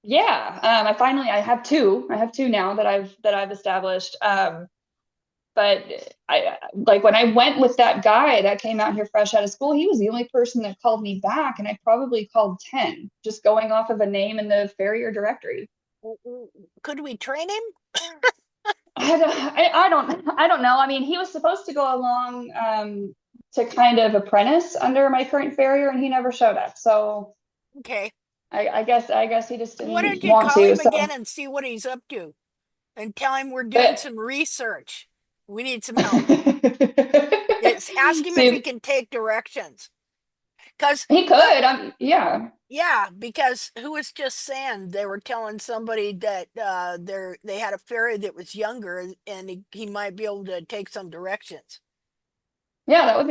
Yeah. I have two. I have two now that I've established. But I like when I went with that guy that came out here fresh out of school, he was the only person that called me back, and I probably called 10 just going off of a name in the farrier directory. Could we train him? I don't know. I mean, he was supposed to go along to kind of apprentice under my current farrier, and he never showed up. So okay, I guess he just didn't Why don't you want call to. him again and see what he's up to, and tell him we're doing some research. We need some help. Ask him if he can take directions. Because he could. Yeah. Yeah, because who was just saying they were telling somebody that they had a farrier that was younger and he might be able to take some directions. Yeah, that would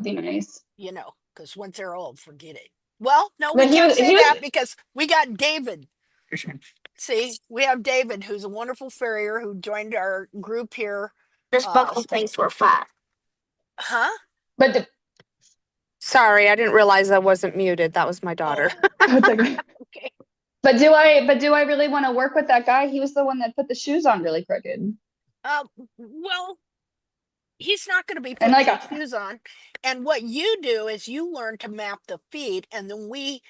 be nice. Because once they're old, forget it. Well, no, we can't say that because we got David. See, we have David, who's a wonderful farrier who joined our group here. This buckle thinks we're fat. Huh? But sorry, I didn't realize I wasn't muted. That was my daughter. Okay. But do I really want to work with that guy? He was the one that put the shoes on really crooked. Well, he's not going to be putting any shoes on. And what you do is you learn to map the feet, and then we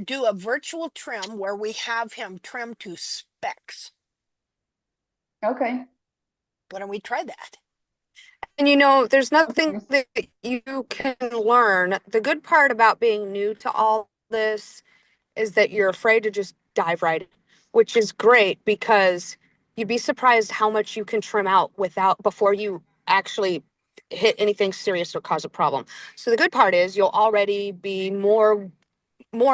do a virtual trim where we have him trim to specs. Okay. Why don't we try that? And there's nothing that you can learn. The good part about being new to all this is that you're afraid to just dive right in, which is great because you'd be surprised how much you can trim out before you actually hit anything serious or cause a problem. So the good part is you'll already be more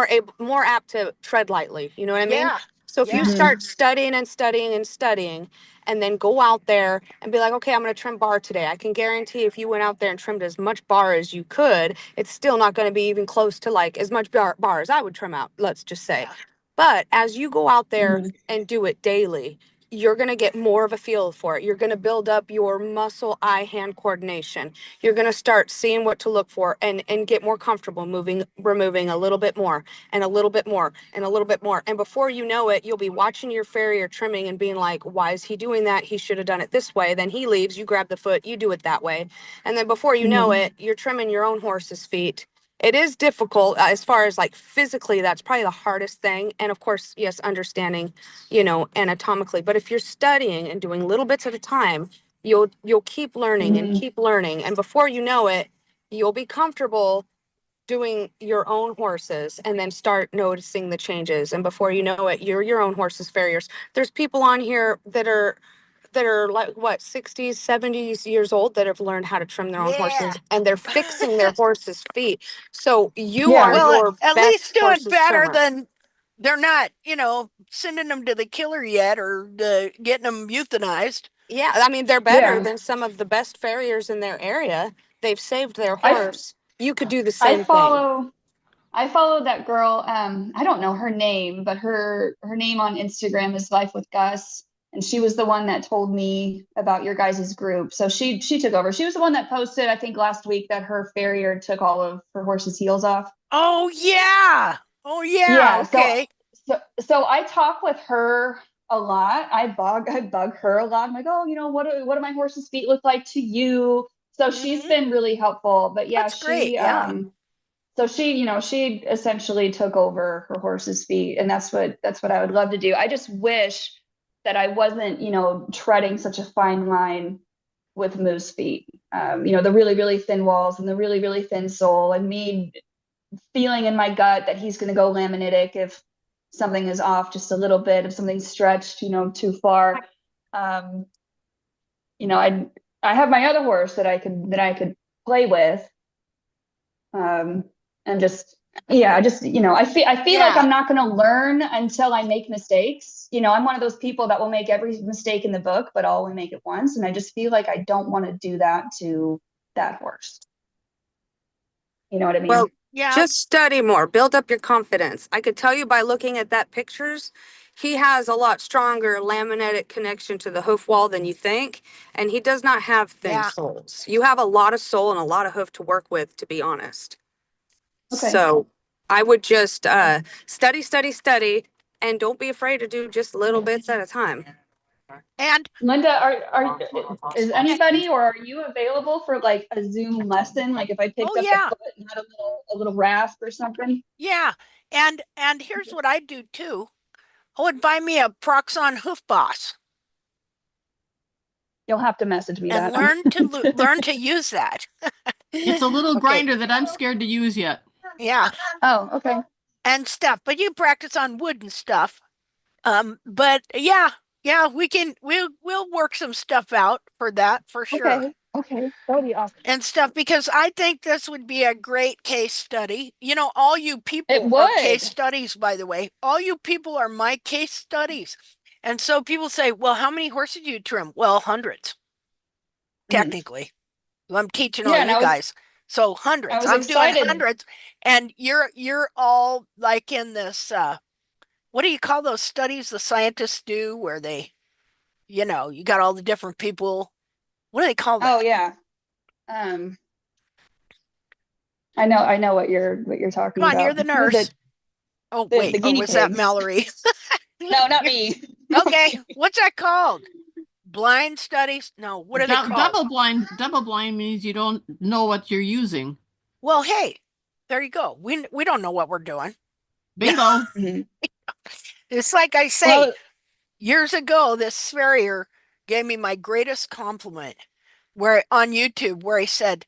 apt to tread lightly. You know what I mean? So if you start studying and studying and studying and then go out there and be like, okay, I'm going to trim bar today. I can guarantee if you went out there and trimmed as much bar as you could, it's still not going to be even close to like as much bar as I would trim out, let's just say. But as you go out there and do it daily, you're going to get more of a feel for it. You're going to build up your muscle eye hand coordination. You're going to start seeing what to look for and get more comfortable moving, removing a little bit more and a little bit more and a little bit more. And before you know it, you'll be watching your farrier trimming and being like, why is he doing that? He should have done it this way. Then he leaves, you grab the foot, you do it that way. And then before you know it, you're trimming your own horse's feet. It is difficult as far as like physically, that's probably the hardest thing. And of course, yes, understanding, anatomically. But if you're studying and doing little bits at a time, you'll keep learning and keep learning. And before you know it, you'll be comfortable doing your own horses and then start noticing the changes. And before you know it, you're your own horses farriers. There's people on here that are like what 60s 70s years old that have learned how to trim their own Yeah. horses and they're fixing their horses feet, so you are Yeah. Well, your at least best doing horse's better trimmer. than they're not, sending them to the killer yet or getting them euthanized. Yeah, I mean they're better Yeah. than some of the best farriers in their area. They've saved their I horse. You could do the I same thing. follow I follow that girl. I don't know her name, but her name on Instagram is Life with Gus, and she was the one that told me about your guys' group. So she took over. She was the one that posted, I think, last week that her farrier took all of her horse's heels off. Oh yeah. Oh yeah. Yeah. So Okay. so I talk with her a lot. I bug her a lot. I'm like, oh, what do my horse's feet look like to you? So she's Hmm. been really helpful. But yeah, That's great. Yeah. she essentially took over her horse's feet, and that's what I would love to do. I just wish that I wasn't, treading such a fine line with moose feet. The really, really thin walls and the really, really thin sole, and me feeling in my gut that he's going to go laminitic if something is off just a little bit, if something's stretched, too far. Um, I have my other horse that I could play with, um, and just yeah, just I feel like Yeah. I'm not going to learn until I make mistakes. I'm one of those people that will make every mistake in the book, but I'll only make it once, and I just feel like I don't want to do that to that horse. You know what I Well, mean? Yeah. just study more, build up your confidence. I could tell you by looking at that pictures, he has a lot stronger laminitic connection to the hoof wall than you think, and he does not have thin Yeah. soles. You have a lot of sole and a lot of hoof to work with, to be honest. Okay. So I would just study, study, study, and don't be afraid to do just little bits at a time. And Linda, is anybody or are you available for like a Zoom lesson? Like if I oh picked up the yeah. foot and had a little rasp or something? Yeah. And here's what I do too. I would buy me a Proxon hoof boss You'll have to message me and that. learn to use that. It's a little Okay. grinder that I'm scared to use yet. Yeah. Oh, okay. And stuff, but you practice on wood and stuff. But yeah, we'll work some stuff out for that for sure. Okay. Okay. That would be awesome. And stuff because I think this would be a great case study. All you It people are case would. studies, by the way. All you people are my case studies. And so people say, well, how many horses do you trim? Well, hundreds, Mhm. technically. I'm teaching all Yeah, and you I was guys. So I hundreds. was I'm doing excited. hundreds. And you're all like in this what do you call those studies the scientists do where you got all the different people. What do they call Oh that? yeah. Um, I know what you're talking Come on, you're about. the What is nurse. it? Oh, The wait. the Or guinea was that pigs. Mallory? No, not You're- me. okay. What's that called? Blind studies? No, what are they called? Double blind means you don't know what you're using. Well, hey, there you go. We don't know what we're doing. Bingo. Mhm. It's like I say, Well, years ago, this farrier gave me my greatest compliment where on YouTube where he said,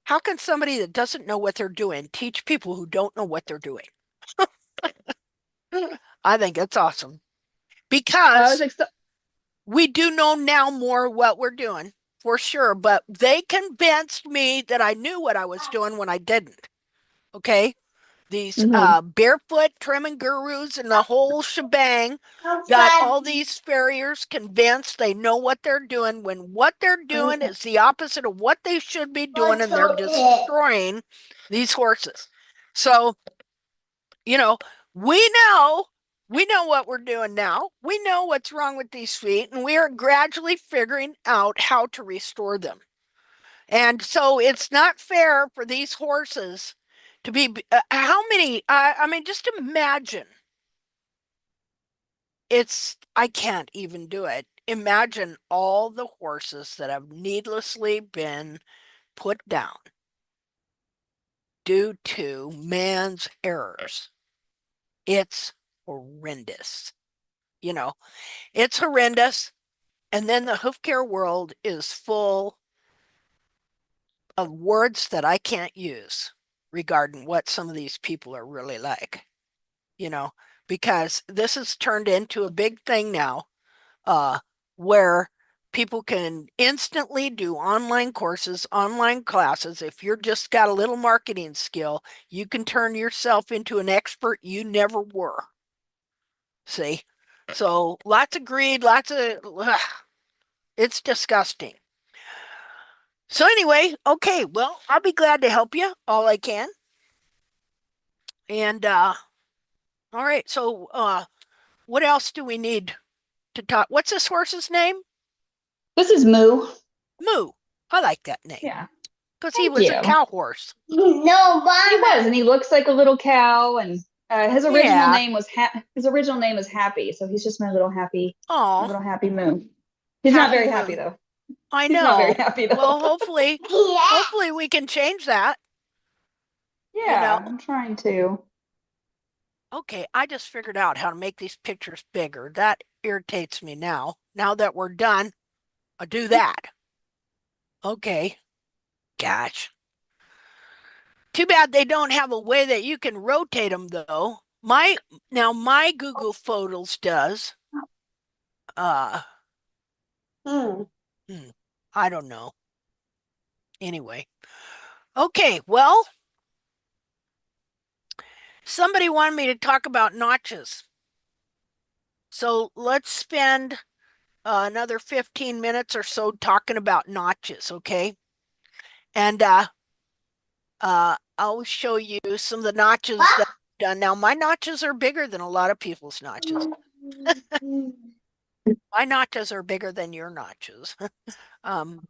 how can somebody that doesn't know what they're doing teach people who don't know what they're doing? I think that's awesome I was because excited. we do know now more what we're doing for sure, but they convinced me that I knew what I was doing when I didn't. Okay. These barefoot trimming gurus and the whole shebang got all these farriers convinced they know what they're doing when what they're doing is the opposite of what they should be doing and they're destroying these horses. So, you know, we know we know what we're doing now. We know what's wrong with these feet, and we are gradually figuring out how to restore them. And so it's not fair for these horses to be how many? I mean, just imagine. I can't even do it. Imagine all the horses that have needlessly been put down due to man's errors. It's horrendous. You know, it's horrendous. And then the hoof care world is full of words that I can't use regarding what some of these people are really like, you know, because this has turned into a big thing now, where people can instantly do online courses, online classes. If you're just got a little marketing skill, you can turn yourself into an expert you never were. See? So lots of greed, it's disgusting. So anyway, okay, well, I'll be glad to help you all I can. And all right, so what else do we need to talk? What's this horse's name? This is Moo. Moo. I like that name. Yeah. Because he Thank was a you. cow horse. No, He was, and he looks like a little cow. And his original Yeah. name was Happy. So he's just my little happy Oh, Moo. He's not very happy Moo. though. I He's not very know. happy though. Well, hopefully we can change that. You know. Yeah, I'm trying to. Okay, I just figured out how to make these pictures bigger. That irritates me now. Now that we're done, I'll do that. Okay. Gosh. Too bad they don't have a way that you can rotate them though. My Google Photos does. Uh, Hmm. I don't know. Anyway. Okay, well, somebody wanted me to talk about notches. So let's spend another 15 minutes or so talking about notches, okay? And I'll show you some of the notches that I've done. Now, my notches are bigger than a lot of people's notches. My notches are bigger than your notches. um,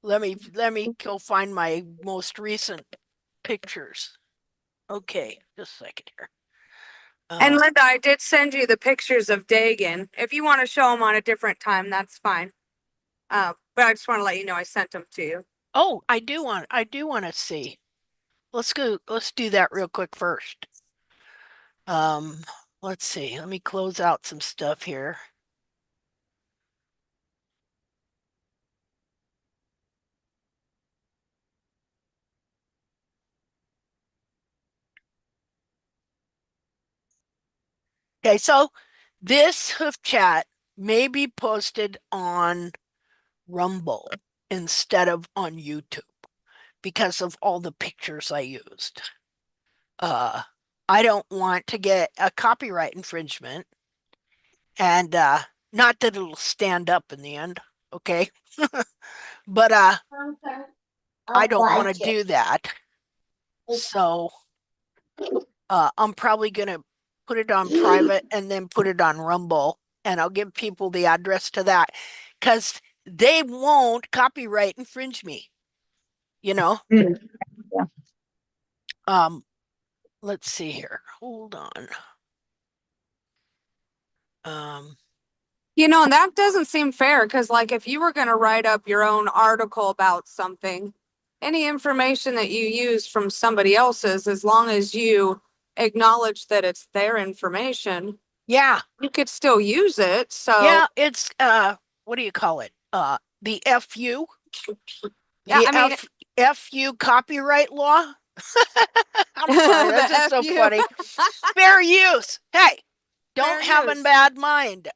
let me go find my most recent pictures. Okay, just a second here. And Linda, I did send you the pictures of Dagan. If you want to show them on a different time, that's fine. But I just want to let you know I sent them to you. Oh, I do want to see. Let's do that real quick first. Let's see. Let me close out some stuff here. Okay, so this hoof chat may be posted on Rumble instead of on YouTube because of all the pictures I used. I don't want to get a copyright infringement, and not that it'll stand up in the end, okay? But I don't want to do that. So I'm probably gonna put it on private and then put it on Rumble, and I'll give people the address to that because they won't copyright infringe me, you know? Yeah. Um, let's see here. Hold on. You know, and that doesn't seem fair because, like, if you were going to write up your own article about something, any information that you use from somebody else's, as long as you acknowledge that it's their information, yeah, you could still use it. So, yeah, it's what do you call it? The FU, yeah, the I mean, FU copyright law. I'm sorry, the that's just so FU. funny. Fair use. Hey, don't Fair have a use. bad mind.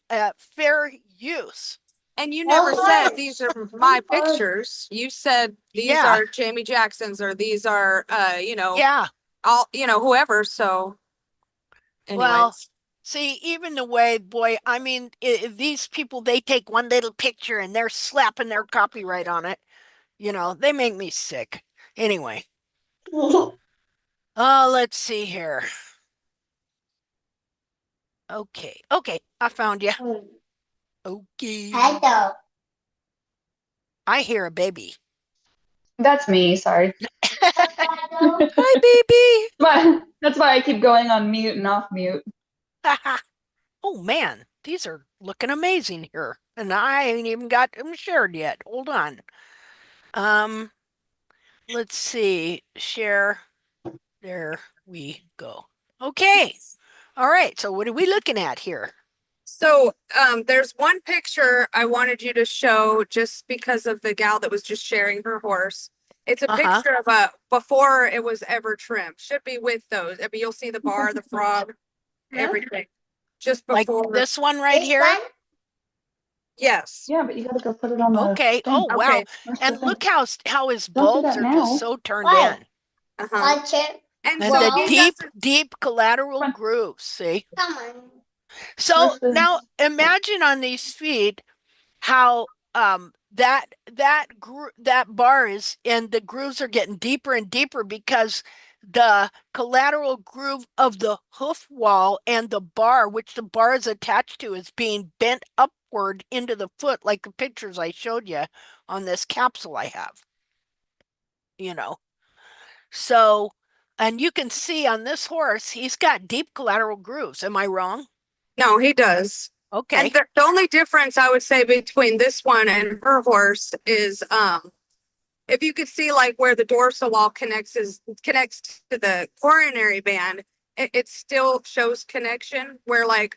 Fair use. And you never said these are my pictures. You said these Yeah. are Jamie Jackson's or these are, Yeah. all, whoever. So, anyway. Well, see, even the way, boy, I mean, these people, they take one little picture and they're slapping their copyright on it. They make me sick. Anyway. Let's see here. Okay. Okay. I found you. Ừ. Thái Okay. độ. I hear a baby. That's me, sorry. Hi, baby. But that's why I keep going on mute and off mute. Oh man, these are looking amazing here. And I ain't even got them shared yet. Hold on. Um, let's see. Share. There we go. Okay. All right. So what are we looking at here? So there's one picture I wanted you to show just because of the gal that was just sharing her horse. It's a Uh-huh. picture of a before it was ever trimmed. Should be with those. I mean, you'll see the bar, the frog, everything. Just Like before. this one right This here? one? Yes. Yeah, but you gotta go put it on the Okay. thing. Oh wow. Okay. Where's the And thing? look how his Don't do bulbs that are just now. so turned Why? in. Uh-huh. Con chip. And And so the he Wow. deep, doesn't. deep collateral Come on. grooves, see? Come on. So Where's the now imagine on these feet how that bar is and the grooves are getting deeper and deeper because the collateral groove of the hoof wall and the bar, which the bar is attached to, is being bent upward into the foot, like the pictures I showed you on this capsule I have, you know. So, and you can see on this horse, he's got deep collateral grooves. Am I wrong? No, he does. And Okay. the only difference I would say between this one and her horse is if you could see like where the dorsal wall connects to the coronary band, it still shows connection where like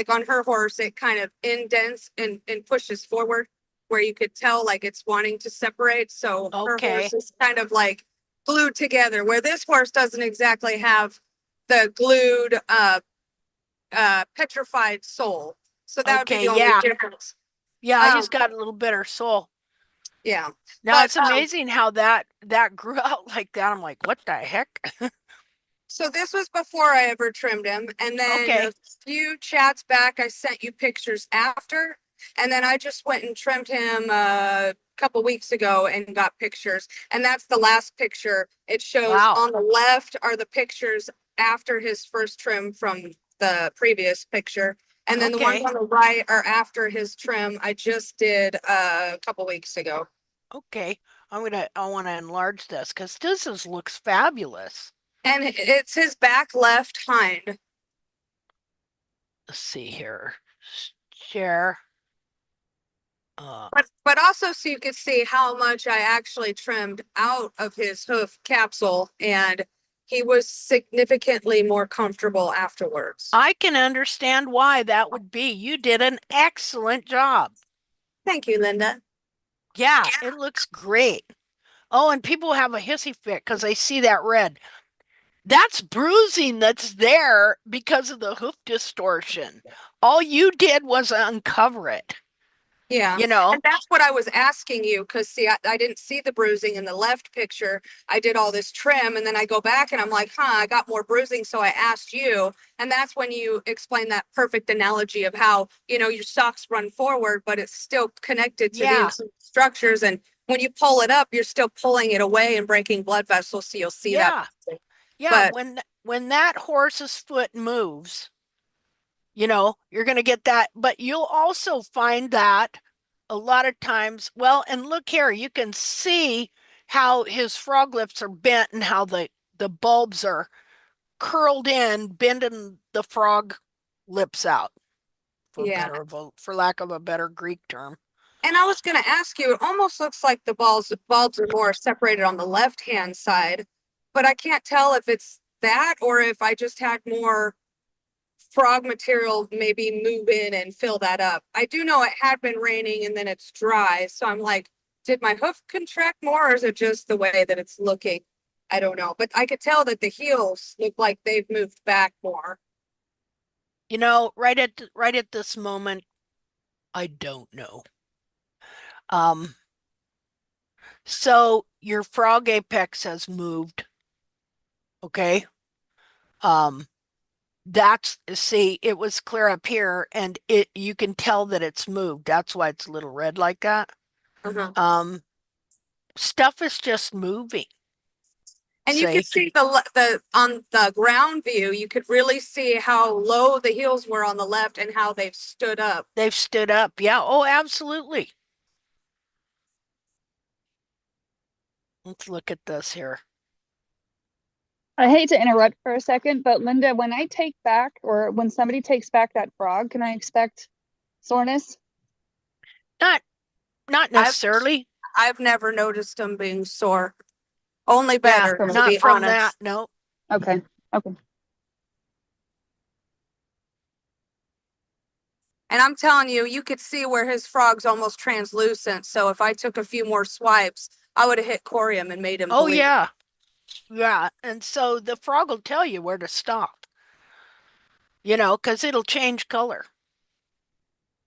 on her horse it kind of indents and pushes forward where you could tell like it's wanting to separate. So her Okay. horse is kind of like glued together where this horse doesn't exactly have the glued petrified sole. So that would be Okay. the only Yeah. difference. Yeah, he's Um, got a little bitter soul. yeah. Now But it's amazing how that grew out like that. I'm like, what the heck? so this was before I ever trimmed him. And then Okay. a few chats back, I sent you pictures after. And then I just went and trimmed him a couple weeks ago and got pictures. And that's the last picture. It shows Wow. on the left are the pictures after his first trim from the previous picture. And then the ones Okay. on the right are after his trim I just did a couple weeks ago. Okay. I want to enlarge this because looks fabulous. And it's his back left hind. Let's see here. Share. But also so you could see how much I actually trimmed out of his hoof capsule, and he was significantly more comfortable afterwards. I can understand why that would be. You did an excellent job. Thank you, Linda. Yeah, it looks great. Oh, and people have a hissy fit because they see that red. That's bruising that's there because of the hoof distortion. All you did was uncover it, Yeah. you know? And that's what I was asking you because, see, I didn't see the bruising in the left picture. I did all this trim and then I go back and I'm like, huh, I got more bruising. So I asked you. And that's when you explained that perfect analogy of how, your socks run forward, but it's still connected to the Yeah, internal structures. And when you pull it up, you're still pulling it away and breaking blood vessels. So you'll see that. yeah, yeah. But When that horse's foot moves, you're going to get that. But you'll also find that a lot of times, well, and look here, you can see how his frog lips are bent and how the bulbs are curled in, bending the frog lips out, yeah. for lack of a better Greek term. And I was going to ask you, it almost looks like the bulbs are more separated on the left hand side, but I can't tell if it's that or if I just had more frog material maybe move in and fill that up. I do know it had been raining and then it's dry. So I'm like, did my hoof contract more or is it just the way that it's looking? I don't know. But I could tell that the heels look like they've moved back more. Right at this moment, I don't know. Um, so your frog apex has moved, okay? Um, that's see, it was clear up here, and you can tell that it's moved. That's why it's a little red like that. Uh-huh. Um, stuff is just moving. And you could see the on the ground view, you could really see how low the heels were on the left and how they've stood up. They've stood up. Yeah. Oh, absolutely. Let's look at this here. I hate to interrupt for a second, but Linda, when I take back or when somebody takes back that frog, can I expect soreness? Not necessarily. I've never noticed them being sore. Only Yeah, better, to not be from honest. that. No. Okay. Okay. And I'm telling you, you could see where his frog's almost translucent. So if I took a few more swipes, I would have hit corium and made him Oh, bleed. yeah. Yeah. And so the frog will tell you where to stop, because it'll change color.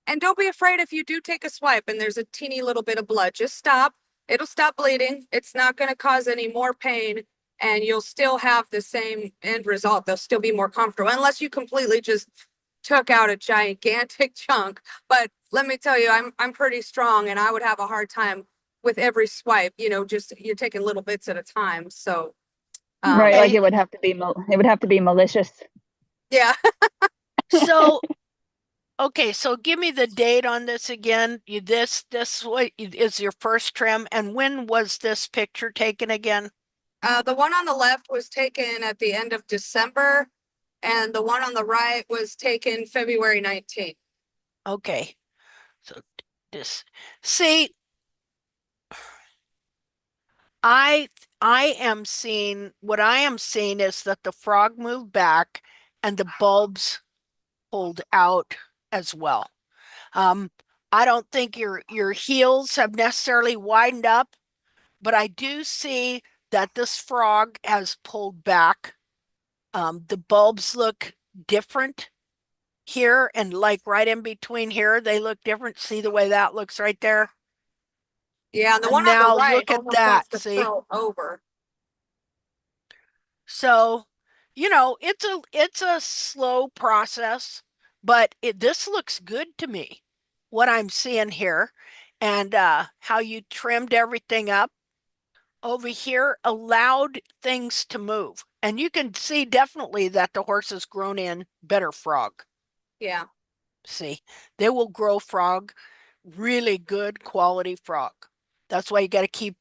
And don't be afraid if you do take a swipe and there's a teeny little bit of blood. Just stop. It'll stop bleeding. It's not going to cause any more pain. And you'll still have the same end result. They'll still be more comfortable, unless you completely just took out a gigantic chunk. But let me tell you, I'm pretty strong, and I would have a hard time with every swipe. Just you're taking little bits at a time. So Right, like it would have to be malicious. Yeah. So, okay, so give me the date on this again. This what is your first trim, and when was this picture taken again? The one on the left was taken at the end of December, and the one on the right was taken February 19th. Okay. So see, I am seeing what I am seeing is that the frog moved back and the bulbs pulled out as well. I don't think your heels have necessarily widened up, but I do see that this frog has pulled back. The bulbs look different here, and like right in between here, they look different. See the way that looks right there? Yeah, and the And one on the now right look at almost that. wants to See? curl over. So, it's a slow process, but this looks good to me, what I'm seeing here, and how you trimmed everything up over here allowed things to move. And you can see definitely that the horse has grown in better frog. Yeah. See, they will grow frog, really good quality frog. That's why you got to keep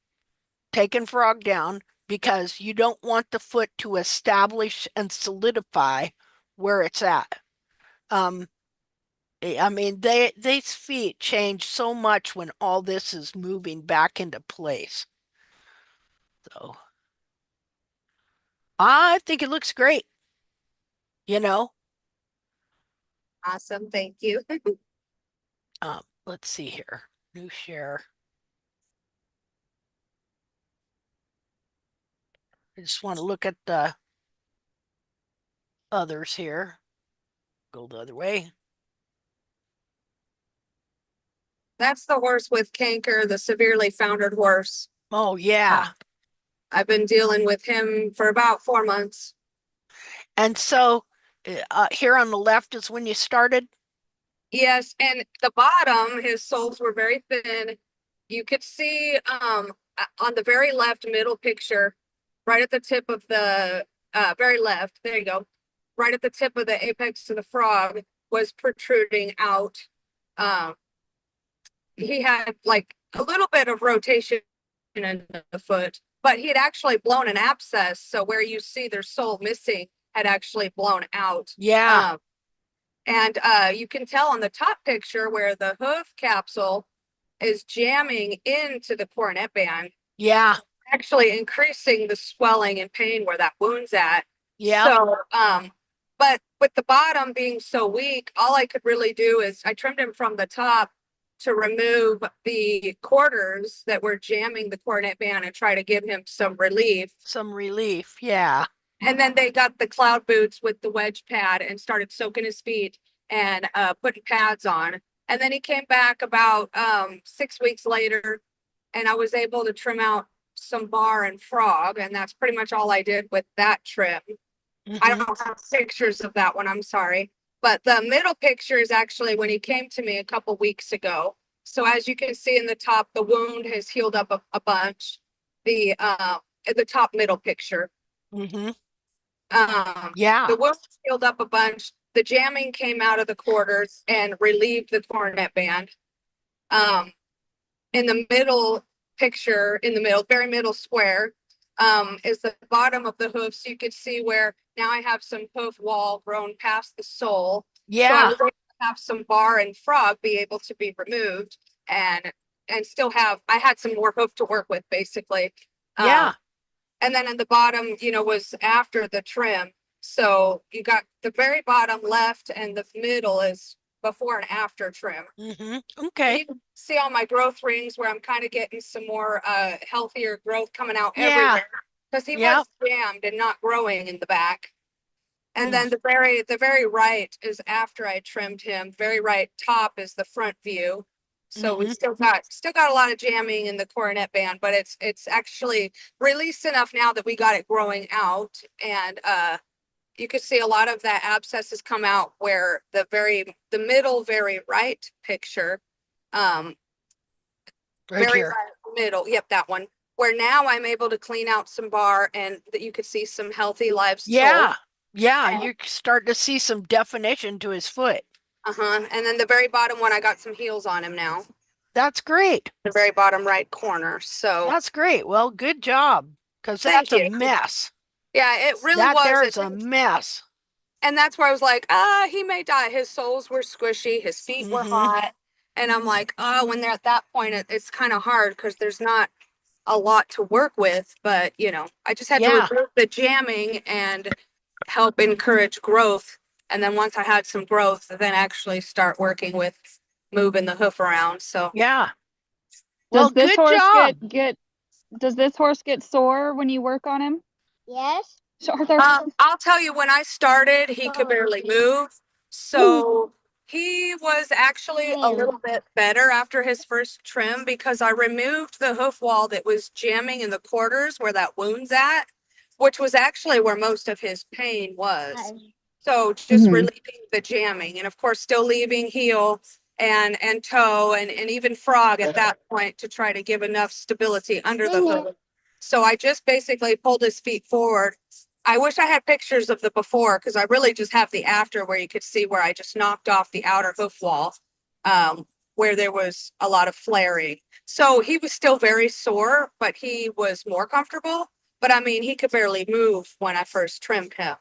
taking frog down, because you don't want the foot to establish and solidify where it's at. I mean, these feet change so much when all this is moving back into place. So I think it looks great. You know, Awesome. Thank you. let's see here. New share. I just want to look at the others here. Go the other way. That's the horse with canker, the severely foundered horse. Oh, yeah. I've been dealing with him for about 4 months. And so here on the left is when you started? Yes, and the bottom, his soles were very thin. You could see on the very left middle picture, right at the tip of the very left, there you go, right at the tip of the apex of the frog was protruding out. He had like a little bit of rotation in the foot, but he had actually blown an abscess. So where you see their sole missing had actually blown out. Yeah. And you can tell on the top picture where the hoof capsule is jamming into the coronet band. Yeah. Actually increasing the swelling and pain where that wound's at. Yeah. So, but with the bottom being so weak, all I could really do is I trimmed him from the top to remove the quarters that were jamming the coronet band and try to give him some relief. Some relief, yeah. And then they got the cloud boots with the wedge pad and started soaking his feet and putting pads on. And then he came back about 6 weeks later, and I was able to trim out some bar and frog, and that's pretty much all I did with that trim. I don't have pictures of that one, I'm sorry. But the middle picture is actually when he came to me a couple weeks ago. So as you can see in the top, the wound has healed up a bunch. The the top middle picture. Mm-hmm. The wound healed up a bunch. The jamming came out of the quarters and relieved the cornet band. In the middle picture, in the middle, very middle square, is the bottom of the hoof. So you could see where now I have some hoof wall grown past the sole. So I was able to have some bar and frog be able to be removed and still have, I had some more hoof to work with basically. And then in the bottom, was after the trim. So you got the very bottom left and the middle is before and after trim. Okay. You can see all my growth rings where I'm kind of getting some more healthier growth coming out everywhere. Because he was jammed and not growing in the back. And then the very right is after I trimmed him. Very right top is the front view. So we still got a lot of jamming in the coronet band, but it's actually released enough now that we got it growing out. And you could see a lot of that abscess has come out where the middle very right picture, right very here. right middle, yep, that one, where now I'm able to clean out some bar and that you could see some healthy live soles. You start to see some definition to his foot. And then the very bottom one, I got some heels on him now. That's great. The very bottom right corner. So that's great. Well, good job. Because that's a mess. Yeah, it really was. There's a mess. And that's where I was like, he may die. His soles were squishy, his feet were hot. And I'm like, when they're at that point, it's kind of hard because there's not a lot to work with. But, I just had to remove the jamming and help encourage growth. And then once I had some growth, then actually start working with moving the hoof around. So well, good job. Does this horse get sore when you work on him? Yes. So Arthur, I'll tell you, when I started, he could barely move. So he was actually a little bit better after his first trim because I removed the hoof wall that was jamming in the quarters where that wound's at, which was actually where most of his pain was. So just relieving the jamming and of course still leaving heel and toe and even frog at that point to try to give enough stability under the hoof. So I just basically pulled his feet forward. I wish I had pictures of the before because I really just have the after where you could see where I just knocked off the outer hoof wall, where there was a lot of flaring. So he was still very sore, but he was more comfortable. But I mean, he could barely move when I first trimmed him.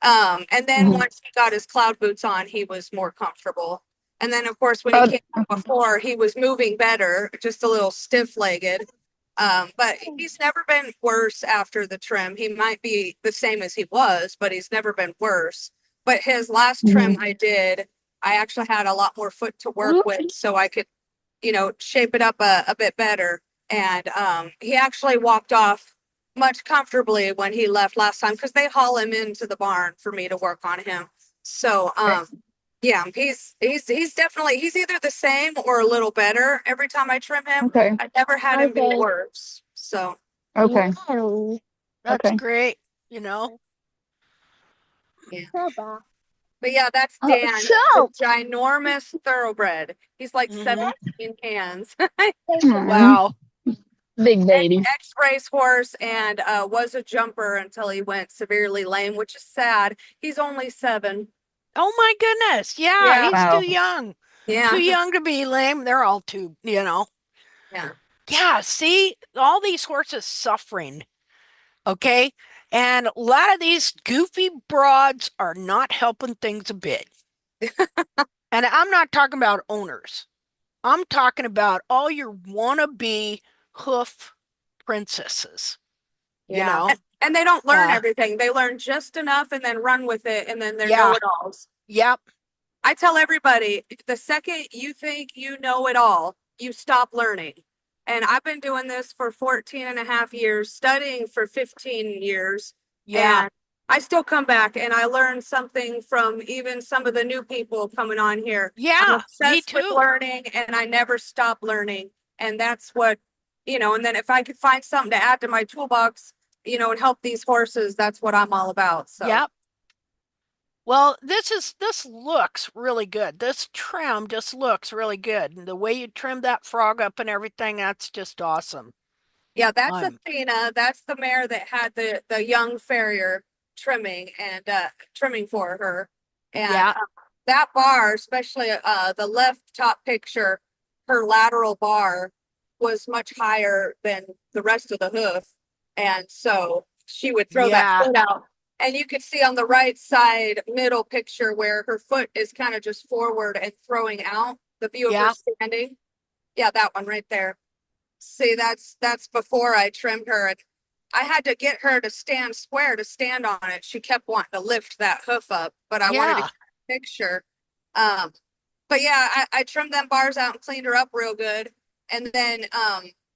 And then once he got his cloud boots on, he was more comfortable. And then of course, when he came out before, he was moving better, just a little stiff-legged. But he's never been worse after the trim. He might be the same as he was, but he's never been worse. But his last trim I did, I actually had a lot more foot to work with, so I could, shape it up a bit better. And he actually walked off much comfortably when he left last time because they haul him into the barn for me to work on him. So yeah, he's definitely, he's either the same or a little better every time I trim him. I never had him be worse. So that's great. Yeah. But yeah, that's Dan. He's a ginormous thoroughbred. He's like 17 hands. Wow. big baby. Ex-race horse and was a jumper until he went severely lame, which is sad. He's only 7. Oh my goodness. Yeah, he's too young. Yeah. Too young to be lame. They're all too, Yeah. Yeah, see, all these horses suffering. Okay. And a lot of these goofy broads are not helping things a bit. And I'm not talking about owners. I'm talking about all your wannabe hoof princesses. Yeah. And they don't learn everything. They learn just enough and then run with it. And then they're know-it-alls. Yep. I tell everybody, the second you think you know it all, you stop learning. And I've been doing this for 14 and a half years, studying for 15 years. Yeah. And I still come back and I learn something from even some of the new people coming on here. Yeah, I'm obsessed me with too. learning and I never stop learning. And that's what, and then if I could find something to add to my toolbox, and help these horses, that's what I'm all about. So. Yep. Well, this looks really good. This trim just looks really good. And the way you trim that frog up and everything, that's just awesome. Yeah, that's Athena. That's the mare that had the young farrier trimming and trimming for her. And Yeah. that bar, especially the left top picture, her lateral bar was much higher than the rest of the hoof. And so she would throw that Yeah. foot out. And you could see on the right side middle picture where her foot is kind of just forward and throwing out the view of her Yeah. standing. Yeah, that one right there. See, that's before I trimmed her. And I had to get her to stand square to stand on it. She kept wanting to lift that hoof up, but I wanted to Yeah. get a picture. Um, but yeah, I trimmed them bars out and cleaned her up real good. And then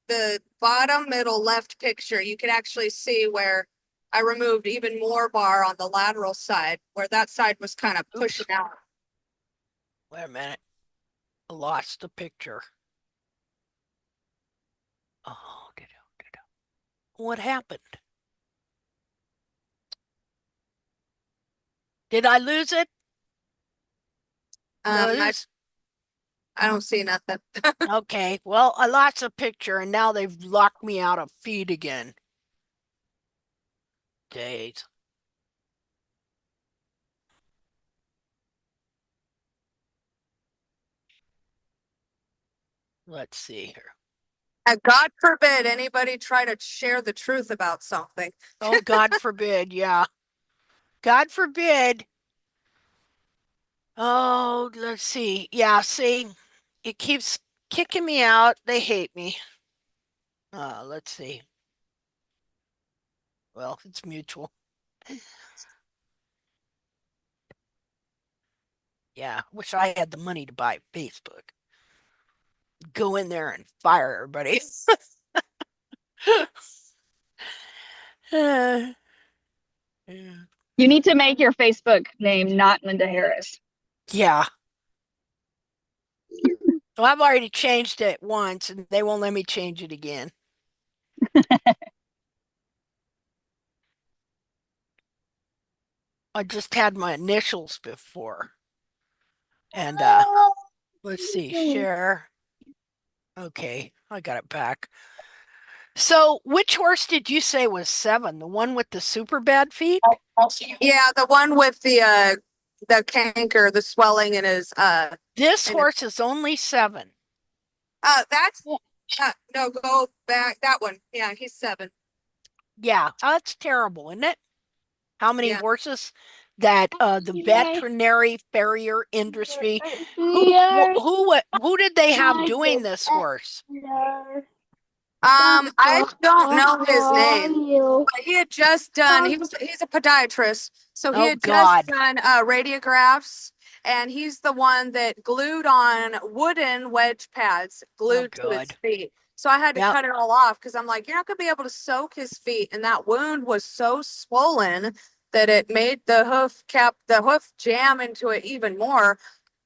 the bottom middle left picture, you can actually see where I removed even more bar on the lateral side, where that side was kind of pushing out. Wait a minute. I lost the picture. Oh, what happened? Did I lose it? I don't see nothing. Okay, well, I lost a picture and now they've locked me out of feed again. Days. Let's see here. And God forbid anybody try to share the truth about something. Oh, God forbid, yeah. God forbid. Oh, let's see. Yeah, see, it keeps kicking me out. They hate me. Let's see. Well, it's mutual. Yeah, wish I had the money to buy Facebook. Go in there and fire everybody. Yeah. You need to make your Facebook name not Linda Harris. Yeah. Well, I've already changed it once and they won't let me change it again. I just had my initials before. And let's see, share. Okay, I got it back. So, which horse did you say was 7? The one with the super bad feet? Yeah, the one with the canker, the swelling in his This in his, horse is only 7. that's no, go back. That one. Yeah, he's 7. Yeah, that's terrible, isn't it? How many Yeah. horses that the veterinary farrier industry who did they have doing this horse? I don't know his name, but he had just done. He's a podiatrist, so he Oh had just God. done radiographs, and he's the one that glued on wooden wedge pads Oh glued to his God. feet. So I had to Yep. cut it all off because I'm like, you're not gonna be able to soak his feet, and that wound was so swollen that it made the hoof jam into it even more.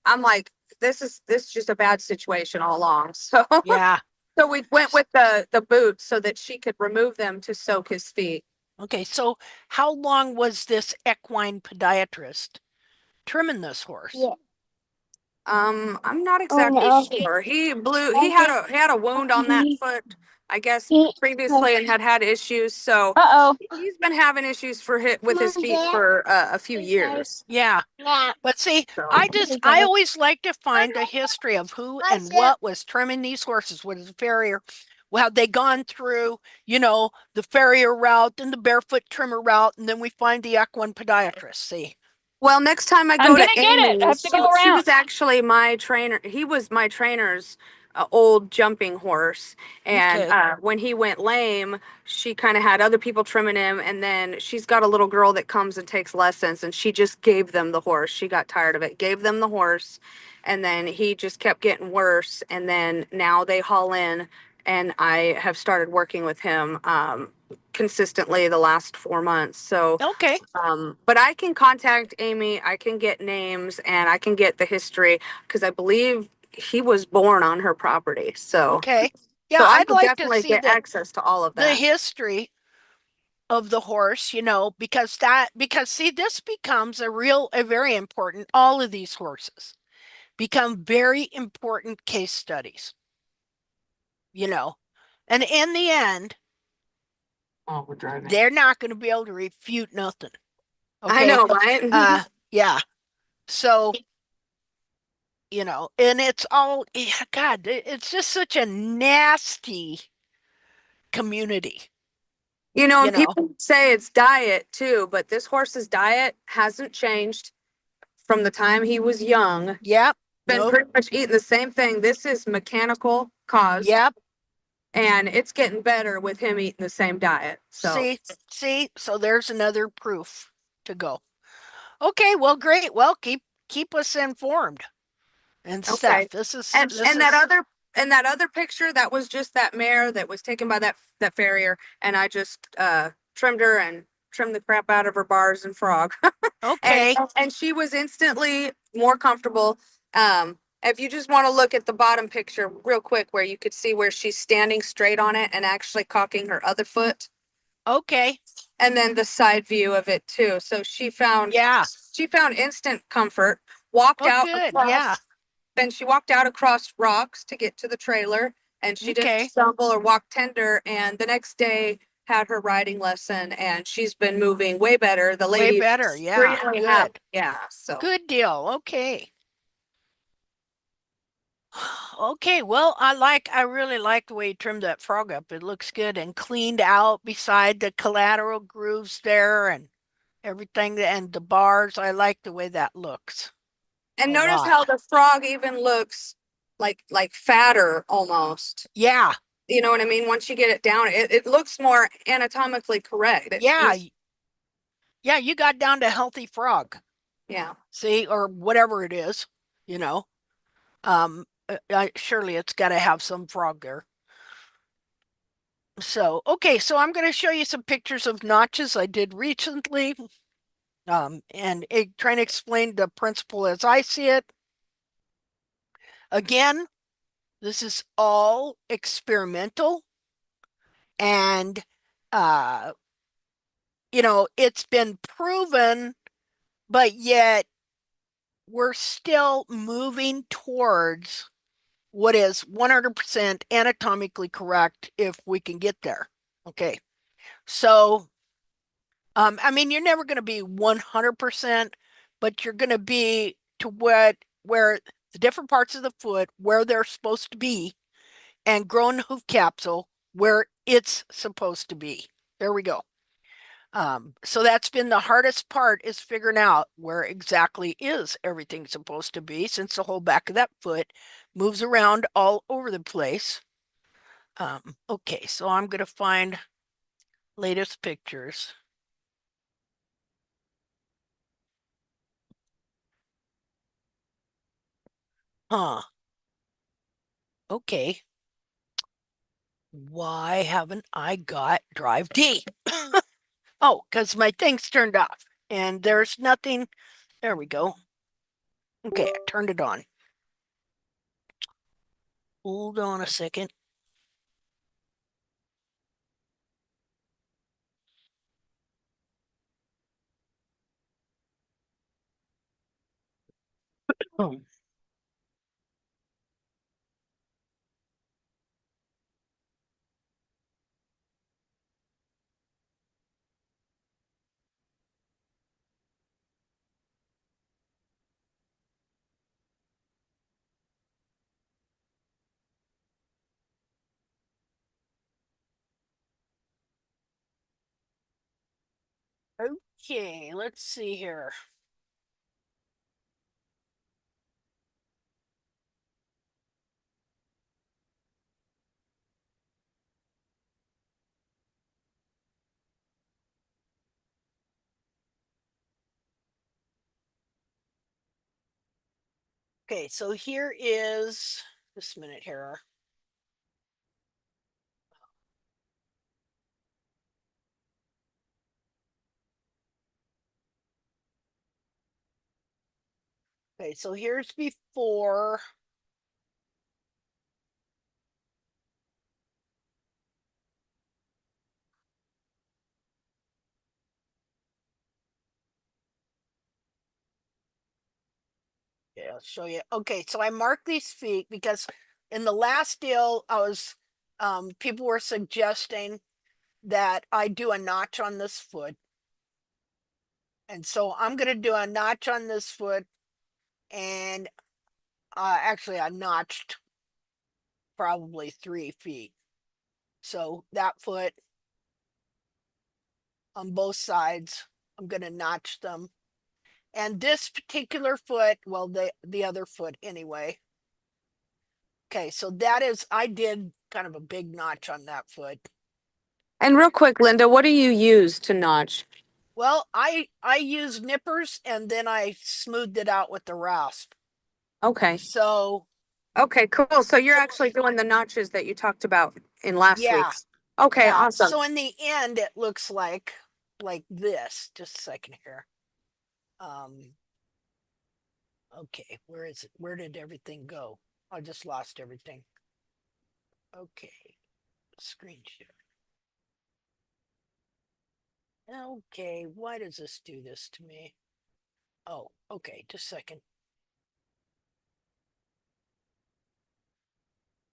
I'm like, this is just a bad situation all along. So Yeah. so we went with the boots so that she could remove them to soak his feet. Okay, so how long was this equine podiatrist trimming this horse? I'm not exactly sure. He had a wound on that foot, I guess previously, and had issues. So Uh-oh. he's been having issues with his feet for a few years. Yeah. But see, So I always like to find a history of who and what was trimming these horses. Was the farrier, well, had they gone through, the farrier route and the barefoot trimmer route, and then we find the equine podiatrist. See? well, next time I I'm go to gonna get it. I have Amy's, to she, go she around. was actually my trainer. He was my trainer's old jumping horse. And Okay. when he went lame, she kind of had other people trimming him. And then she's got a little girl that comes and takes lessons, and she just gave them the horse. She got tired of it, gave them the horse. And then he just kept getting worse. And then now they haul in, and I have started working with him consistently the last 4 months. So Okay. but I can contact Amy, I can get names, and I can get the history because I believe he was born on her property. So Okay. Yeah, so I I'd could like to definitely see get access to all of the that. history of the horse, because see, this becomes a very important, all of these horses become very important case studies, you know. And in the end, Oh, we're driving. They're not going to be able to refute nothing. I Okay. know, right? Yeah. So, and it's all, yeah, God, it's just such a nasty community, And people say it's diet too, but this horse's diet hasn't changed from the time he was young. Yep. Been Nope. pretty much eating the same thing. This is mechanical caused. Yep. And it's getting better with him eating the same diet. So See, so there's another proof to go. Okay, well, great. Well, keep us informed and stuff. okay. And This is that other picture, that was just that mare that was taken by that farrier, and I just trimmed her and trimmed the crap out of her bars and frog. and okay. and she was instantly more comfortable. If you just want to look at the bottom picture real quick, where you could see where she's standing straight on it and actually cocking her other foot, Okay. and then the side view of it too. So Yeah. she found instant comfort, walked Oh, out good. Yeah. across, then she walked out across rocks to get to the trailer, and she didn't Okay. stumble or walk tender. And the next day had her riding lesson, and she's been moving way better. The Way lady better. Yeah. really happy. Good. Yeah. So Good deal. Okay. Okay, well, I really like the way you trimmed that frog up. It looks good and cleaned out beside the collateral grooves there and everything and the bars. I like the way that looks and a notice lot. how the frog even looks like fatter almost. Yeah. You know what I mean? Once you get it down, it looks more anatomically correct. Yeah. Yeah, you got down to healthy frog. Yeah. See, or whatever it is, you know. Surely it's got to have some frog there. So, okay, so I'm going to show you some pictures of notches I did recently. And trying to explain the principle as I see it. Again, this is all experimental, and it's been proven, but yet we're still moving towards what is 100% anatomically correct if we can get there. Okay. So, I mean, you're never going to be 100%, but you're going to be to where the different parts of the foot where they're supposed to be, and grown hoof capsule where it's supposed to be. There we go. So that's been the hardest part, is figuring out where exactly is everything supposed to be, since the whole back of that foot moves around all over the place. Okay, so I'm going to find latest pictures. Huh. Okay. Why haven't I got Drive D? Oh, because my thing's turned off and there's nothing. There we go. Okay, I turned it on. Hold on a second. Oh. Okay, let's see here. Okay, so here is this minute here. Okay, so here's before. Yeah, I'll show you. Okay, so I marked these feet because in the last deal, people were suggesting that I do a notch on this foot. And so I'm going to do a notch on this foot, and actually I notched probably 3 feet. So that foot on both sides, I'm going to notch them. And this particular foot, well, the other foot anyway. Okay, so that is, I did kind of a big notch on that foot. And real quick, Linda, what do you use to notch? Well, I used nippers and then I smoothed it out with the rasp. Okay. So Okay, cool. So you're actually doing the notches that you talked about in last yeah, week's. Okay, yeah. awesome. So in the end, it looks like this. Just a second here. Okay, where is it? Where did everything go? I just lost everything. Okay, screen share. Okay, why does this do this to me? Oh, okay, just a second.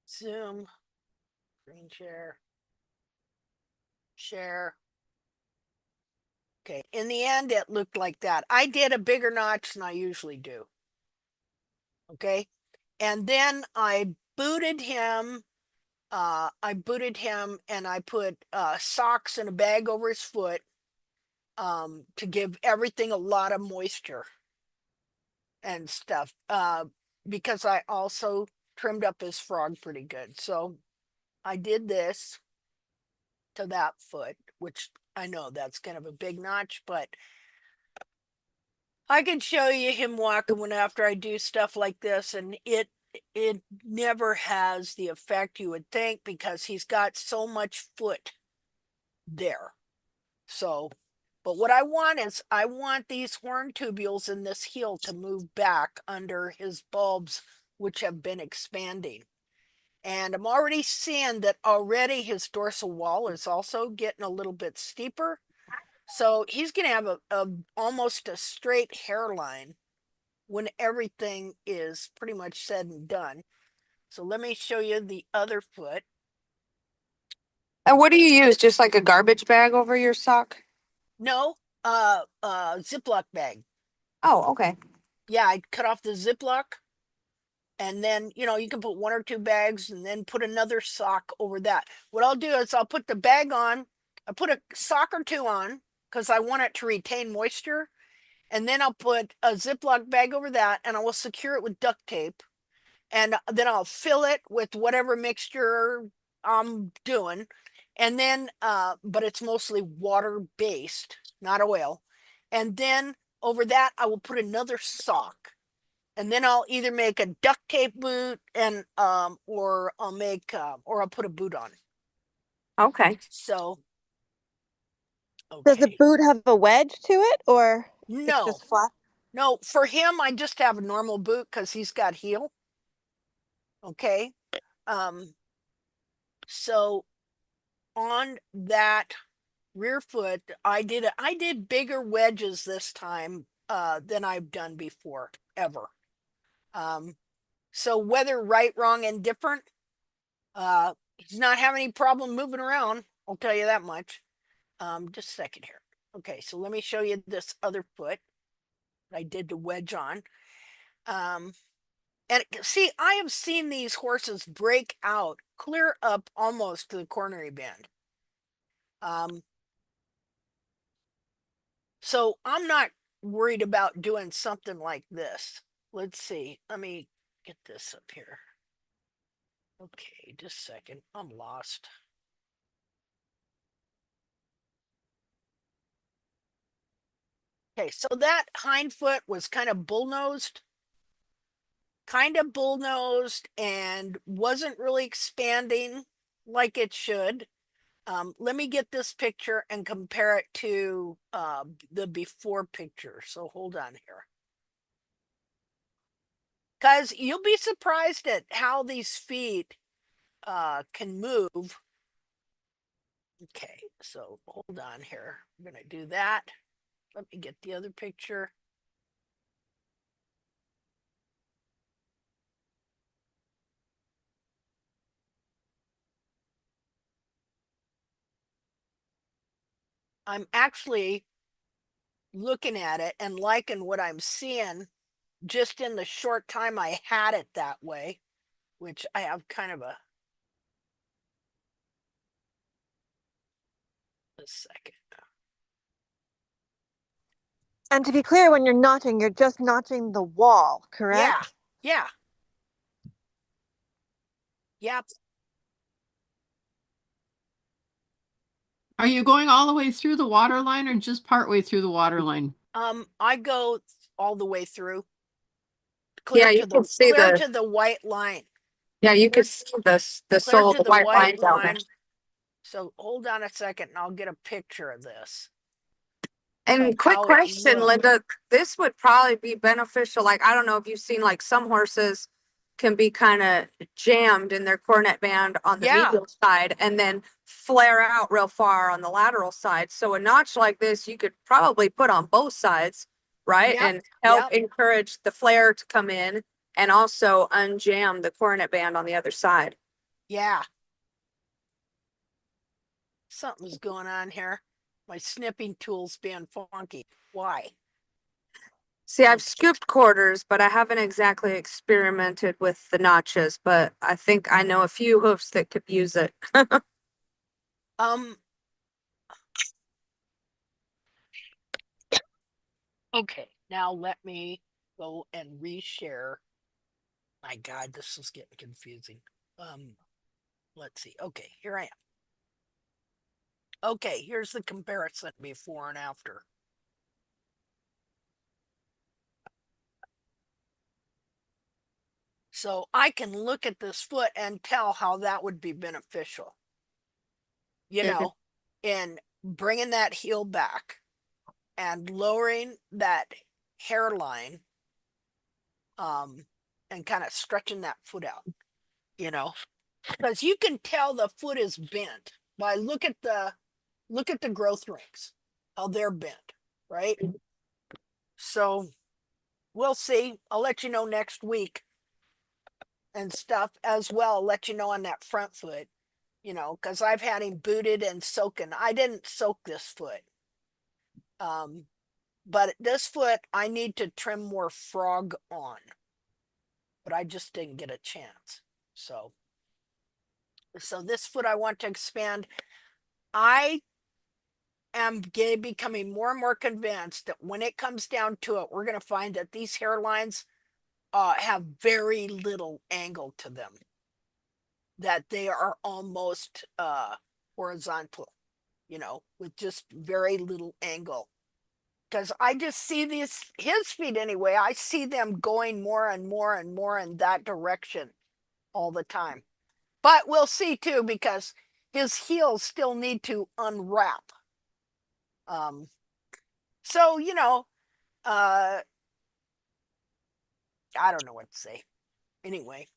Zoom, screen share, share. Okay, in the end, it looked like that. I did a bigger notch than I usually do. Okay, and then I booted him. And I put socks in a bag over his foot to give everything a lot of moisture and stuff. Because I also trimmed up his frog pretty good. So I did this to that foot, which I know that's kind of a big notch, but I can show you him walking when after I do stuff like this, and it never has the effect you would think because he's got so much foot there. So, but what I want is I want these horn tubules in this heel to move back under his bulbs, which have been expanding. And I'm already seeing that already his dorsal wall is also getting a little bit steeper. So he's going to have a almost a straight hairline when everything is pretty much said and done. So let me show you the other foot. And what do you use? Just like a garbage bag over your sock? No, Ziploc bag. Oh, okay. Yeah, I cut off the Ziploc, and then you can put 1 or 2 bags and then put another sock over that. What I'll do is I'll put the bag on, I put a sock or 2 on because I want it to retain moisture, and then I'll put a Ziploc bag over that and I will secure it with duct tape, and then I'll fill it with whatever mixture I'm doing, and then but it's mostly water based, not oil, and then over that I will put another sock, and then I'll either make a duct tape boot and or I'll make or I'll put a boot on. Okay. So Does the okay. boot have a wedge to it or it's No. just flat? No, for him I just have a normal boot because he's got heel. Okay. So on that rear foot, I did bigger wedges this time than I've done before ever. So whether right, wrong, and different, he's not having any problem moving around. I'll tell you that much. Just a second here. Okay, so let me show you this other foot I did the wedge on. And see, I have seen these horses break out clear up almost to the coronary band. So I'm not worried about doing something like this. Let's see. Let me get this up here. Okay, just a second. I'm lost. Okay, so that hind foot was kind of bull-nosed and wasn't really expanding like it should. Let me get this picture and compare it to the before picture. So hold on here. Because you'll be surprised at how these feet can move. Okay, so hold on here. I'm going to do that. Let me get the other picture. I'm actually looking at it and liking what I'm seeing just in the short time I had it that way, which I have kind of a second. And to be clear, when you're notching, you're just notching the wall, correct? Yeah. Yep. Are you going all the way through the water line or just part way through the water line? I go all the way through, Yeah, you can see clear the, to the white line. yeah, you can see the Clear sole, to the the white line white down there. line. So hold on a second and I'll get a picture of this. And quick how it question, looked. Linda, this would probably be beneficial. Like, I don't know if you've seen, like, some horses can be kind of jammed in their cornet band on the Yeah. medial side and then flare out real far on the lateral side. So a notch like this, you could probably put on both sides, right? Yep. And help Yep. encourage the flare to come in and also unjam the cornet band on the other side. Yeah. Something's going on here. My snipping tool's being funky. Why? See, I've scooped quarters, but I haven't exactly experimented with the notches, but I think I know a few hoofs that could use it. Okay, now let me go and reshare. My God, this is getting confusing. Let's see. Okay, here I am. Okay, here's the comparison before and after. So I can look at this foot and tell how that would be beneficial, in bringing that heel back and lowering that hairline, and kind of stretching that foot out, because you can tell the foot is bent by look at the growth rings, how they're bent, right? So we'll see. I'll let you know next week and stuff as well. I'll let you know on that front foot, because I've had him booted and soaking. I didn't soak this foot. But this foot I need to trim more frog on, but I just didn't get a chance. So this foot I want to expand. I am becoming more and more convinced that when it comes down to it, we're going to find that these hairlines have very little angle to them, that they are almost horizontal, with just very little angle. Because I just see his feet anyway, I see them going more and more and more in that direction all the time. But we'll see too, because his heels still need to unwrap. So, I don't know what to say. Anyway,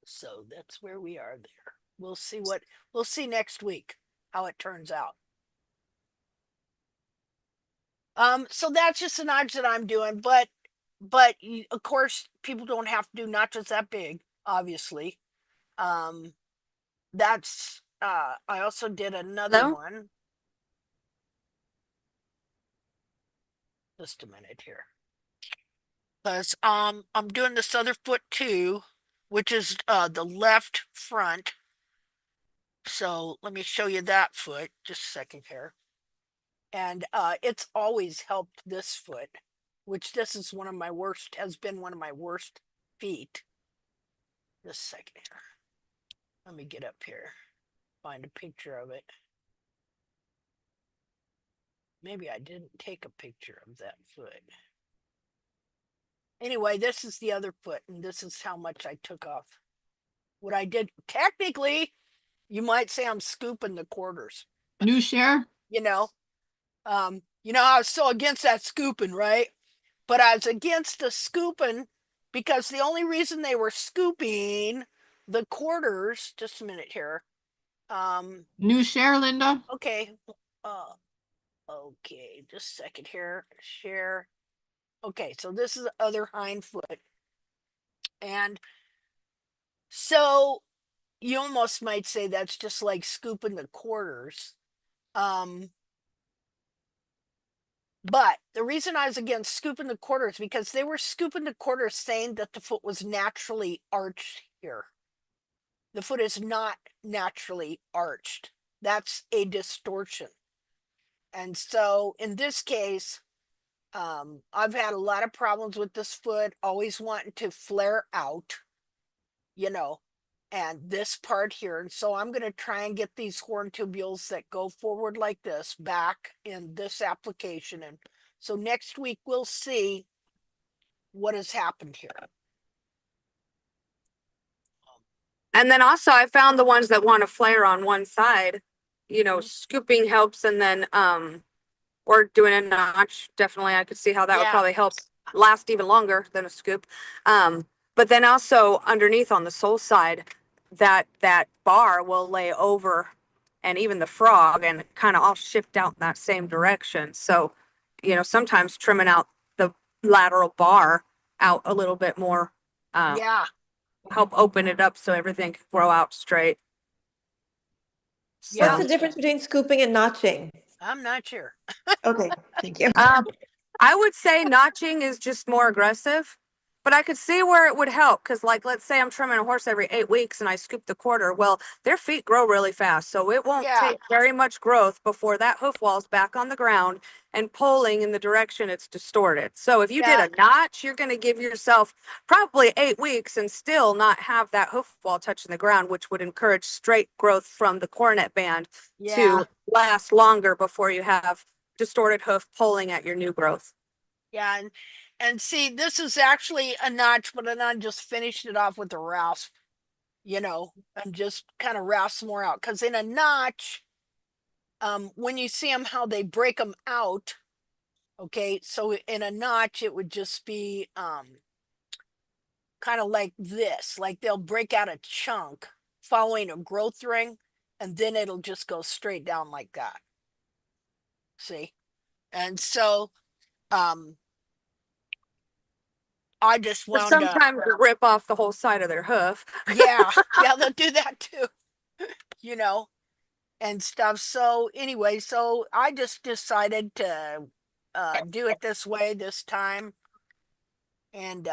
so that's where we are there. We'll see next week how it turns out. So that's just the notch that I'm doing, but of course people don't have to do notches that big, obviously. That's I also did another Hello? one. Just a minute here. Because I'm doing this other foot too, which is the left front. So let me show you that foot. Just a second here. And it's always helped this foot, which this is has been one of my worst feet. Just a second here. Let me get up here, find a picture of it. Maybe I didn't take a picture of that foot. Anyway, this is the other foot, and this is how much I took off. What I did, technically, you might say I'm scooping the quarters. New share? I was so against that scooping, right? But I was against the scooping because the only reason they were scooping the quarters, just a minute here. New share, Linda? Okay. Okay, just a second here. Share. Okay, so this is the other hind foot. And so you almost might say that's just like scooping the quarters. But the reason I was against scooping the quarter is because they were scooping the quarter saying that the foot was naturally arched here. The foot is not naturally arched. That's a distortion. And so in this case, I've had a lot of problems with this foot, always wanting to flare out, you know, and this part here. And so I'm going to try and get these horn tubules that go forward like this back in this application. And so next week we'll see what has happened here. And then also I found the ones that want to flare on one side, you know, scooping helps, and then or doing a notch. Definitely I could see how that would probably help last even longer than a scoop. But then also underneath on the sole side, that bar will lay over, and even the frog, and kind of all shift out in that same direction. So, you know, sometimes trimming out the lateral bar out a little bit more help open it up so everything can grow out straight. What's the difference between scooping and notching? I'm not sure. Okay, thank you. I would say notching is just more aggressive, but I could see where it would help. Cause like, let's say I'm trimming a horse every 8 weeks and I scoop the quarter. Well, their feet grow really fast. So it won't take very much growth before that hoof wall's back on the ground and pulling in the direction it's distorted. So if you did a notch, you're going to give yourself probably 8 weeks and still not have that hoof wall touching the ground, which would encourage straight growth from the coronet band to last longer before you have distorted hoof pulling at your new growth. Yeah, and see, this is actually a notch, but then I just finished it off with a rasp, you know, and just kind of rasp more out. Because in a notch, when you see them, how they break them out, okay, so in a notch, it would just be kind of like this, like they'll break out a chunk following a growth ring, and then it'll just go straight down like that. See? And so, I just wound up. Sometimes rip off the whole side of their hoof. Yeah, they'll do that too, you know, and stuff. So anyway, so I just decided to do it this way this time, and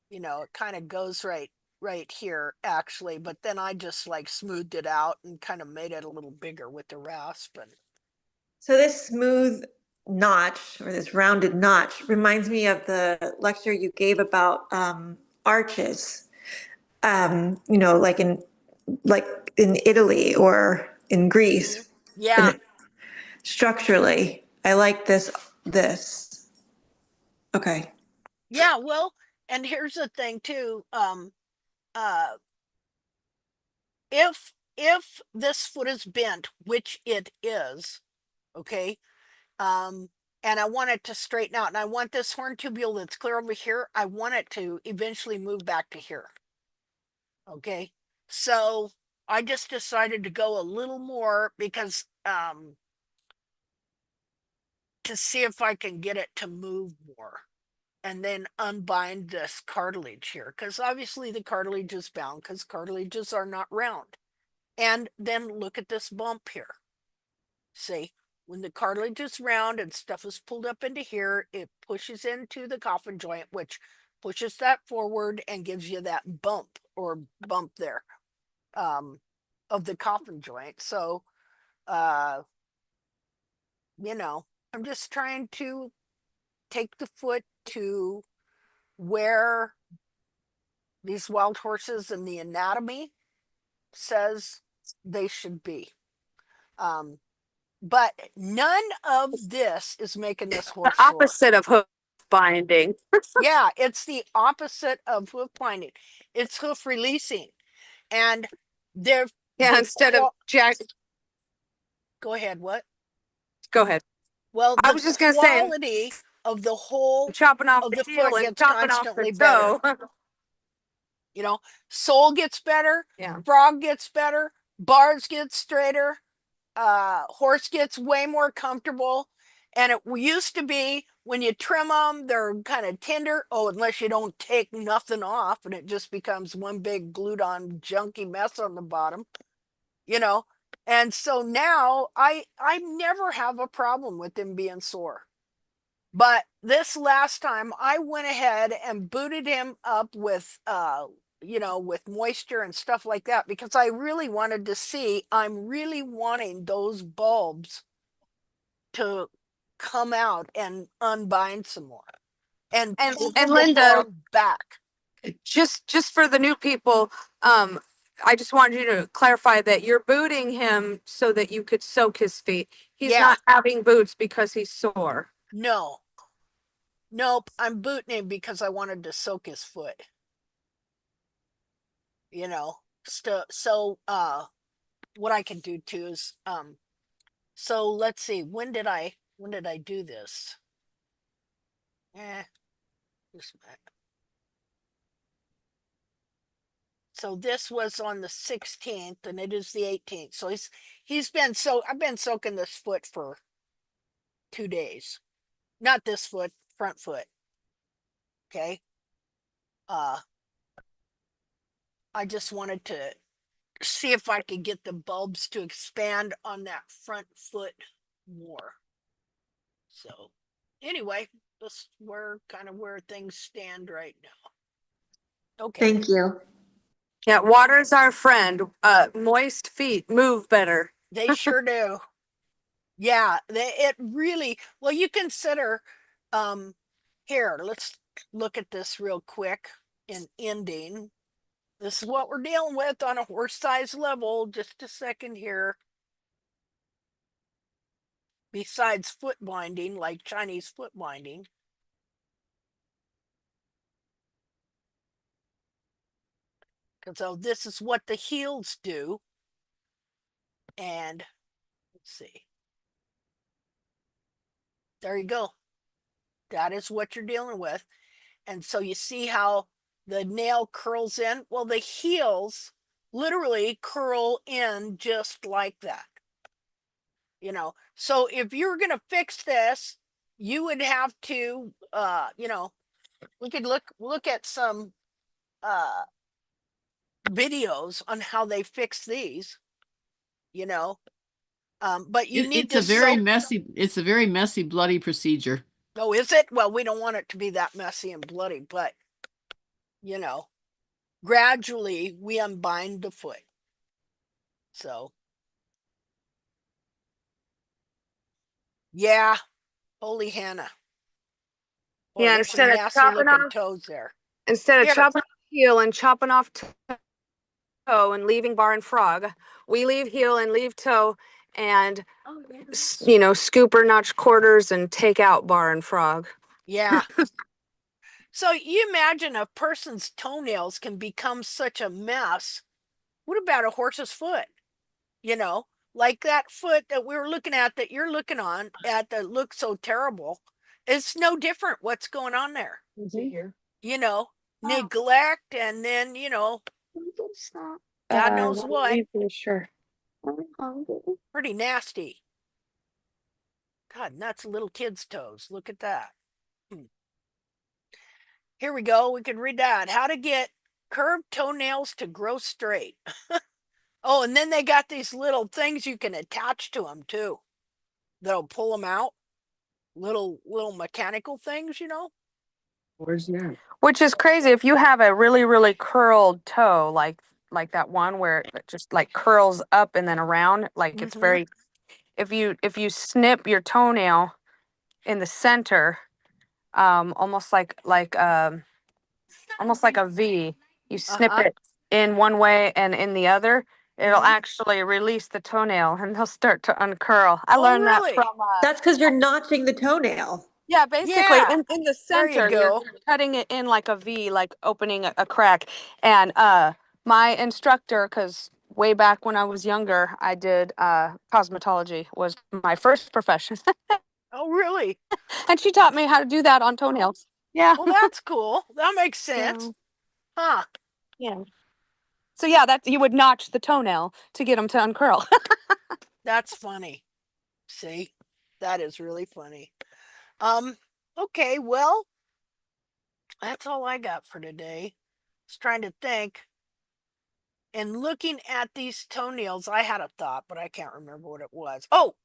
you know, it kind of goes right here actually, but then I just like smoothed it out and kind of made it a little bigger with the rasp. And so this smooth notch, or this rounded notch, reminds me of the lecture you gave about arches. You know, like in Italy or in Greece. yeah, Structurally, I like this. Okay. yeah, well, and here's the thing too, uh if this foot is bent, which it is, okay, and I want it to straighten out, and I want this horn tubule that's clear over here, I want it to eventually move back to here. Okay, so I just decided to go a little more because to see if I can get it to move more, and then unbind this cartilage here, because obviously the cartilage is bound because cartilages are not round. And then look at this bump here. See, when the cartilage is round and stuff is pulled up into here, it pushes into the coffin joint, which pushes that forward and gives you that bump or bump there of the coffin joint. So, you know, I'm just trying to take the foot to where these wild horses in the anatomy says they should be. But none of this is making this horse sore. Opposite of hoof binding. Yeah, it's the opposite of hoof binding. It's hoof releasing. And they're instead of jack. Go ahead, what? Go ahead. Well, I the was just gonna quality say, of the whole chopping off of the the heel foot and gets chopping off constantly the better. toe. You know, sole gets better, frog gets better, bars get straighter, horse gets way more comfortable. And it used to be when you trim them, they're kind of tender. Oh, unless you don't take nothing off, and it just becomes one big glued on junky mess on the bottom, you know. And so now I never have a problem with him being sore. But this last time I went ahead and booted him up with with moisture and stuff like that because I really wanted to see, I'm really wanting those bulbs to come out and unbind some more and pull And the hair Linda, back. just for the new people, I just wanted you to clarify that you're booting him so that you could soak his feet. He's Yeah, not having boots because he's sore. no, nope. I'm booting him because I wanted to soak his foot. You know, what I can do too is so let's see, when did I do this? Just a minute. So this was on the 16th and it is the 18th. So I've been soaking this foot for 2 days. Not this foot, front foot. Okay. Uh I just wanted to see if I could get the bulbs to expand on that front foot more. So anyway, that's where things stand right now. Okay. Thank you. Yeah, water's our friend. Moist feet move better. They sure do. Yeah, it really, well, you consider, here, let's look at this real quick in ending. This is what we're dealing with on a horse size level. Just a second here. Besides foot binding, like Chinese foot binding. So this is what the heels do. And let's see. There you go. That is what you're dealing with. And so you see how the nail curls in? Well, the heels literally curl in just like that. So if you're going to fix this, you would have to, we could look at some videos on how they fix these, you know. But you need It's to a very soak. messy, it's a very messy, bloody procedure. Oh, is it? Well, we don't want it to be that messy and bloody, but you know, gradually we unbind the foot. So yeah, holy Hannah. Boy, Yeah, there's some nasty looking toes there. instead of Here. chopping off heel and chopping off toe and leaving bar and frog, we leave heel and leave toe and scoop or notch quarters and take out bar and frog. Yeah. So you imagine a person's toenails can become such a mess. What about a horse's foot? Like that foot that we were looking at that you're looking on at that looks so terrible. It's no different what's going on there. You know, neglect and then, God knows what. Sure. Pretty nasty. God, and that's little kids' toes. Look at that. Here we go. We could read that. How to get curved toenails to grow straight. Oh, and then they got these little things you can attach to them too. That'll pull them out. Little mechanical things. Where's that? Which is crazy if you have a really, really curled toe, like that one where it just like curls up and then around, like it's very. If you snip your toenail in the center, almost like a V. You snip Uh-huh. it in one way and in the other, it'll actually release the toenail and they'll start to uncurl. I Oh, learned that from really? That's because you're notching the toenail. yeah, basically Yeah. in the There you center, go. you're cutting it in like a V, like opening a crack. And my instructor, because way back when I was younger, I did cosmetology was my first profession. Oh, really? And she taught me how to do that on toenails. Yeah. Well, that's cool. That makes sense. So, Huh. yeah. So yeah, that you would notch the toenail to get them to uncurl. That's funny. See? That is really funny. Okay, well, that's all I got for today. I was trying to think. and looking at these toenails, I had a thought, but I can't remember what it was. Oh,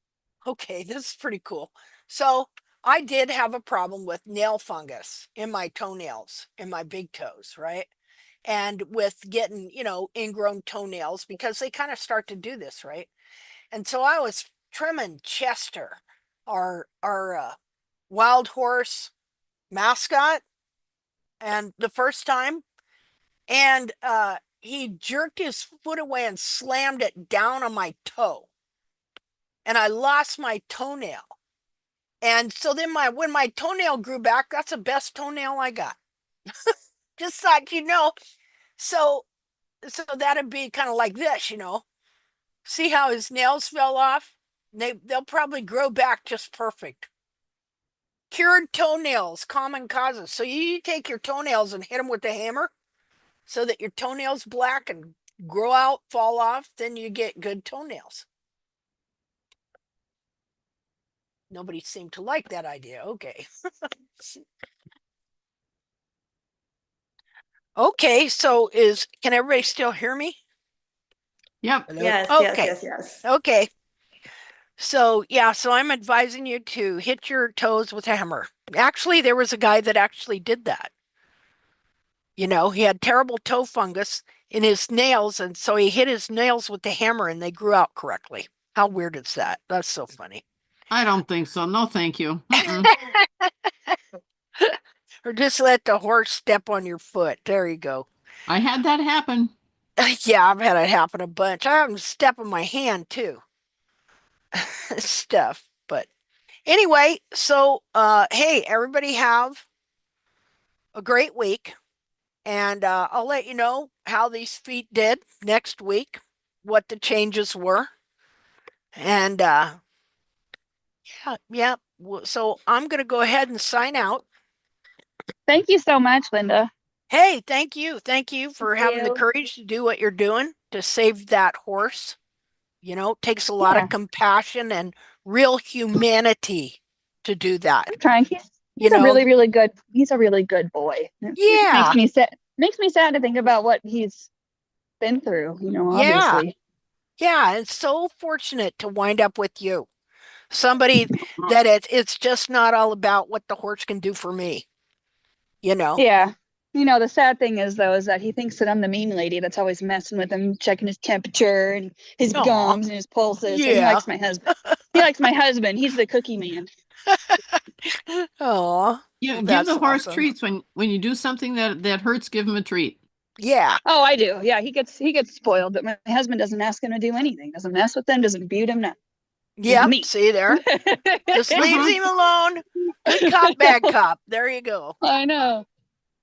okay, this is pretty cool. So I did have a problem with nail fungus in my toenails, in my big toes, right? And with getting, ingrown toenails because they kind of start to do this, right? And so I was trimming Chester, our wild horse mascot, and the first time, and he jerked his foot away and slammed it down on my toe, and I lost my toenail. And so then when my toenail grew back, that's the best toenail I got. Just thought, so that'd be kind of like this, See how his nails fell off? They'll probably grow back just perfect. Cured toenails, common causes. So you take your toenails and hit them with a hammer so that your toenails black and grow out, fall off, then you get good toenails. Nobody seemed to like that idea. Okay. Okay, so can everybody still hear me? Yep. Hello? Yes, Okay. yes. Okay. So I'm advising you to hit your toes with a hammer. Actually, there was a guy that actually did that. He had terrible toe fungus in his nails, and so he hit his nails with the hammer and they grew out correctly. How weird is that? That's so funny. I don't think so. No, thank you. Or just let the horse step on your foot. There you go. I had that happen. Yeah, I've had it happen a bunch. I have them step on my hand too. Stuff. But anyway, so hey, everybody have a great week. And I'll let you know how these feet did next week, what the changes were. And yeah. So I'm going to go ahead and sign out. Thank you so much, Linda. Hey, thank you. Thank you for having the you. courage to do what you're doing to save that horse. It takes a lot of compassion and real humanity to do that. I'm trying. He's a really, really good. He's a really good boy. It Yeah. makes me sad. Makes me sad to think about what he's been through. Obviously. Yeah, it's so fortunate to wind up with you. Somebody that it's just not all about what the horse can do for me. Yeah. The sad thing is though, is that he thinks that I'm the mean lady that's always messing with him, checking his temperature and his gums and his pulses. Yeah. And he likes my husband. He likes my husband. He's the cookie man. Oh, Yeah, give the horse treats when you do something that hurts. Give him a treat. Yeah. Oh, I do. Yeah, he gets spoiled, but my husband doesn't ask him to do anything. Doesn't mess with them. Doesn't beat him. Yep. See there. Just leaves him alone. Good cop, bad cop. There you go. I know.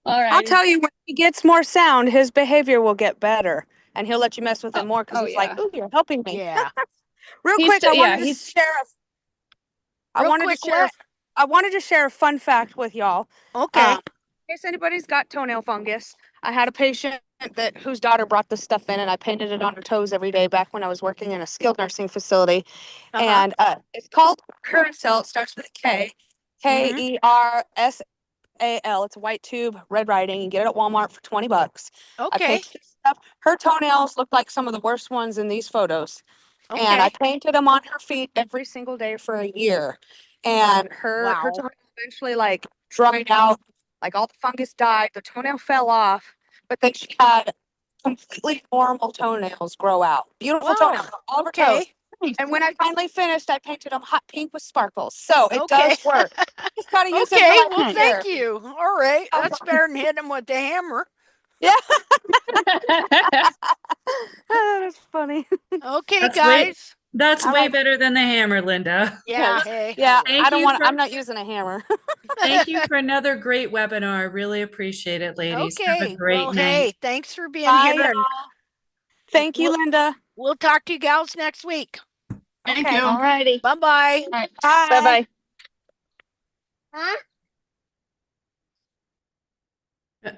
All right. I'll tell you, when he gets more sound, his behavior will get better, and he'll let you mess with him more because he's like, "Ooh, you're helping me." Yeah. Real quick, I wanted to share a fun fact with y'all. Okay. In case anybody's got toenail fungus, I had a patient whose daughter brought this stuff in, and I painted it on her toes every day back when I was working in a skilled nursing facility. And it's called Curacell. It starts with a K. Kersal. It's a white tube, red writing. You can get it at Walmart for $20. I Okay. painted this stuff. Her toenails look like some of the worst ones in these photos. Okay. And I painted them on her feet every single day for a year. And her toenail eventually dried out, all the fungus died, the toenail fell off, but then she had completely normal toenails grow out. Beautiful toenails all over toes. And when I finally finished, I painted them hot pink with sparkles. So it does work. Just gotta use it Okay, for well, thank you. All right, that's better than hitting him with the hammer. Yeah. That's funny. Okay, guys. That's way better than the hammer, Linda. Yeah. Hey. Yeah. Thank you I'm not using a hammer. Thank you for another great webinar. Really appreciate it, ladies. Have a Okay. great Well, night. hey, thanks for being Bye, here. y'all. Thank you, Linda. We'll talk to you gals next week. Thank you. All righty. Bye-bye. All right. Bye.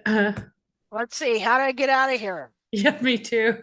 Bye-bye. Let's see. How do I get out of here? Yeah, me too.